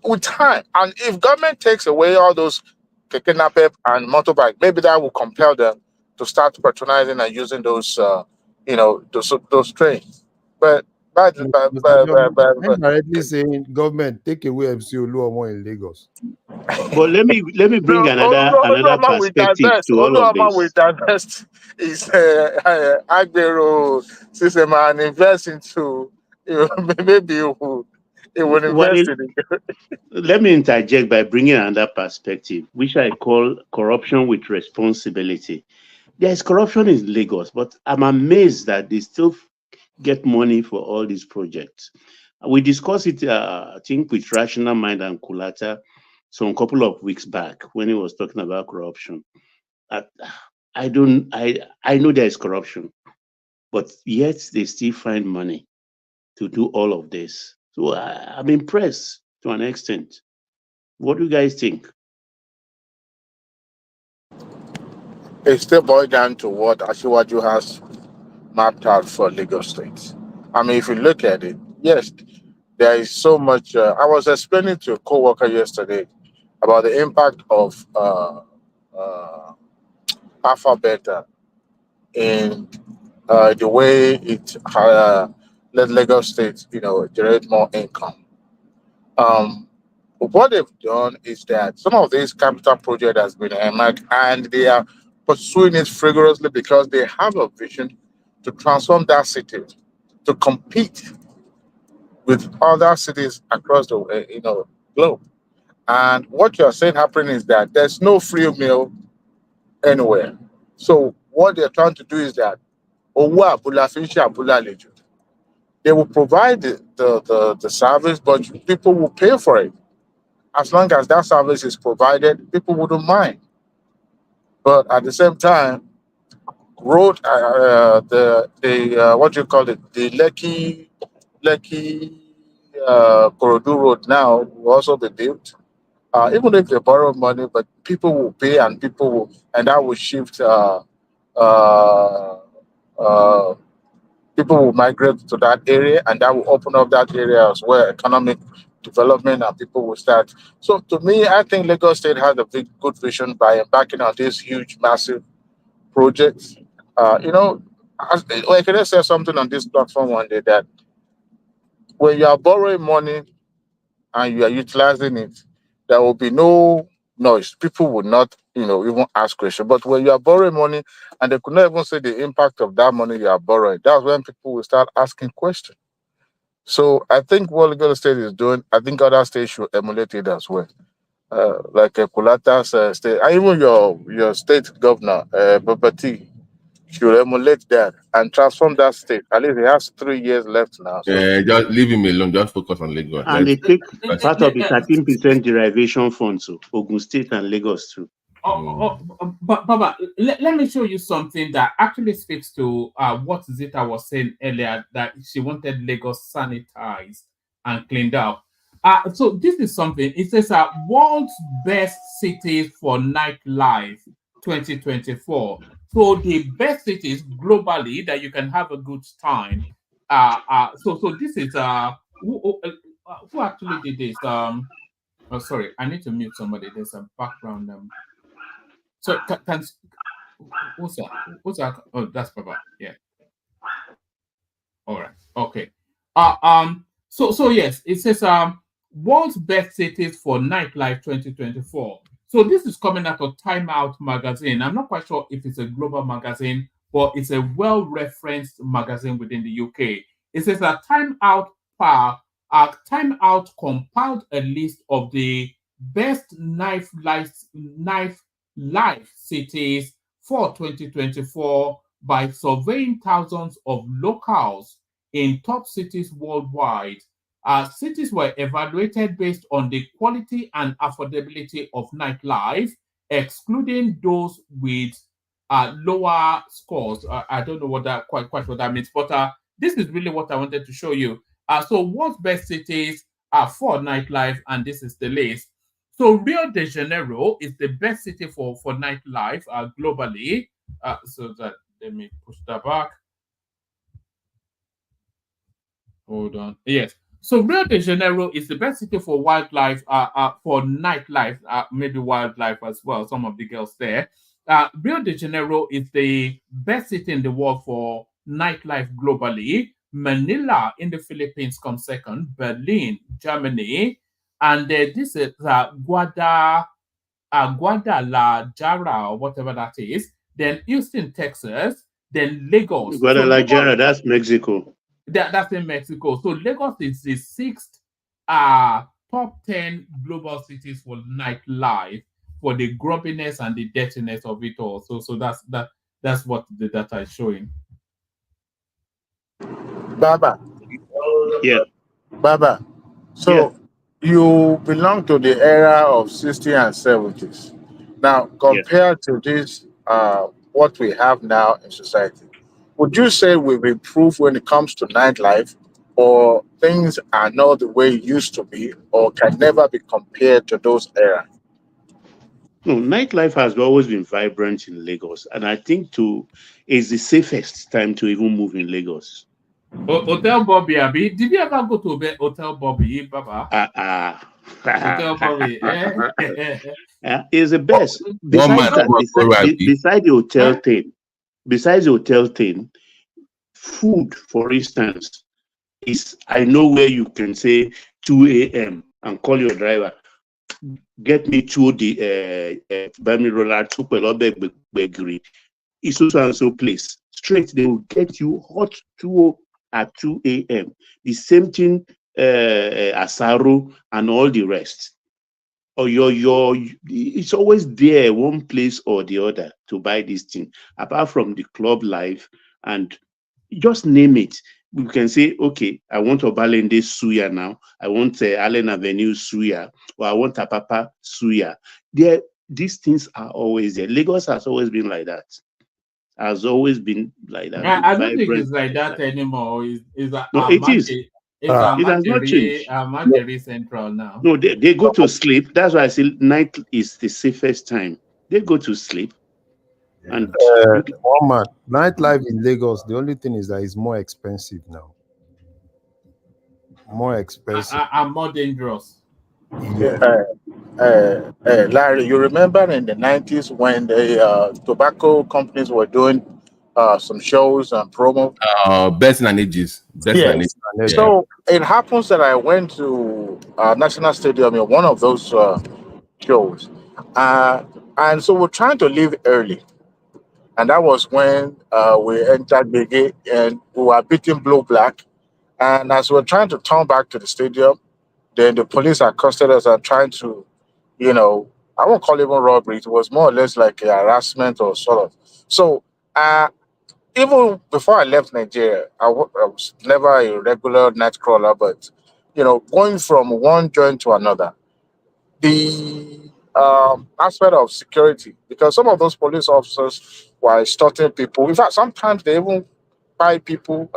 with time, and if government takes away all those keke napep and motorbike, maybe that will compel them to start patronizing and using those, those trains. But directly saying government take away MC Oluomo in Lagos. But let me bring another perspective to all of this. With divest is Agbero system and invest into maybe it will invest in it. Let me interject by bringing another perspective, which I call corruption with responsibility. There is corruption in Lagos, but I'm amazed that they still get money for all these projects. We discussed it, I think, with Rational Mind and Kulata some couple of weeks back when he was talking about corruption. I know there is corruption, but yet they still find money to do all of this. So I'm impressed to an extent. What do you guys think? It still boils down to what Asiwaju has mapped out for Lagos State. I mean, if you look at it, yes, there is so much. I was explaining to a coworker yesterday about the impact of alpha beta in the way it let Lagos State, generate more income. Um, what they've done is that some of these capital project has been earmarked, and they are pursuing it rigorously because they have a vision to transform that city to compete with other cities across the globe. And what you're saying happening is that there's no free meal anywhere. So what they're trying to do is that Owa Abula Finchi Abula Leju. They will provide the service, but people will pay for it. As long as that service is provided, people wouldn't mind. But at the same time, road the what do you call it, the Lekki Korodu Road now will also be built. Even if they borrow money, but people will pay, and and that will shift. Uh, uh, People will migrate to that area, and that will open up that area as well, economic development, and people will start. So, to me, I think Lagos State has a good vision by embarking on this huge, massive projects. Can I say something on this platform one day that when you are borrowing money and you are utilizing it, there will be no noise. People will not, even ask questions. But when you are borrowing money and they could not even see the impact of that money you are borrowing, that's when people will start asking questions. So I think what Lagos State is doing, I think other states should emulate it as well. Like Kulata's state, and even your state governor, Babati, should emulate that and transform that state. At least he has 3 years left now. So Just leave him alone. Just focus on Lagos. And they take part of the 13% derivation fund to Ogun State and Lagos too. But Baba, let me show you something that actually speaks to what Zita was saying earlier, that she wanted Lagos sanitized and cleaned up. So this is something. It says world's best cities for nightlife 2024. So the best cities globally that you can have a good time. So this is who actually did this? Oh, sorry, I need to mute somebody. There's a background. So what's that? What's that? Oh, that's Baba. Yeah. All right. Okay. So yes, it says world's best cities for nightlife 2024. So this is coming out of Time Out magazine. I'm not quite sure if it's a global magazine, but it's a well-referenced magazine within the UK. It says that Time Out compiled a list of the best nightlife cities for 2024 by surveying thousands of locals in top cities worldwide. Cities were evaluated based on the quality and affordability of nightlife, excluding those with lower scores. I don't know what that quite what that means, but this is really what I wanted to show you. So what's best cities for nightlife, and this is the list. So Rio de Janeiro is the best city for nightlife globally. So that, let me push that back. Hold on. Yes. So Rio de Janeiro is the best city for wildlife, for nightlife, maybe wildlife as well. Some of the girls there. Rio de Janeiro is the best city in the world for nightlife globally. Manila in the Philippines comes second. Berlin, Germany, and this is Guadalajara or whatever that is. Then Houston, Texas. Then Lagos. Guadalajara, that's Mexico. That's in Mexico. So Lagos is the sixth top 10 global cities for nightlife, for the grumpiness and the dirtiness of it all. So that's what the data is showing. Baba. Yeah. Baba. So you belong to the era of 60s and 70s. Now, compared to this, what we have now in society, would you say we've improved when it comes to nightlife, or things are not the way it used to be, or can never be compared to those eras? No, nightlife has always been vibrant in Lagos, and I think it's the safest time to even move in Lagos. Hotel Bobby, Abi. Did you ever go to Hotel Bobby, Baba? Hotel Bobby. Is the best. One man, Besides the hotel thing, food, for instance, is I know where you can say 2 a.m. and call your driver, get me to the Bami Roller Tupelobe Bakery. It's so and so place. Straight, they will get you hot 2 at 2 a.m. The same thing, Asaro and all the rest. Or it's always there, one place or the other to buy this thing. Apart from the club life and just name it. We can say, okay, I want Obalende Suya now. I want Allen Avenue Suya, or I want Apapa Suya. These things are always there. Lagos has always been like that. Has always been like that. I don't think it's like that anymore. It's No, it is. It's It has not changed. Amajeri Central now. No, they go to sleep. That's why I say night is the safest time. They go to sleep. And one man, nightlife in Lagos, the only thing is that it's more expensive now. More expensive. And more dangerous. Larry, you remember in the 90s when the tobacco companies were doing some shows and promo? Best in ages. Yes. So it happens that I went to National Stadium in one of those shows. And so we're trying to leave early. And that was when we entered the gate and we were beating Blue Black. And as we were trying to turn back to the stadium, then the police accosted us and trying to, I won't call it even robbery. It was more or less like a harassment or sort of. So even before I left Nigeria, I was never a regular night crawler, but, going from one joint to another, the aspect of security, because some of those police officers were extorting people. In fact, sometimes they even buy people,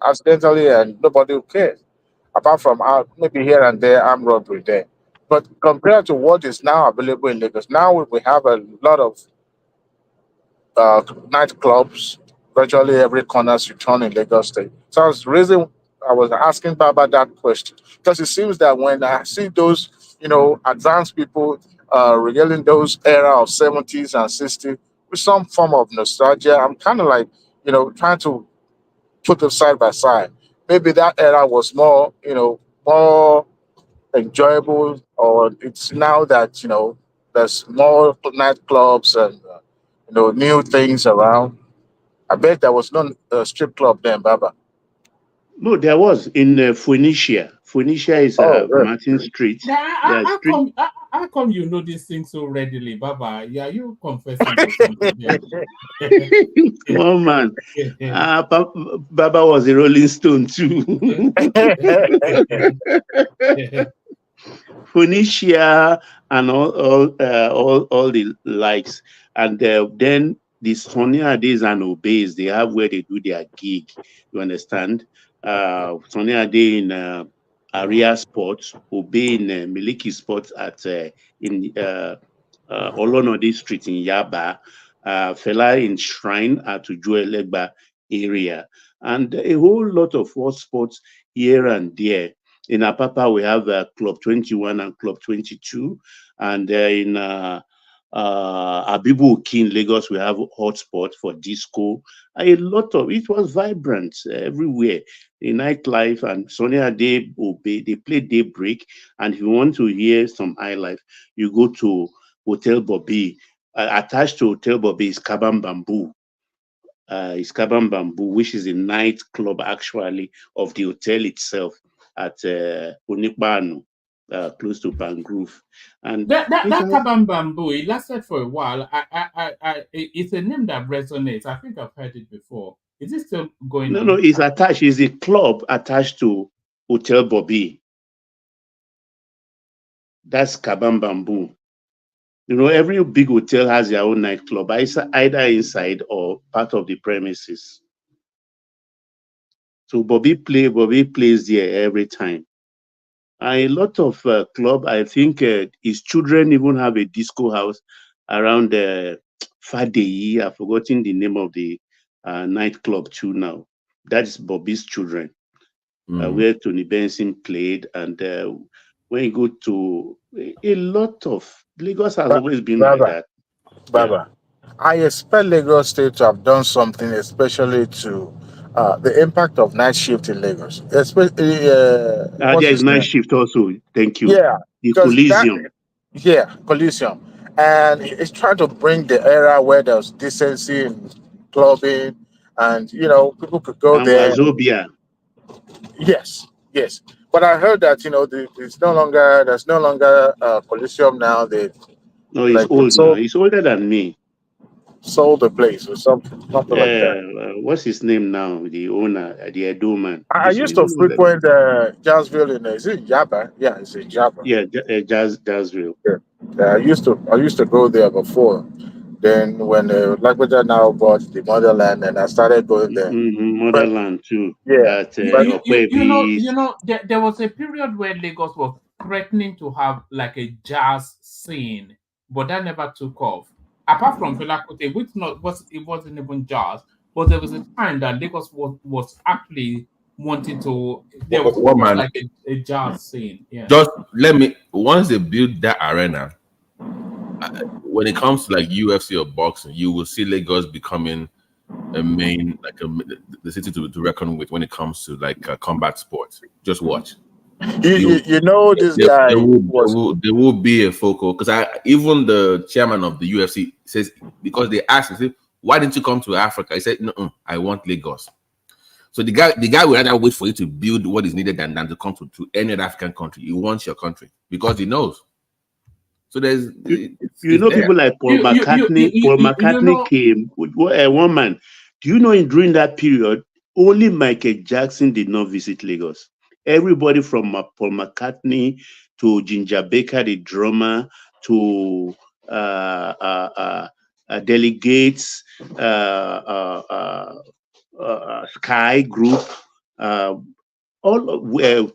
accidentally, and nobody cares. Apart from maybe here and there, armed robbery there. But compared to what is now available in Lagos, now we have a lot of nightclubs, virtually every corner you turn in Lagos State. So I was asking Baba that question because it seems that when I see those, advanced people regaling those era of 70s and 60s with some form of nostalgia, I'm kind of like, trying to put them side by side. Maybe that era was more, more enjoyable, or it's now that, there's more nightclubs and, new things around. I bet there was no strip club then, Baba. No, there was in Phoenicia. Phoenicia is Martin Street. How come you know these things so readily, Baba? Yeah, you confessing to something here. Oh man, Baba was a Rolling Stone too. Phoenicia and all the likes, and then the Sonia Days and Obeys, they have where they do their gig. You understand? Sonia Day in Aria Sports, Obey in Miliki Sports at in Olonode Street in Yaba, Fela in Shrine at Ujuelegba area, and a whole lot of sports here and there. In Apapa, we have Club 21 and Club 22. And in Abibu in Lagos, we have hotspot for disco. A lot of it was vibrant everywhere. The nightlife and Sonia Day Obey, they play Daybreak. And if you want to hear some high life, you go to Hotel Bobby. Attached to Hotel Bobby is Kabam Bamboo. Is Kabam Bamboo, which is a nightclub actually of the hotel itself at Onipanu, close to Bangrove. And that Kabam Bamboo, it lasted for a while. It's a name that resonates. I think I've heard it before. Is it still going on? No, it's attached. It's a club attached to Hotel Bobby. That's Kabam Bamboo. Every big hotel has their own nightclub, either inside or part of the premises. So Bobby plays there every time. A lot of club, I think his children even have a disco house around Fadeyi. I've forgotten the name of the nightclub too now. That is Bobby's Children, where Tony Benson played. And when you go to a lot of Lagos has always been like that. Baba, I expect Lagos State to have done something, especially to the impact of night shift in Lagos. Especially, There is night shift also. Thank you. Yeah, The because Coliseum. Coliseum, and it's trying to bring the era where there's decency in clubbing, and people could go And there. Wazobia. Yes. But I heard that there's no longer Coliseum now. No, he's old now. He's older than me. Sold the place or something like that. What's his name now? The owner, the Edo man. I used to frequent Jazzville is it Jabba? Yeah, it's in Jabba. Yeah, Jazzville. Yeah, I used to go there before. Then when Lagwaja now bought the Motherland, and I started going there. Motherland too. Yeah, There was a period where Lagos was threatening to have like a jazz scene, but that never took off. Apart from Fela Kuti, which it wasn't even jazz, but there was a time that Lagos was actually wanting to. There was almost like a jazz scene. Yeah. Just once they build that arena, when it comes to like UFC or boxing, you will see Lagos becoming a main the city to reckon with when it comes to like combat sports. Just watch. This guy there will be a focal, because even the chairman of the UFC says, because they asked him, why didn't you come to Africa? He said, no, I want Lagos. So the guy will rather wait for you to build what is needed than to come to any other African country. He wants your country because he knows. So there's people like Paul McCartney. Paul McCartney came with one man. Do you know during that period, only Michael Jackson did not visit Lagos? Everybody from Paul McCartney to Ginger Baker, the drummer, to delegates, Sky Group, all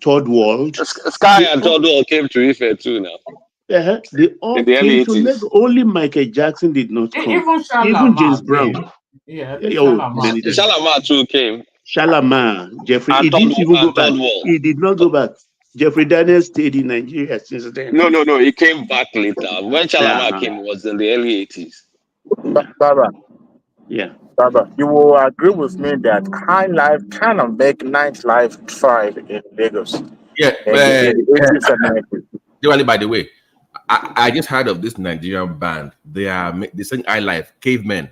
Third World. Sky and Third World came to Ife too now. They all came to Lagos. Only Michael Jackson did not come. Even James Brown. Yeah, Shalamar too came. Shalamar, Jeffrey, he didn't even go back. He did not go back. Jeffrey Daniel stayed in Nigeria since then. No, he came back later. When Shalamar came, it was in the early 80s. Baba. Yeah. Baba, you will agree with me that high life kind of make nightlife thrive in Lagos. Yeah, by the way, I just heard of this Nigerian band. They sing high life, Cavemen.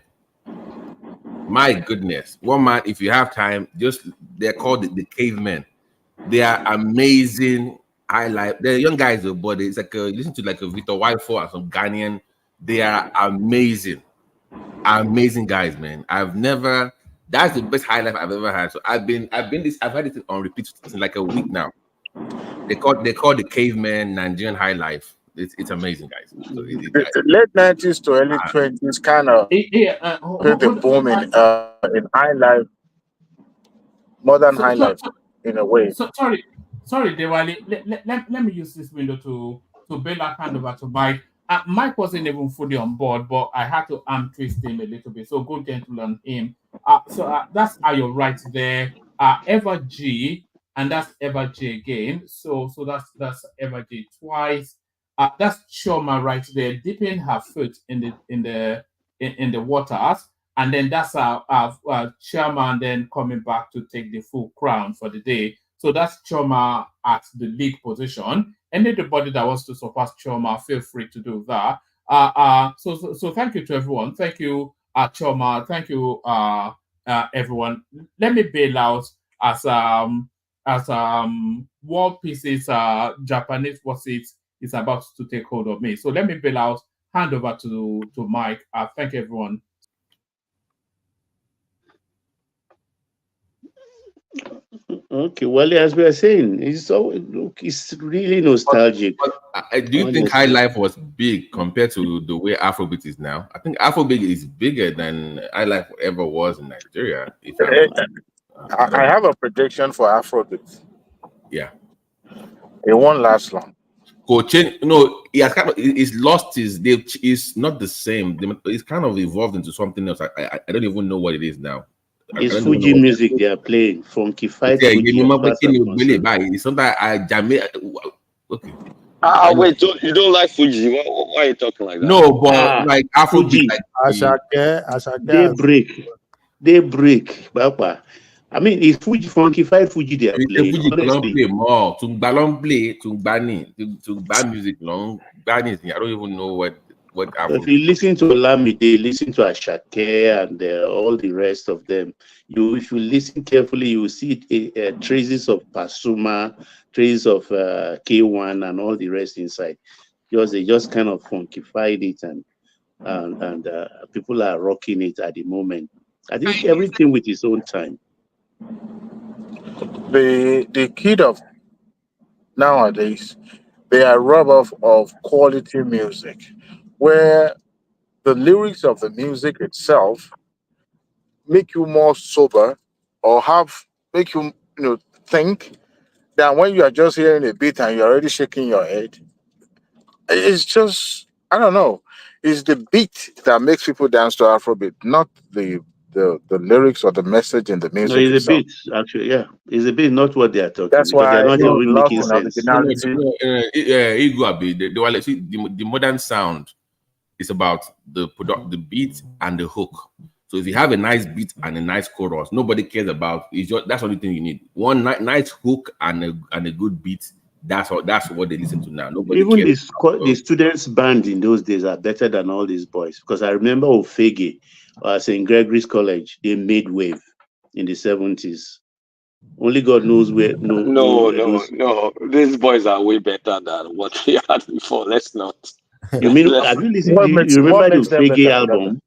My goodness, one man, if you have time, they're called the Cavemen. They are amazing high life. They're young guys, but it's like listen to like a Victor Wifo and some Ghanaian. They are amazing guys, man. That's the best high life I've ever had. So I've had it on repeat in like a week now. They call the Cavemen Nigerian high life. It's amazing, guys. So the late 90s to early 20s kind of the boom in high life, modern high life in a way. Sorry, Dewali. Let me use this window to bail out hand over to Mike. Mike wasn't even fully on board, but I had to twist him a little bit. So go gentle on him. That's Ayo right there. Eva G, and that's Eva G again. So that's Eva G twice. That's Choma right there, dipping her foot in the waters, and then that's our chairman then coming back to take the full crown for the day. So that's Choma at the lead position. Anybody that wants to surpass Choma, feel free to do that. So thank you to everyone. Thank you, Choma. Thank you, everyone. Let me bail out as World Pieces Japanese forces is about to take hold of me. So let me bail out. Hand over to Mike. Thank you, everyone. Okay, well, as we are saying, it's really nostalgic. But do you think high life was big compared to the way Afrobeat is now? I think Afrobeat is bigger than high life ever was in Nigeria. I have a prediction for Afrobeat. Yeah, it won't last long. He's lost it's not the same. It's kind of evolved into something else. I don't even know what it is now. It's don't even Fuji know. music they are playing. Funkified Yeah, Fuji as far as I'm concerned. it's not that I jam it. Okay. Wait, you don't like Fuji? Why are you talking like that? No, but like Afrobeat, Fuji. like Daybreak, Papa. I mean, it's Fuji, Funkified Fuji they are playing, Fuji long honestly. play more. Tungba play, Tungba music long. Bani, I don't even know what If you Afrobeat. listen to Olamide, listen to Ashake and all the rest of them, if you listen carefully, you will see traces of Pasuma, traces of K1 and all the rest inside. They just kind of funkified it and people are rocking it at the moment. I think everything with its own time. The kid of nowadays, they are rub off of quality music, where the lyrics of the music itself make you more sober or make you think than when you are just hearing a beat and you're already shaking your head. It's just, I don't know. It's the beat that makes people dance to Afrobeat, not the lyrics or the message in the No, music it's a itself. bit, actually, yeah. It's a bit not what they are talking That's because they why are not it's even lost making in sense. originality. They were like, the modern sound is about the beat and the hook. So if you have a nice beat and a nice chorus, nobody cares about. That's the only thing you need. One nice hook and a good beat. That's what they listen to now. Nobody Even cares. the students' band in those days are better than all these boys because I remember Ofege St. Gregory's College, they made wave in the 70s. Only God knows where. No. These boys are way better than what we had before. Let's not. You mean, have you listened? You remember the Ofege album?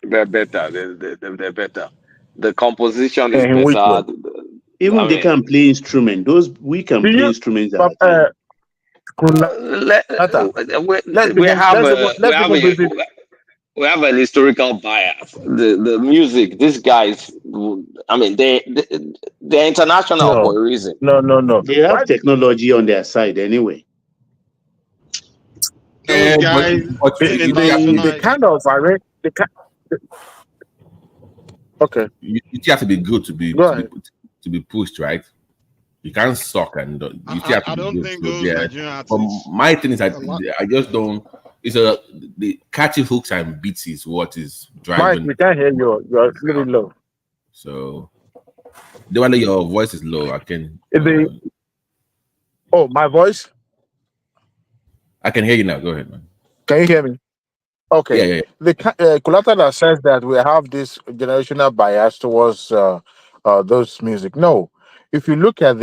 They're better. They're better. The composition is In which way? better. Even they can play instruments. We can play instruments at the time. We have an historical bias. The music, these guys, I mean, they're international for a reason. No. They have technology on their side anyway. Those guys, the kind of array, okay. You have to be good to be pushed, right? You can't suck and you still have to be good. So yeah. But my thing is, I just don't. The catchy hooks and beats is what is driving. Mike, we can't hear you. You're really low. So, the one that your voice is low, I can. Oh, my voice? I can hear you now. Go ahead, man. Can you hear me? Okay. Yeah. The Kulata says that we have this generational bias towards those music. No, if you look at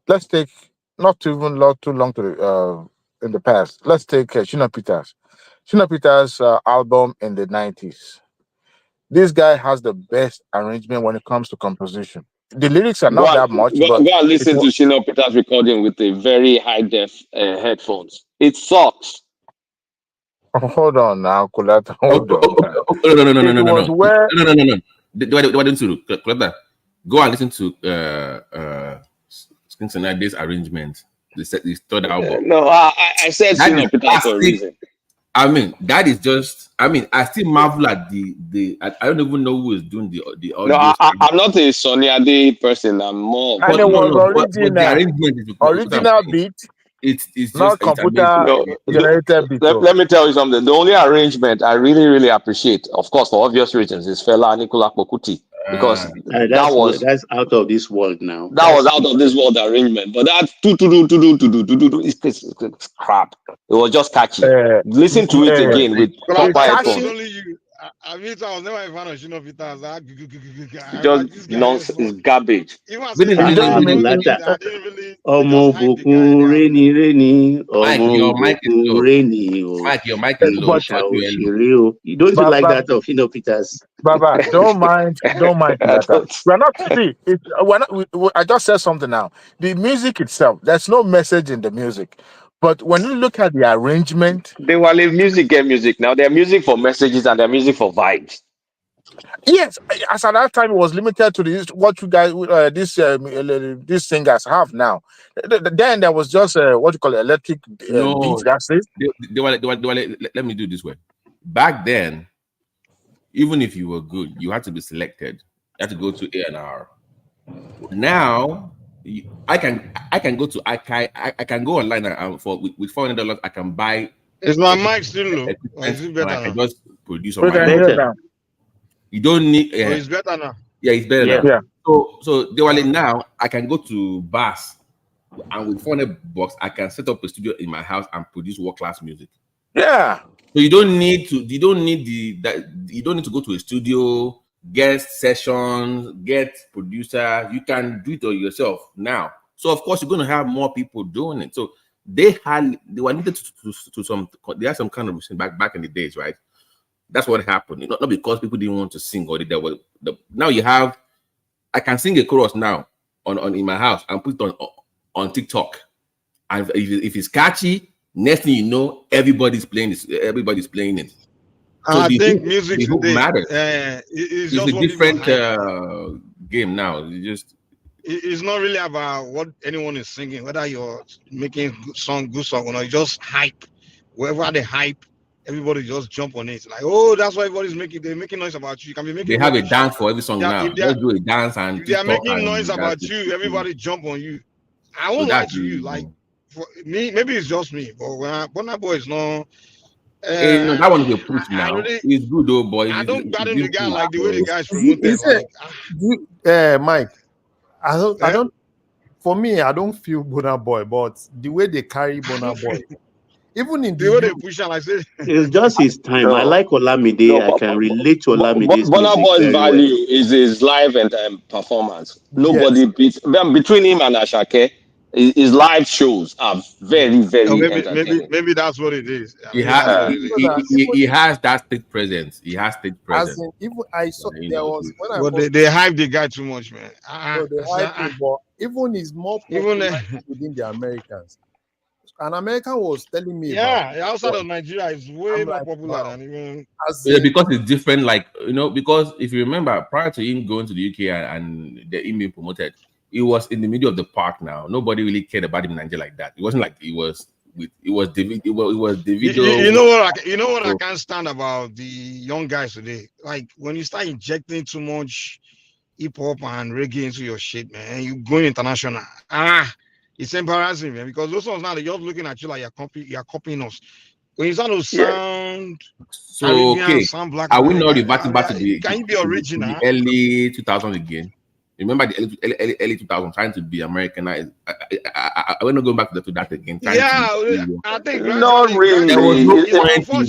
let's take not too long to in the past. Let's take Shina Peters. Shina Peters' album in the 90s. This guy has the best arrangement when it comes to composition. The lyrics are not that much. Go and listen to Shina Peters' recording with a very high def headphones. It sucks. Hold on now, Kulata. Hold on. No. Why don't you do Kulata? Go and listen to Cincinnati's arrangement. The third album. No, I said Shina Peters for a reason. I mean, that is just. I mean, I still marvel at the. I don't even know who is doing the audio. No, I'm not a Sonny Ade person. I'm more. And it was original. The arrangement is original beat. It's not just computer generated beat. Let me tell you something. The only arrangement I really appreciate, of course, for obvious reasons, is Fela Anikulapo Kuti. Because that's out of this world now. That was out of this world arrangement. But that it's crap. It was just catchy. Listen to it again with proper headphones. I was never a fan of Shina Peters. Just nonsense, it's garbage. Mike, your mic is low. You don't like that of Shina Peters. Baba, don't mind that. We're not. I just said something now. The music itself, there's no message in the music. But when you look at the arrangement, they will leave music now. They're music for messages and they're music for vibes. Yes, as at that time it was limited to what you guys these singers have now. Then there was just what you call electric beats. That's it. Let me do it this way. Back then, even if you were good, you had to be selected. You had to go to A&R. Now, I can go to I can go online and for with $400 I can buy. Is my mic still low? Or is it And better I can now? just produce on my Better. own. Better. You don't need. Oh, it's better now. Yeah, it's better now. Yeah. So now I can go to Bass, and with $400 I can set up a studio in my house and produce world-class music. Yeah. So you don't need to go to a studio, get sessions, get producer. You can do it all yourself now. So of course you're going to have more people doing it. So they were needed to some. They had some kind of machine back in the days, right? That's what happened. Not because people didn't want to sing or now you have. I can sing a chorus now on in my house and put it on TikTok, and if it's catchy, next thing you know, everybody's playing it. So I think music the hook today matters. is It's just a what people different hype. game now. It's not really about what anyone is singing, whether you're making good song or not. You just hype. Wherever they hype, everybody just jump on it. Like, oh, that's why everybody's making noise about you. You can be making They have a rubbish. dance for every song now. If Just do a dance and they are TikTok making noise and about that's you, it. everybody jump on you. I So won't lie that's to you. Like for me, maybe it's just me, but when Burna Boy is not. No, that one is a push I now. really, It's good though, boy. I don't It's gbadun the guy push, like the way the guy is Is it, promoted. Like, Mike, I don't. For me, I don't feel Burna Boy, but the way they carry Burna Boy, even in the way they push him, like say, It's just his time. No. I like Olamide. No, I can relate to Olamide's Burna music Boy's very well. value is his live and performance. Nobody beats between him and Ashake. His live shows are very, oh, very entertaining. maybe that's what it is. He Maybe that's what it is. he has that stage presence. He has stage presence. As in, even I saw You there know, was when I But was they hype the guy too much, man. no, they hype him, but even is more popular within the Americans. An American was telling me about outside of Nigeria, it's way more like, popular wow. than even. Yeah, because it's different. Like because if you remember, prior to him going to the UK and him being promoted, he was in the middle of the park. Now nobody really cared about him in Nigeria like that. It wasn't like it was David. It was David. You know what I can't stand about the young guys today. Like when you start injecting too much hip hop and reggae into your shit, man, and you going international. It's embarrassing, man, because those ones now they're just looking at you like you're copying us. When you start to sound So Caribbean, okay, sound Black are we not American, reverting back to the can you be original? the early 2000s again? Remember the early 2000s trying to be Americanized. We're not going back to that again. I think Not really. There was no point.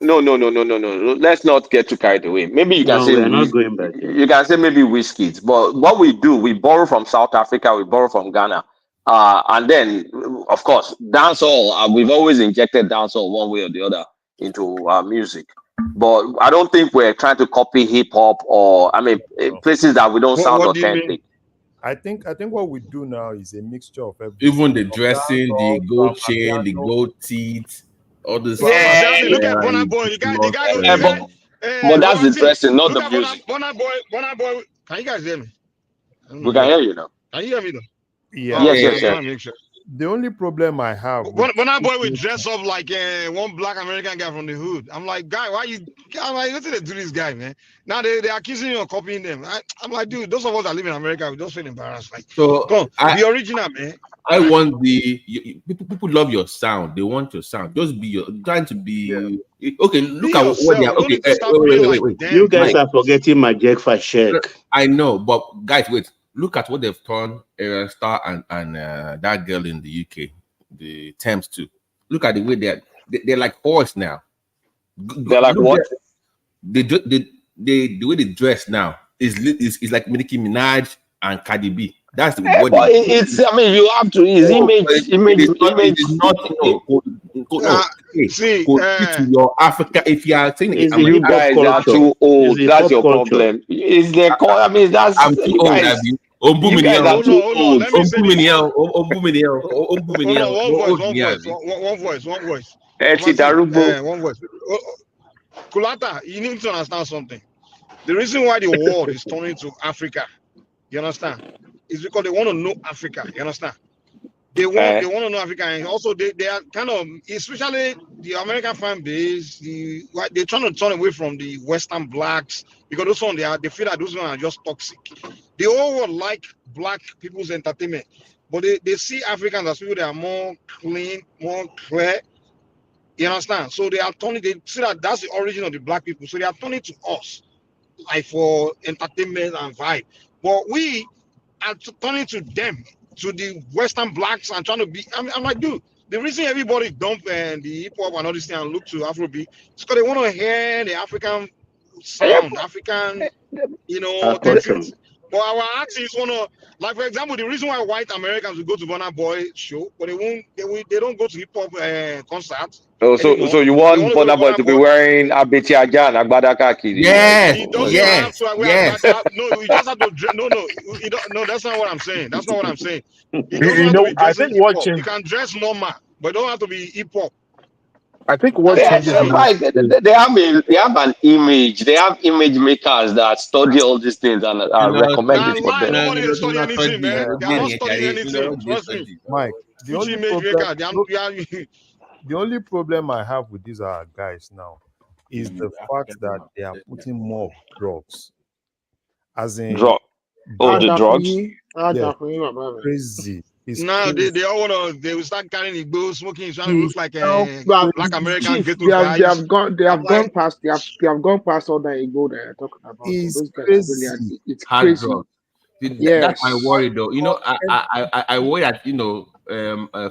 No. Let's not get too carried away. Maybe you can say we're not going back. You can say maybe Wizkid, but what we do, we borrow from South Africa, we borrow from Ghana, and then of course dancehall. We've always injected dancehall one way or the other into our music, but I don't think we're trying to copy hip hop or places that we don't sound authentic. I think what we do now is a mixture of everything. Even the dressing, the gold chain, the gold teeth. All this. Look at Burna Boy. The guy but that's the dressing, not the music. Burna Boy. Can you guys hear me? We can hear you now. Can you hear me though? Yeah. Yes. The only problem I have. Burna Boy would dress up like one black American guy from the hood. I'm like, guy, why you? I'm like, what did they do this guy, man? Now they're accusing you of copying them. I'm like, dude, those of us that live in America, we just feel embarrassed. Like, so go on, be original, man. I want people love your sound. They want your sound. Just be trying to be okay. Look at what they are. Okay, wait. You guys are forgetting my Jack for check. I know, but guys, wait. Look at what they've done. Aaron Star and that girl in the UK, the Thames too. Look at the way they're like horse now. They're like what? The way they dress now is like Nicki Minaj and Cardi B. That's the but it's. I mean, you have to. His image. See, to your Africa. If you are saying you guys are too old. That's your problem. Is the? I mean, that's. I'm too old. You guys are too old. One voice. One voice. Kulata, you need to understand something. The reason why the world is turning to Africa, you understand, is because they want to know Africa. You understand? They want to know Africa, and also they are kind of, especially the American fan base, they're trying to turn away from the Western blacks because those ones they feel that those ones are just toxic. They all would like black people's entertainment, but they see Africans as people that are more clean, more clear. You understand? So they see that that's the origin of the black people. So they are turning to us like for entertainment and vibe. But we are turning to them, to the Western blacks, and trying to be. I'm like, dude, the reason everybody dump and the hip hop and all this thing and look to Afrobeat is because they want to hear the African sound, African, things. But our artists want to, like for example, the reason why white Americans will go to Burna Boy show, but they don't go to hip hop concerts. Oh, so you want Burna Boy to be wearing Abeti Aja and Agbada Kaki? Yes, he doesn't have to wear Agbada. No, he just have to. No, that's not what I'm saying. That's not what I'm saying. He doesn't have to be dressing hip hop. He can dress normal, but don't have to be hip hop. I think what changes they have an image. They have image makers that study all these things and recommend it for them. Nobody is studying anything, man. They are not studying anything. Trust me. Mike, the only problem I have with these guys now is the fact that they are putting more drugs. As in the drugs? Yeah, crazy. Now they all want to. They will start carrying the bill, smoking, trying to look like a black American ghetto guys. They have gone past all that ego that you're talking about. It's those guys crazy. Really, it's Hard crazy. drugs. Yes. That's my worry, though. I worry that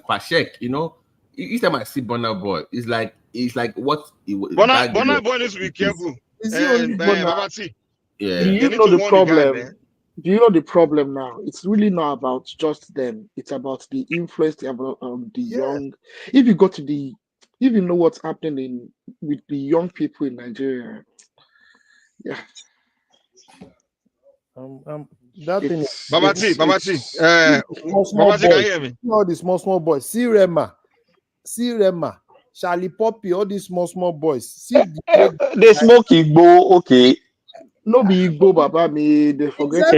Fashek. Each time I see Burna Boy, it's like what Burna Boy needs to be careful. Is he only Burna? Yeah. Do you know the problem? Do you know the problem now? It's really not about just them. It's about the influence about the young. If you know what's happening with the young people in Nigeria, that thing. Babati, can you hear me? All the small boys. See Rema, Charlie Poppy, all these small boys. See they smoke Igbo, okay. No be Igbo, Baba. They forget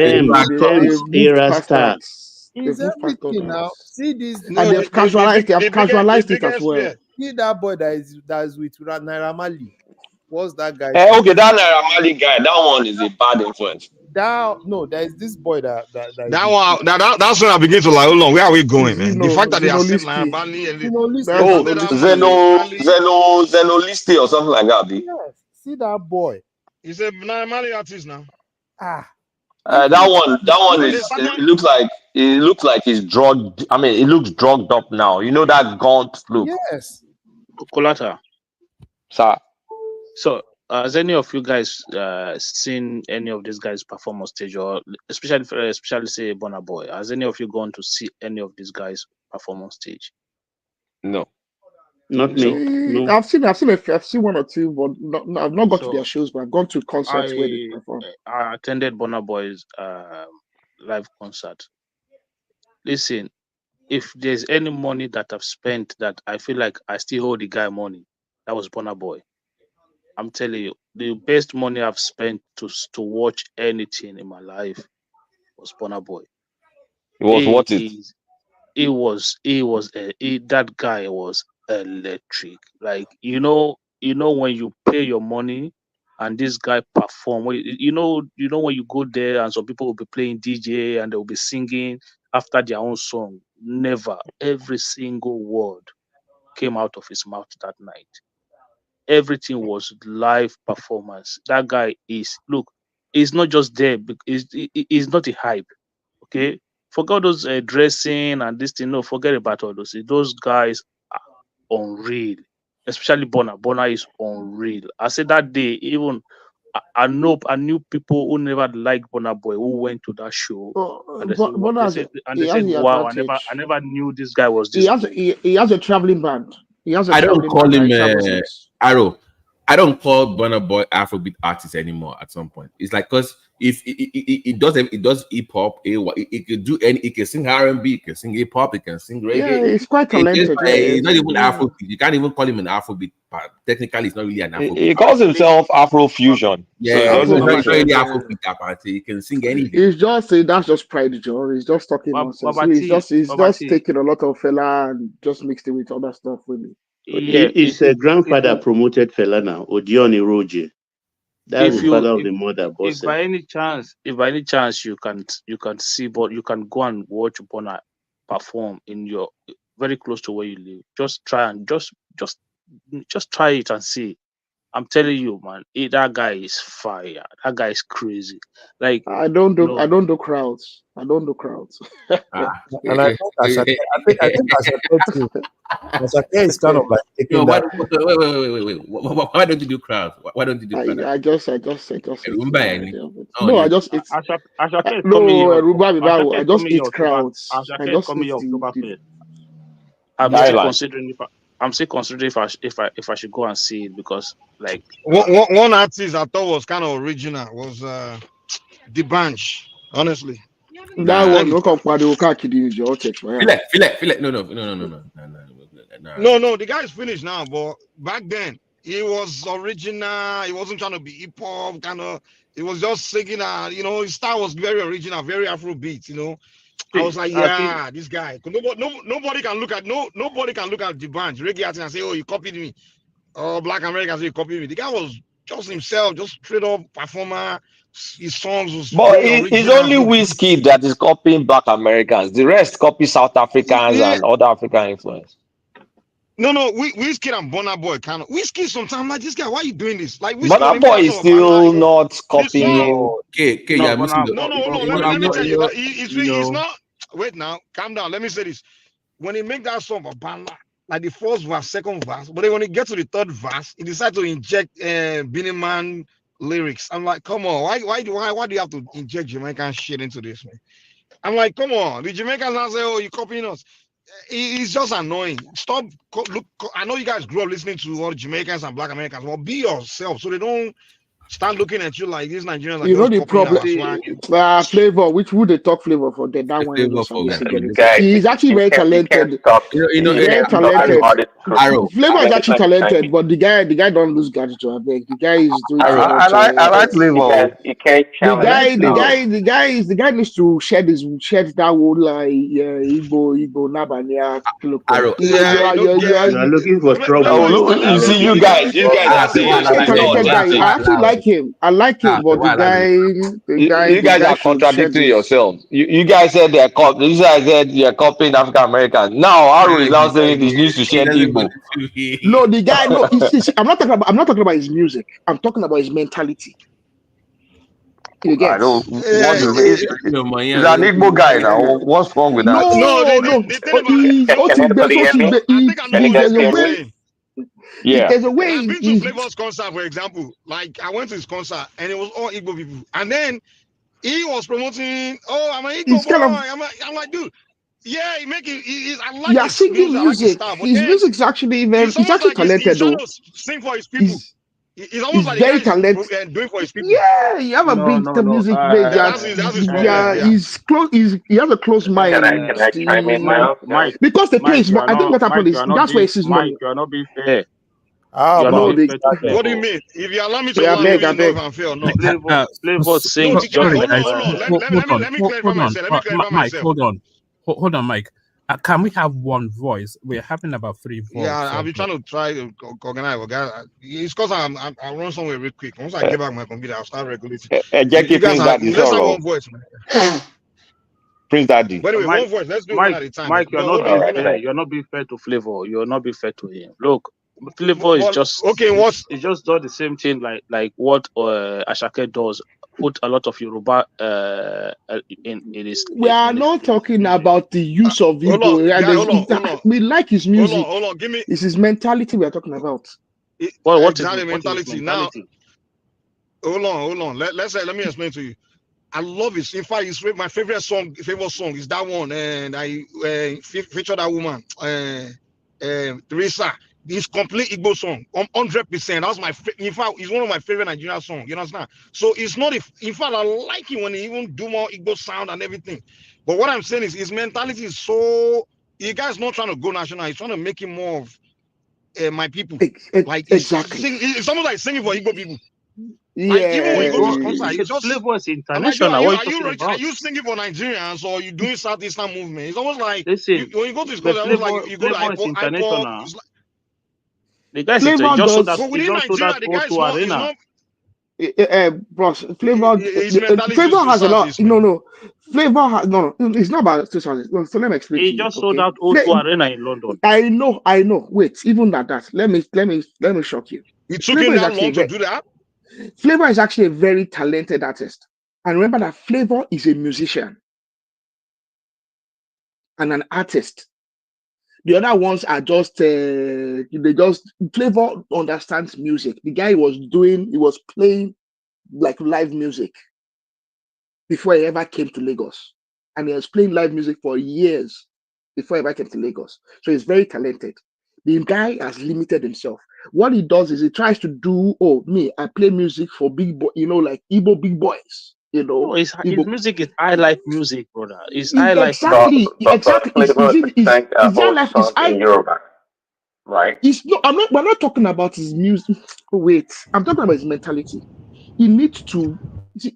It's everything now. See this, and they've casualized it as well. See that boy that is with Naira Marley. What's that guy? Okay, that Naira Marley guy. That one is a bad influence. There is this boy that's when I begin to like, hold on, where are we going, man? The fact that they are still Naira Marley and Zenolisti or something like that. Yes, see that boy. He's a Naira Marley artist now. That one is. It looks like he's drugged. I mean, it looks drugged up now. You know that gaunt look. Yes. Kolata. Sir. So, has any of you guys seen any of these guys perform on stage, or especially say Burna Boy? Has any of you gone to see any of these guys perform on stage? No. Not me. No. I've seen one or two, but I've not gone to their shows, but I've gone to concerts where they perform. I attended Burna Boy's live concert. Listen, if there's any money that I've spent that I feel like I still hold the guy money, that was Burna Boy. I'm telling you, the best money I've spent to watch anything in my life was Burna Boy. It was worth it. That guy was electric. Like when you pay your money and this guy perform. When you go there and some people will be playing DJ and they will be singing after their own song. Never, every single word came out of his mouth that night. Everything was live performance. That guy he's not just there. He's not a hype. Okay, forget those dressing and this thing. No, forget about all those. Those guys are unreal. Especially Burna. Burna is unreal. I said that day, even I knew people who never liked Burna Boy who went to that show. And they said, wow, I never knew this guy was this. He has a traveling band. I don't call him Arrow. I don't call Burna Boy Afrobeat artist anymore. At some point, it's like because if it does hip hop, it can do any, it can sing R&B, it can sing hip hop, it can sing reggae. Yeah, he's quite talented. It's not even Afrobeat. You can't even call him an Afrobeat. But technically, it's not really an Afrobeat. He calls himself Afrofusion. Yeah, So it doesn't it's make not sense. really Afrobeat apparently. He can sing anything. He's just that's just pride, John. He's just talking nonsense. He's just taking a lot of fella and just mixed it with other stuff, really. Yeah, His grandfather promoted fella now, Odion Iroje. That's the father of the mother. If by any chance you can see, but you can go and watch Burna perform in your very close to where you live. Just try and just try it and see. I'm telling you, man, that guy is fire. That guy is crazy. Like I don't do crowds. And I think Asake is kind of like taking that. Wait. Why don't you do crowds? Why don't you do crowds? I just no, I just it's no, I just eat crowds. I just eat I'm still considering if I should go and see it, because like one artist I thought was kind of original was The Bunch, honestly. That one no come for the Okakidi is your church. Feel it. No, the guy is finished now, but back then he was original. He wasn't trying to be hip hop kind of. He was just singing. His style was very original, very Afrobeat. I was like, yeah, this guy. Nobody can look at the band, reggae artist, and say, oh, you copied me. Or Black Americans say you copied me. The guy was just himself, just straight up performer. His songs was. But it's only Whiskey that is copying Black Americans. The rest copy South Africans and other African influence. No, Whiskey and Burna Boy kind of. Whiskey sometimes like, this guy, why are you doing this? Like Burna Boy is still not copying. No, hold on. Let me tell you. He's not. Wait now, calm down. Let me say this. When he make that song of Burna, like the first verse, second verse, but then when he gets to the third verse, he decides to inject Beanie Man lyrics. I'm like, come on, why do you have to inject Jamaican shit into this, man? I'm like, come on, the Jamaicans now say, oh, you copying us. It's just annoying. Stop. Look, I know you guys grew up listening to all Jamaicans and Black Americans. Well, be yourself so they don't start looking at you like these Nigerians are just the problem. Flavor, which would they talk flavor for? That one. He's actually very talented. Very talented. Flavor is actually talented, but the guy don't lose gadget to beg. The guy is doing. I like Flavor. The guy needs to shed that whole like Igbo Nabania. You are looking for trouble. You see, you guys are saying I actually like him. I like him, but the guy. You guys are contradicting yourselves. You guys said they're copying. You guys said you're copying African Americans. Now Aro is now saying he needs to shed Igbo. No, the guy. No, I'm not talking about his music. I'm talking about his mentality. You get? I don't. He's an Igbo guy now. What's wrong with that? Yeah. There's a way. I've been to Flavor's concert, for example. Like I went to his concert and it was all Igbo people. And then he was promoting, oh, I'm an Igbo boy. I'm like, dude, yeah, I like his music. Like his music's actually he's actually talented though. Sing for his people. He's almost like very talented. Doing for his people. Yeah, you have a big music. He's close. He has a close mind. Can I chime in now? Mike, because the case, I think what happened is that's where he sees money. You're not being fair. What do you mean? If you allow me to know if I'm fair or not. Flavor sings. Let me clarify myself. Mike, hold on, Mike. Can we have one voice? We're having about 3 voices. Yeah, I'll be trying to organize. It's because I run somewhere real quick. Once I get back my computer, I'll start regulating. You guys have one voice, man. Prince Daddy. By the way, one voice. Let's do one at a time. Mike, you're not being fair. You're not being fair to Flavor. You're not being fair to him. Look, Flavor is just okay. It's just not the same thing like what Asake does. Put a lot of Yoruba in his. We are not talking about the use of Igbo. We like his music. Hold on. Give me. It's his mentality we are talking about. What is the mentality now? Hold on. Let me explain to you. I love it. In fact, my favorite song is that one, and I featured that woman, Teresa. This complete Igbo song, 100%. That's my in fact, it's one of my favorite Nigerian songs. You understand? So it's not in fact I like it when he even do more Igbo sound and everything. But what I'm saying is his mentality is so the guy's not trying to go national, he's trying to make him more of my people. Like exactly. It's almost like singing for Igbo people. Yeah. Like even when you go to his concert, The it's just flavor is I'm like, international. yo, What are you talking about? are you singing for Nigerians or are you doing Southeastern movement? It's almost like Listen, when you go to his the concert, it's almost flavor like you go to is iPod. international. It's like, The guy Flavor just sold does. that. but He within just sold that Nigeria, the guy is O2 not. It's Arena. not. Bros, Flavor. His mentality Flavor is too has a lot. Southeast, man. No. Flavor has no. It's not about 2000. No, so let me explain He to you. just sold Okay. out O2 Arena in London. I know. Wait, even at that, let me shock you. It took Flavor him is that actually long to do that. Flavor is actually a very talented artist. And remember that Flavor is a musician and an artist. The other ones are just Flavor understands music. The guy he was playing like live music before he ever came to Lagos. And he was playing live music for years before he ever came to Lagos. So he's very talented. The guy has limited himself. What he does is he tries to do, I play music for big boy, like Igbo big boys, No, his Igbo. music is high life music, brother. It's high life Exactly. music. Flavor sang Is that old life? songs in Yoruba, right? We're not talking about his music. Wait, I'm talking about his mentality. He needs to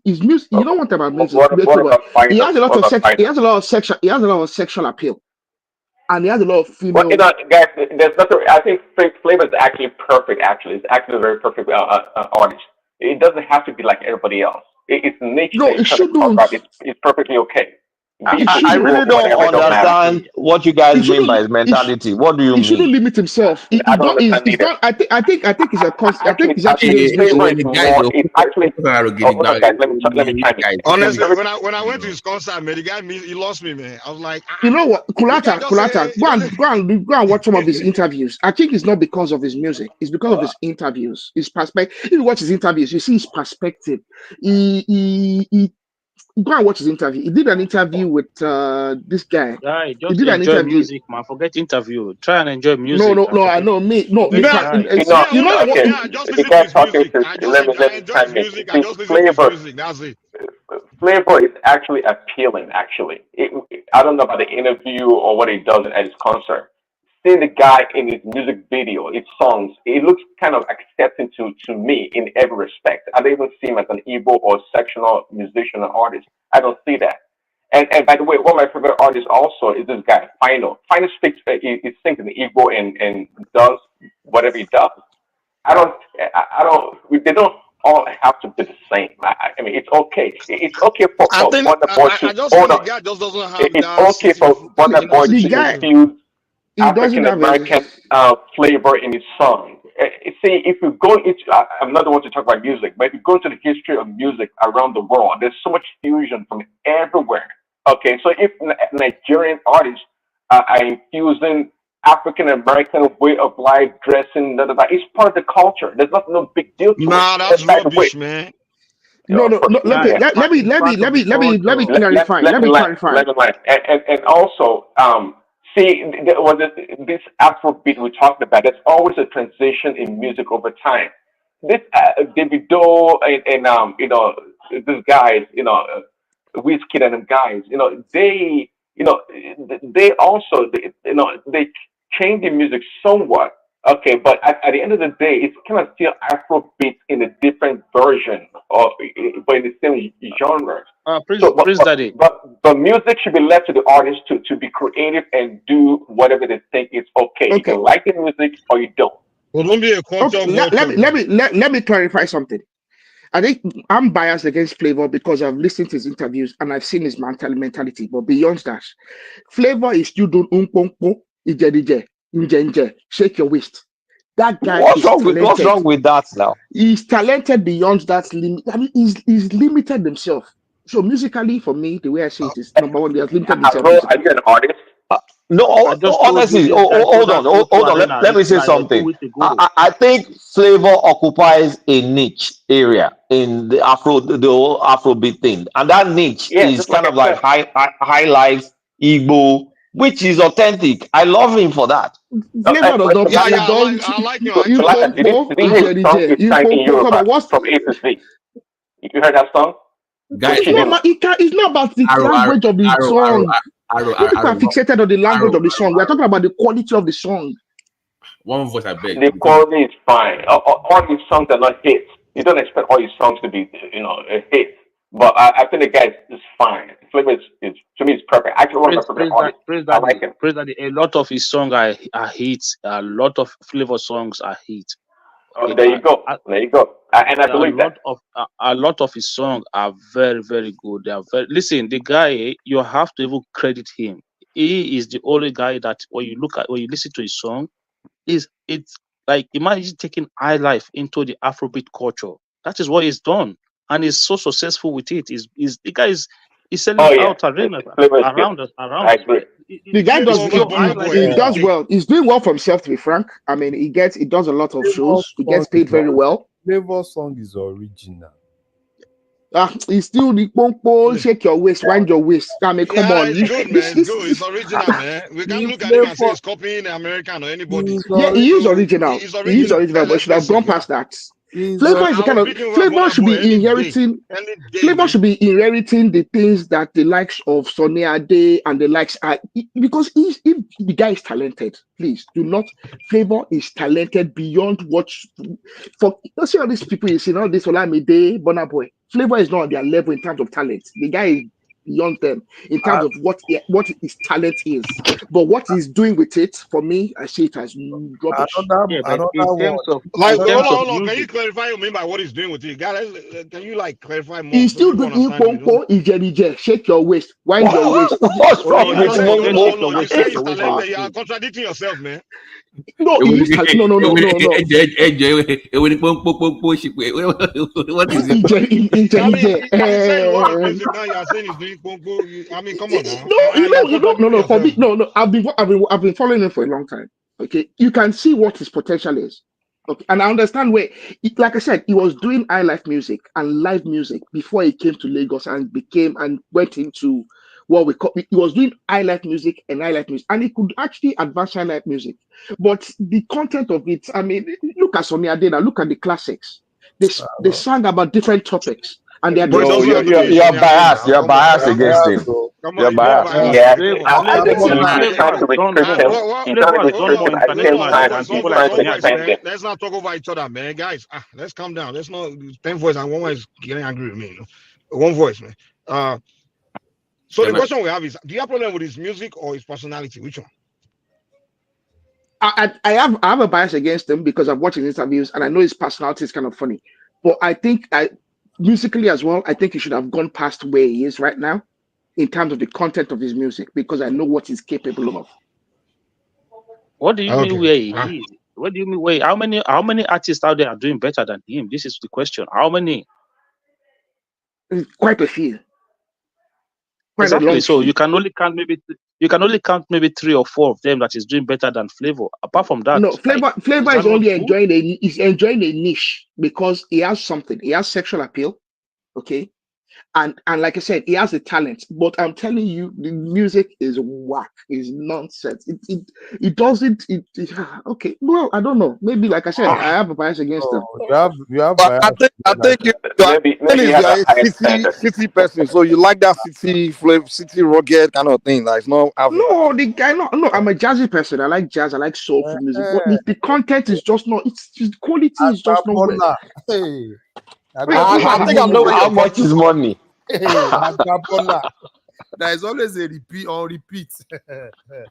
his music. You know what about music? What about He Final? has a lot What of about sex. He Final? has a lot of sexual. He has a lot of sexual appeal, and he has a lot of Well, female. guys, there's nothing. I think Flavor is actually perfect. Actually, it's actually a very perfect artist. It doesn't have to be like everybody else. It's the niche No, that it he's trying to carve shouldn't. out. It's perfectly okay. Be It who I you shouldn't. really or don't whatever, it don't matter. understand what you guys It mean by shouldn't. his mentality. What do you He shouldn't mean? limit himself. I don't understand It's either. not. I think it's a concept. I think it's actually Actually, just very Flavor is guys, more. It's actually. Hold on, guys. Let me chime in. Honestly, Every, when I went to his concert, man, the guy he lost me, man. I was like, You know what, the guy just say, Kulata, go and watch some of his interviews. I think it's not because of his music; it's because of his interviews, his perspective. If you watch his interviews, you see his perspective. He go and watch his interview. He did an interview with this guy. Guy, He just did an enjoy interview. music, man. Forget interview. Try and enjoy No, music. I know me. No, me. Guy. You know what? okay. I just The listen to guy his talking music. to let I me enjoy his chime in. music. I See, just listen to his Flavor. music. That's it. Flavor is actually appealing. Actually, I don't know about the interview or what he does at his concert. Seeing the guy in his music video, his songs, it looks kind of accepting to me in every respect. I don't even see him as an Igbo or sectional musician or artist. I don't see that. And by the way, one of my favorite artists also is this guy, Final. Final speaks, he sings in Igbo and does whatever he does. I don't. They don't all have to be the same. I mean, it's okay. It's okay for I think Burna Boy to I just hold think the on. guy just doesn't have It's that okay for Burna Boy The to guy, infuse he doesn't African have a. American flavor in his song. See, if you go into, I'm not the one to talk about music, but if you go into the history of music around the world, there's so much fusion from everywhere. Okay, so if Nigerian artists are infusing African American way of life, dressing, it's part of the culture. There's no big deal to it. Nah, that's And by the way, rubbish, man. No. Let Guy, me it's part of the let me culture. clarify. let Let me me land. clarify. Let me land. And also, see, there was this Afrobeat we talked about. There's always a transition in music over time. This Davido and these guys, Wizkid and them guys, they also they change the music somewhat. Okay, but at the end of the day, it's kind of still Afrobeat in a different version, or but in the same genre. So, Prince Daddy. but music should be left to the artist to be creative and do whatever they think is okay. You can like the music or you don't. Well, don't be a culture vulture. Let me clarify something. I think I'm biased against Flavor because I've listened to his interviews and I've seen his mentality. But beyond that, Flavor is still doing nje, shake your waist. That guy is talented. What's wrong with that now? He's talented beyond that limit. I mean, he's limited himself. So musically, for me, the way I see it is number one, he has limited himself. Are you an artist? No, honestly, hold on. Let me say something. I think Flavor occupies a niche area in the whole Afrobeat thing, and that niche is kind of like high life Igbo which is authentic. I love him for that. Flavor does not. Yeah, He I does. like you You Did pompo, you hear the song he you sang in pompo. Come Yoruba on, what's from A to Z? You heard that song? Guy, it's not. It's not about the language of the song. You people are fixated on the language of the song. We are talking about the quality of the song. One voice, I beg. The quality is fine. All his songs are not hits. You don't expect all his songs to be, a hit. But I think the guy is fine. Flavor is to me is perfect. Actually, one of my favorite artists. I like him. Praise Daddy. A lot of his songs are hits. A lot of Flavor songs are hits. Okay, there you go. There you go. And I believe that. A lot of his songs are very, very good. They are listen, the guy, you have to even credit him. He is the only guy that when you listen to his song, it's like imagine taking high life into the Afrobeat culture. That is what he's done, and he's so successful with it. The guy is selling out around us. I agree. The guy does well. He's doing well for himself, to be frank. I mean, he does a lot of shows. He gets paid very well. Flavor song is original. He's still the pompo, shake your waist, wind your waist. I mean, come on. It's good, man. It's good. It's original, man. We can't look at him and say it's copying American or anybody. Yeah, he is original. He is original, but should have gone past that. Flavor is the kind of Flavor should be inheriting. Flavor should be inheriting the things that the likes of Sonny Ade and the likes are, because if the guy is talented, please do not. Flavor is talented beyond what. For let's see all these people you see now. This Olamide, Burna Boy. Flavor is not on their level in terms of talent. The guy is beyond them in terms of what his talent is. But what he's doing with it, for me, I see it as rubbish. Hold on. Can you clarify what you mean by what he's doing with it? Guys, can you clarify more? He's still doing pompo, ije, shake your waist, wind your waist. What's wrong with you say he's talented. You are contradicting yourself, man. No, What is it? I mean, come on now. No. For me, no. I've been following him for a long time. Okay, you can see what his potential is. Okay, and I understand where, like I said, he was doing high life music and live music before he came to Lagos and went into what we call. He was doing high life music, and he could actually advance high life music. But the content of it, I mean, look at Sonny Ade, look at the classics. They sang about different topics. And they are you're biased. You're biased against him. You're biased. Yeah, I think he's trying to restrict him. He's trying to restrict him at the same time. He's trying to defend him. Let's not talk over each other, man. Guys, let's calm down. Let's not 10 voice and one is getting angry with me. One voice, man. So the question we have is: do you have a problem with his music or his personality? Which one? I have a bias against him because I've watched his interviews and I know his personality is kind of funny. But I think musically as well, I think he should have gone past where he is right now in terms of the content of his music, because I know what he's capable of. What do you mean where he is? What do you mean where? How many artists out there are doing better than him? This is the question. How many? Quite a few. Exactly. So you can only count maybe 3 or 4 of them that is doing better than Flavor. Apart from that, no, Flavor is only enjoying a niche because he has something. He has sexual appeal, okay, and like I said, he has the talent. But I'm telling you, the music is whack. Is nonsense. It doesn't. Okay. Well, I don't know. Maybe like I said, I have a bias against them. You have. I think you're a city person, so you like that city flavor, city rugged kind of thing. Like no, the guy. No. I'm a jazzy person. I like jazz. I like soulful music. But the content is just not. It's the quality is just not. Hey. I think I know how much is money. Hey, there is always a repeat.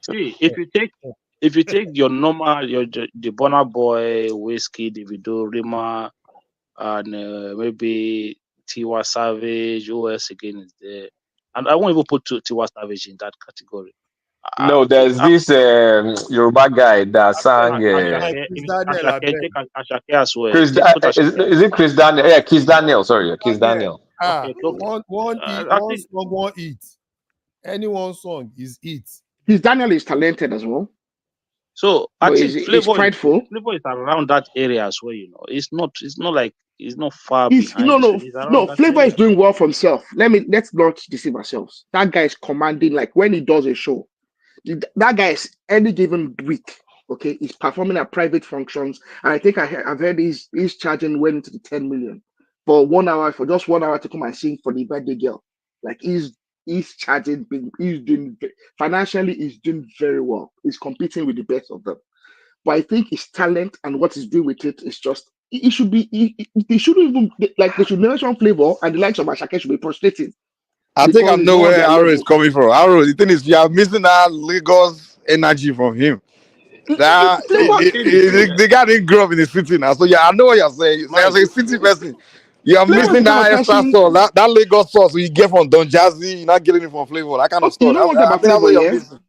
See, if you take your normal, the Burna Boy, Whiskey, Davido, Rima, and maybe Tiwa Savage, OS again is there, and I won't even put Tiwa Savage in that category. No, there's this Yoruba guy that sang. Ashake as well. Is it Chris Daniel? Yeah, Chris Daniel. Sorry, Chris Daniel. One eat. Any one song is it. Chris Daniel is talented as well. So I think Flavor is around that area as well. You know, it's not like it's not far behind. No. Flavor is doing well for himself. Let's not deceive ourselves. That guy is commanding. Like when he does a show, That guy is any given week, okay, he's performing at private functions, and I think I've heard he's charging well into the 10 million for 1 hour, for just 1 hour to come and sing for the birthday girl. Like he's charging, he's doing financially, he's doing very well. He's competing with the best of them. But I think his talent and what he's doing with it is just it should be they shouldn't even like they should mention Flavor and the likes of Ashake should be frustrated. I think I Because it's know not on where their Arrow is level. coming from. Arrow, the thing is, you are missing that Lagos energy from him. That Flavor, the guy didn't grow up in the city now. So yeah, I know what you're saying. So as a city person, you are Flavor is missing the kind of that extra person. sauce, that Lagos sauce you get from Don Jazzy. You're not getting it from Flavor, that kind of Okay, you stuff. know one thing I about think that's Flavor, what you're yeah? missing.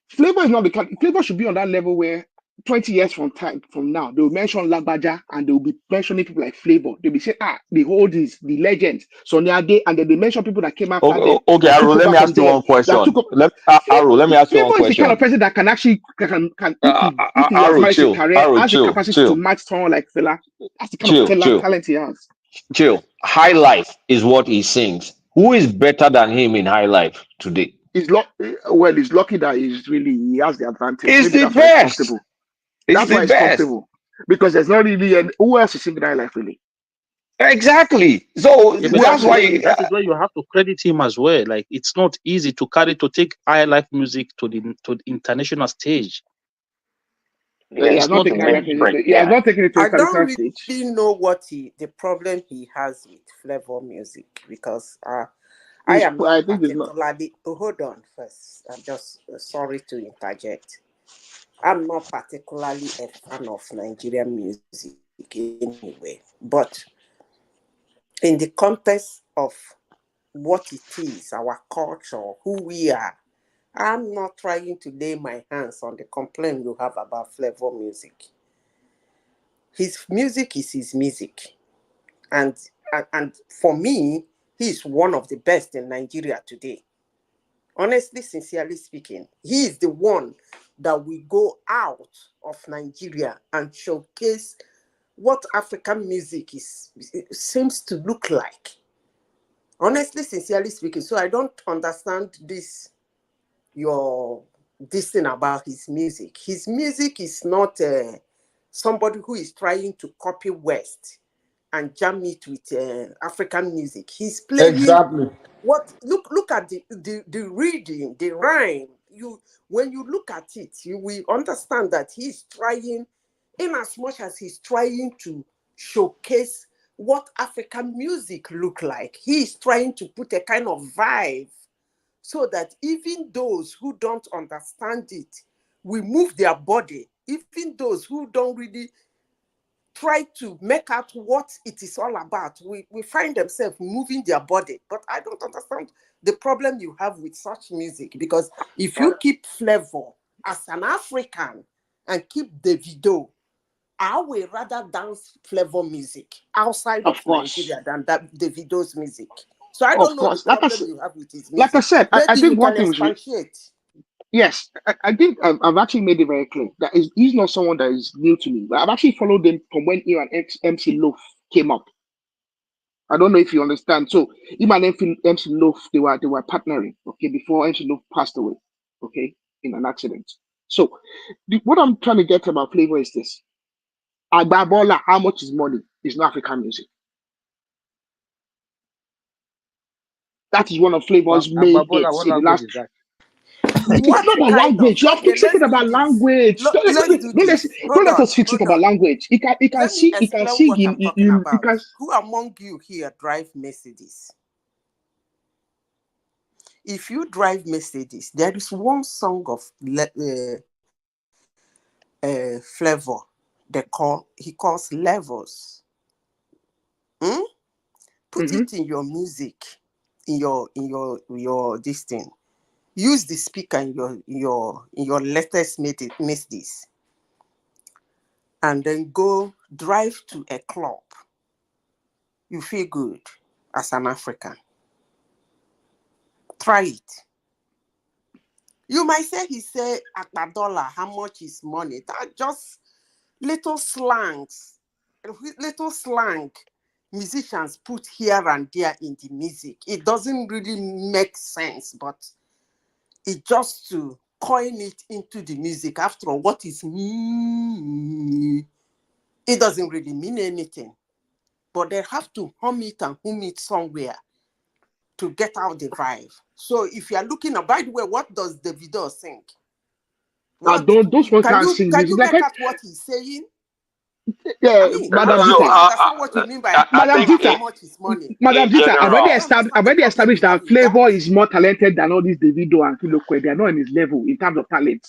Flavor is not the kind. Flavor should be on that level where 20 years from now, they'll mention Lagbaja and they'll be mentioning people like Flavor. They'll be saying, the oldies, the legends, Sonia Day, and then they mention people that came after them, Okay, that took Aro, let over me from ask you them, one that question. took up. Aro, let me ask you one Flavor is the kind of question. person that can actually if he has Aro, managed his chill. career, Aro, has the chill, capacity to chill, match someone like Fela. That's the kind of chill, chill, talent he has. chill. High life is what he sings. Who is better than him in high life today? He's lucky that he has the advantage. It's Maybe the that's why he's best. comfortable. It's That's the why he's best. comfortable. Because there's not really who else is singing high life really. Exactly. So Yeah, but that's why. that is where you have to credit him as well. Like it's not easy to take high life music to the international stage. Yeah, he has not taken it to I international don't stage. really know what the problem he has with flavor music because I am I not think it's not. particularly. Hold on first. I'm just sorry to interject. I'm not particularly a fan of Nigerian music anyway, but in the context of what it is, our culture, who we are, I'm not trying to lay my hands on the complaint you have about flavor music. His music is his music. And for me, he's one of the best in Nigeria today. Honestly, sincerely speaking, he is the one that will go out of Nigeria and showcase what African music seems to look like. Honestly, sincerely speaking, so I don't understand this thing about his music. His music is not somebody who is trying to copy West and jam it with African music. He's playing look at the reading, the rhyme. When you look at it, you will understand that he's trying, in as much as he's trying to showcase what African music look like, he's trying to put a kind of vibe so that even those who don't understand it will move their body. Even those who don't really try to make out what it is all about, we find themselves moving their body. But I don't understand the problem you have with such music, because if you keep flavor as an African and keep Davido, I will rather dance flavor music outside of Nigeria than that Davido's music. So I don't Of know the course, like problem you have with his like I music. said, I Maybe you think one can thing is expatiate. yes, I think I've actually made it very clear that he's not someone that is new to me. But I've actually followed him from when he and MC Loaf came up. I don't know if you understand. So him and MC Loaf, they were partnering, okay, before MC Loaf passed away, okay, in an accident. So what I'm trying to get about flavor is this. Agbabola, how much is money? Is not African music. That is one of Flavor's main Agbabola, hits what in the language last. is that? It is What not about kind of? language. You are Okay, fixing it let's do about this. language. Let's do this. Don't Hold let us on, fix it hold about on. language. He can Let me explain sing what I'm talking in about. Who among you here drive Mercedes? If you drive Mercedes, there is one song of Flavor he calls Levels. Put it in your music, in your this thing. Use the speaker in your latest Mercedes, and then go drive to a club. You feel good as an African. Try it. You might say he said $1, how much is money? That just little slang musicians put here and there in the music. It doesn't really make sense, but it just to coin it into the music. After all, what is it doesn't really mean anything. But they have to hum it and hum it somewhere to get out the vibe. So if you are looking at, by the way, what does Davido sing? Those ones Can can't you sing can music. you Like make out what he's saying? yeah, I mean, Madam I Zita. don't understand what you mean by Madam Zita. how much is money. Madam Zita, I've already established that with Flavor is more talented than all these Davido and Kilokwe. They are not in his level in terms of talent.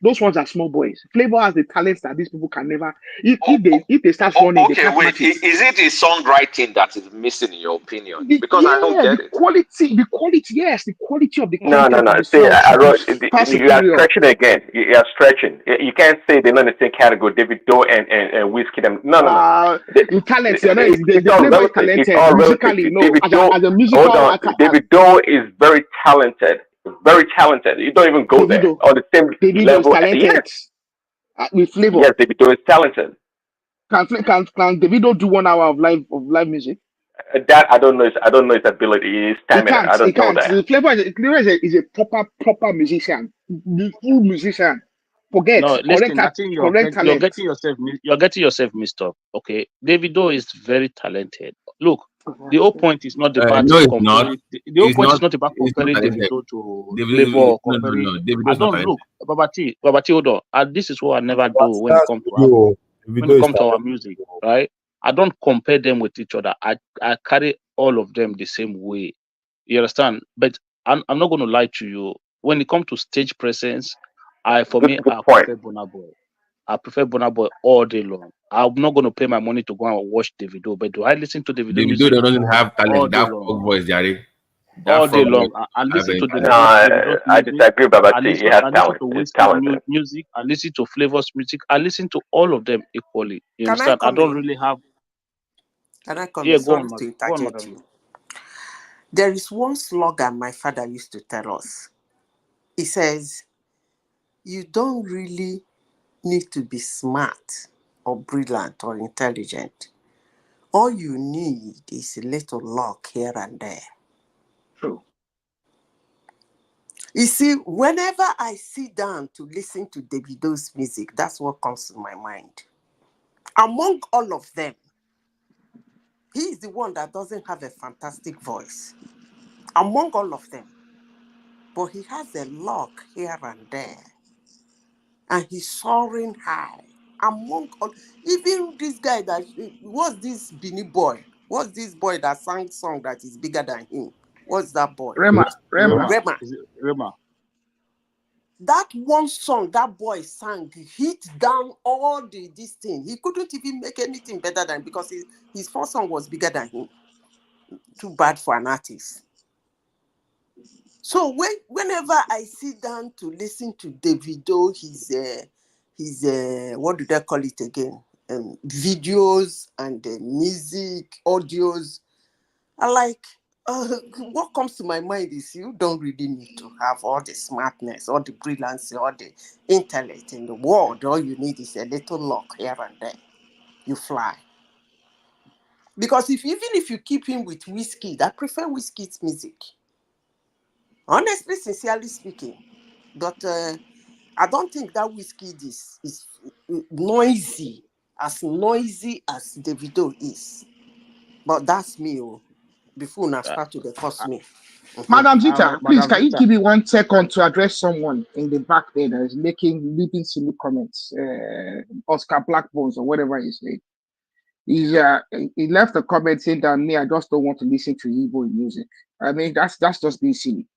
Those ones are small boys. Flavor has the talents that these people can never. If they start running, they Okay, can't wait. match it. Is it his songwriting that is missing, in your opinion? Because I don't get The it. quality, yes, the quality of the No. content of the See, song should pass you are superior. stretching again. You are stretching. You can't say they're not in the same category. Davido and Whiskey. No. The talents, you know, It's the all Flavor is relative. It's talented all relative. musically. No, Davido, as a hold musical on. Davido is very talented. Very talented. You don't even go there on the same Davido is level. Yes, talented with Flavor. yes, Davido is talented. Can Davido do 1 hour of live music? That I don't know. I don't know his ability. His He stamina. I can't. He don't know can't. that. Flavor is a proper musician, the full musician. Forget No, listen. I think correct you're talent. getting yourself mixed up. Okay, Davido is very talented. Look, the whole point is not about No, it's not. comparing. The whole point is not about It's not comparing talented. Davido to Flavor David, or comparing. no. David I is not don't talented. look, Babati, hold on. And this is what I never do when it That's comes to video. when Video it is comes to our talented. music, right? I don't compare them with each other. I carry all of them the same way. You understand? But I'm not going to lie to you. When it comes to stage presence, I Good point. prefer Burna Boy. I prefer Burna Boy all day long. I'm not going to pay my money to go and watch Davido. But do I listen to Davido Davido music doesn't have all talent. day That long? frog voice, Jare. All That day frog voice. long. I listen to No, Davido's I music. disagree, Babati. He has I listen talent. to He's Whiskey's talented. music. I listen to Flavor's music. I listen to all of them equally. You Can I understand? I come don't in? really have. Can I come Yeah, in? go Sorry on, to go on, interject madam. you. There is one slogan my father used to tell us. He says, you don't really need to be smart or brilliant or intelligent. All you need is a little luck here and there. True. You see, whenever I sit down to listen to Davido's music, that's what comes to my mind. Among all of them, he is the one that doesn't have a fantastic voice. Among all of them. But he has a luck here and there. And he's soaring high. Among all, even this guy that was this Beanie boy. What's this boy that sang song that is bigger than him? What's that boy? Rema. Is it Rema? That one song that boy sang hit down all this thing. He couldn't even make anything better than, because his first song was bigger than him. Too bad for an artist. So whenever I sit down to listen to Davido, his what do they call it again? Videos and music, audios, I like. What comes to my mind is you don't really need to have all the smartness, all the brilliance, all the intellect in the world. All you need is a little luck here and there. You fly. Because even if you keep him with Whiskey, I prefer Whiskey's music. Honestly, sincerely speaking. But I don't think that Whiskey is noisy as Davido is. But that's me. Before I start to cost me. Madam Zita, please, Madam can you Zita. give me 1 second to address someone in the back there that is leaving silly comments? Oscar Blackbones or whatever he's saying. He left a comment saying that me, I just don't want to listen to Igbo music. I mean, that's just being silly.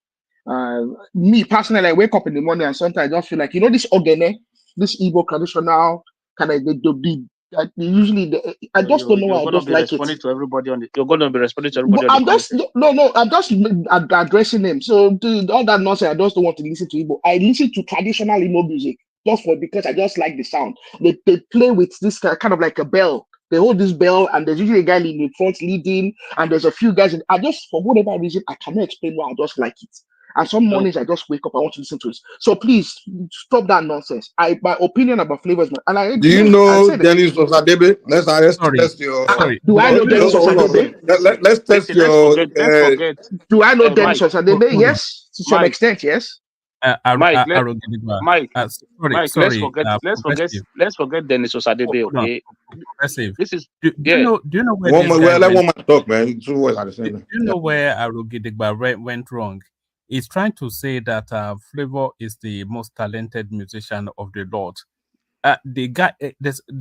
Me personally, I wake up in the morning and sometimes I just feel like, this Ogene, this Igbo traditional kind of I just don't know why I just like it. You're going to be responding to everybody on the I'm just I'm just addressing them. So all that nonsense, I just don't want to listen to Igbo. I listen to traditional Igbo music because I just like the sound. They play with this kind of like a bell. They hold this bell, and there's usually a guy in the front leading, and there's a few guys. I just, for whatever reason, I cannot explain why I just like it. And some mornings I just wake up, I want to listen to it. So please stop that nonsense. My opinion about flavors, and Do you know Dennis Osadebe? Let's test your. Sorry. Do I know Dennis Osadebe? Let's test Listen, your. let's forget. Do I know Dennis Mike, Osadebe? Yes, to some extent, yes. Mike, Mike, let's forget Dennis Osadebe, okay? Progressive. This is Do you know where One this man, guy let one went? man talk, man. Two voices at the same Do time. you know where Arogidigba went wrong? He's trying to say that Flavor is the most talented musician of the lot. The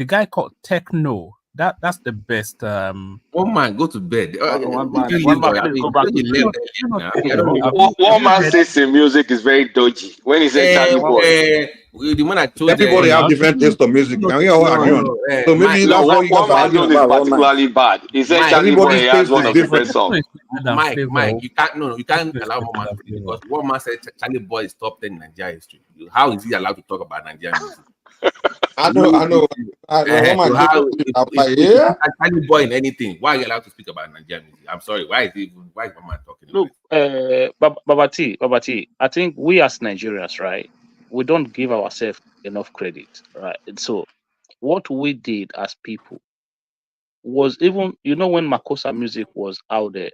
guy called Techno. That's the best. One man, go to bed. one man, please go back to bed. One man says the music is very dodgy when he said Charlie Boy. The man I told everybody have different taste of music. And we all agree on it. So maybe that's what you guys one are man's arguing own is about all night. particularly bad. He said Charlie Boy Everybody's has taste one is of the different. best songs. Mike, you can't allow one man to do it because one man said Charlie Boy is top 10 in Nigeria history. How is he allowed to talk about Nigerian music? I know. One man if Charlie Boy in anything, why are you allowed to speak about Nigerian music? I'm sorry, why is one man talking? Look, Babati, I think we as Nigerians, right, we don't give ourselves enough credit, right? So what we did as people was, even, when Makossa music was out there,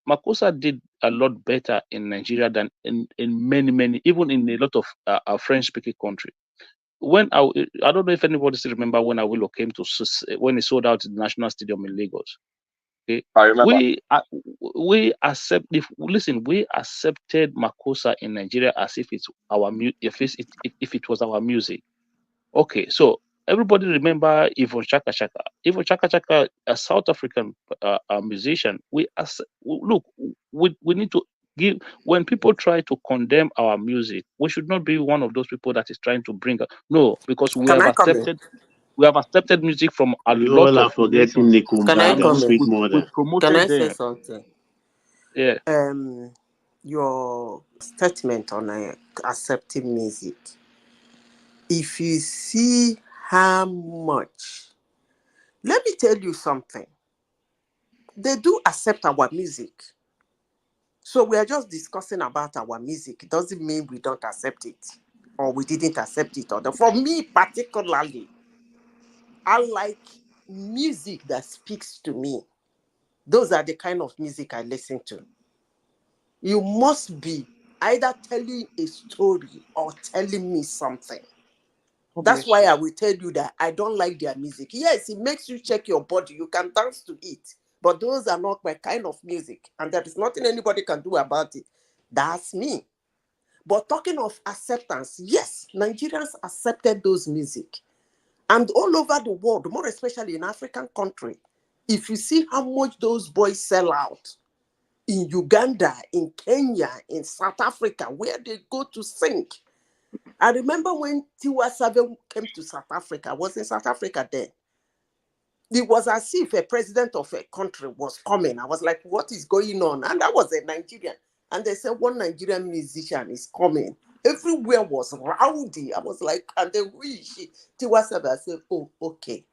Makossa did a lot better in Nigeria than in many, even in a lot of French-speaking country. When I don't know if anybody still remember when Awilo came to, when he sold out the National Stadium in Lagos. Okay, I remember. We accepted Makossa in Nigeria as if it's our if it was our music. Okay, so everybody remember Yvonne Chaka Chaka. Yvonne Chaka Chaka, a South African musician. We need to give, when people try to condemn our music, we should not be one of those people that is trying to bring no, because we have accepted music from a lot all are of forgetting nations. Can I comment? We promoted Can I them. say something? Yeah. Your statement on accepting music. If you see how much, let me tell you something. They do accept our music. So we are just discussing about our music. It doesn't mean we don't accept it or we didn't accept it. For me particularly, I like music that speaks to me. Those are the kind of music I listen to. You must be either telling a story or telling me something. That's why I will tell you that I don't like their music. Yes, it makes you check your body. You can dance to it. But those are not my kind of music. And there is nothing anybody can do about it. That's me. But talking of acceptance, yes, Nigerians accepted those music. And all over the world, more especially in African country, if you see how much those boys sell out in Uganda, in Kenya, in South Africa, where they go to sing. I remember when Tiwa Savage came to South Africa, I was in South Africa then. It was as if a president of a country was coming. I was like, what is going on? And I was a Nigerian. And they said, one Nigerian musician is coming. Everywhere was rowdy. I was like, and then Tiwa Savage, I said, oh, okay.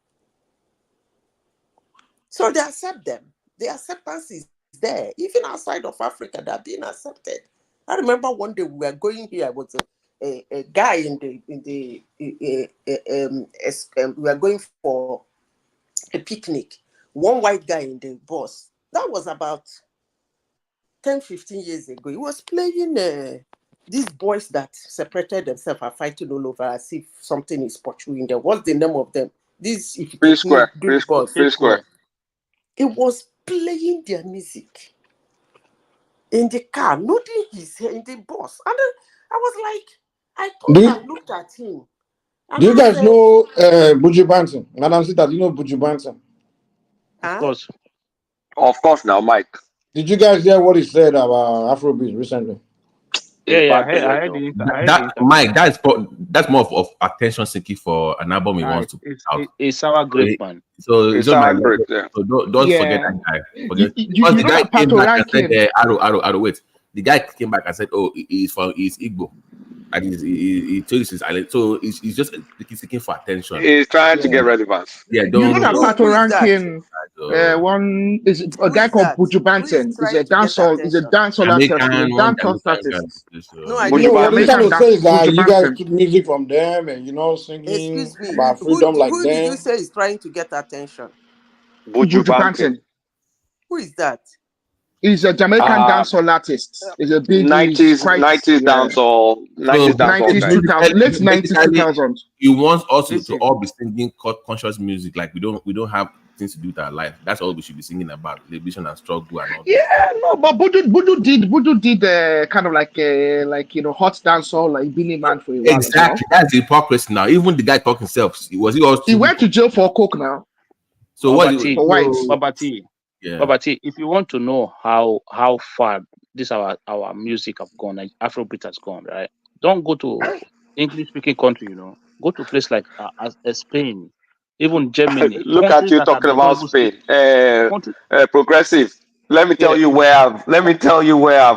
So they accept them. The acceptance is there. Even outside of Africa, they're being accepted. I remember one day we were going here. I was a guy we were going for a picnic. One white guy in the bus. That was about 10, 15 years ago. He was playing these boys that separated themselves are fighting all over as if something is pursuing them. What's the name of them? This Free Square. It was playing their music in the car, nodding his head in the bus. And then I was like, I thought I looked at him. Do you guys know Buju Banton? Madam Sita, do you know Buju Banton? Of course now, Mike. Did you guys hear what he said about Afrobeat recently? Yeah, I heard the Mike, that's more of attention seeking for an album he wants to put out. It's our great man. So it's not my great, yeah. So don't forget that guy. Because the guy came back and said, Arrow, wait. The guy came back and said, oh, he's Igbo. And he chose his island. So he's just seeking for attention. He's trying to get relevance. Yeah, You know that Pato Rankin, one is a guy called Buju Banton. He's a dancehall. He's a dancehall artist. What I'm trying to say is that you guys took music from them and singing about freedom like who them. Did you say is trying to get attention? Buju Banton. Who is that? He's a Jamaican dancehall artist. He's a big 90s quite, dancehall, 90s dancehall 90s, guy. 2000, late 90s, 2000. He wants us to all be singing conscious music, like we don't have things to do with our life. That's all we should be singing about, liberation and struggle and all. Yeah, no, but Buju did kind of like hot dancehall like Billy Man for a while. Exactly, that's the hypocrisy now. Even the guy talking himself, he went to jail for coke now. So Babati, yeah. Babati, if you want to know how far this our music have gone, like Afrobeat has gone, right? Don't go to English speaking country, go to a place like Spain, even Germany. Look at you talking about Spain. Progressive. Let me tell you where I've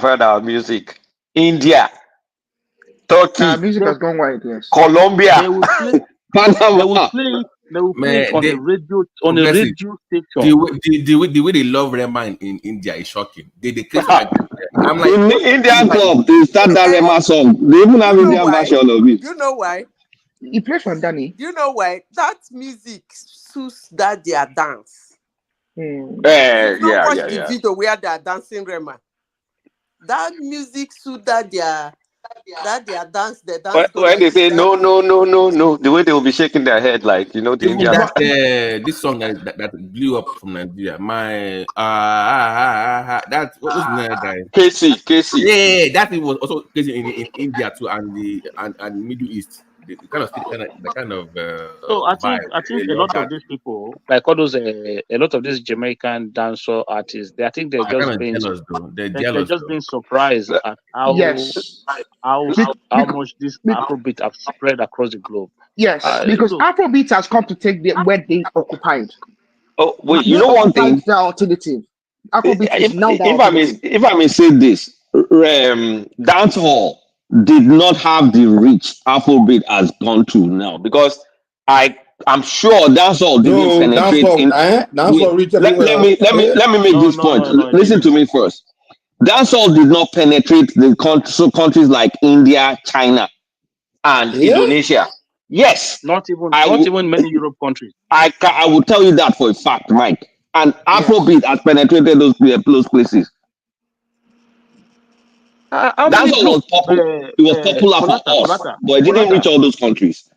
heard our music. India, Turkey, music has gone wide, yes. Colombia. They will play it on a radio station. The way they love Rema in India is shocking. They create like I'm like in Indian club, they start that Rema song. They even have Indian version of it. You know why? He plays from Danny. You know why? That music suits that their dance. Watch the video where they are dancing Rema. That music suits that their dance. The dance. When they say no, the way they will be shaking their head, like the Indian. This song that blew up from Nigeria. My that what was the guy? Casey. Yeah, that was also Casey in India too, and the Middle East. The kind of so I think a lot of these people, like all those a lot of these Jamaican dancehall artists, they're just being surprised at how much this Afrobeat have spread across the globe. Yes, because Afrobeat has come to take where they occupied. Oh wait, you know one thing? The alternative. Afrobeat is now the alternative. If I may say this, dancehall did not have the reach Afrobeat has gone to now, because I'm sure dancehall didn't penetrate Let me make this point. Listen to me first. Dancehall did not penetrate the countries like India, China, and Indonesia. Yes, not even many Europe countries. I will tell you that for a fact, Mike. And Afrobeat has penetrated those places. Dancehall was popular. It was popular for us, but it didn't reach all those countries.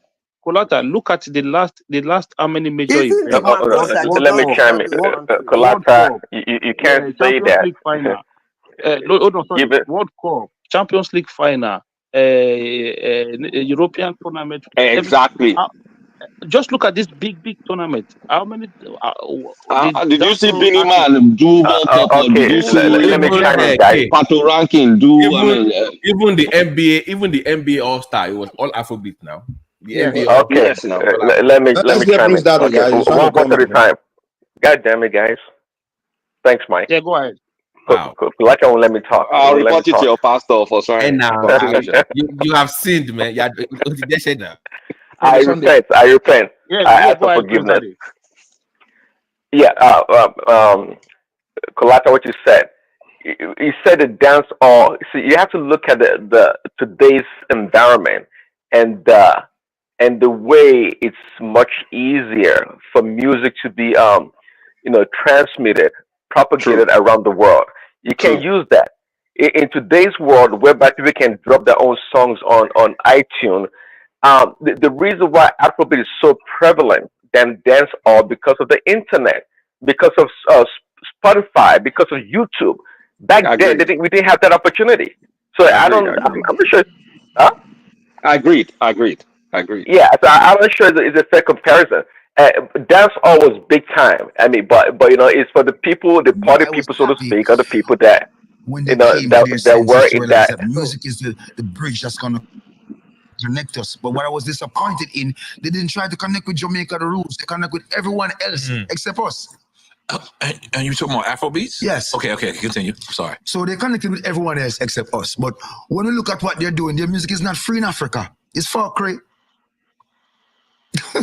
Colata, look at the last how many major events. Let me chime in. Colata, you can't say that. League final. World Cup, Champions League final, European tournament. Exactly. Just look at this big tournament. How many? Did you see Billy Man do World Cup? Okay, let me chime in, guys. Pato ranking do. Even the NBA All Star, it was all Afrobeat now. Okay, let me chime in. Okay, one at a time. God damn it, guys. Thanks, Mike. Yeah, go ahead. Like I won't let me talk. I'll report it to your pastor for sorry. You have sinned, man. I repent. Yeah, I ask for forgiveness. Colata, what you said. You said the dance all. So you have to look at the today's environment and the way it's much easier for music to be transmitted, propagated around the world. You can't use that in today's world, whereby people can drop their own songs on iTunes. The reason why Afrobeat is so prevalent than dancehall because of the internet, because of Spotify, because of YouTube. Back then, we didn't have that opportunity. So I'm not sure. Huh? I agreed. Yeah, so I'm not sure it's a fair comparison. Dancehall was big time. I mean, but it's for the people, the party people, so to speak, or the people that that were in that. Music is the bridge that's gonna connect us. But what I was disappointed in, they didn't try to connect with Jamaica the roots. They connect with everyone else except us. And you talking about Afrobeats? Yes. Okay, continue. Sorry. So they connected with everyone else except us. But when we look at what they're doing, their music is not free in Africa. It's for crazy. So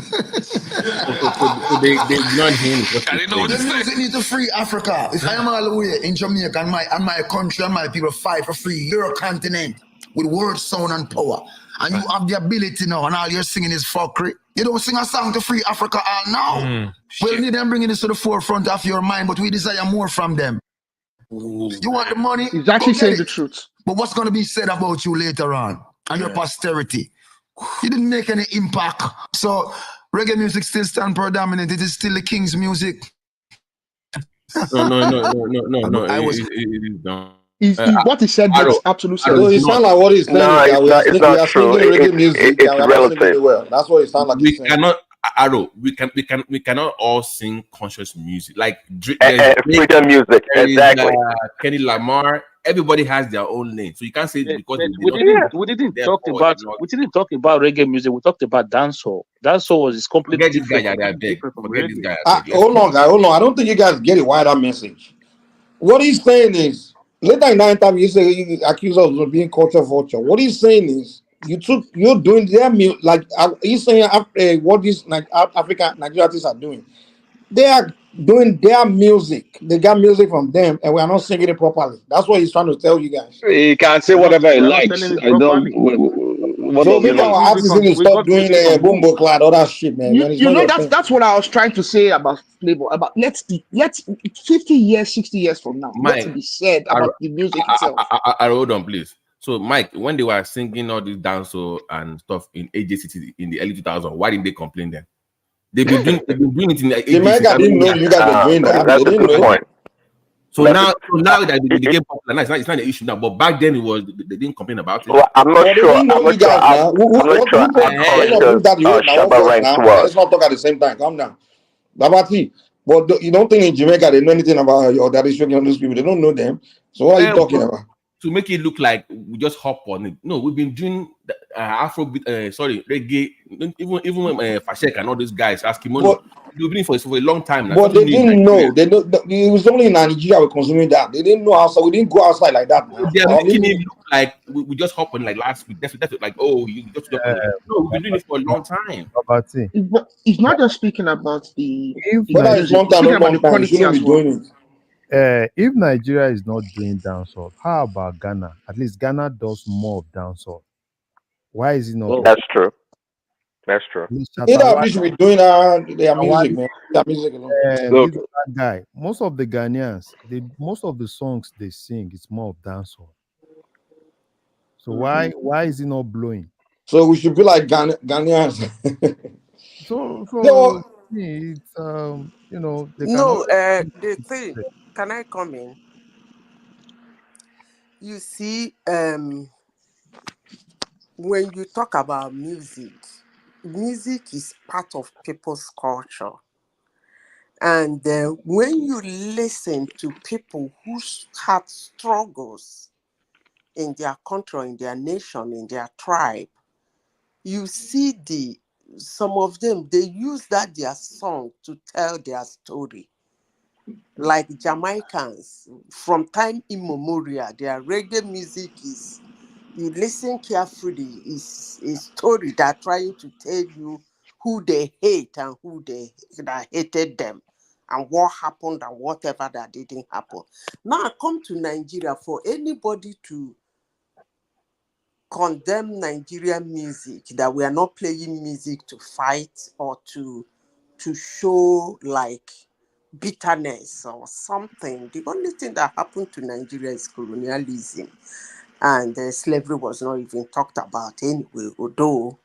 they ignored him. The music needs to free Africa. If I am all the way in Jamaica and my country and my people fight for free your continent with word, sound, and power, and you have the ability now, and all you're singing is fuckery. You don't sing a song to free Africa all now. We need them bringing this to the forefront of your mind, but we desire more from them. You want the money? He's Go actually get saying it. the truth. But what's going to be said about you later on and your posterity? You didn't make any impact. So reggae music still stand predominant. It is still the king's music. No. I was. What he said makes absolute Arrow, sense. So it it's not. sounds like what he's saying is that it's we not are true. singing reggae music and we are not singing it well. That's what it sounds like We he's saying. cannot, Arrow. We cannot all sing conscious music. Like there's freedom music, there is, exactly. Kenny Lamar. Everybody has their own lane, so you can't say because But they don't. we didn't talk Therefore, about they're not. we didn't talk about reggae music. We talked about dancehall. Dancehall was completely Forget this guy, different, I beg. from Forget this reggae. guy, I beg. Hold on, guy. Hold on. I don't think you guys get it. Why that message? What he's saying is, later in that interview, you say you accuse us of being culture vulture. What he's saying is, you're doing their music, like he's saying what these African Nigerian artists are doing. They are doing their music. They got music from them, and we are not singing it properly. That's what he's trying to tell you guys. He can say whatever he We're not likes. selling it I don't. properly. What So does it maybe our mean? artists need to We stop got doing music from who? boombo clad, all that shit, man. You, When it's you not know your that's thing. that's what I was trying to say about Flavor. About let's 50 years, 60 years from now, let Mike, it be said about the music itself. hold on, please. So, Mike, when they were singing all this dancehall and stuff in AJCT in the early 2000s, why didn't they complain then? They've been doing it in the Jamaica didn't know you guys were doing that. They didn't know it. So now that they became popular, it's not an issue now. But back then they didn't complain about it. Well, I'm not But they sure. didn't know you guys now. Who that you now? What Shabba first ranks now? was. Let's not talk at the same time. Calm down. Babati, but you don't think in Jamaica they know anything about your daddy's working on those people? They don't know them. So what are you talking about? To make it look like we just hop on it. No, we've been doing Afrobeat, reggae, even Fashek and all these guys, Askimono. We've been for a long time now. But they didn't know. They know. It was only in Nigeria we're consuming that. They didn't know outside. We didn't go outside like that. Now. They're making it look like we just hop on like last week. That's like, oh, you just on it. No, we've been doing it for a long time. He's not just speaking about the whether it's long time or long time, you shouldn't be doing it. If Nigeria is not doing dancehall, how about Ghana? At least Ghana does more of dancehall. Why is it not? That's true. That's true. Either we should be doing their music, man. Their music alone. This guy, most of the Ghanaians, most of the songs they sing, it's more of dancehall. So why is it not blowing? So we should be like Ghanaians. So it's No, the thing, can I come in? You see, when you talk about music is part of people's culture. And when you listen to people who had struggles in their country, in their nation, in their tribe, you see some of them, they use that their song to tell their story. Like Jamaicans, from time immemorial, their reggae music is, you listen carefully, is a story that trying to tell you who they hate and who that hated them and what happened and whatever that didn't happen. Now I come to Nigeria, for anybody to condemn Nigerian music, that we are not playing music to fight or to show like bitterness or something. The only thing that happened to Nigeria is colonialism, and slavery was not even talked about anyway, although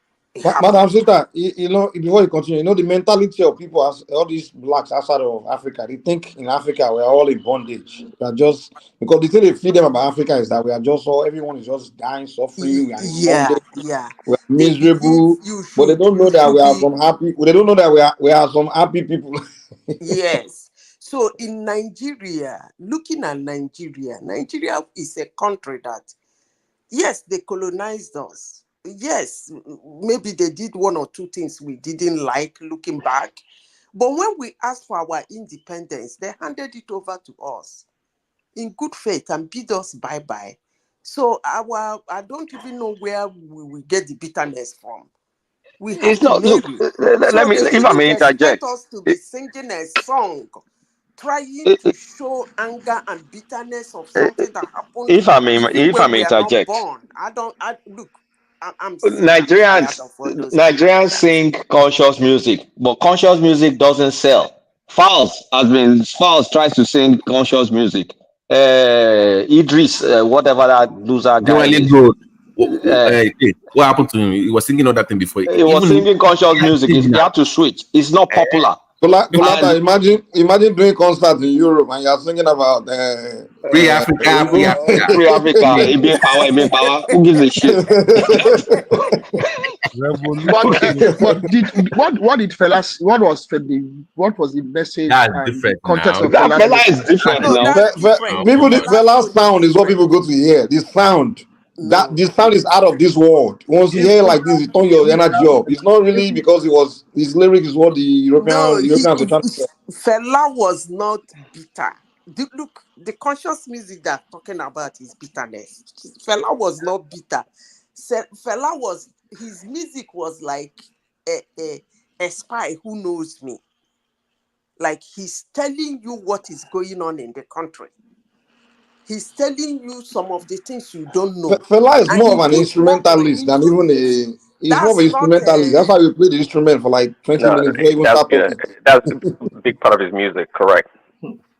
Madam Sister, you know, before you continue, you know, the mentality of people, all these blacks outside of Africa, they think in Africa we are all in bondage. We are just, because the thing they feed them about Africa is that we are just everyone is just dying, suffering, we are in bondage, we are miserable, but they don't know that we are some happy, they don't know that we are some happy people. Yes. So in Nigeria, looking at Nigeria is a country that, yes, they colonized us. Yes, maybe they did one or two things we didn't like looking back. But when we asked for our independence, they handed it over to us in good faith and bid us bye-bye. So I don't even know where we will get the bitterness from. We have It's to not. Look, marry. let So me. they If I may shouldn't expect interject. us to be singing a song trying to show anger and bitterness of something that happened If I may. even If I when may we are not interject. born. I'm sick and tired of all those Nigerians nonsense. sing conscious music, but conscious music doesn't sell. Fowls tries to sing conscious music. Idris, whatever that loser guy is. What happened to him? He was singing all that thing before. He was singing conscious music. He had to switch. It's not popular. Kolata, imagine doing concerts in Europe and you're singing about Free Africa, free Africa, free Africa. Ibin power. Who gives a shit? What did fellas? What was the message? That's and different context now. of That Fela's fella message? is different now. People, the Fela's sound is what people go to hear. The sound. The sound is out of this world. Once you hear like this, you turn your energy up. It's not really because his lyrics is what the Europeans are trying to say. Fela was not bitter. Look, the conscious music they're talking about is bitterness. Fela was not bitter. Fela was, his music was like a spy who knows me. Like he's telling you what is going on in the country. He's telling you some of the things you don't know. Fela is more of an instrumentalist than even a. He's more of an instrumentalist. That's why we play the instrument for like 20 minutes before we even start talking. That's a big part of his music, correct?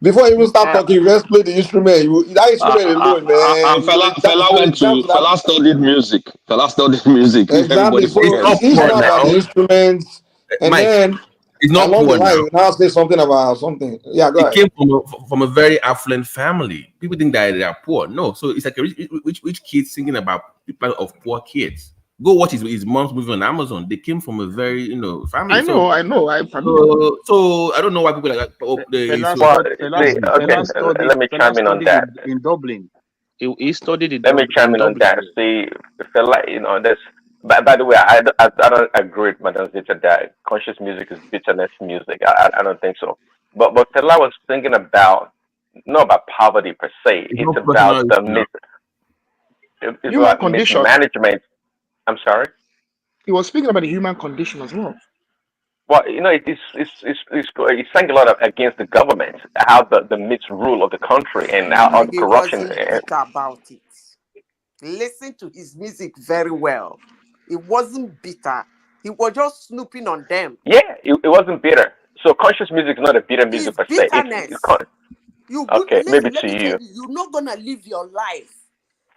Before we even start talking, let's play the instrument. That instrument alone, man. Fela studied music. Fela studied music. Exactly. So he's not about the instruments. And Mike, then it's not along the poor line, now. you now say something about something. Yeah, go ahead. It came from a very affluent family. People think that they are poor. No, so it's like a rich kid singing about people of poor kids. Go watch his mom's movie on Amazon. They came from a very family. I know. So I don't know why people are like. Let me chime in on that. In Dublin, he studied in. Let me chime in on that. See, Fela, this. By the way, I don't agree with Madam Zita that conscious music is bitterness music. I don't think so. But Fela was thinking about not about poverty per se. It's about the human condition. Mismanagement. I'm sorry. He was speaking about the human condition as well. Well, he sang a lot against the government, how the misrule of the country and how the corruption. He wasn't bitter about it. Listen to his music very well. It wasn't bitter. He was just snooping on them. Yeah, it wasn't bitter. So conscious music is not a bitter music per se. Okay, maybe to you. You're not gonna live your life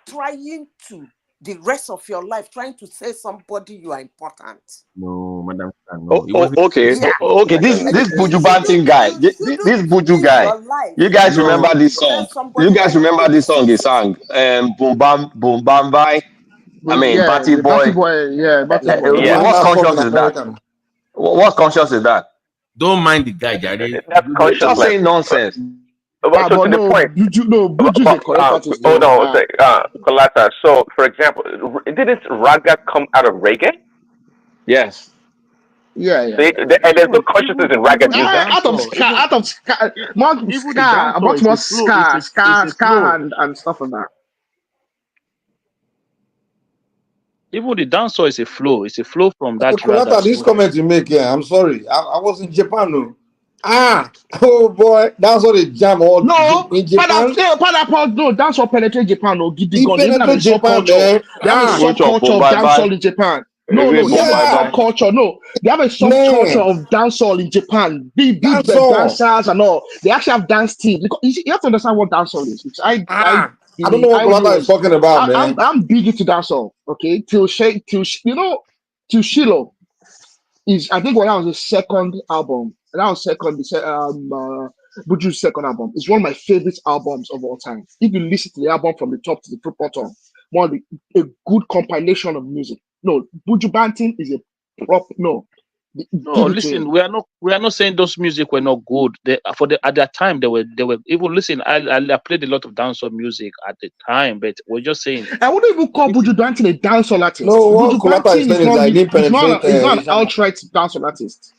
trying to the rest of your life trying to say somebody you are important. No, Madam. No. Okay. This Buju Banting guy. This Buju guy. You guys remember this song? You guys remember this song he sang? Boom Bam Bye. Batty Boy. Batty Boy. What conscious is that? What conscious is that? Don't mind the guy, Daddy. That's conscious. Just saying nonsense. But to the point. Buju is a correct artist. Hold on, Kolata. So, for example, didn't Raga come out of reggae? Yes. Yeah. And there's no consciousness in Raga music. Out of ska, more ska, about more ska, and stuff like that. Even the dancehall is a flow. It's a flow from that. Kolata, this comment you make here, I'm sorry. I was in Japan, no. Oh boy, that's what they jam all in Japan. No, that's what penetrate Japan. No, He penetrate Japan, man. They have a subculture of dancehall in Japan. No, they have a subculture. No, they have a subculture of dancehall in Japan. Big dancers and all. They actually have dance teams. You have to understand what dancehall is. Which I don't know what Kolata is talking about, man. I'm big into dancehall. Okay, till Shiloh is, I think that was his second album. That was Buju's second album. It's one of my favorite albums of all time. If you listen to the album from the top to the bottom, a good compilation of music. No, Buju Banting is a prop. No, listen, we are not saying those music were not good. At that time they were even listen. I played a lot of dancehall music at the time, but we're just saying I wouldn't even call Buju Banting a dancehall artist. No, what Kolata is saying is like he's not an outright dancehall artist.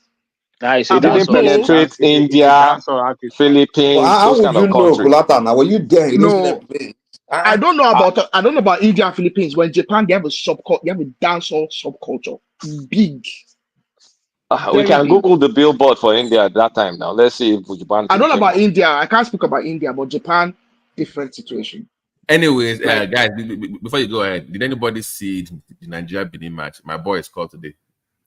He didn't penetrate India, Philippines. How would you know, Kolata? Now, were you there? No, I don't know about India and Philippines. When Japan, they have a subculture, they have a dancehall subculture, big. We can Google the billboard for India at that time. Now let's see if Buju. I don't know about India. I can't speak about India, but Japan, different situation. Anyways, guys, before you go ahead, did anybody see the Nigeria Benin match? My boy is called today.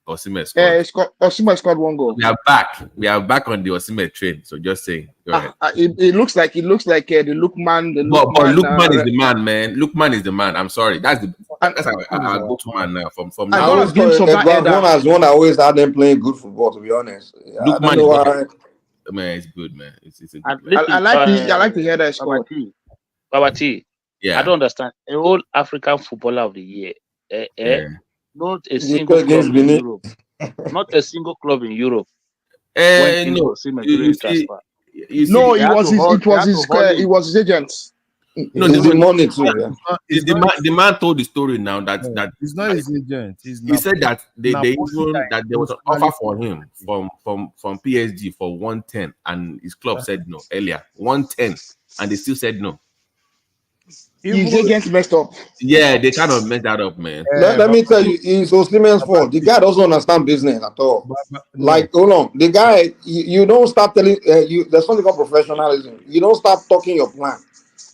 Osimhen scored. Osimhen scored 1 goal. We are back. We are back on the Osimhen train. So just saying. Go ahead. It looks like the Lookman. But Lookman is the man, man. Lookman is the man. I'm sorry. That's our go-to man now. From I now. always thought Edward as one. I always had them playing good football. To be honest, I don't know why. Man, it's good, man. It's a good I like to hear that score. Babati. Yeah. I don't understand. A whole African footballer of the year. Yeah. Not a single club in Europe. Not a single club in Europe. Went in for him during transfer. No, it was his agents. No, the money too. Yeah. The man told the story now that it's not his agent. He said that there was an offer for him from PSG for 110, and his club said no earlier. 110, and they still said no. His agents messed up. Yeah, they kind of messed that up, man. Let me tell you, it's Osimhen's fault. The guy doesn't understand business at all. Like, hold on, the guy, you don't start telling there's something called professionalism. You don't start talking your plan.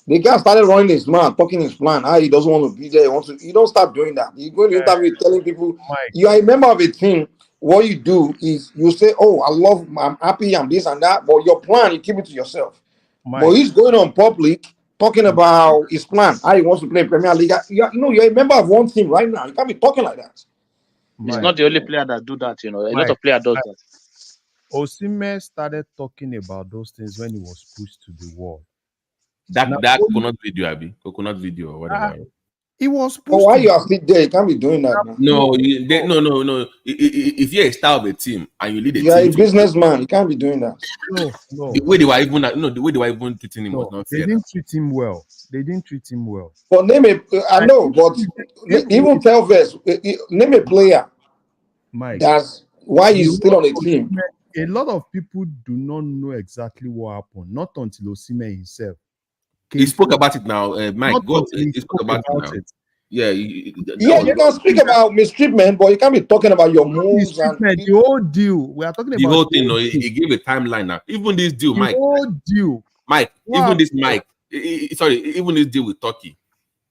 The guy started running his mouth, talking his plan. How he doesn't want to be there. You don't start doing that. You go to interview telling people you are a member of a team. What you do is you say, "Oh, I'm happy, I'm this and that," but your plan you keep it to yourself. But he's going on public talking about his plan, how he wants to play Premier League. You're a member of one team right now. You can't be talking like that. He's not the only player that do that. A lot of players do that. Osimhen started talking about those things when he was pushed to the wall. That coconut video, or whatever. He was pushed. Why you are still there? You can't be doing that. No. If you're a star of a team and you lead a team, you are a businessman. You can't be doing that. No. The way they were even treating him was not fair. They didn't treat him well. But I know, but even tell us, name a player. Mike, that's why he's still on a team. A lot of people do not know exactly what happened. Not until Osimhen himself. He spoke about it now, Mike. He spoke about it now. Yeah, you can speak about mistreatment, but you can't be talking about your moves and the whole deal. We are talking about the whole thing. No, he gave a timeline now. Even this deal, Mike. Even this deal with Turkey.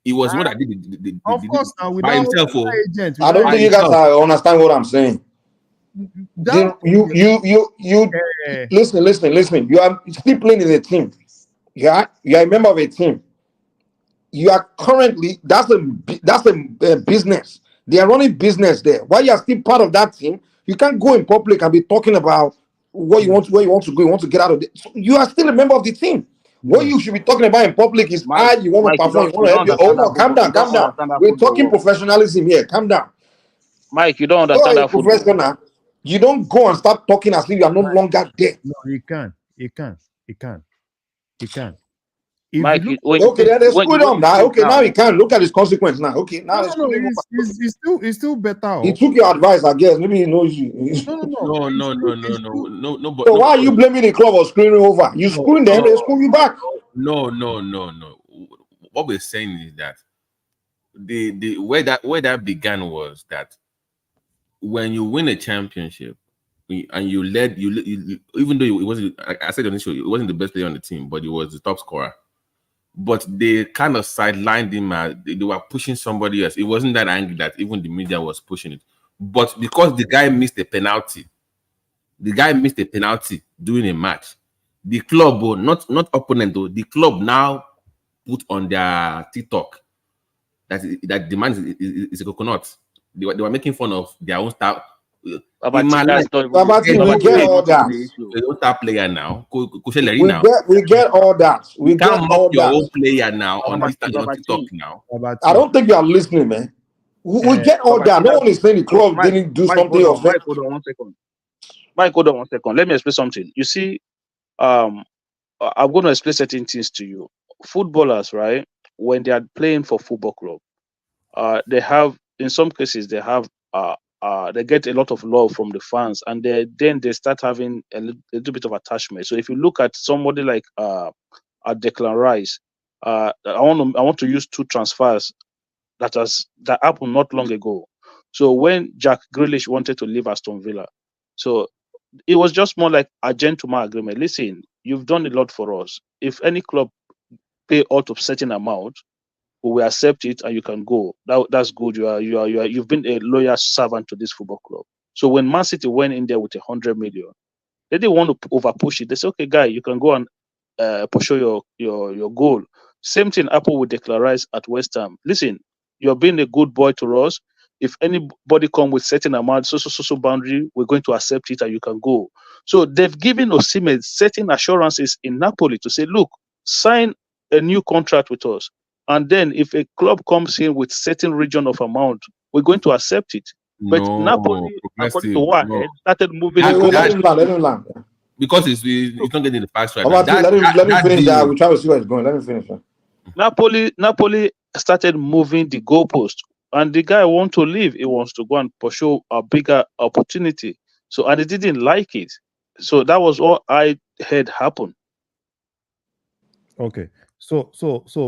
It was one that did of course now by himself. I don't think you guys understand what I'm saying. Listen. You are still playing in a team. You are a member of a team. You are currently that's a business. They are running business there. While you are still part of that team, you can't go in public and be talking about where you want to go. You want to get out of it. So you are still a member of the team. What you should be talking about in public is how you want to perform. Calm down. We're talking professionalism here. Calm down. Mike, you don't understand that professional. You don't go and start talking as if you are no longer there. No, you can. Mike, let's screw them now. Okay, now you can look at his consequence now. Okay, now it's still better. He took your advice, I guess. Maybe he knows you. No. So why are you blaming the club or screwing over? You screwing them, they screw you back. No. What we're saying is that the where that began was that when you win a championship and you even though it wasn't, I said on the show, it wasn't the best player on the team, but he was the top scorer. But they kind of sidelined him. They were pushing somebody else. It wasn't that angry that even the media was pushing it. But because the guy missed a penalty during a match, the club, not opponent, though, the club now put on their TikTok that the man is a coconut. They were making fun of their own staff. We get all that. They don't start player now. We get all that. We can't mock your own player now on TikTok now. I don't think you are listening, man. We get all that. No one is saying the club didn't do something of that. Mike, hold on one second. Let me explain something. You see, I'm going to explain certain things to you. Footballers, right? When they are playing for football club, they have, in some cases, they get a lot of love from the fans, and then they start having a little bit of attachment. So if you look at somebody like Declan Rice, I want to use two transfers that happened not long ago. So when Jack Grealish wanted to leave Aston Villa, so it was just more like a gentleman agreement. Listen, you've done a lot for us. If any club pay out of certain amount, we will accept it and you can go. That's good. You've been a loyal servant to this football club. So when Man City went in there with 100 million, they didn't want to over push it. They said, okay, guy, you can go and pursue your goal. Same thing Apple would declarize at West Ham. Listen, you're being a good boy to us. If anybody come with certain amount, so boundary, we're going to accept it and you can go. So they've given Osimhen certain assurances in Napoli to say, look, sign a new contract with us. And then if a club comes in with certain region of amount, we're going to accept it. But No, Napoli, according to what no. started moving. Let him land. Because it's not getting the facts right. Let him finish that. We try to see where it's going. Let me finish. Napoli started moving the goalpost, and the guy wants to leave. He wants to go and pursue a bigger opportunity. So, and he didn't like it. So that was all I heard happen. Okay. So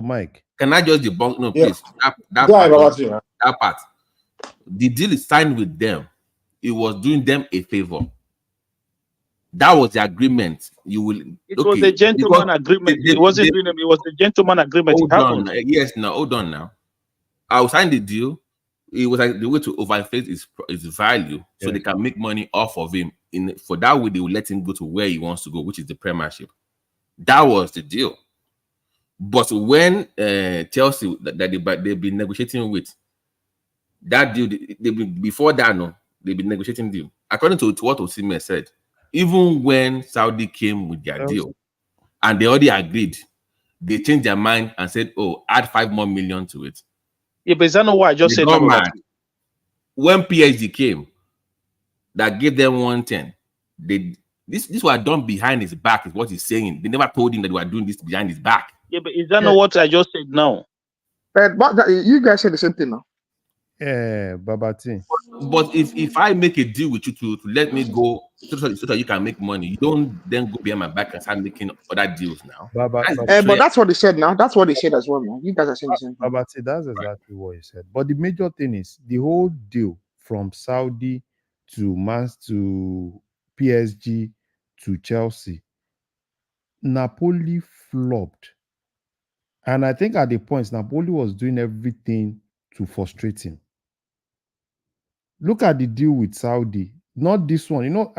Mike. Can I just debunk? No, Yeah. please. That part. The deal is signed with them. It was doing them a favor. That was the agreement. You will. It was a gentleman agreement. It wasn't doing them. It was a gentleman agreement. Hold on. Yes. Now hold on. Now, I will sign the deal. It was like the way to overinflate his value, so they can make money off of him. For that way, they will let him go to where he wants to go, which is the Premiership. That was the deal. But when Chelsea that they've been negotiating with, that deal, before that, no, they've been negotiating deal. According to what Osimhen said, even when Saudi came with their deal and they already agreed, they changed their mind and said, oh, add 5 more million to it. Yeah, but is that not what I just said? When PSG came, that gave them 110, this was done behind his back, is what he's saying. They never told him that they were doing this behind his back. Yeah, but is that not what I just said now? But you guys said the same thing now. Yeah, Babati. But if I make a deal with you to let me go so that you can make money, you don't then go behind my back and start making other deals now. But that's what they said now. That's what they said as well, man. You guys are saying the same thing. Babati, that's exactly what he said. But the major thing is the whole deal from Saudi to PSG to Chelsea, Napoli flopped. And I think at the point, Napoli was doing everything to frustrate him. Look at the deal with Saudi. Not this one. You know,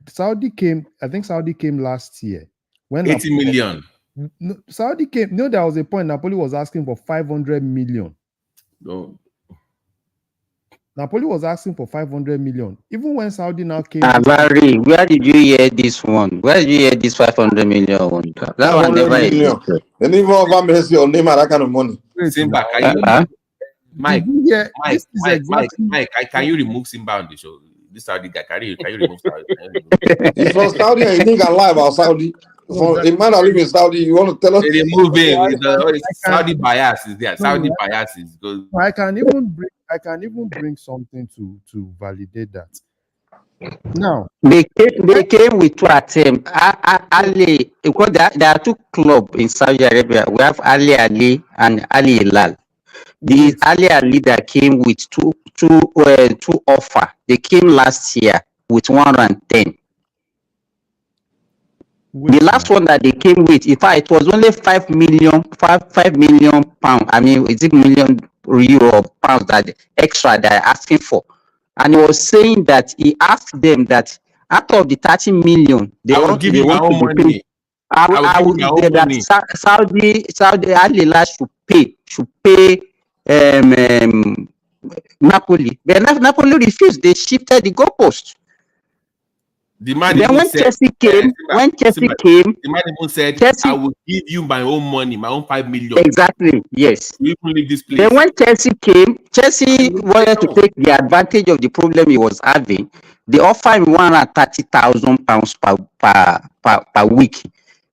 Saudi came last year. When 80 million. Saudi came. No, there was a point Napoli was asking for 500 million. No. Napoli was asking for 500 million. Even when Saudi now came. Barry, where did you hear this one? Where did you hear this 500 million one? That one never existed. And even if I'm your name that kind of money. Simba, Mike, can you remove Simba on the show? This Saudi guy, can you remove Saudi? He's from Saudi and you think I lie about Saudi. For a man that lives in Saudi, you want to tell us? They remove him. Saudi bias is there. Saudi bias is good. I can even bring something to validate that. Now they came with two attempts. Ali, because there are two clubs in Saudi Arabia. We have Ali and Ali Hilal. The Ali Ali that came with two offer. They came last year with 110. The last one that they came with, in fact, it was only 5 million pounds. I mean, is it million euro pounds that extra they're asking for? And he was saying that he asked them that out of the 30 million, they I will give you my own money. I will give them that Saudi Al Hilal should pay Napoli. But Napoli refused. They shifted the goalpost. The man then when said, Chelsea came, the man even said, I will give you my own money, my own 5 million. Exactly, yes. You even leave this place. Then when Chelsea came, Chelsea wanted to take the advantage of the problem he was having. They offered him 130,000 pounds per week.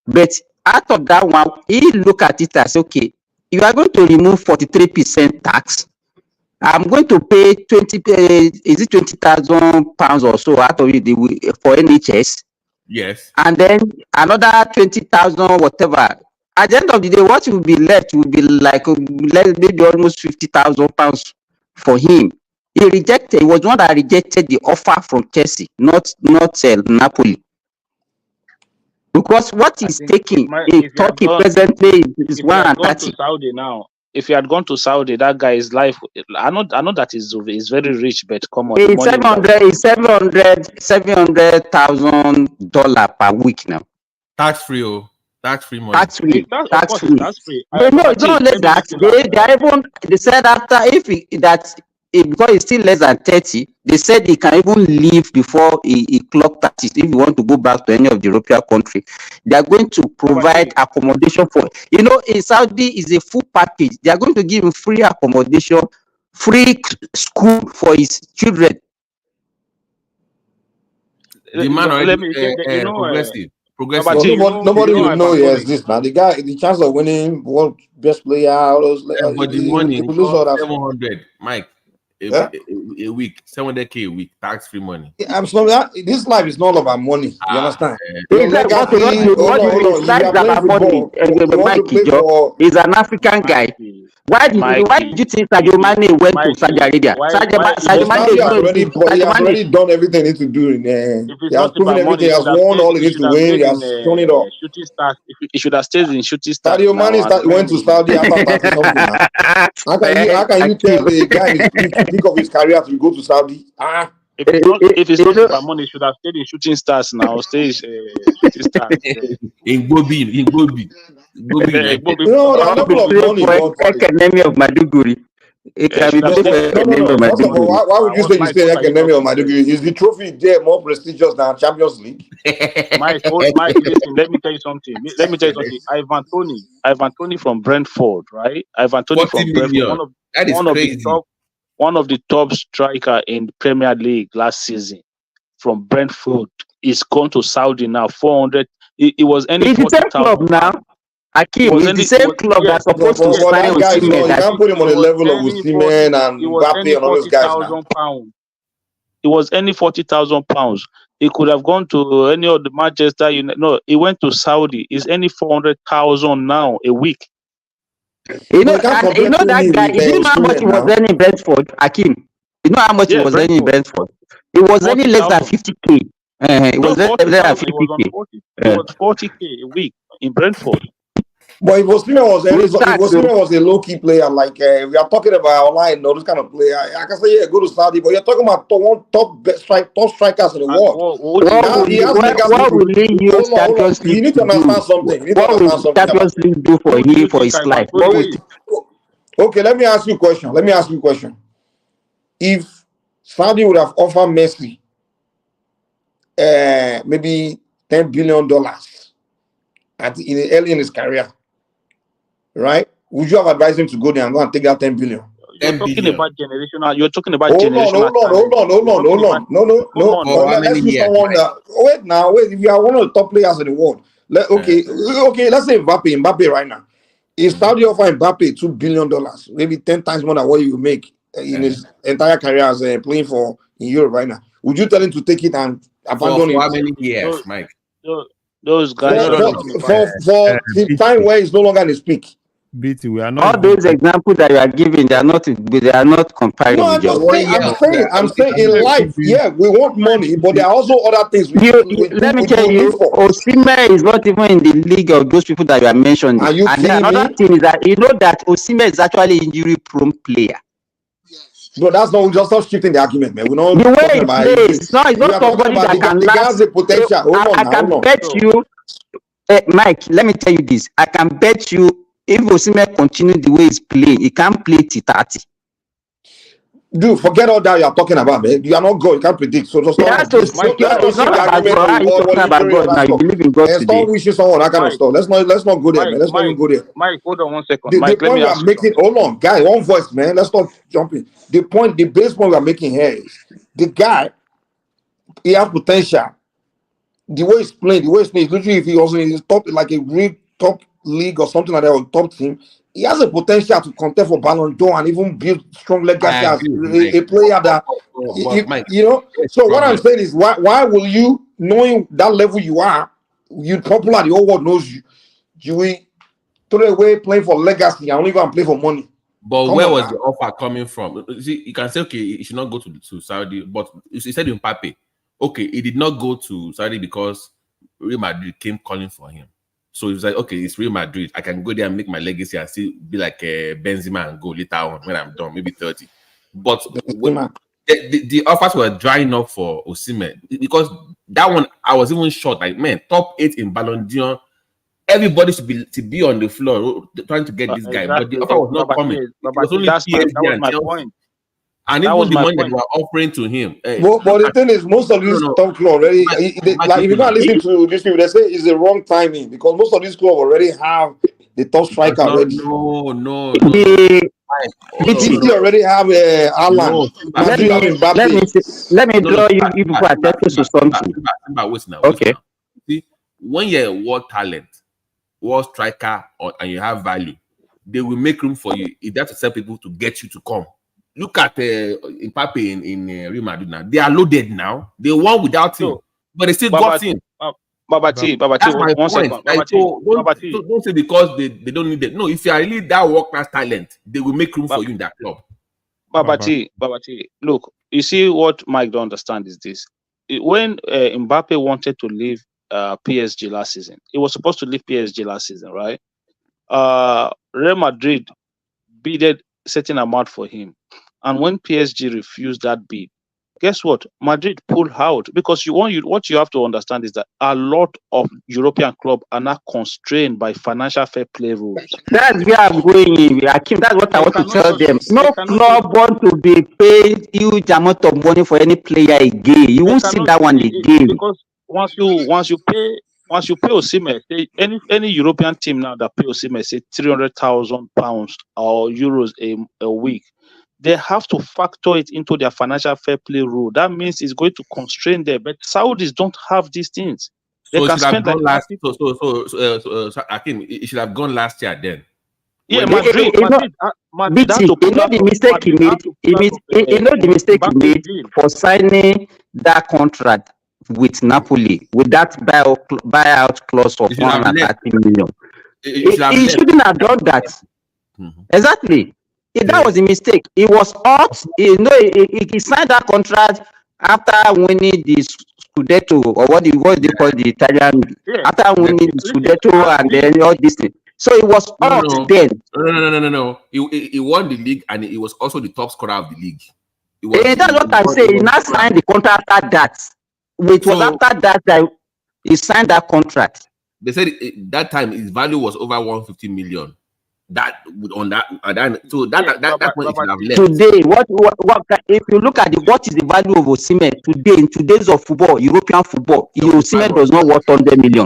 But out of that one, he looked at it as, okay, you are going to remove 43% tax. I'm going to pay 20,000 pounds or so out of it for NHS. Yes. And then another 20,000, whatever. At the end of the day, what will be left will be like maybe almost 50,000 pounds for him. He was one that rejected the offer from Chelsea, not Napoli. Because what he's taking in Turkey presently is 130. Saudi now, if he had gone to Saudi, that guy's life. I know that is very rich, but come on, the It's money would have. $700,000 per week now. Tax free, oh, tax free money. Tax free, Of tax course, free. that's free. But no, it's not only Let me that. make you laugh. They said after because it's still less than 30, they said he can even leave before he clock 30 if you want to go back to any of the European country. They are going to provide accommodation for, in Saudi is a full package. They are going to give him free accommodation, free school for his children. The man already Let me say that, progressive. Nobody will know he exists now. The guy, the chance of winning world best player, all those. But the money, he will lose all that. 700, Mike, a week, 700K a week, tax free money. Yeah, I'm sorry. This life is not about money. You understand? It's like what you decide about money. Mike is an African guy. Why did you think Sadio Mane went to Saudi Arabia? Sadio Mane has already done everything he needs to do. He has proven everything. He has won all he needs to win. He has shown it all. Shooting stars. He should have stayed in Shooting Stars. Sadio Mane went to Saudi after 30 something. How can you tell the guy in his peak of his career to go to Saudi? If it's not about money, he should have stayed in Shooting Stars now. Stay in Shooting Stars. in Gobi. There are a level of money. Academy of Maduguri. It can be First of all, why would you say you stay in Academy of Maduguri? Is the trophy there more prestigious than Champions League? Mike, listen, let me tell you something. Ivan Toney from Brentford, right? Ivan Toney from Brentford, one of the top striker in the Premier League last season from Brentford is gone to Saudi now. 400. It was any. It's the same club now. Akim, it's the same club that's supposed to sign Osimhen. You can't put him on the level of Osimhen and Mbappe and all those guys now. It was any £40,000. He could have gone to any of the Manchester United. No, he went to Saudi. It's any 400,000 now a week. That guy. You know how much he was earning in Brentford, Akim? You know how much he was earning in Brentford? It was earning less than 50K. It was less than 50K. It was 40K a week in Brentford. But if Osimhen was a low-key player, like we are talking about online, those kind of player, I can say, go to Saudi, but you're talking about one top strikers in the world. You need to understand something. What will Champions League do for him, for his life? Okay, let me ask you a question. If Saudi would have offered Messi maybe $10 billion early in his career, right? Would you have advised him to go there and go and take that 10 billion? You're talking about generational. You're talking about hold generational. On. No. Let's use someone. Wait. If you are one of the top players in the world, okay. Let's say Mbappe right now. If Saudi offer Mbappe $2 billion, maybe 10 times more than what he will make in his entire career as playing for in Europe right now, would you tell him to take it and abandon it? For how many years, Mike? Those guys for the time where he's no longer in his peak. BT, we are not. All those examples that you are giving, they are not comparable. No, I'm saying in life, yeah, we want money, but there are also other things. Let me tell you, Osimhen is not even in the league of those people that you are mentioning. Are you kidding me? Another thing is that you know that Osimhen is actually an injury-prone player. No, that's not. We just stop shifting the argument, man. We're not the way talking he about plays. It's not somebody that can last. The potential. I can bet you, Mike. Let me tell you this. I can bet you, if Osimhen continues the way he's playing, he can play till 30. Dude, forget all that you are talking about, man. You are not God. You can't predict. So just stop wishing someone that kind of stuff. Let's not go there, man. Let's not even go there. Mike, hold on 1 second. The point we are making, hold on, guy, one voice, man. Let's not jump in. The base point we are making here is the guy, he has potential. The way he's playing, literally, if he was in his top, like a real top league or something like that, or top team, he has a potential to contest for Ballon d'Or and even build strong legacy as a player that, you know. So what I'm saying is, why will you, knowing that level you are, you popular, the whole world knows you, you will throw away playing for legacy and only go and play for money? But where was the offer coming from? See, you can say, okay, he should not go to Saudi, but you said Mbappe. Okay, he did not go to Saudi because Real Madrid came calling for him. So he was like, okay, it's Real Madrid. I can go there and make my legacy and still be like Benzema and go later on when I'm done, maybe 30. But the offers were drying up for Osimhen because that one I was even shocked. Like, man, top 8 in Ballon d'Or. Everybody should be on the floor trying to get this guy, but the offer was not coming. It was only PSG and Chelsea. And even the money that they were offering to him. But the thing is, most of these top clubs already, like if you can't listen to these people, they say it's the wrong timing because most of these clubs already have the top striker already. No. City already have Alan. Let me draw you people attention to something. Okay. See, when you're a world talent, world striker, and you have value, they will make room for you. If that's to sell people to get you to come. Look at Mbappe in Real Madrid now. They are loaded now. They won without him, but they still got him. Babati, That's my one point. second. So don't say because they don't need it. No, if you are really that world class talent, they will make room for you in that club. Babati, look, you see what Mike don't understand is this. When Mbappe wanted to leave PSG last season, he was supposed to leave PSG last season, right? Real Madrid bidded certain amount for him. And when PSG refused that bid, guess what? Madrid pulled out because what you have to understand is that a lot of European clubs are now constrained by financial fair play rules. That's where I'm going, Akim. That's what I want to tell them. No club want to be paid huge amount of money for any player again. You won't see that one again. Because once you pay Osimhen, any European team now that pay Osimhen say £300,000 or euros a week, they have to factor it into their financial fair play rule. That means it's going to constrain them. But Saudis don't have these things. They So can spend like Akim, it should have gone last year then. yeah, When Madrid BT, you know the mistake he made. You know the mistake he made for signing that contract with Napoli with that buyout clause of 130 million. He shouldn't have done that. Exactly. That was a mistake. It was hot. He signed that contract after winning the Scudetto, or what do you call the Italian? After winning the Scudetto and then all this thing. So it was hot then. No. He won the league and he was also the top scorer of the league. That's what I'm saying. He now signed the contract after that. After that he signed that contract. They said that time his value was over 150 million. That's when it should have left. Today, what if you look at what is the value of Osimhen today in today's of football, European football? Osimhen does not worth 100 million.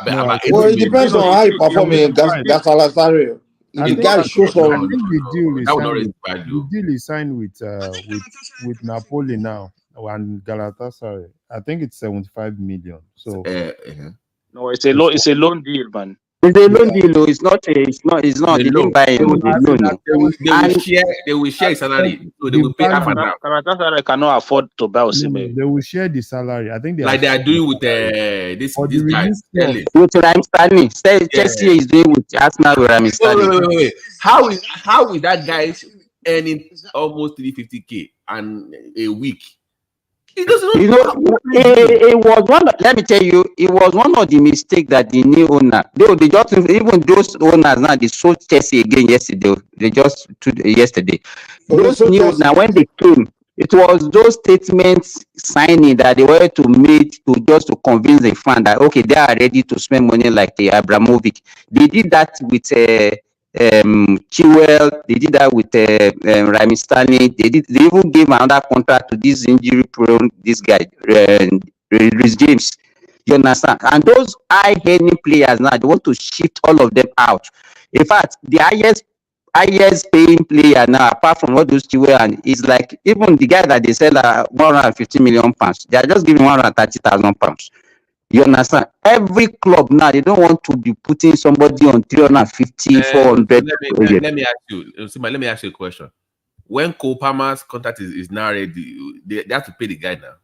Well, it depends on how you perform in Galatasaray. The guy shows on. The deal is signed with Napoli now and Galatasaray. I think it's 75 million. So no, it's a loan deal, man. It's a loan deal. It's not. They didn't buy him. They will share salary. So they will pay half and half. Galatasaray cannot afford to buy Osimhen. They will share the salary. I think they are doing with this guy. With Raheem Sterling. Chelsea is doing with Arsenal with Raheem Sterling. Wait. How is that guy earning almost 350k and a week? It was one. Let me tell you, it was one of the mistakes that the new owner. They just even those owners now they sold Chelsea again yesterday. They just yesterday. Those new owners when they came, it was those statements signing that they wanted to make to convince the fan that okay they are ready to spend money like the Abramovich. They did that with Chilwell. They did that with Raheem Sterling. They even gave another contract to this injury prone this guy Reece James. You understand? And those high-earning players now they want to shift all of them out. In fact, the highest paying player now, apart from all those Chilwell, and is like even the guy that they sell 150 million pounds. They are just giving 130,000 pounds. You understand? Every club now, they don't want to be putting somebody on 350, 400. Let me ask you a question. When Cole Palmer's contract is now ready, they have to pay the guy now.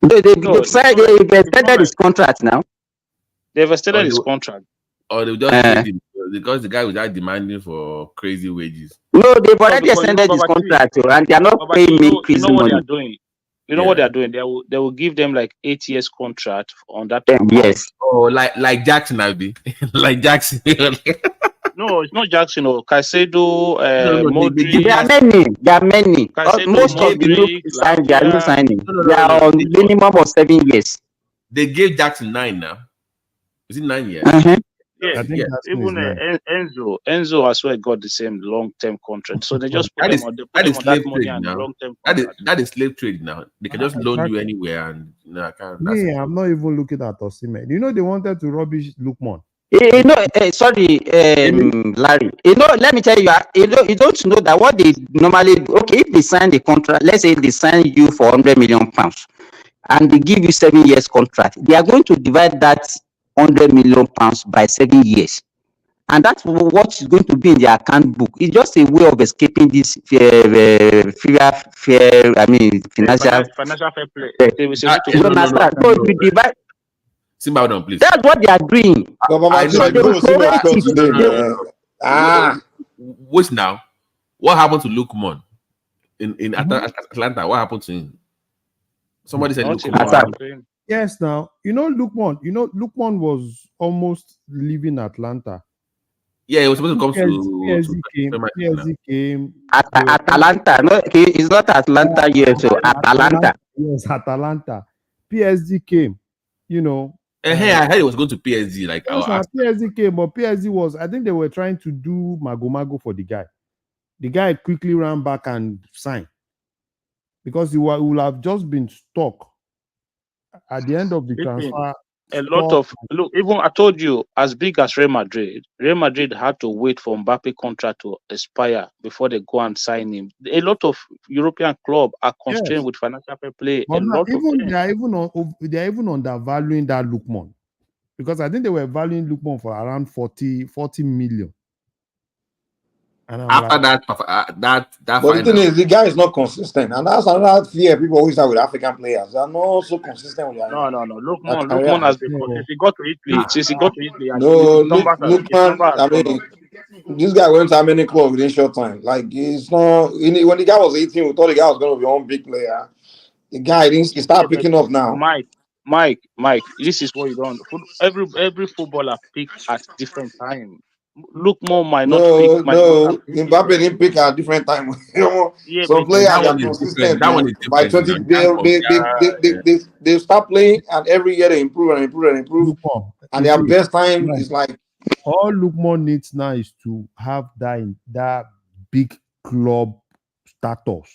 They've extended his contract now. They've extended his contract. Or they just paid him because the guy was out demanding for crazy wages. No, they've already extended his contract, and they are not paying me crazy money. You know what they are doing? They will give them like 8 years contract on that. Yes. Oh, like Jackson, I'll be like Jackson. No, it's not Jackson or Caicedo, Modric. There are many. There are many. Caicedo, Most of the new Modric, sign, they are new signing. No. They are on minimum of 7 years. They gave Jackson 9 now. Is it 9 years? Yeah, even Enzo as well got the same long-term contract. So they just put them on that money and long-term contract. That is slave trade now. They can just loan you anywhere, and I can't. Yeah, I'm not even looking at Osimhen. You know they wanted to rubbish Lookman. You know, sorry, Larry. You know, let me tell you. You don't know that what they normally do. Okay, if they sign the contract, let's say they sign you for £100 million, and they give you 7 years contract, they are going to divide that £100 million by 7 years, and that's what is going to be in their account book. It's just a way of escaping this financial fair play. They will say So if you divide. Simba down, please. That's what they are doing. Wait now. What happened to Lukman in Atlanta? What happened to him? Somebody said Lukman. Yes, now you know Lukman. You know Lukman was almost leaving Atlanta. Yeah, he was supposed to come PSG came. Atalanta. No, it's not Atlanta yet. So Atalanta. Yes, Atalanta. PSG came. You know. Hey, I heard it was going to PSG. Like PSG came, but PSG was. I think they were trying to do mago for the guy. The guy quickly ran back and signed because he would have just been stuck at the end of the transfer. A lot of even I told you, as big as Real Madrid had to wait for Mbappe contract to expire before they go and sign him. A lot of European clubs are constrained with financial fair play. But they are even undervaluing that Lookman, because I think they were valuing Lookman for around 40 million. And after that, but the thing is, the guy is not consistent, and that's another fear people always have with African players. They are not so consistent with their No. Lookman has been since he got to Italy. Lookman. I mean, this guy went to how many clubs within short time? Like it's not. When the guy was 18, we thought the guy was going to be one big player. The guy didn't. He started picking up now. Mike. This is what you don't. Every footballer picks at different time. Lookman might not pick. Mbappe didn't pick at different time. Some players are consistent. By 20, they start playing, and every year they improve. And their best time is like. All Lookman needs now is to have that big club status.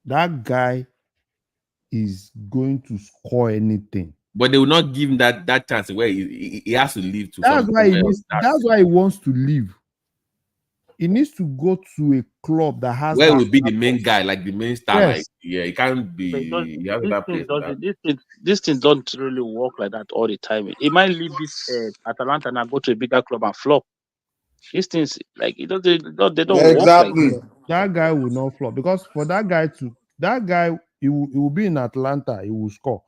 That guy is going to score anything. But they will not give him that chance where he has to leave to. That's why he wants to leave. He needs to go to a club that has. Where will be the main guy, like the main star? Yes. Like, yeah, he can't be. He has that place. This thing don't really work like that all the time. He might leave this Atalanta and go to a bigger club and flop. These things like they don't work exactly. Like that guy will not flop, because for that guy, he will be in Atlanta. He will score.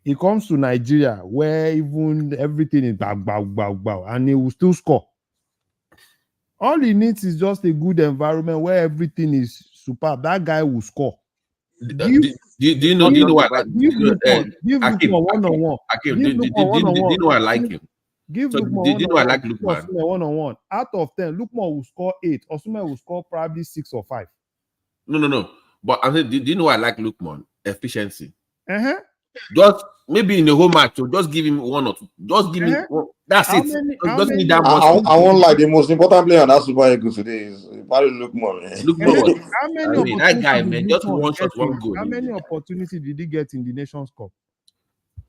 He comes to Nigeria where even everything is bow, and he will still score. All he needs is just a good environment where everything is superb. That guy will score. Do you know what? Give Lookman one-on-one. Do you know I like him? Give Lookman one-on-one. Out of 10, Lookman will score 8. Osimhen will score probably 6 or 5. No. But I mean, do you know what I like Lookman? Efficiency. Just maybe in the whole match, so just give him 1 or 2. Just give him one. That's it. Just need that much. I won't like the most important player on that Super Eagles today is probably Lookman. Lookman, that guy, man, just one shot, one goal. How many opportunities did he get in the Nations Cup?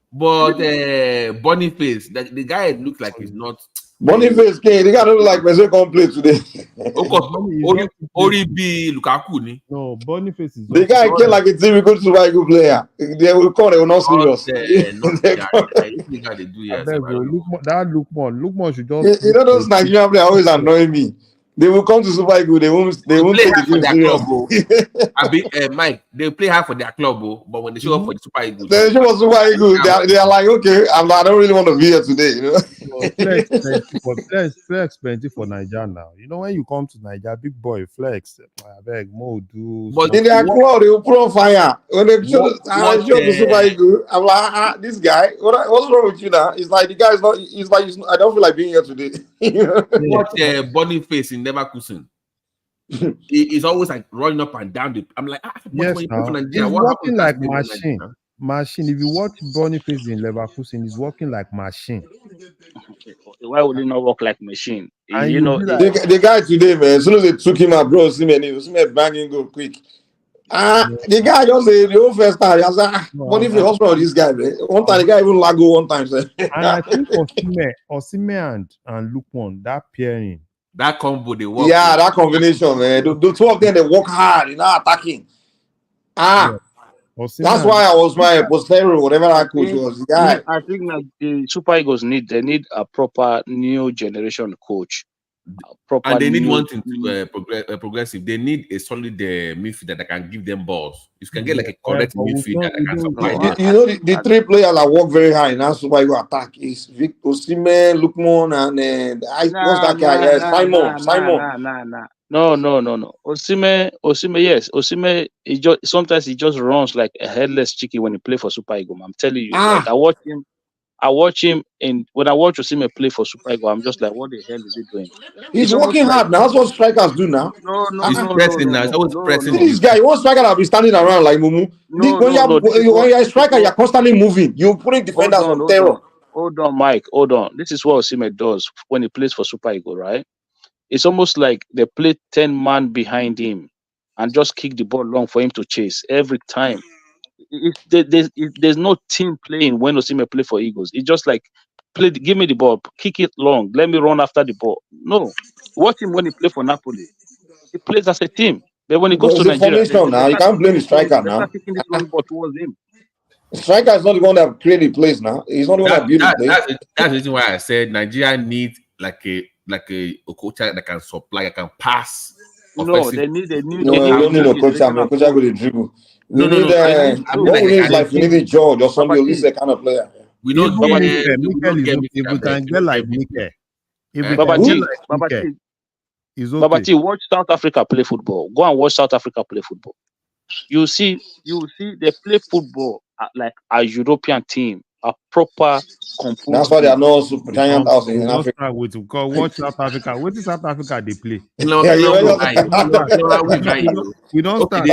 But Boniface, the guy looks like he's not. Boniface came. The guy don't look like Messi can play today. Of course, Oribi Lukaku. No, Boniface is. The guy came like a very good Super Eagles player. They will call. They will not serious. That Lookman should just. You know those Nigerian players always annoy me. They will come to Super Eagles. They won't take the game serious. Mike, they play hard for their club, but when they show up for the Super Eagles, they show up Super Eagles. They are like, okay, I don't really want to be here today. You know. Flex plenty for Nigeria now. You know, when you come to Nigeria, big boy flex. I beg more do. But in their club, they will put on fire. When they show the Super Eagles, I'm like, this guy, what's wrong with you now? It's like the guy is not. It's like I don't feel like being here today. Watch Boniface in Leverkusen. He's always like running up and down. I'm like, yes, now he's working like machine. Machine. If you watch Boniface in Leverkusen, he's working like machine. Why would he not work like machine? And you know, like, the guy today, man. As soon as they took him out, bro, see me banging go quick. The guy just the whole first time. I was like, Boniface, what's wrong with this guy, man? One time the guy even lago one time. And I think Osimhen and Lukman, that pairing. That combo they work. Yeah, that combination, man. The two of them they work hard, attacking. That's why I was my posterior, whatever that coach was. Yeah, I think that the Super Eagles need a proper new generation coach. And they need one thing to progressive. They need a solid midfielder that can give them balls. You can get like a correct midfielder that can supply. You know the three players that work very high in that Super Eagles attack is Victor Osimhen, Lukman, and what's that guy? Simon. No. Osimhen, yes. Osimhen, sometimes he just runs like a headless chicken when he play for Super Eagles. I'm telling you, like, I watch him, and when I watch Osimhen play for Super Eagles, I'm just like, what the hell is he doing? He's working hard now. That's what strikers do now. He's pressing now. He's always pressing. This guy, one striker that be standing around like Mumu. When you're a striker, you're constantly moving. You're putting defenders on terror. Hold on, Mike. Hold on. This is what Osimhen does when he plays for Super Eagles, right? It's almost like they play 10 man behind him and just kick the ball long for him to chase every time. There's no team playing when Osimhen play for Eagles. It's just like, give me the ball, kick it long, let me run after the ball. No. Watch him when he play for Napoli. He plays as a team. But when he goes to Nigeria, now you can't blame the striker now. Kicking this long ball towards him. The striker is not the one that created the place now. He's not the one that built the place. That's the reason why I said Nigeria needs like a coach that can supply, that can pass. No, they need a new. No, we don't need a coach. A coach go to dribble. We need what we need is like we need a George or somebody, at least a kind of player. We don't get if we can get like Mike. Babati, watch South Africa play football. Go and watch South Africa play football. You see they play football like a European team, a proper composed. That's why they are not super giant house in Africa. Watch South Africa. What is South Africa they play? We don't start. I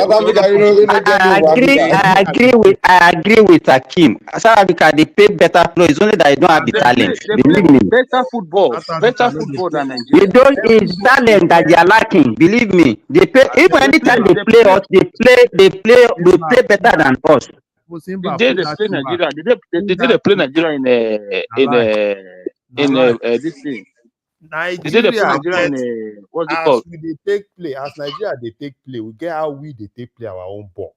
agree with Hakim. South Africa they pay better players. It's only that they don't have the talent. Believe me. Better football than Nigeria. They don't. It's talent that they are lacking. Believe me. They pay. Even anytime they play us, they play better than us. They play Nigeria. They play Nigeria in this thing. Nigeria, what's it called? They take play as Nigeria. They take play. We get how they take play our own ball.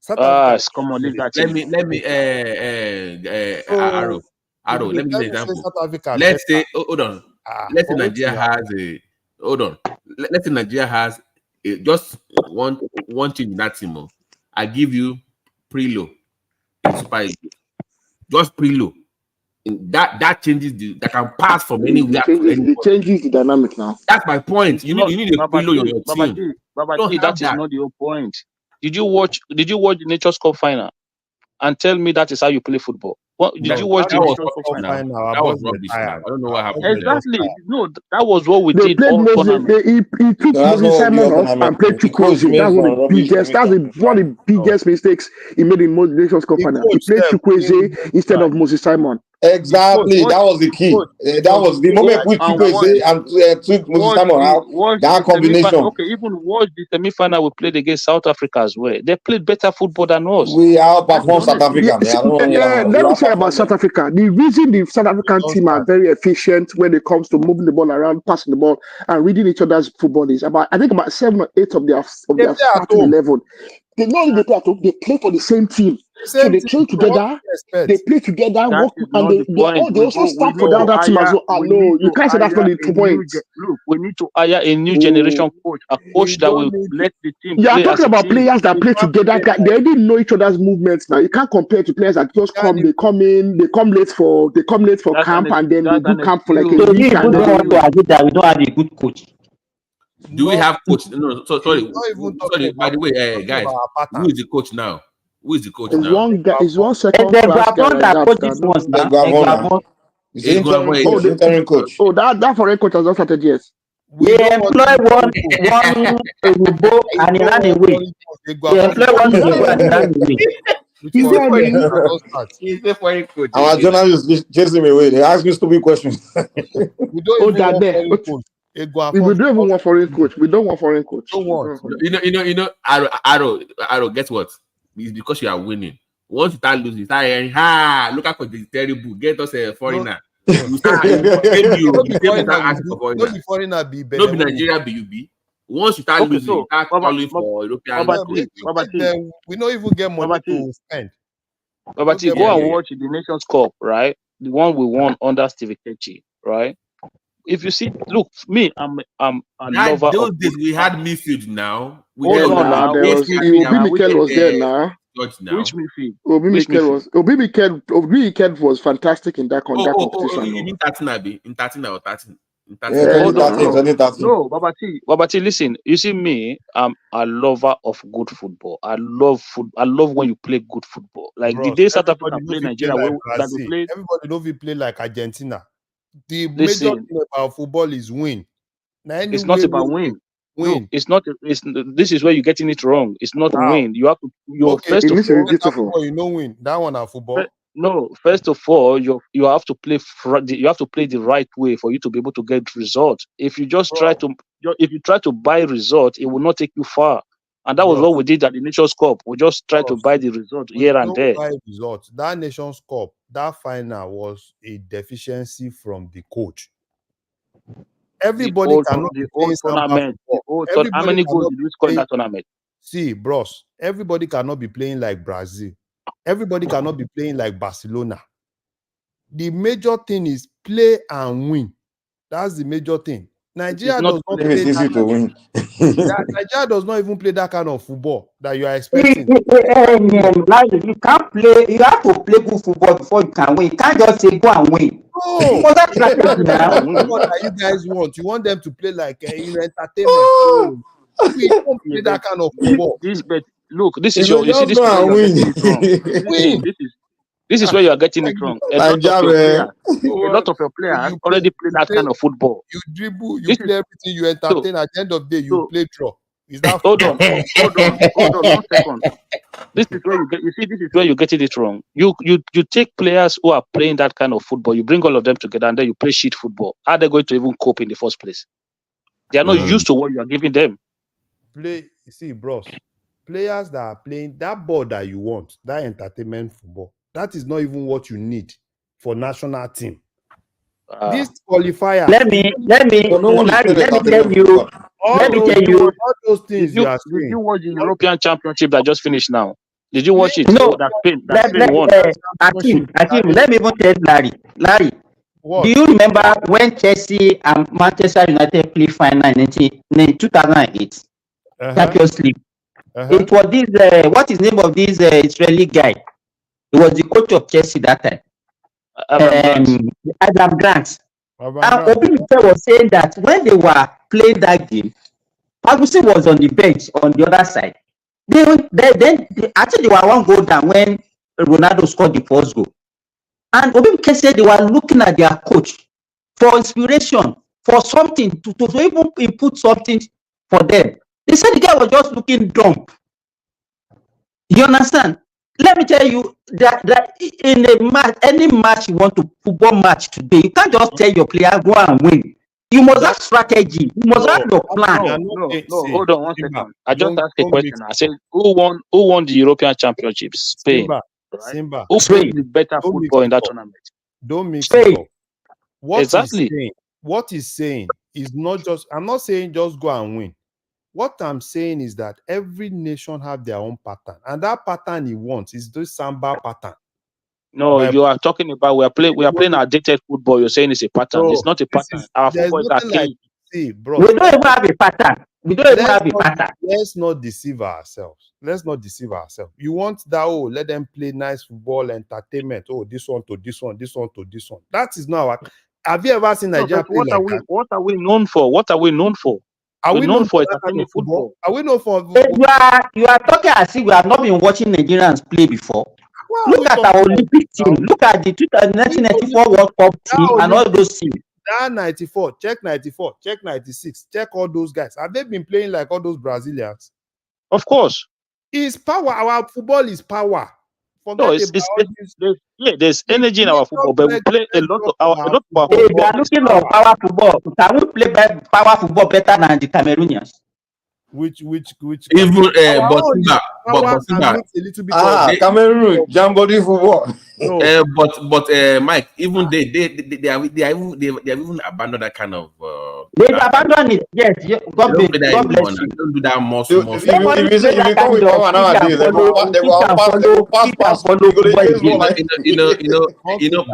Come on, leave that. Let me Arrow. Let me give an example. Let's say, hold on. Let's say Nigeria has a. Hold on. Let's say Nigeria has just one team in that team. I give you Prelo. Super Eagles. Just Prelo. That changes that can pass from anywhere. It changes the dynamic now. That's my point. You need a Prelo on your team. That is not the whole point. Did you watch the Nature's Cup final and tell me that is how you play football? Did you watch the Nature's Cup final? That was rubbish. I don't know what happened. Exactly. No, that was what we did. He took Moses Simon off and played Chukwueze. That's one of the biggest. That's one of the biggest mistakes he made in Nature's Cup final. He played Chukwueze instead of Moses Simon. Exactly, that was the key. That was the moment we took Moses Simon out. That combination. Okay, even watch the semi-final we played against South Africa as well. They played better football than us. We outperformed South Africa. Let me say about South Africa. The reason the South African team are very efficient when it comes to moving the ball around, passing the ball, and reading each other's football is I think about 7 or 8 of their starting 11. They not only play at home, they play for the same team. So they train together, they play together, That work, is and not the point. they also We start need for the to other team as hire. well. Ah, We no, need you to can't say that's not hire the a point. look. We need to hire a new Oh. generation coach, a coach that will don't need let the team You are play as talking a about team. players that play together. They already know each other's movements now. You can't compare to players that just come. They come in. They come late for camp, and then they do camp for like a excuse. So you week, and don't then want to agree that we don't have a good coach. Do we have coach? No, sorry. Not even Sorry. By the way, guys, who is the coach now? Who is the coach is now? one guy, is one And second then class guy Guavon like that coach that. this ones The now. Guavona. He's the interim coach. Interim coach. Oh, that foreign coach has not started yet. They employ one Urubo and he ran away. They employ one Urubo and he ran away. He's a foreign coach. Our journalists chase him away. They ask me stupid questions. We don't Oh, even that want there. foreign coach. We don't even want foreign coach. We don't want foreign coach. Don't want. You know. Arrow. Guess what? It's because you are winning. Once you start losing, you start hearing, look at coach is terrible. Get us a foreigner. You start asking for foreigner. Foreigner be No be Nigeria BUB. Once you start losing, you start calling for European coach. We don't even get money to spend. Babati, go and watch the Nations Cup, right? The one we won under Stevie Kechi, right? If you see, look, me, I'm a lover Those of days we had midfield now. Hold on now. There was Obi Mikel was there now. Which midfield? Obi Mikel was fantastic in that competition. You mean 13 Abi? In 13 or 13? No, Babati, listen. You see me, I'm a lover of good football. I love when you play good football. Like Bros, the day South Africa everybody play Nigeria, that they play. Everybody know we play like Argentina. The Listen, major thing about football is win. Now, it's not about win. No, it's not. This is where you're getting it wrong. It's not win. You have to. First of all, you know win that one at football. No, first of all, you have to play. You have to play the right way for you to be able to get results. If you just try to buy results, it will not take you far. And that was what we did at the Nations Cup. We just tried to buy the result here and there. Results. That Nations Cup, that final was a deficiency from the coach. Everybody cannot be playing tournament. How many goals did we score in that tournament? See, bros, everybody cannot be playing like Brazil. Everybody cannot be playing like Barcelona. The major thing is play and win. That's the major thing. Nigeria does not play easy to win. Nigeria does not even play that kind of football that you are expecting. You can't play. You have to play good football before you can win. You can't just say go and win. No, that's what you guys want. You want them to play like entertainment. We don't play that kind of football. Look, this is your. You see, this is where you are getting it wrong. This is where you are getting it wrong. A lot of your players already play that kind of football. You dribble, you play everything, you entertain. At the end of the day, you play draw. Hold on 1 second. This is where you get. You see, this is where you're getting it wrong. You take players who are playing that kind of football. You bring all of them together, and then you play shit football. How are they going to even cope in the first place? They are not used to what you are giving them. See, bros. Players that are playing that ball that you want, that entertainment football, that is not even what you need for national team. This qualifier. Let me tell you. All those things did you watch the European Championship that just finished now? Did you watch it? No. Spain won. Akim, let me even tell Larry. What? Do you remember when Chelsea and Manchester United played final in 2008 Champions League? It was this. What is the name of this Israeli guy? He was the coach of Chelsea that time. Adam Grant. And Obi Mikel was saying that when they were playing that game, Pagusi was on the bench on the other side. Then actually they were one goal down when Ronaldo scored the first goal. And Obi Mikel said they were looking at their coach for inspiration, for something to even input something for them. They said the guy was just looking dumb. You understand? Let me tell you that in a match, any match you want to football match today, you can't just tell your player go and win. You must have strategy. You must have your plan. No, hold on 1 second. I just asked a question. I said, who won the European Championship? Spain. Simba. Who played the better football in that tournament? Don't mix it up. Exactly. What he's saying is not just. I'm not saying just go and win. What I'm saying is that every nation have their own pattern, and that pattern he wants is this Samba pattern. No, you are talking about we are playing outdated football. You're saying it's a pattern. No, it's not a pattern. Our football is archaic. See, bro. We don't even have a pattern. We don't even have a pattern. Let's not deceive ourselves. Let's not deceive ourselves. You want that, oh, let them play nice football, entertainment. Oh, this one to this one, this one to this one. That is not our. Have you ever seen Nigeria play like that? What are we known for? What are we known for? Are we known for entertainment football? Are we known for? You are talking as if we have not been watching Nigerians play before. Look at our Olympic team. Look at the 1994 World Cup team and all those teams. That 94, check 94, check 96, check all those guys. Have they been playing like all those Brazilians? Of course. It's power. Our football is power. There's energy in our football, but we play a lot of our football. If you are looking at power football, can we play power football better than the Cameroonians? Which even Cameroon Jambody football. No. But Mike, even they have even abandoned that kind of. They abandoned it. Yes. God bless you. Don't do that more. If you come with power nowadays, they will pass. You know,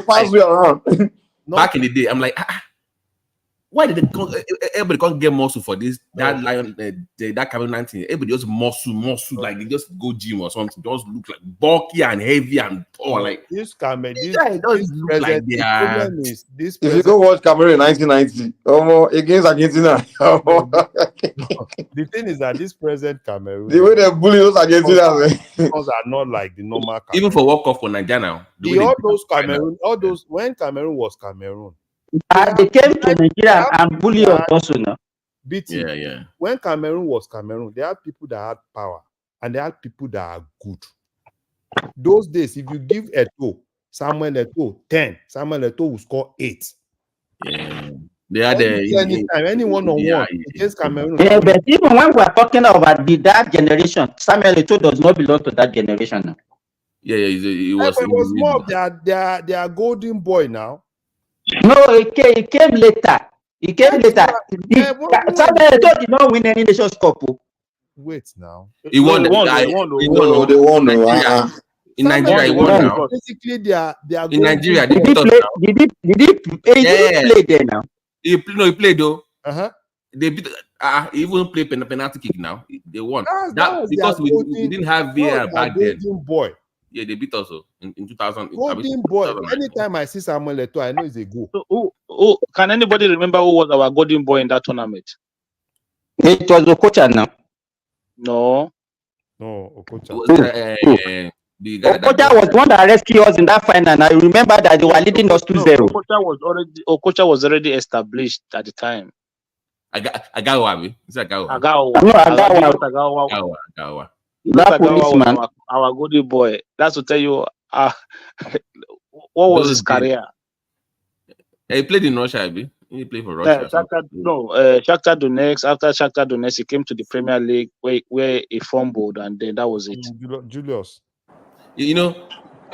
pass you around. Back in the day, I'm like. Why did everybody can't get muscle for this? That lion, that Cameroon 19, everybody just muscle, like they just go gym or something. Just look like bulky and heavy and poor. Like this Cameroon, it doesn't look like they are. If you go watch Cameroon 1990, against Argentina. The thing is that this present Cameroon, the way they bully those Argentinians, are not like the normal Cameroon. Even for World Cup for Nigeria now. When Cameroon was Cameroon. They came to Nigeria and bully us also now. Yeah. When Cameroon was Cameroon, they had people that had power and they had people that are good. Those days, if you give Samuel Eto'o 10, Samuel Eto'o will score 8. Yeah. They had any one-on-one against Cameroon. Yeah, but even when we are talking about that generation, Samuel Eto'o does not belong to that generation now. Yeah, it was more of their golden boy now. No, it came later. Samuel Eto'o did not win any Nations Cup. Wait now. He won. They won. In Nigeria, he won now. Basically, they are in Nigeria. Did he play there now? He played though. They beat. He even played penalty kick now. They won. Because we didn't have VAR back then. Boy. Yeah, they beat us in 2000. Golden boy. Anytime I see Samuel Eto'o, I know it's a goal. So, can anybody remember who was our golden boy in that tournament? It was Okocha now. No, Okocha. Okocha was the one that rescued us in that final. I remember that they were leading us 2-0. Okocha was already established at the time. Agawa. Is that Agawa? Agawa. That policeman, our golden boy. That's to tell you, what was his career? He played in Russia, He played for Russia. Shakhtar Donetsk. After Shakhtar Donetsk, he came to the Premier League where he fumbled, and then that was it. Julius, you know,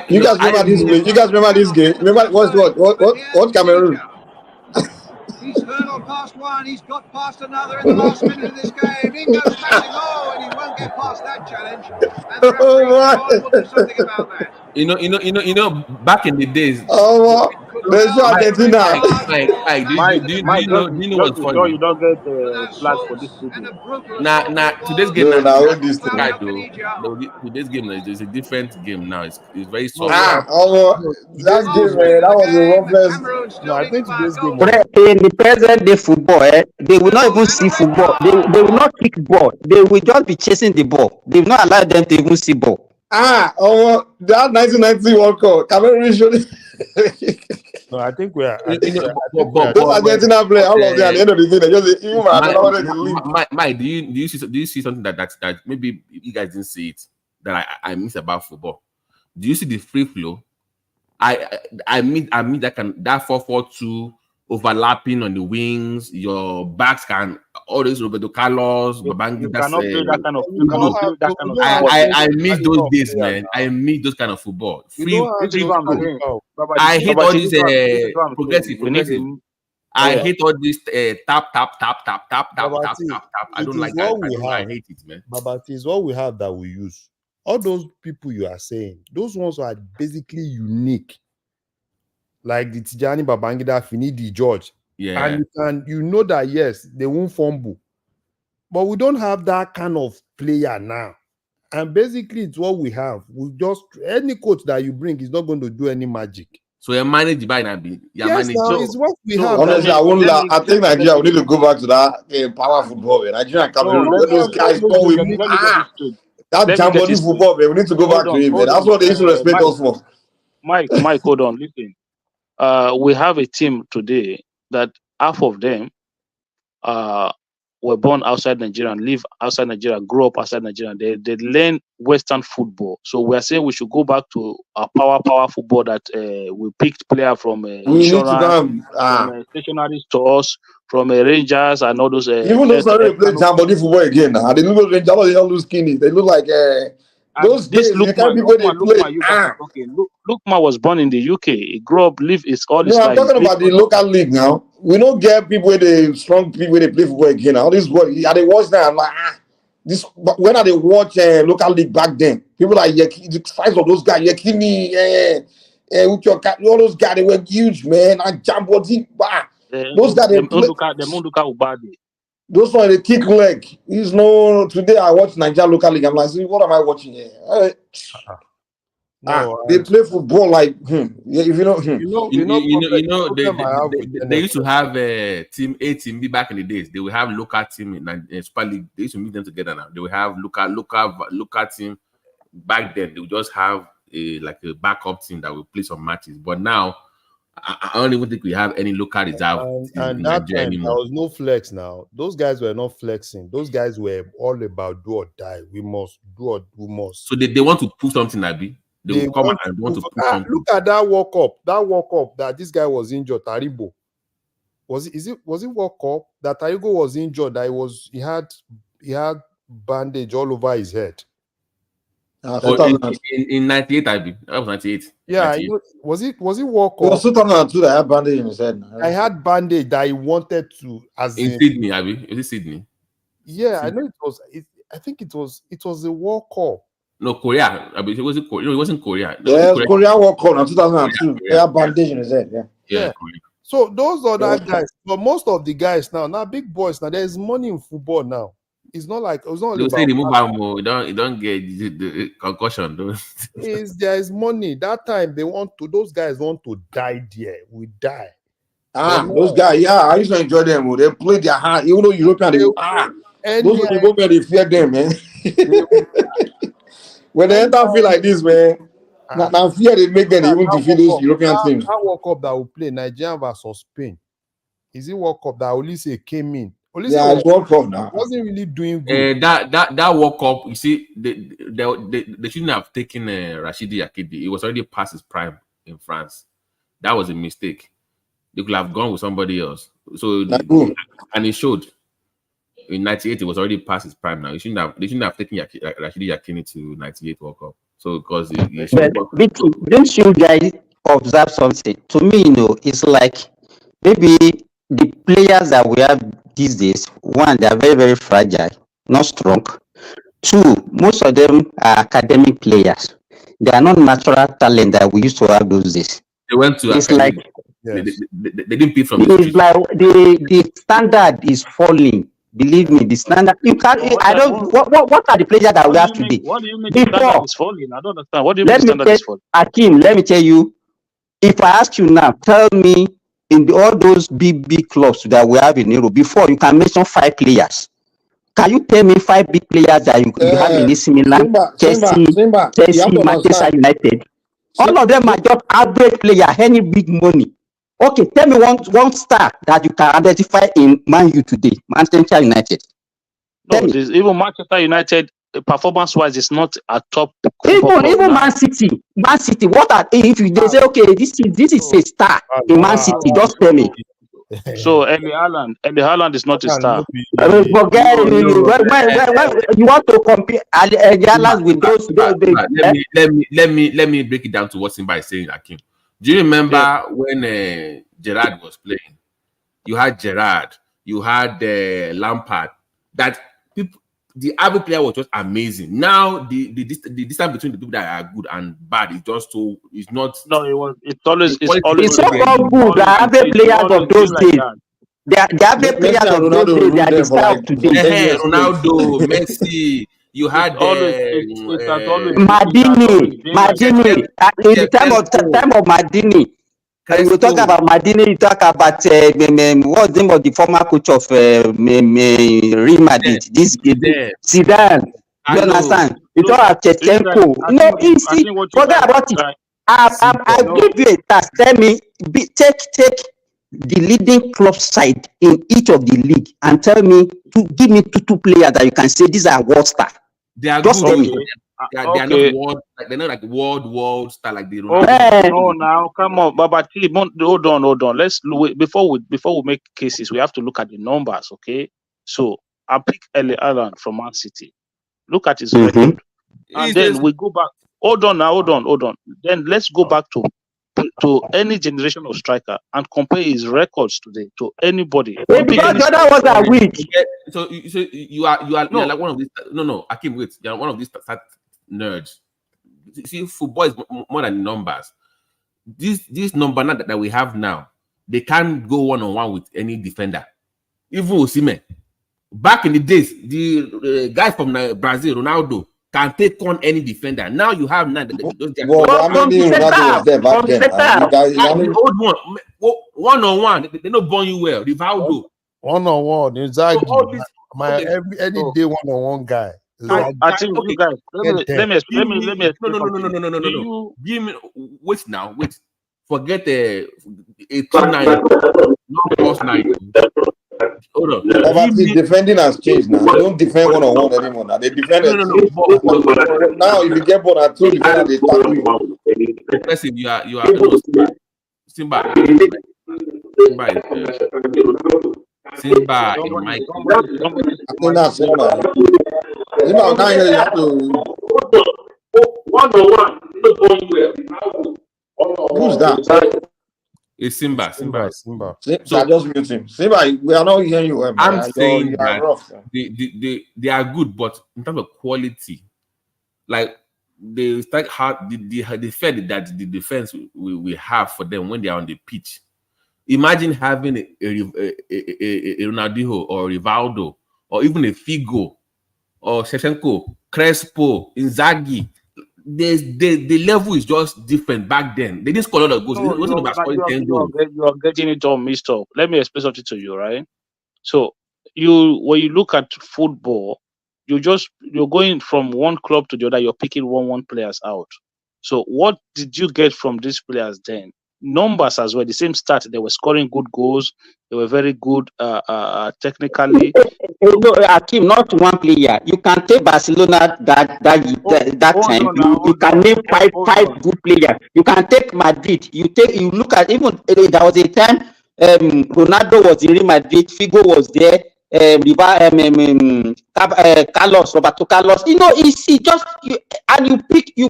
you guys remember this game? Remember what Cameroon? He's hurdled past one. He's got past another in the last minute of this game. In goes Matting. And he won't get past that challenge. And the referee will do something about that. You know, back in the days. There's no Argentina. Do you know what's funny? No, you don't get flag for this video. Nah. Today's game. Today's game is a different game now. It's very soft. That game, man, that was a roughest. No, I think today's game. In the present day football, they will not even see football. They will not kick ball. They will just be chasing the ball. They will not allow them to even see ball. That 1990 World Cup, Cameroon should. No, I think we are. Those Argentina players, all of them at the end of the day, they just even Mike, do you see something that maybe you guys didn't see it that I miss about football? Do you see the free flow? I mean that 4-4-2 overlapping on the wings, your backs can all this Roberto Carlos, Babangida. I miss those days, man. I miss those kind of football. I hate all these progressive. I hate all this tap. I It don't is like that. what we I have. hate it, man. Babati is what we have that we use. All those people you are saying, those ones are basically unique. Like the Tijani Babangida, Finidi George. Yeah. And you know that yes, they won't fumble. But we don't have that kind of player now. And basically, it's what we have. We just any coach that you bring is not going to do any magic. So you manage by Nabi. Yes, now it's what we have. Honestly, I won't lie. I think Nigeria will need to go back to that power football. Man. Nigeria and Cameroon, where those guys go with that jambody football. Man. We need to go back to it. Man. That's what they used to respect us for. Mike, hold on, listen. We have a team today that half of them were born outside Nigeria and live outside Nigeria, grew up outside Nigeria. They learn Western football. So we are saying we should go back to our power football that we picked player from insurance, from stationary stores, from Rangers and all those. Even those that play jambody football again now. They look Rangers, they don't look skinny. They look like those days. Lukman was born in the UK. He grew up, lived his all his life. I'm talking about the local league now. We don't get people with the strong people where they play football again. All this boy, they watch that. I'm like, this. When I they watch local league back then, people like the size of those guys, Yakini, with your all those guys, they were huge, man. And Jambodi, those guys, they Ubadi. Those ones they kick leg. There's no today. I watch Nigeria local league. I'm like, see, what am I watching here? They play football like yeah, if you know, they used to have team A, team B back in the days. They will have local team in Super League. They used to meet them together now. They will have local team. Back then, they would just have a backup team that will play some matches. But now, I don't even think we have any local reserve and that time anymore. There was no flex now. Those guys were not flexing. Those guys were all about do or die. We must do or we must. So they want to prove something, Abi. They will come and want to prove something. Look at that World Cup. That World Cup that this guy was injured, Taribo. Was it World Cup that Taribo was injured? That he had bandage all over his head. In 98, Abi. That was 98. Yeah, was it World Cup? It was 2002 that I had bandage in his head. I had bandage that he wanted to in Sydney, Abi. Is it Sydney? Yeah, I know it was. I think it was the World Cup. No, Korea. I mean, it wasn't Korea. No, it wasn't Korea. Yeah, Korea World Cup in 2002. They had bandage in his head. Yeah. So those other guys, but most of the guys now big boys now. There's money in football now. It's not like it was not. They say they move out more. You don't get the concussion. There is money. That time those guys want to die there. We die. Those guys, I used to enjoy them. They play their heart. Even though European, those people they fear them, man. When they enter feel like this, man, now fear they make them even defeat those European teams. That World Cup that will play Nigeria versus Spain. Is it World Cup that Olise came in? It's World Cup now. Wasn't really doing good. That World Cup, you see, they shouldn't have taken Rashidi Yakidi. It was already past his prime in France. That was a mistake. They could have gone with somebody else. So and it showed. In 98, it was already past his prime now. They shouldn't have taken Rashidi Yakini to 98 World Cup. So because don't you guys observe something? To me, it's like maybe the players that we have these days, one, they are very, very fragile, not strong. Two, most of them are academic players. They are not natural talent that we used to have those days. They went to it's like they didn't pick from it's like the standard is falling. Believe me, the standard you can't. I don't. What are the players that we have today? What do you mean the standard is falling? I don't understand. What do you mean the standard is falling? Akim, let me tell you. If I ask you now, tell me in all those big clubs that we have in Europe, before you can mention 5 players. Can you tell me 5 big players that you have in AC Milan, Chelsea, Manchester United? All of them are just average player, any big money. Okay, tell me one star that you can identify in Man U today, Manchester United. No, even Manchester United, performance-wise, is not a top. Even Man City. What are if they say okay, this is a star in Man City? Just tell me. So Erling Haaland is not a star. Forget when you want to compare Haaland with those. Let me break it down to what Simba is saying, Akim. Do you remember when Gerrard was playing? you had Gerrard, you had Lampard. That people, the average player was just amazing. Now the distance between the people that are good and bad is just so it's not. No, it's always It's not all good. The average players of those days. The average players of those days, they are the style of today. Ronaldo, Messi. You had Madini. In the time of Madini. You talk about Madini, you talk about what's the name of the former coach of Real Madrid? This Zidane. You understand? You talk about Chechenko. No, easy. Forget about it. I give you a task. Tell me, take the leading club side in each of the league and tell me give me two players that you can say these are world star. They are just good. tell me. They are not world, like they're not like world star like the Ronaldo. No, now come on, Baba T, hold on. Let's wait, before we make cases, we have to look at the numbers, okay? So I'll pick Eli Allen from Man City. Look at his record, and then we go back. Hold on. Then let's go back to any generation of striker and compare his records today to anybody. Because the other ones are weak. So you are like one of these. No, Akim, wait. You are one of these nerds. See, football is more than numbers. This number that we have now, they can't go one-on-one with any defender. Even Osimhen. Back in the days, the guy from Brazil, Ronaldo, can take on any defender. Now you have none. How many Ronaldo was there back then? The old one, one-on-one, they don't burn you well. Rivaldo. One-on-one, exactly. So any day one-on-one guy. I think you guys. Let me explain. No. Give me wait. Forget a 2-9, not +9. Hold on. Defending has changed now. They don't defend one-on-one anymore. Now they defend it. Now if you get one or two defenders, they tackle you. Impressive. You are Simba. Simba in my. I think that's Simba. Simba now you have to. Who's that? It's Simba. So just mute him. Simba, we are not hearing you. I'm saying that they are good, but in terms of quality, like they start hard. They felt that the defense we have for them when they are on the pitch. Imagine having a Ronaldinho or Rivaldo or even a Figo or Shevchenko, Crespo, Inzaghi. The level is just different back then. They didn't score a lot of goals. It wasn't about scoring 10 goals. You are getting it all mixed up. Let me explain something to you, right? So when you look at football, you're going from one club to the other. You're picking one players out. So what did you get from these players then? Numbers as well. The same stat. They were scoring good goals. They were very good technically. No, Akim, not one player. You can take Barcelona that time. You can name five good players. You can take Madrid. You look at even there was a time Ronaldo was in Real Madrid. Figo was there. Roberto Carlos. You know, it's just you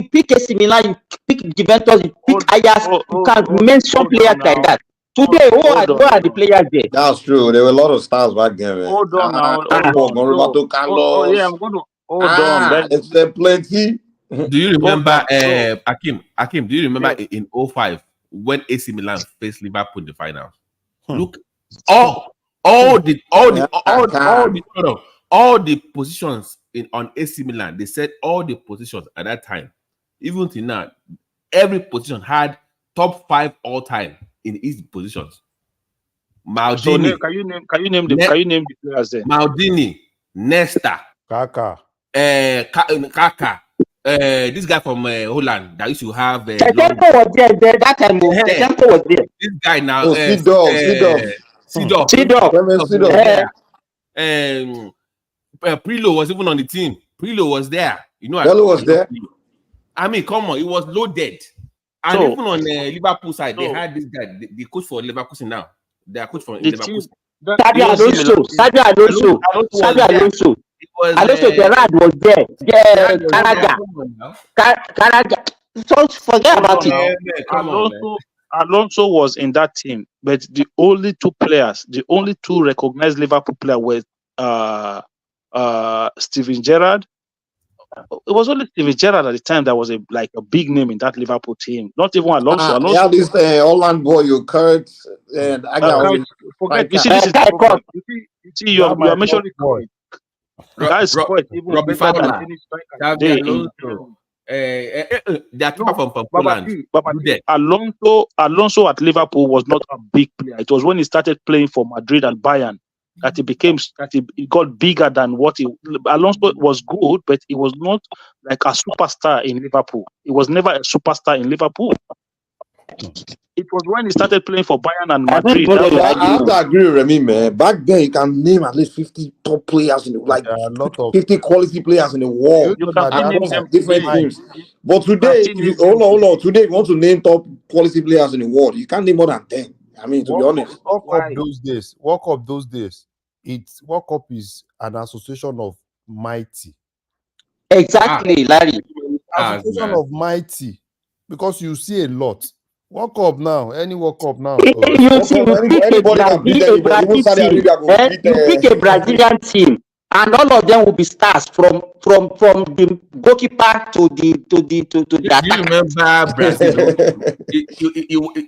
pick AC Milan, you pick Juventus, you pick Ajax. You can mention players like that. Today, who are the players there? That's true. There were a lot of stars back then. Man. Hold on now. Roberto Carlos. I'm going to hold on. It's plenty. Do you remember, Akim? Do you remember in 2005 when AC Milan faced Liverpool in the finals? Look, all the positions on AC Milan. They said all the positions at that time, even till now, every position had top 5 all time in each positions. Maldini. So can you name the players there? Maldini, Nesta, Kaka. This guy from Holland that used to have. Chechenko was there that time. Chechenko was there. This guy now. Sidorf. Pirlo was even on the team. Pirlo was there. You know, Pirlo was there. I mean, come on, it was loaded. And even on the Liverpool side, they had this guy, the coach for Leverkusen now. They are coach for Leverkusen. Xabi Alonso. Alonso Gerrard was there. Karaja. So forget about it. Alonso was in that team, but the only two recognized Liverpool players were Steven Gerrard. It was only Steven Gerrard at the time that was a big name in that Liverpool team. Not even Alonso. Yeah, this Holland boy, you Kurtz, and I got all forget. You see, this is the problem. You see, you are mentioning Cruyff. That's quite even Robbie better than Fowler, any striker Xavi today. Alonso. They are keeper from Poland. Alonso at Liverpool was not a big player. It was when he started playing for Madrid and Bayern that he got bigger than what he. Alonso was good, but he was not like a superstar in Liverpool. He was never a superstar in Liverpool. It was when he started playing for Bayern and Madrid. I have to agree with Remy, man. Back then, you can name at least 50 top players in the 50 quality players in the world. You can name them different teams. But today, hold on. Today, if you want to name top quality players in the world, you can't name more than 10. I mean, to be honest. World Cup those days, World Cup is an association of mighty. Exactly, Larry. Association of mighty, because you see a lot. World Cup now, any World Cup now. You pick a Brazilian team, and all of them will be stars from the goalkeeper to the attack. Do you remember Brazil?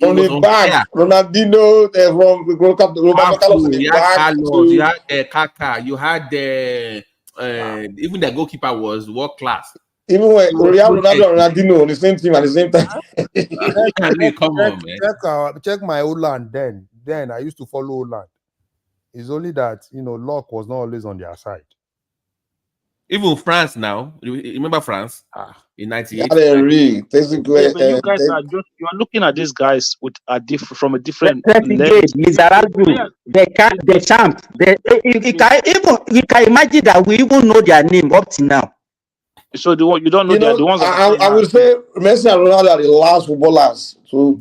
On the back, Ronaldinho from Roberto Carlos in the back. You had Kaká. You had even the goalkeeper was world class. Even when Ronaldo and Ronaldinho on the same team at the same time. Come on, man. Check my Holland then. Then I used to follow Holland. It's only that, luck was not always on their side. Even France now. Remember France? In 98. You guys you are looking at these guys with from a different level. The champ. You can imagine that we even know their name up to now. So you don't know the ones that I would say Messi and Ronaldo are the last footballers to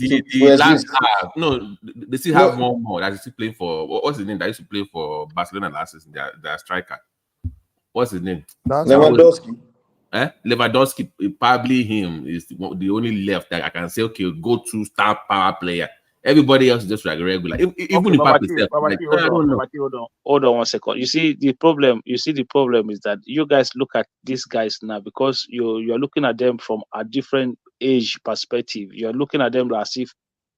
last half. No, they still have one more that is still playing for what's his name? That used to play for Barcelona last season. Their striker. What's his name? Lewandowski. Lewandowski, probably him is the only left that I can say, okay, go to star power player. Everybody else is just like regular. Even if hold on 1 second. You see the problem is that you guys look at these guys now because you're looking at them from a different age perspective. You're looking at them as if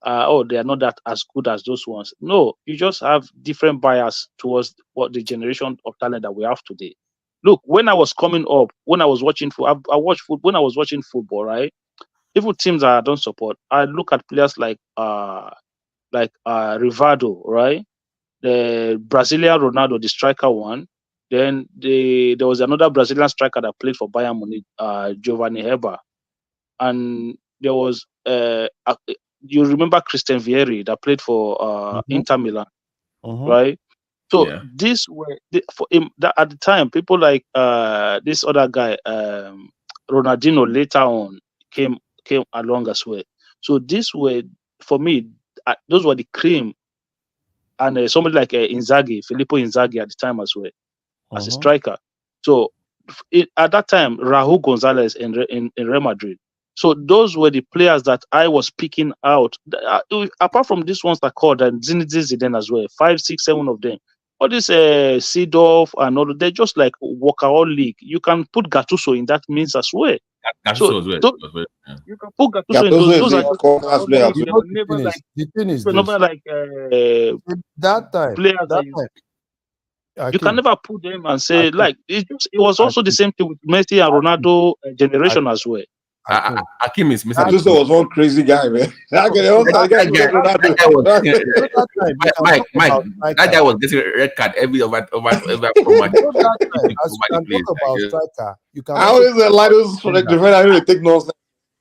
they are not that as good as those ones. No, you just have different bias towards what the generation of talent that we have today. Look, when I was coming up, when I was watching when I was watching football, right? Even teams that I don't support, I look at players like Rivaldo, right? The Brazilian Ronaldo, the striker one. Then there was another Brazilian striker that played for Bayern Munich, Giovanni Heber. And there was you remember Christian Vieri that played for Inter Milan, right? So this were for him at the time. People like this other guy, Ronaldinho, later on came along as well. So this were, for me, those were the cream, and somebody like Filippo Inzaghi at the time as well, as a striker. So at that time, Raúl González in Real Madrid. So those were the players that I was picking out. Apart from these ones that called and Zinedine Zidane as well, 5, 6, 7 of them. All this Seedorf and all, they're just like workaholic. You can put Gattuso in that means as well. Gattuso as well. You can put Gattuso in those are never like that time players that you can never put them and say like it was also the same thing with Messi and Ronaldo generation as well. Akim is missing. Gattuso was one crazy guy, man. Mike, that guy was getting a red card every over. I always like those defenders. I don't take nonsense.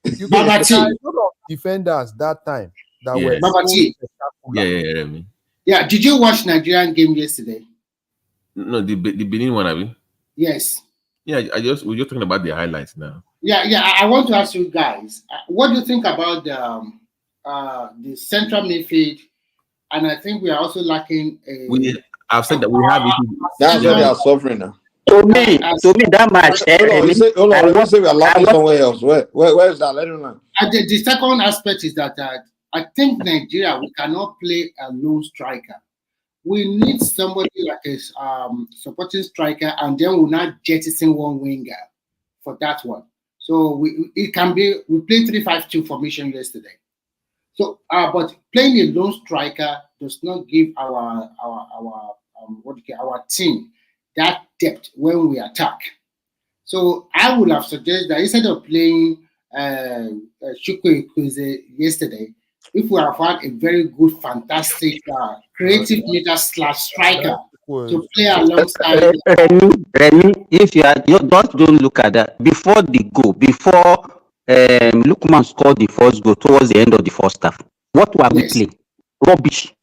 You can a lot of defenders that time that were Yeah, did you watch Nigerian game yesterday? No, the Benin one, have you? Yes. Yeah, we're just talking about the highlights now. Yeah. I want to ask you guys, what do you think about the central midfield? And I think we are also lacking I've said that we have it. That's why they are suffering now. To me, that match. Hold on, we say we are lacking somewhere else. Where is that? Let him know. The second aspect is that I think Nigeria, we cannot play a lone striker. We need somebody like a supporting striker, and then we'll not jettison one winger for that one. So it can be, we played 3-5-2 formation yesterday. So, but playing a lone striker does not give our team that depth when we attack. So I would have suggested that instead of playing Chukwu yesterday, if we have had a very good, fantastic, creative leader / striker to play alongside. Remy, if you just don't look at that. Before the goal, before Lukman scored the first goal towards the end of the first half, what were we playing? Rubbish.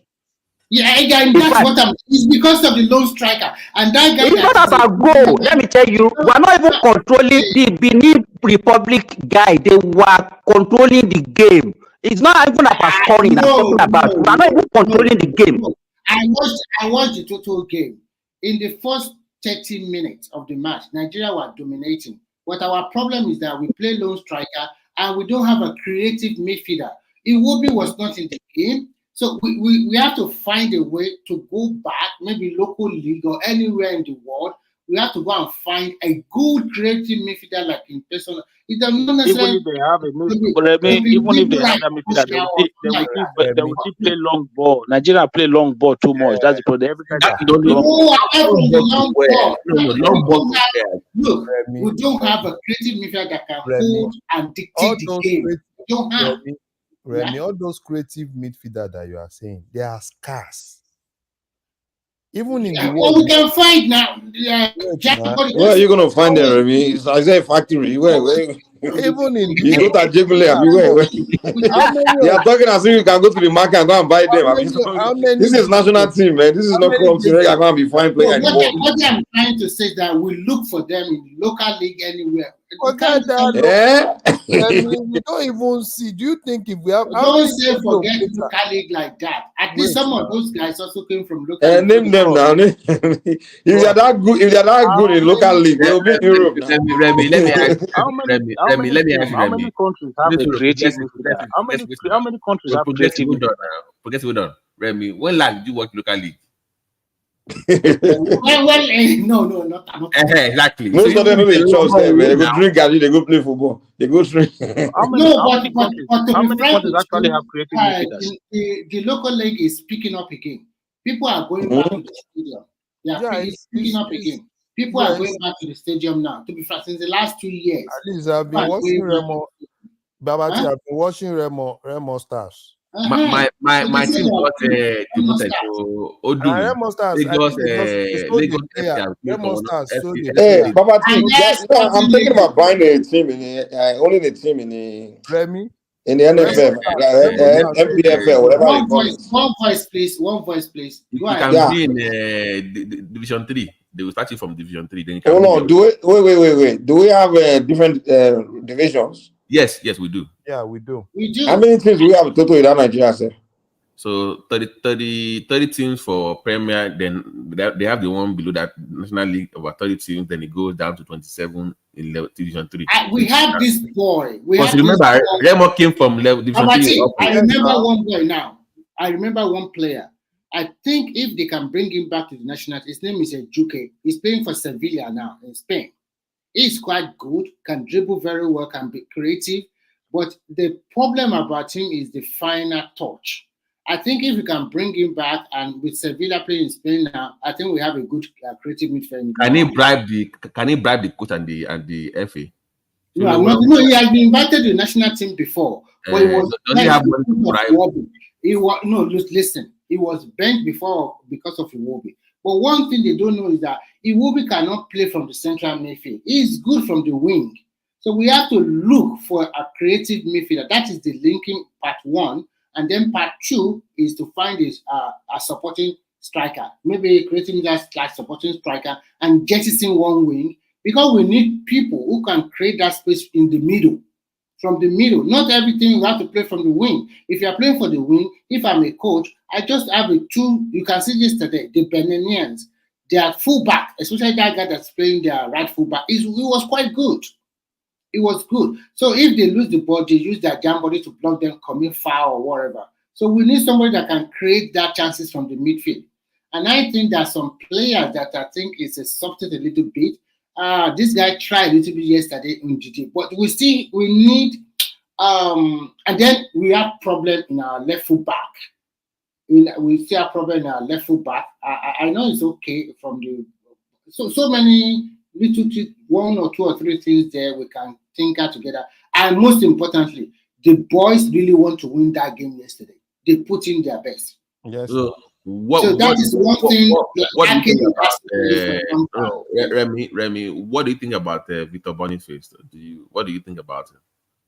Yeah, again, that's what I'm. It's because of the lone striker, and that guy. It's not about goal. Let me tell you, we are not even controlling the Benin Republic guy. They were controlling the game. It's not even about scoring. I'm talking about. We are not even controlling the game. I watched the total game. In the first 30 minutes of the match, Nigeria were dominating. But our problem is that we play lone striker and we don't have a creative midfielder. Iwobi was not in the game. So we have to find a way to go back, maybe local league or anywhere in the world. We have to go and find a good creative midfielder like in person. It does not necessarily. Even if they have a midfielder, even if they have that midfielder, they will still play long ball. Nigeria play long ball too much. That's the problem. Every time long ball. Look, we don't have a creative midfielder that can hold and dictate the game. We don't have. Remy, all those creative midfielders that you are saying, they are scarce. Even in the world, we can find now. Where are you gonna find them, Remy? It's Isaiah Factory. Where? Even in you go to Jibulia, where? They are talking as if you can go to the market and go and buy them. This is national team, man. This is not club team. I can't be fine playing anymore. What I'm trying to say is that we look for them in the local league anywhere. We don't even see. Do you think if we have? Don't say forget local league like that. At least some of those guys also came from local league. Name them now. If they're that good, in local league, they'll be in Europe. Remy, let me ask. How many countries have a creative midfielder? How many countries have creative midfielder? Forget it done. Remy, when last did you work local league? No, not exactly. Most of them they trust them. They go drink and they go play football. They go drink. How many countries actually have creative midfielders? The local league is picking up again. People are going back to the stadium. It's picking up again. People are going back to the stadium now. To be fair, since the last 2 years. At least I've been watching Remo. Babati, I've been watching Remo Stars. My team got demoted to Odu. Remo Stars. Remo Stars. Hey, Babati, I'm thinking about buying a team owning a team in the Remy. In the NFF, MPFL, whatever you call it. One voice, please. You can be in Division 3. They will start you from Division 3. Then you can wait. Do we have different divisions? Yes, we do. Yeah, we do. How many teams do we have total in Nigeria, sir? So 30 teams for Premier. Then they have the one below that National League, about 30 teams. Then it goes down to 27 in Division 3. We have this boy. Remember, Remo came from Division 3. I remember one boy now. I remember one player. I think if they can bring him back to the national, his name is Juke. He's playing for Sevilla now in Spain. He's quite good, can dribble very well, can be creative. But the problem about him is the final touch. I think if we can bring him back, and with Sevilla playing in Spain now, I think we have a good creative midfield. Can he bribe the coach and the FA? No, he has been invited to the national team before. But does he have money to bribe? Listen. He was benched before because of Iwobi. But one thing they don't know is that Iwobi cannot play from the central midfield. He is good from the wing. So we have to look for a creative midfielder. That is the linking part one. And then part two is to find a supporting striker. Maybe a creative midfielder / supporting striker and jettison one wing. Because we need people who can create that space in the middle. From the middle, not everything you have to play from the wing. If you are playing for the wing, if I'm a coach, I just have a two. You can see yesterday, the Beninans, their fullback, especially that guy that's playing their right fullback, he was quite good. It was good. So if they lose the ball, they use their jam body to block them, commit foul or whatever. So we need somebody that can create that chances from the midfield. And I think there's some players that I think is a softened a little bit. This guy tried a little bit yesterday in GT, but we need and then we have problem in our left full back. We still have problem in our left full back. I know it's okay from the so many little one or two or three things there we can think out together. And most importantly, the boys really want to win that game yesterday. They put in their best. Yes. So that is one thing. What do you think about Remy? What do you think about Victor Boniface? What do you think about him?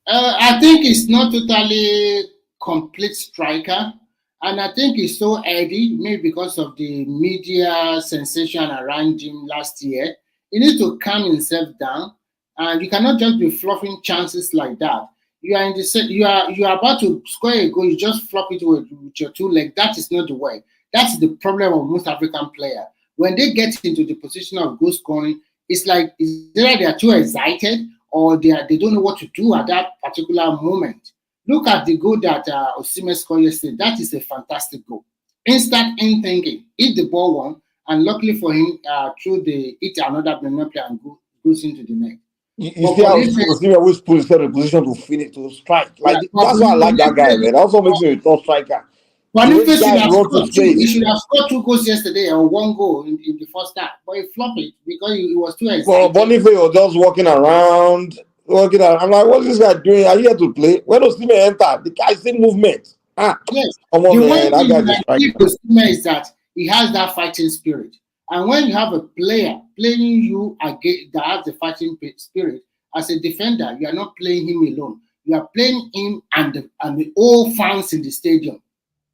I think it's not totally complete striker, and I think he's so edgy, maybe because of the media sensation around him last year. He needs to calm himself down, and you cannot just be fluffing chances like that. You are in the you are about to score a goal, you just flop it with your two legs. That is not the way. That's the problem of most African players. When they get into the position of goal scoring, it's like either they are too excited or they don't know what to do at that particular moment. Look at the goal that Osimhen scored yesterday. That is a fantastic goal. Instant in thinking, hit the ball one, and luckily for him, through the hit another player and goes into the net. You see how Osimhen always put himself in a position to finish, to strike. Like that's why I like that guy, man. That's what makes him a top striker. Boniface should have scored 2 goals yesterday or 1 goal in the first half, but he flopped it because he was too excited. Well, Boniface was just walking around. I'm like, what's this guy doing? Are you here to play? When Osimhen entered, the guy seen movement. Yes. Come on, the man. one thing that Osimhen is that he has that fighting spirit. And when you have a player playing you against that has the fighting spirit, as a defender, you are not playing him alone. You are playing him and the whole fans in the stadium.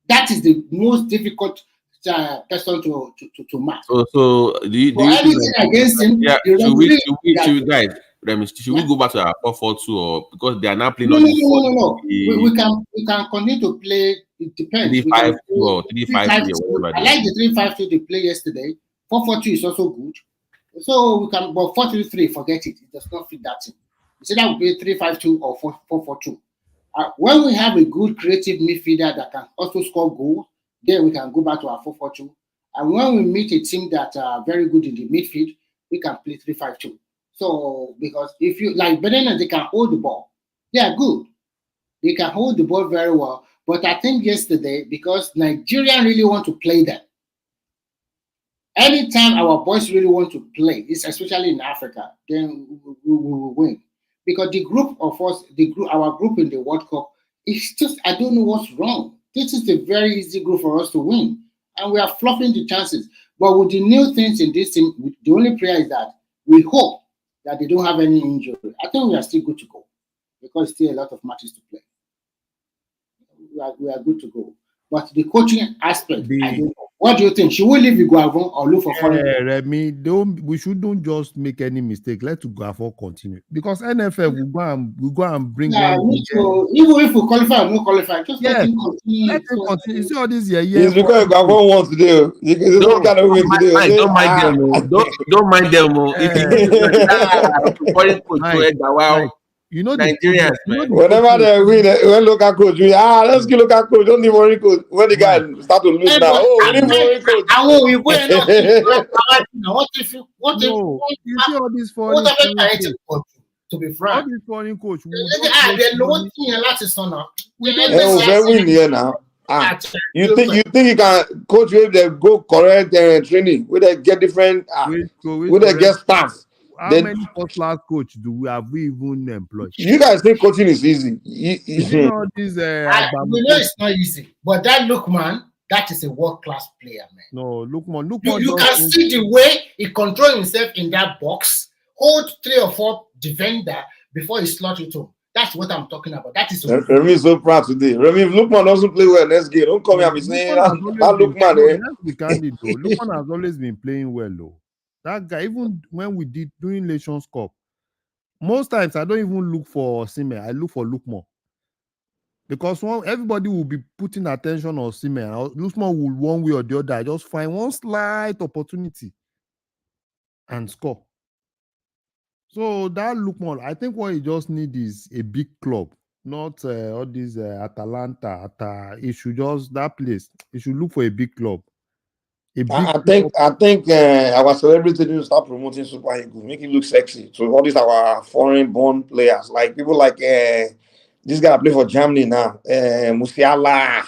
That is the most difficult person to match. So do you anything against him? Yeah. Should we guys? Should we go back to our 4-4-2 or because they are now playing? No. We can continue to play. It depends. 3-5-2 or 3-5-3 or whatever. I like the 3-5-2 they play yesterday. 4-4-2 is also good. So we can, but 4-3-3, forget it. It does not fit that team. You see that would be 3-5-2 or 4-4-2. When we have a good creative midfielder that can also score goals, then we can go back to our 4-4-2. And when we meet a team that are very good in the midfield, we can play 3-5-2. So, because if you like Benin, they can hold the ball. They are good. They can hold the ball very well. But I think yesterday, because Nigeria really want to play them, anytime our boys really want to play, especially in Africa, then we will win. Because the group of us, our group in the World Cup, it's just, I don't know what's wrong. This is a very easy group for us to win. And we are fluffing the chances. But with the new things in this team, the only prayer is that we hope that they don't have any injury. I think we are still good to go. Because still a lot of matches to play. We are good to go. But the coaching aspect, I don't know. What do you think? Should we leave Iguavon or look for foreign? Remy, we shouldn't just make any mistake. Let Iguavon continue because NFL will go and bring one. Even if we qualify or no qualify, just let him continue. Let him continue. You see all this year. It's because Iguavon wants to do. Don't mind them. Don't mind them. If you know Nigerians, man. Whenever they win, when local coach win, let's get local coach. Don't need worry coach. When the guy start to lose now, we need worry coach. What you see all these foreign to be frank, all these foreign coach. We're win here now. You think you can coach where they go correct training, where they get different, where they get staff. How many first-class coach do we even employed? You guys think coaching is easy? We know it's not easy, but that Lookman, that is a world-class player, man. No, Lookman. You can see the way he controls himself in that box, hold 3 or 4 defender before he slots it home. That's what I'm talking about. That is. Remy is so proud today. Remy, if Lookman doesn't play well next game, don't come here and be saying that Lookman. Lookman has always been playing well, though. That guy, even when we did doing Nations Cup, most times I don't even look for Osimhen. I look for Lookman. Because everybody will be putting attention on Osimhen. Lookman will one way or the other just find one slight opportunity and score. So that Lukman, I think what you just need is a big club, not all these Atalanta. It should just that place. You should look for a big club. A big I club. think our celebrity need to start promoting Super Eagles, make it look sexy. So all these our foreign born players, like people like this guy that play for Germany now, Musiala.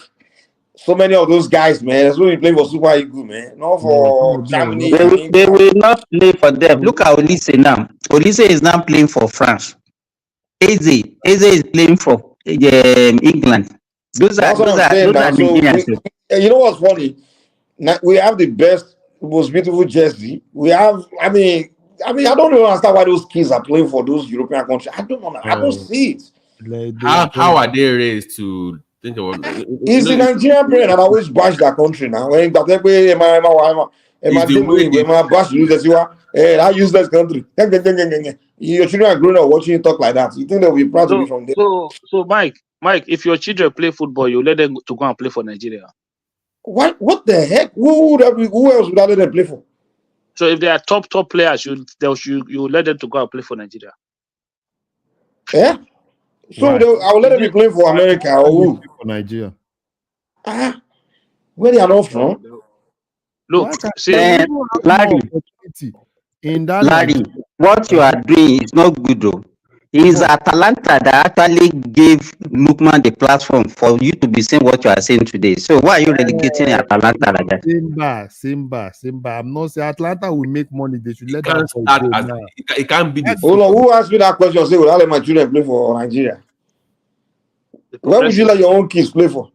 So many of those guys, man, that's when we play for Super Eagles, man. Not for Germany and They England. will not play for them. Look at Olise now. Olise is now playing for France. Eze is playing for England. Those are That's what I'm saying now. So Nigerians. you know what's funny? Now, we have the best, most beautiful jersey. We have. I mean, I don't even understand why those kids are playing for those European countries. I don't see it. How are they raised to think about? It's the Nigerian parent that always bash their country now. When that useless country. Your children are growing up watching you talk like that. You think they'll be proud to be from there? So Mike, if your children play football, you let them to go and play for Nigeria. What the heck? Who else would I let them play for? So if they are top players, you let them to go and play for Nigeria. Yeah. So I will let them be playing for America or who? For Nigeria. Where they are not from? Look, see, Larry, what you are doing is not good though. It is Atalanta that actually gave Lukman the platform for you to be saying what you are saying today. So why are you relegating Atalanta like that? Simba. I'm not saying Atlanta will make money. They should let Can't that start go as now. it can't be the Hold on, who asked me that question? Say, will I let my children play for Nigeria? Where would you let your own kids play for?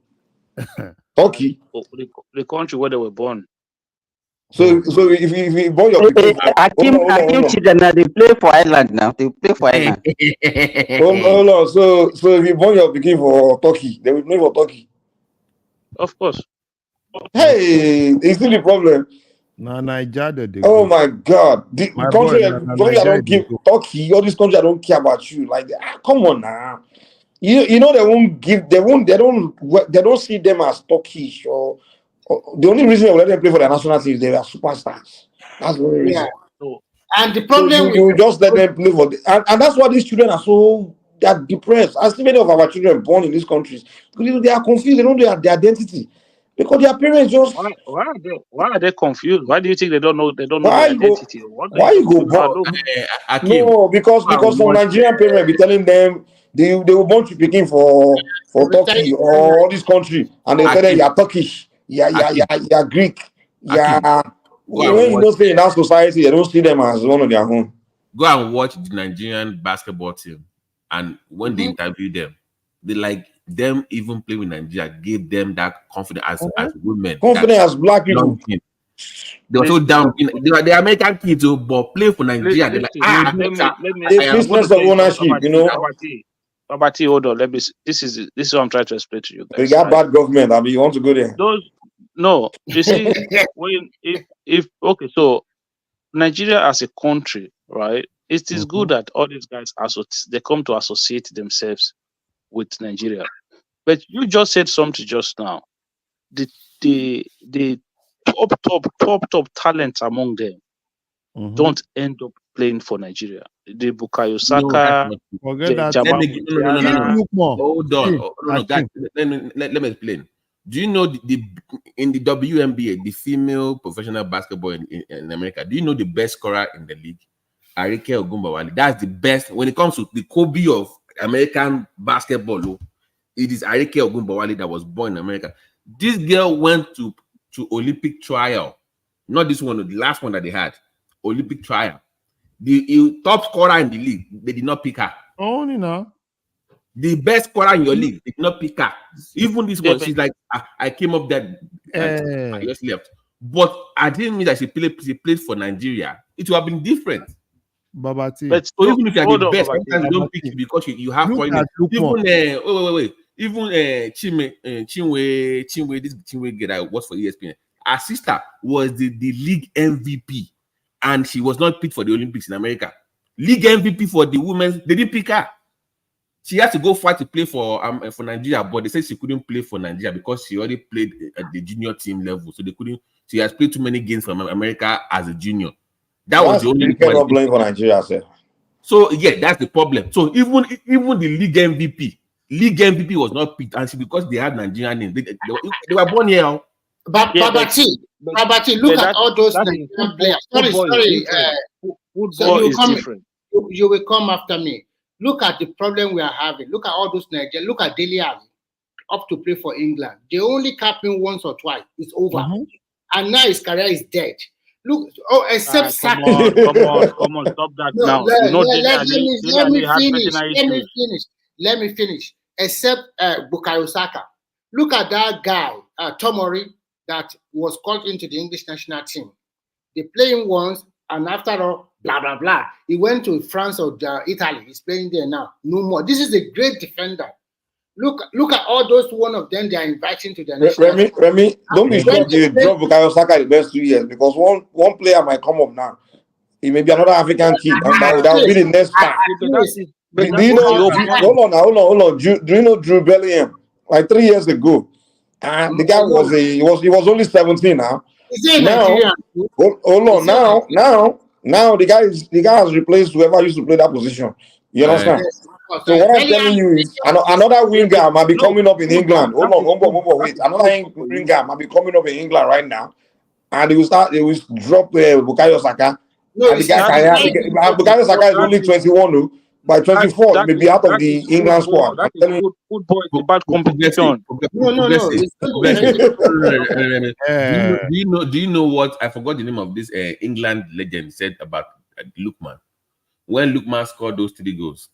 Turkey. The country where they were born. So if you born your people, Akim children now they play for Ireland now. They play for Ireland. hold on. So if you born your people for Turkey, they will play for Turkey. Of course. Hey, it's still the problem. No, Nigeria. Oh my God! The country I don't give Turkey. All these countries I don't care about you. Like, come on now. You know they won't give. They don't see them as Turkish or the only reason they let them play for their national team is they are superstars. That's the only reason. And the problem you just let them play for and that's why these children are so depressed. As many of our children born in these countries, because they are confused. They don't know their identity because their parents just. Why are they confused? Why do you think they don't know? They don't know their identity. Why you go born? No, because some Nigerian parents be telling them they will born to begin for Turkey or all this country, and they tell them you're Turkish, you're Greek, when you don't stay in that society, they don't see them as one of their own. Go and watch the Nigerian basketball team, and when they interview them, they like them even play with Nigeria, gave them that confidence as women, confidence as black people. They were so down. They were the American kids, but play for Nigeria. They're like, business of ownership, you know. Babati, hold on. This is what I'm trying to explain to you guys. We got bad government. I mean, you want to go there? No, you see, so Nigeria as a country, right? It is good that all these guys they come to associate themselves with Nigeria. But you just said something just now. The top talent among them don't end up playing for Nigeria. The Bukayo Saka. No. Hold on. Guys, let me explain. Do you know in the WNBA, the female professional basketball in America, do you know the best scorer in the league? Arike Ogunbowale. That's the best when it comes to the Kobe of American basketball. It is Arike Ogunbowale that was born in America. This girl went to Olympic trial, not this one, the last one that they had. Olympic trial. The top scorer in the league, they did not pick her. Only now. The best scorer in your league did not pick her. Even this one, she's like, I came up there, I just left. But I didn't mean that she played for Nigeria. It would have been different. Babati. So even if you're the best, sometimes you don't pick you because you have quality. Even Chinwe, this Chinwe girl that works for ESPN, her sister was the league MVP, and she was not picked for the Olympics in America. League MVP for the women, they didn't pick her. She had to go fight to play for Nigeria, but they said she couldn't play for Nigeria because she already played at the junior team level, so they couldn't. She has played too many games from America as a junior. That was the only reason not playing for Nigeria, sir. So yeah, that's the problem. So even the league MVP was not picked, and because they had Nigerian names, they were born here. But Yeah, Babati, look at all those Nigerian players. Sorry. So football is different. You will come after me. Look at the problem we are having. Look at all those Nigerians. Look at Dele Alli, up to play for England. They only capped him once or twice. It's over. And now his career is dead. Look, except come on, stop that no, now. Let me finish. Except Bukayo Saka. Look at that guy, Tomori, that was called into the English national team. They play him once, and after all, blah, blah, blah. He went to France or Italy. He's playing there now. No more. This is a great defender. Look at all those one of them they are inviting to the national team. Remy, don't be sure you drop Bukayo Saka the best 2 years, because one player might come up now. He may be another African kid, and that will be the next star. Do you know? Hold on. Do you know Drew Bellingham? Like 3 years ago, and the guy was only 17 now. Now, hold on. Now the guy has replaced whoever used to play that position. You understand? So what I'm telling you is another winger might be coming up in England. Hold on, wait. Another winger might be coming up in England right now, and they will drop Bukayo Saka. And the guy Bukayo Saka is only 21. By 24, he may be out of the England squad. That is football is about competition. No. Do you know what? I forgot the name of this England legend said about Lookman. When Lookman scored those 3 goals.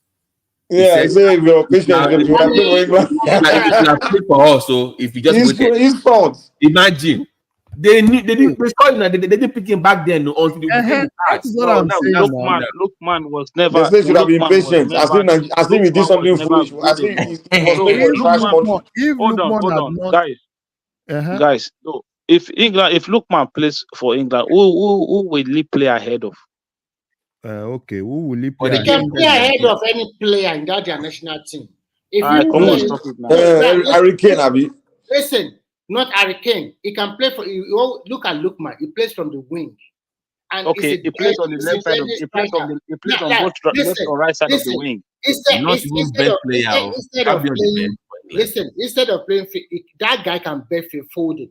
Yeah, he said, your patient, you have played for England. Played for us, so if you just his fault. Imagine. They didn't pick him back then until the Lookman was never. They should have been patient. I think he did something foolish. I think he was playing for trash country. Hold on, guys. So if Lookman plays for England, who will he play ahead of? Okay, who will he play? He can play ahead of any player in that their national team. If Harry Kane, Abi. Listen. Not Harry Kane. He can play for. Look at Lookman. He plays from the wing. And he plays on the left side. He plays on both left or right side of the wing. Instead of playing, that guy can bench Foden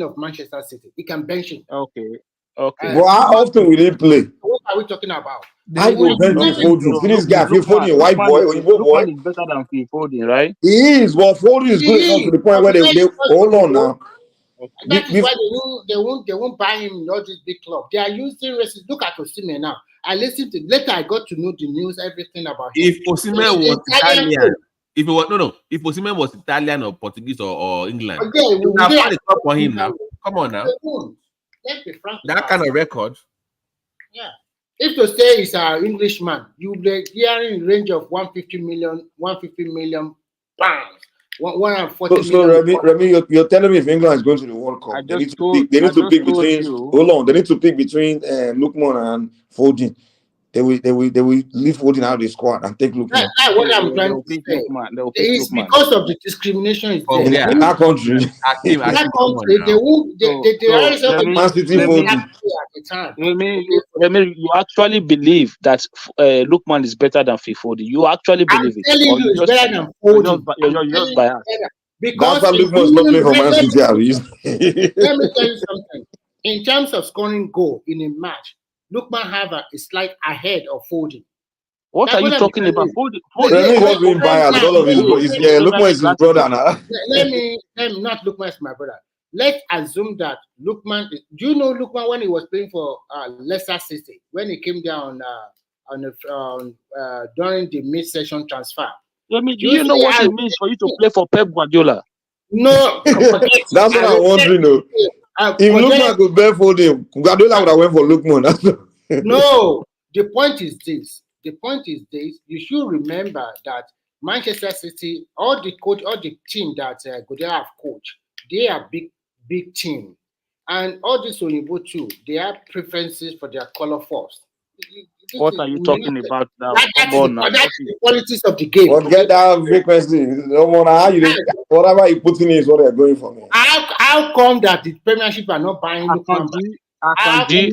of Manchester City. He can bench him. Okay. Well, how often will he play? What are we talking about? I will bench Foden. See this guy, Foden, white boy, Lookman is better than Foden, right? He is, but Foden is good enough to the point where they hold on now. That is why they won't buy him in all this big club. They are using races. Look at Osimhen now. Later I got to know the news, everything about him. If Osimhen was Italian, if Osimhen was Italian or Portuguese or England, you have found a club for him now. Come on now. Let's be frank. That kind of record. Yeah. If to say he's an Englishman, you'll be hearing in range of 150 million pounds. 140 so Remy, you're telling me if England is going to the World Cup, they need to pick between Lookman and Foden. They will leave Foden out of the squad and take Lookman. That's what I'm trying to say. It's because of the discrimination in that country. You actually believe that Lookman is better than Foden. You actually believe it. I'm telling you, it's better than Foden. You're just biased. Because Lookman's not playing for Man City. Let me tell you something. In terms of scoring goal in a match, Lookman have a slight ahead of Foden. What are you talking about? Foden was being biased. All of his Lookman is his brother now. Let me not Lookman is my brother. Let's assume that Lookman. Do you know Lookman when he was playing for Leicester City when he came down during the mid-session transfer? Do you know what it means for you to play for Pep Guardiola? No, that's what I'm wondering. Though. If Lookman could bear for them, Guardiola would have went for Lookman. No, the point is this. You should remember that Manchester City, all the team that Guardiola have coached, they are big team, and all this Oyinbo too. They have preferences for their color first. What are you talking about now? That's the qualities of the game. Forget that frequency. Whatever you put in is what they're going for. Me. How come that the Premiership are not buying Lookman? Akanji,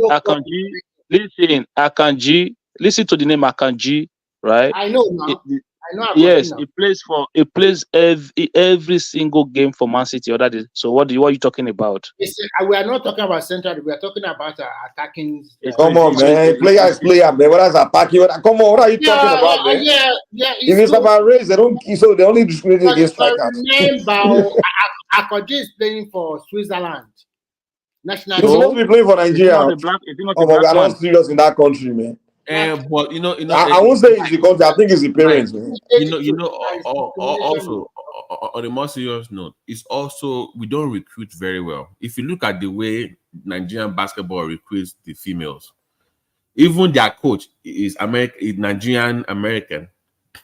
listen, Akanji, Listen to the name Akanji, right? I know now. I know. Yes, he plays every single game for Man City. Or that is, so what are you talking about? We are not talking about central. We are talking about attacking. Come on, man. Player is player, man. What is attacking? Come on, what are you talking about, man? Yeah. If it's about race, they don't. So they only discriminate against strikers. Remember, Akanji is playing for Switzerland. National. He's supposed to be playing for Nigeria. Oh, we are not serious in that country, man. But I won't say it's the country. I think it's the parents, man. Also on a more serious note, it's also we don't recruit very well. If you look at the way Nigerian basketball recruits the females, even their coach is Nigerian American,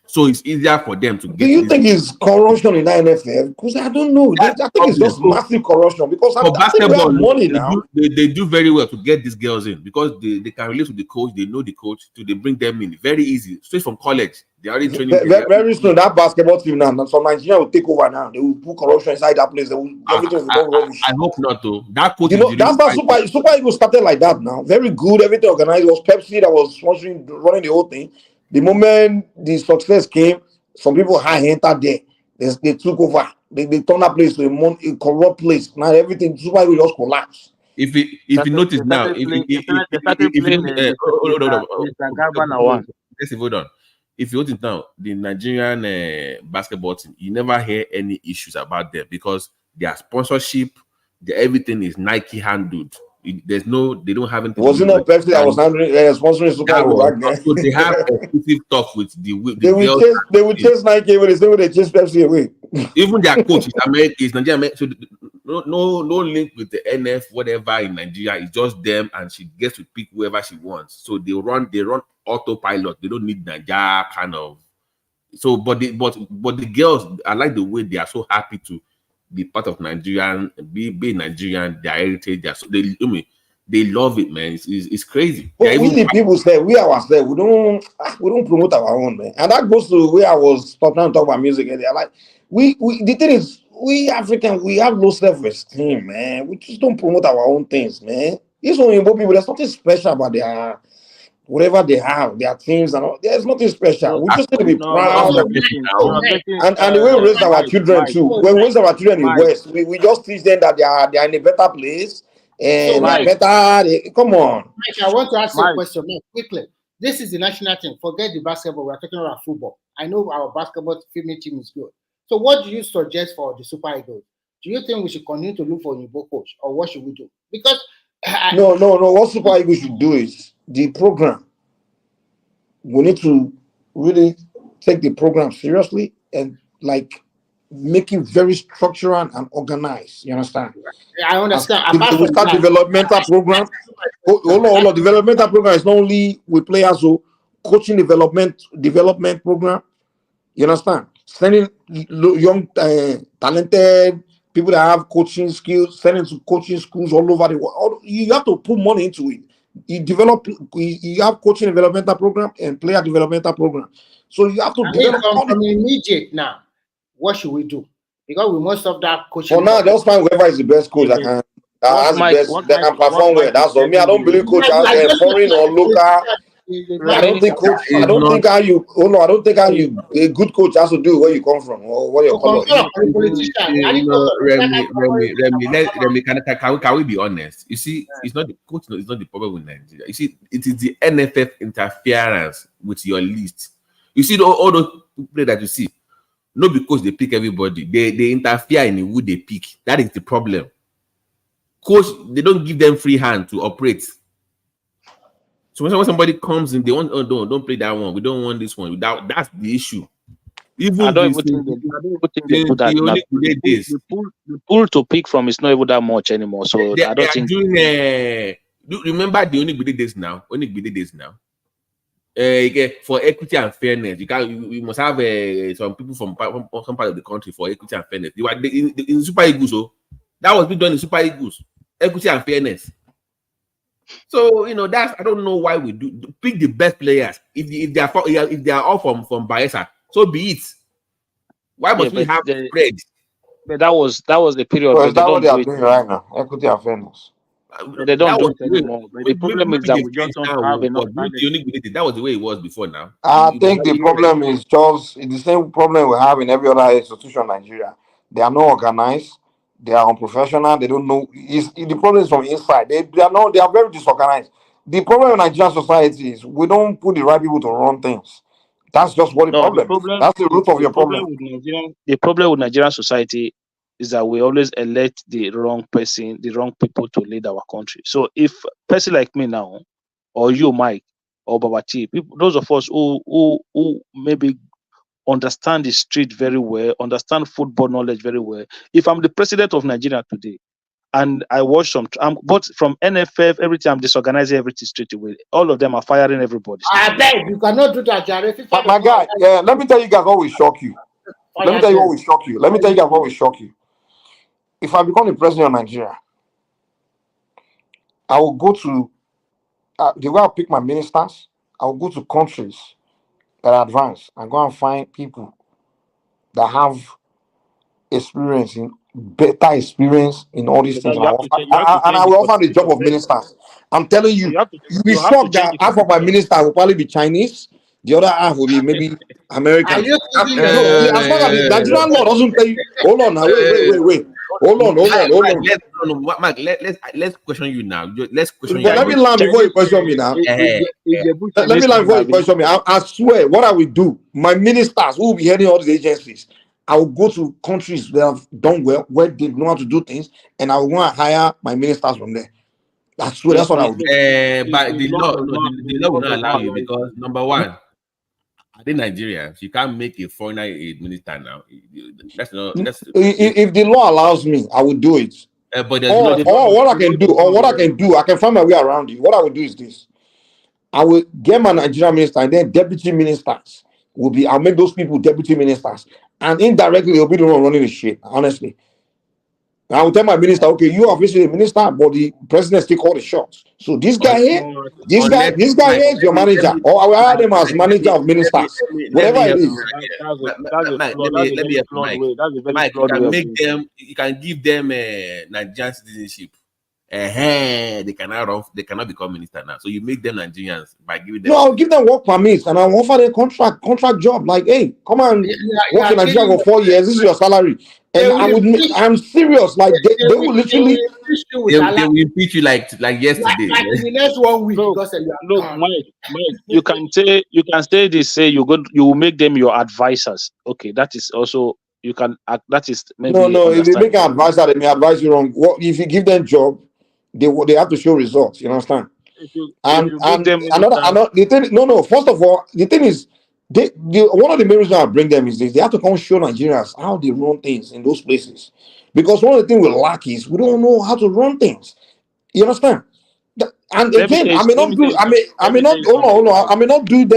so it's easier for them to get. Do you think it's corruption in the NFL? Because I don't know. I think it's just massive corruption. Because for basketball, have money now. They do very well to get these girls in because they can relate with the coach. They know the coach, so they bring them in very easy, straight from college. They already training. Very soon that basketball team now, so Nigeria will take over now. They will put corruption inside that place. Everything will go rubbish. I hope not, though. That coach, that's not Super Eagles started like that now. Very good, everything organized. It was Pepsi that was sponsoring, running the whole thing. The moment the success came, some people had entered there. They took over. They turned that place to a corrupt place. Now everything Super Eagles just collapsed. If you notice now, if you notice now, the Nigerian basketball team, you never hear any issues about them because their sponsorship, everything is Nike handled. They don't have anything. Was it not Pepsi that was sponsoring Super Eagles back then? So they have exclusive talk with the girls. They would chase Nike away. They chase Pepsi away. Even their coach is Nigerian. So no link with the NF whatever in Nigeria. It's just them, and she gets to pick whoever she wants. So they run autopilot. They don't need Nigeria kind of. So but the girls, I like the way they are so happy to be part of Nigerian, be Nigerian, their heritage. They love it, man. It's crazy. But people say we ourselves we don't promote our own, man, and that goes to where I was trying to talk about music earlier. Like we the thing is, we Africans, we have low self-esteem, man. We just don't promote our own things, man. These only people, there's nothing special about their whatever they have, their teams and all. There's nothing special. We just need to be proud. And the way we raise our children too. When we raise our children in the West, we just teach them that they are in a better place and come on. Mike, I want to ask you a question, Mike, quickly. This is the national team. Forget the basketball. We're talking about football. I know our basketball female team is good. So what do you suggest for the Super Eagles? Do you think we should continue to look for a new coach, or what should we do? Because no. What Super Eagles should do is the program. We need to really take the program seriously and like make it very structural and organized. You understand? I understand. We start developmental program. Hold on. Developmental program is not only with players, so coaching development program. You understand? Sending young, talented people that have coaching skills, sending to coaching schools all over the world. You have to put money into it. You have coaching developmental program and player developmental program. So you have to develop from immediate now. What should we do? Because we must have that coaching. For now, just find whoever is the best coach that can can perform well. That's all. Me, I don't believe coach out there, foreign or local. I don't think coach. I don't think a good coach has to do where you come from or what your color. Remy, can we be honest? You see, it's not the coach. It's not the problem with Nigeria. You see, it is the NFF interference with your list. You see, all those players that you see, not because they pick everybody. They interfere in who they pick. That is the problem. Coach, they don't give them free hand to operate. So when somebody comes in, they want, don't play that one. We don't want this one. That's the issue. Even I don't even think they do that. The pool to pick from is not even that much anymore. So I don't think. Remember the only days now. For equity and fairness, we must have some people from some part of the country for equity and fairness. They were in Super Eagles, so that was being done in Super Eagles. Equity and fairness. So that's I don't know why we do pick the best players if they are all from Bayelsa. So be it. Why must we have spread? But that was the period. Well, that's what they are doing right now. Equity and fairness. But they don't That do was it anymore. But the problem is that we just don't have enough but talent. the unique with it, that was the way it was before now. I think the problem is just the same problem we have in every other institution in Nigeria. They are not organized. They are unprofessional. They don't know. The problem is from inside. They are not. They are very disorganized. The problem in Nigerian society is we don't put the right people to run things. That's just what the No, problem is. That's the root of your problem. The problem with Nigerian society is that we always elect the wrong person, the wrong people to lead our country. So if a person like me now, or you, Mike, or Babati, people, those of us who maybe understand the street very well, understand football knowledge very well. If I'm the president of Nigeria today, and I watch but from NFF, every time I'm disorganizing everything straight away. All of them are firing everybody. I beg you cannot do that, Jare. My guy, let me tell you guys what will shock you. Let me tell you what will shock you. Let me tell you guys what will shock you. If I become the president of Nigeria, I will go to the way I pick my ministers. I will go to countries that are advanced and go and find people that have experience in better experience in all these things, and I will offer the job of ministers. I'm telling you, you'll be shocked that half of my ministers will probably be Chinese, the other half will be maybe American. As long as the Nigerian law doesn't tell you, hold on now, wait. Hold on. Mike, let's question you now. Let's question you. But let me land before you question me now. Let me land before you question me. I swear, what I will do, my ministers who will be heading all these agencies, I will go to countries that have done well, where they know how to do things, and I will want to hire my ministers from there. That's what I would do. But the law will not allow you because number one, are they Nigerians? You can't make a foreigner a minister now. That's not. If the law allows me, I will do it. But what I can do, I can find my way around it. What I will do is this: I will get my Nigerian minister, and then deputy ministers will be. I'll make those people deputy ministers, and indirectly they'll be the one running the shit. Honestly, I will tell my minister, okay, you are officially a minister, but the president still call the shots. So this guy here, this guy here is your manager, or I will hire them as manager of ministers, whatever it is. Let me help Mike. You can give them Nigerian citizenship. They cannot become minister now. So you make them Nigerians by giving them. No, I'll give them work permits and I'll offer them contract job. Like, hey, come on, work in Nigeria for 4 years. This is your salary. And I'm serious. Like they will literally. They will impeach you like yesterday. Like in the next 1 week. Look, Mike, you can say this. Say you will make them your advisors. Okay, that is also. You can that is maybe no. If they make an advisor, they may advise you wrong. What if you give them job? They have to show results. You understand? The thing. No. First of all, the thing is, one of the main reasons I bring them is this: they have to come show Nigerians how they run things in those places. Because one of the things we lack is we don't know how to run things. You understand? And again, I may not do them.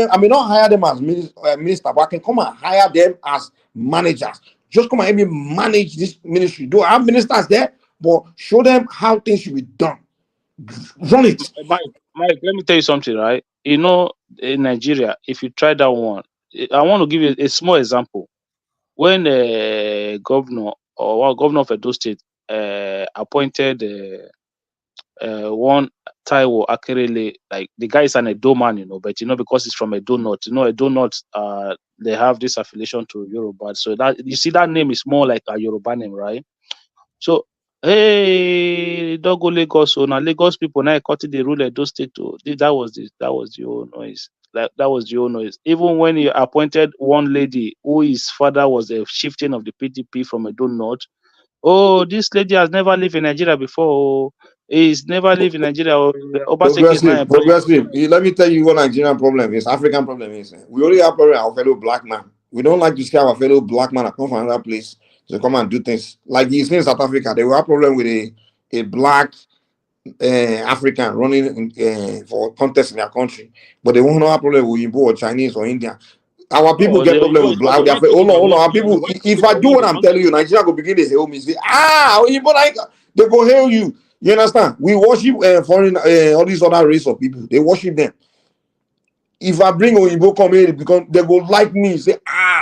I may not hire them as minister, but I can come and hire them as managers. Just come and help me manage this ministry. Do I have ministers there? But show them how things should be done. Run it. Mike, let me tell you something, right? You know, in Nigeria, if you try that one, I want to give you a small example. When a governor of Edo State appointed one Taiwo Akerele, like the guy is an Edo man, but because he's from Edo North, Edo North, they have this affiliation to Yoruba. So that you see that name is more like a Yoruba name, right? So hey, don't go Lagos. So now Lagos people now cut the rule Edo State to that was the whole noise. That was the whole noise. Even when he appointed one lady whose father was a chieftain of the PDP from Edo North. Oh, this lady has never lived in Nigeria before. He's never lived in Nigeria. Progressive. Let me tell you what Nigerian problem is. African problem is. We only have problem with our fellow black man. We don't like to see our fellow black man come from another place to come and do things. Like you see in South Africa, they will have problem with a black African running for contest in their country, but they won't have problem with Igbo or Chinese or Indian. Our people get problem with black. Hold on. Our people, if I do what I'm telling you, Nigeria will begin to hail me. Say, they go hail you. You understand? We worship foreign, all these other race of people. They worship them. If I bring Oyibo come here, because they go like me, say,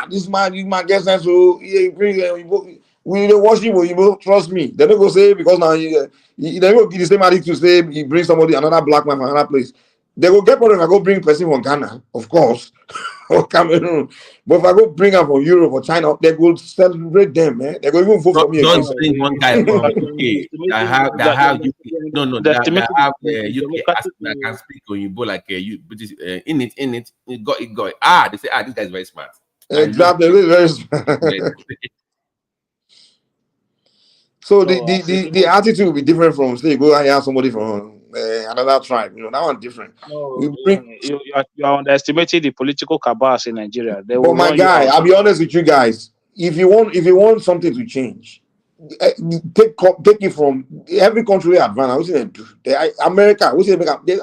this man gets sense. So yeah, bring Oyibo. We dey worship Oyibo, trust me. They don't go say because now they go give the same attitude to say you bring somebody, another black man from another place. They go get problem if I go bring a person from Ghana, of course, or Cameroon. But if I go bring them from Europe or China, they will celebrate them, man. They go even vote for me again. Just bring one guy from UK that have UK, that have UK accent that can speak Oyibo like you British in it. It got. They say this guy is very smart. Exactly, very smart. So the attitude will be different from say go and have somebody from another tribe. You know that one different. No, you are underestimating the political cabals in Nigeria. They But will my run you guy, out. I'll be honest with you guys. If you want something to change, take it from every country advance. We say America. We say America. They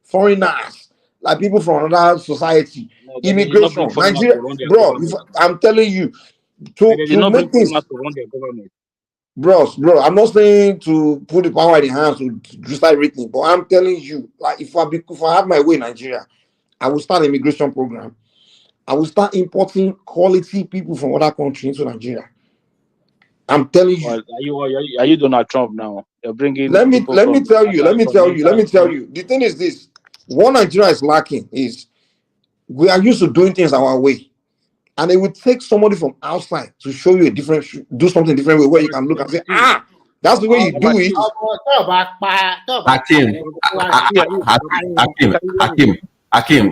foreigners, like people from another society. No, Immigration, Nigeria, bro. I'm telling you, to make things. Bro, I'm not saying to put the power in the hands to decide everything, but I'm telling you, like if I have my way in Nigeria, I will start an immigration program. I will start importing quality people from other countries into Nigeria. I'm telling you. Well, are you Donald Trump now? You're bringing. Let me tell you. The thing is this: what Nigeria is lacking is we are used to doing things our way. And it would take somebody from outside to show you do something different way where you can look and say, that's the way you do it. Hakim,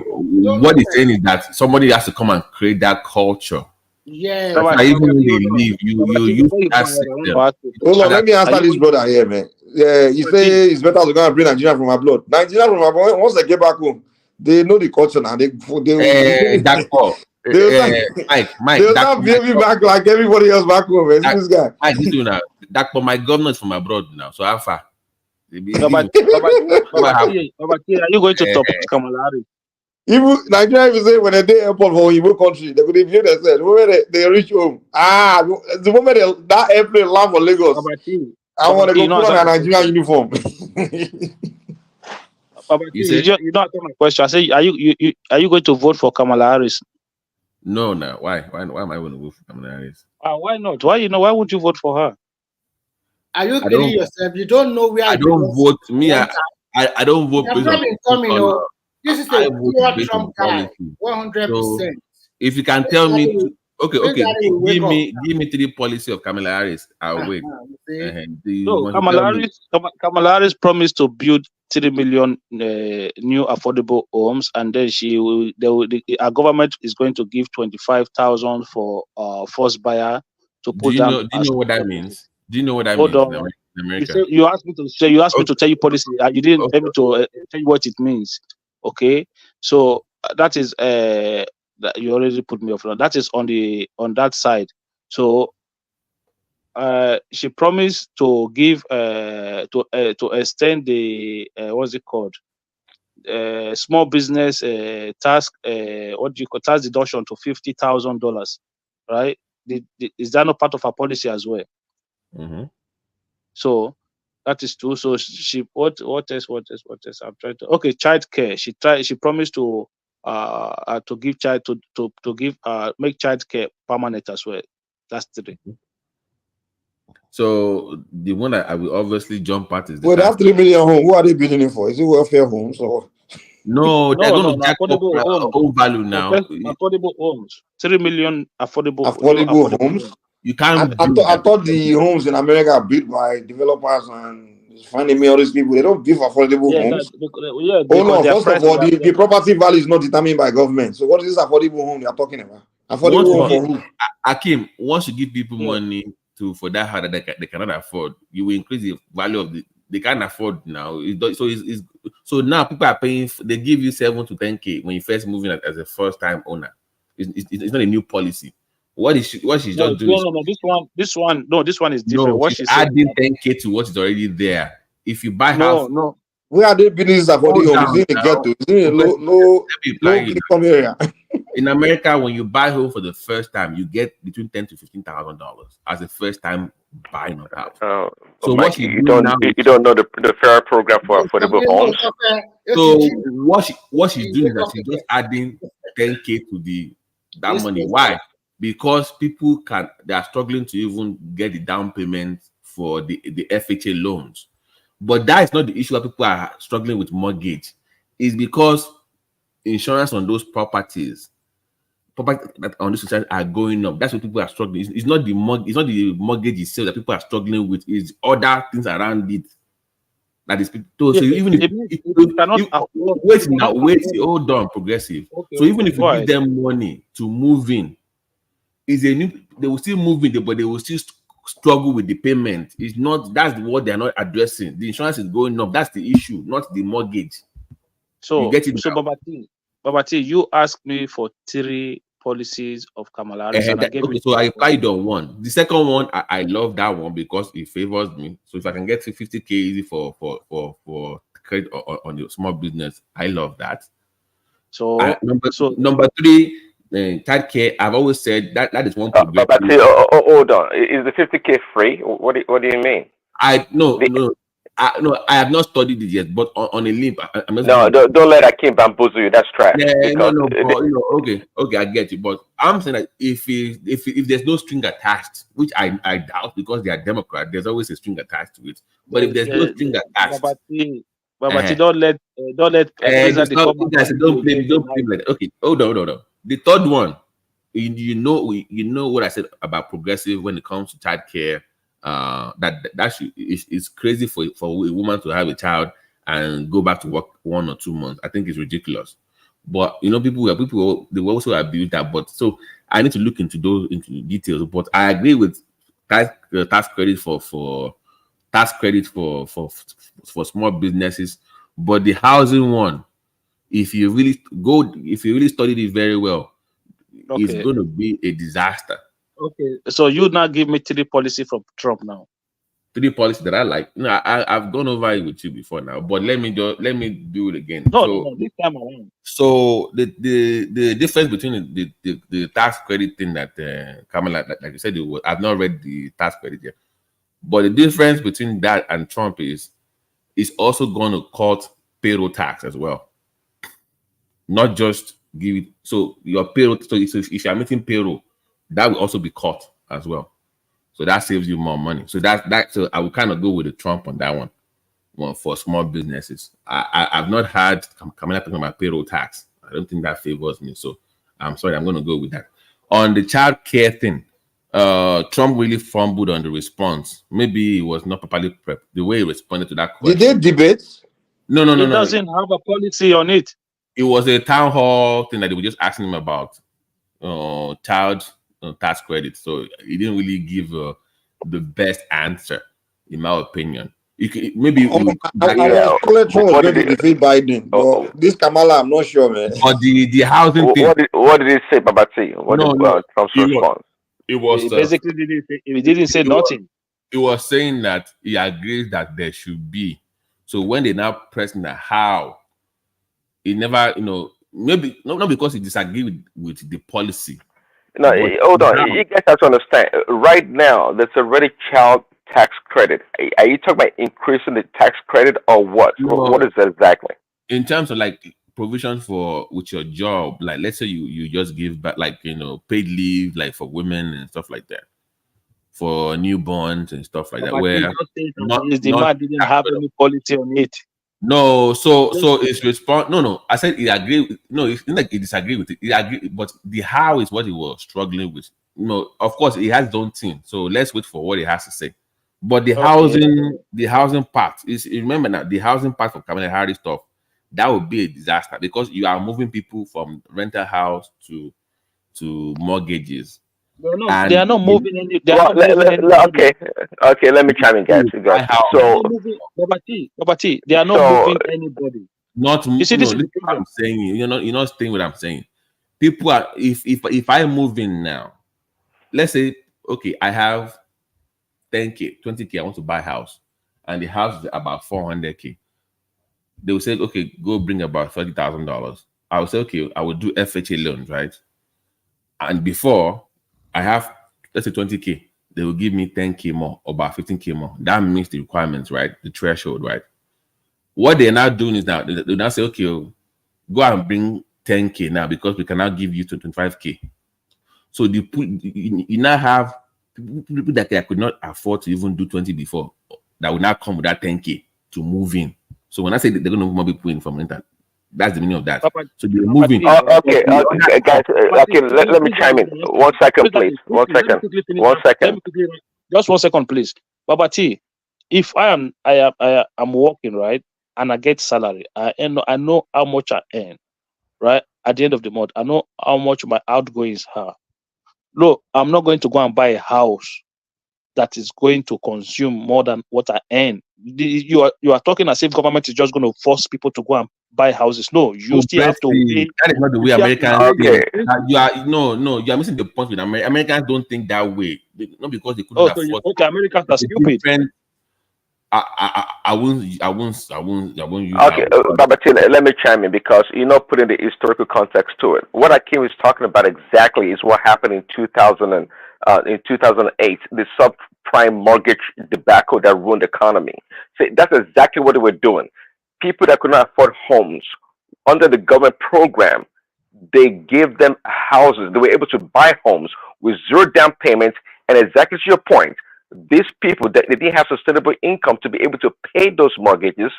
what he's saying is that somebody has to come and create that culture. Yeah. Even when they leave, you use that system. Hold on, let me answer this brother here, man. Yeah, you say it's better to go and bring Nigeria from abroad. Nigeria from abroad, once they get back home, they know the culture now. Mike, they'll not be back like everybody else back home. This guy. Mike, this do now. My governor is from abroad now. So how far? Are you going to top Kamala Harris? Even Nigeria, if you say when they airport for Igbo country, they could view themselves. The moment they reach home, the moment that airplane land for Lagos, I want to go put on a Nigerian uniform. You don't answer my question. I say, are you going to vote for Kamala Harris? No. Why am I going to vote for Kamala Harris? Why not? Why won't you vote for her? Are you kidding yourself? You don't know where I don't vote. I don't vote. This is a pure Trump guy, 100%. If you can tell me, give me 3 policy of Kamala Harris, I'll wait. Kamala Harris promised to build 3 million new affordable homes, and then our government is going to give 25,000 for first buyer to put down. Do you know what that means? Do you know what that means in America? You asked me to say. You asked me to tell you policy. You didn't tell me to tell you what it means. Okay, so that is that you already put me off. That is on that side. So she promised to give to extend the what's it called, small business tax tax deduction to $50,000, right? Is that not part of her policy as well? Mm-hmm. So that is true. So she what else? I'm trying to child care. She promised to give make child care permanent as well. That's 3. So the one that I will obviously jump at is that 3 million home. Who are they building it for? Is it welfare homes or? No, they're going to jack up home value now. Affordable homes. 3 million affordable homes. You can't. I thought the homes in America are built by developers and finding me all these people. They don't give affordable homes. First of all, the property value is not determined by government. So what is this affordable home they are talking about? Affordable home for who? Akim, once you give people money for that house that they cannot afford, you will increase the value of they can't afford now. So now people are paying. They give you 7 to 10K when you first move in as a first time owner. It's not a new policy. What she's just doing? No. This one is different. No, she's adding 10K to what is already there. If you buy house, where are they building this affordable home? Is it in the ghetto? Is it in low area? In America, when you buy home for the first time, you get between $10,000 to $15,000 as a first time buying of house. So Mike, you don't know the fair program for affordable homes. So what she's doing is that she's just adding 10K to that money. Why? because they are struggling to even get the down payment for the FHA loans. But that is not the issue that people are struggling with mortgage. It's because insurance on those properties that on this society are going up. That's what people are struggling. It's not the mortgage itself that people are struggling with. It's other things around it. That is so even hold on, progressive. Okay, So even if you go give ahead. them money to move in, they will still move in, but they will still struggle with the payment. It's not that's what they are not addressing. The insurance is going up. That's the issue, not the mortgage. So you get it. So Babati, you asked me for 3 policies of Kamala Harris, and I gave you. So I applied on one. The second one, I love that one because it favors me. So if I can get to 50K easy for credit on your small business, I love that. So number 3, child care. I've always said that is one progressive. But hold on. Is the 50K free? What do you mean? I have not studied it yet, but on a limp, I'm not. No, don't let Akim bamboozle you. That's trash. Okay, I get you. But I'm saying that if there's no string attached, which I doubt because they are Democrat, there's always a string attached to it. But if there's no string attached, Babati, don't let don't blame like, okay, hold on. The third one, you know what I said about progressive when it comes to child care. It's crazy for a woman to have a child and go back to work 1 or 2 months. I think it's ridiculous. But people they also abuse that. But so I need to look into details. But I agree with tax credit for small businesses. But the housing one, if you really studied it very well, it's going to be a disaster. Okay, so you now give me 3 policies from Trump now. 3 policies that I like. I've gone over it with you before now, but let me do it again. No, this time around. So the difference between the tax credit thing that Kamala, like you said, I've not read the tax credit yet, but the difference between that and Trump is also going to cut payroll tax as well. Not just give it. So your payroll. So if you're making payroll, that will also be cut as well. So that saves you more money. So so I will kind of go with the Trump on that one for small businesses. I've not had Kamala talking about payroll tax. I don't think that favors me. So I'm sorry, I'm going to go with that. On the child care thing, Trump really fumbled on the response. Maybe he was not properly prepped. The way he responded to that question. Did they debate? No. He doesn't have a policy on it. It was a town hall thing that they were just asking him about child tax credit. So he didn't really give the best answer, in my opinion. Maybe I was going to defeat Biden, but this Kamala, I'm not sure, man. But the housing thing. What did he say, Babati? What did Trump's response? It was he basically didn't say nothing. It was saying that he agrees that there should be. So when they now pressing the how, he never, maybe not because he disagreed with the policy. No, hold on. You guys have to understand. Right now, there's already child tax credit. Are you talking about increasing the tax credit or what? No, what is that exactly? In terms of like provisions with your job, like let's say you just give back paid leave like for women and stuff like that, for newborns and stuff like that. Where the man didn't have any policy on it. No, so it's response. No. I said he agreed. No, it's not like he disagreed with it. He agreed, but the how is what he was struggling with. Of course, he has his own thing. So let's wait for what he has to say. But the housing part is, remember now, the housing part of Kamala Harris stuff, that would be a disaster because you are moving people from rental house to mortgages. They are not moving any. Okay. Let me chime in, guys. So, Babati, they are not moving anybody. You see, this is what I'm saying. You're not saying what I'm saying. People are. If I move in now, let's say, okay, I have 10K, 20K. I want to buy a house, and the house is about 400K. They will say, okay, go bring about $30,000. I will say, okay, I will do FHA loans, right? And before I have, let's say 20K, they will give me 10K more, or about 15K more. That meets the requirements, right? The threshold, right? What they're now doing is now they now say, okay, go and bring 10K now because we can now give you 25K. So you now have people that could not afford to even do 20 before that will now come with that 10K to move in. So when I say that they're going to move more people in from internet, that's the meaning of that. So they're moving. Okay, guys. Okay, let me chime in. 1 second, please. 1 second. 1 second. Just 1 second, please. Baba T, if I'm working, right, and I get salary, I know how much I earn, right? At the end of the month, I know how much my outgoings are. No, I'm not going to go and buy a house that is going to consume more than what I earn. You are talking as if government is just going to force people to go and buy houses. No, you still have to pay. That is not the way Americans think. You are missing the point with America. Americans don't think that way. Not because they couldn't afford. Okay, Americans are stupid. I won't use. Okay, Babatina, let me chime in because you're not putting the historical context to it. What Akim is talking about exactly is what happened in 2008, the subprime mortgage debacle that ruined the economy. See, that's exactly what they were doing. People that could not afford homes under the government program, they gave them houses. They were able to buy homes with zero down payments, and exactly to your point, these people that they didn't have sustainable income to be able to pay those mortgages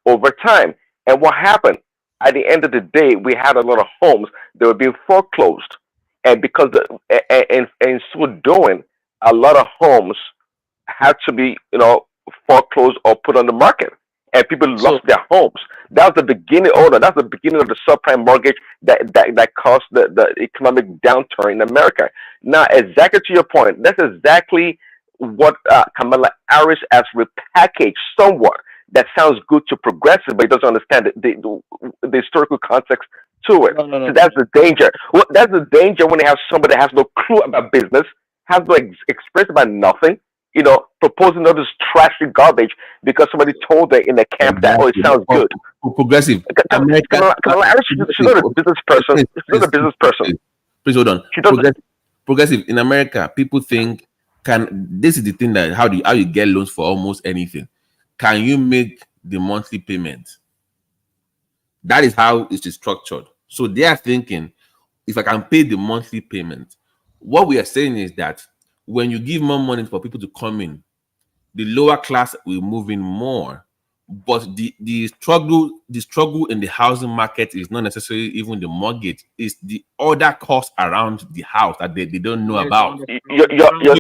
over time. And what happened at the end of the day, we had a lot of homes that were being foreclosed, and because in so doing, a lot of homes had to be foreclosed or put on the market, and people lost their homes. That was the beginning. That's the beginning of the subprime mortgage that caused the economic downturn in America. Now, exactly to your point, that's exactly what Kamala Harris has repackaged somewhat. That sounds good to progressive, but he doesn't understand the historical context to it. So that's the danger. Well, that's the danger when you have somebody that has no clue about business, has no experience about nothing, proposing all this trashy garbage because somebody told her in the camp that, it sounds good. Progressive. Kamala Harris, she's not a business person. She's not a business person. Please hold on. Progressive in America, people think this is the thing that how you get loans for almost anything. Can you make the monthly payment? That is how it is structured. So they are thinking, if I can pay the monthly payment, what we are saying is that when you give more money for people to come in, the lower class will move in more. But the struggle in the housing market is not necessarily even the mortgage, it's the other costs around the house that they don't know about. You're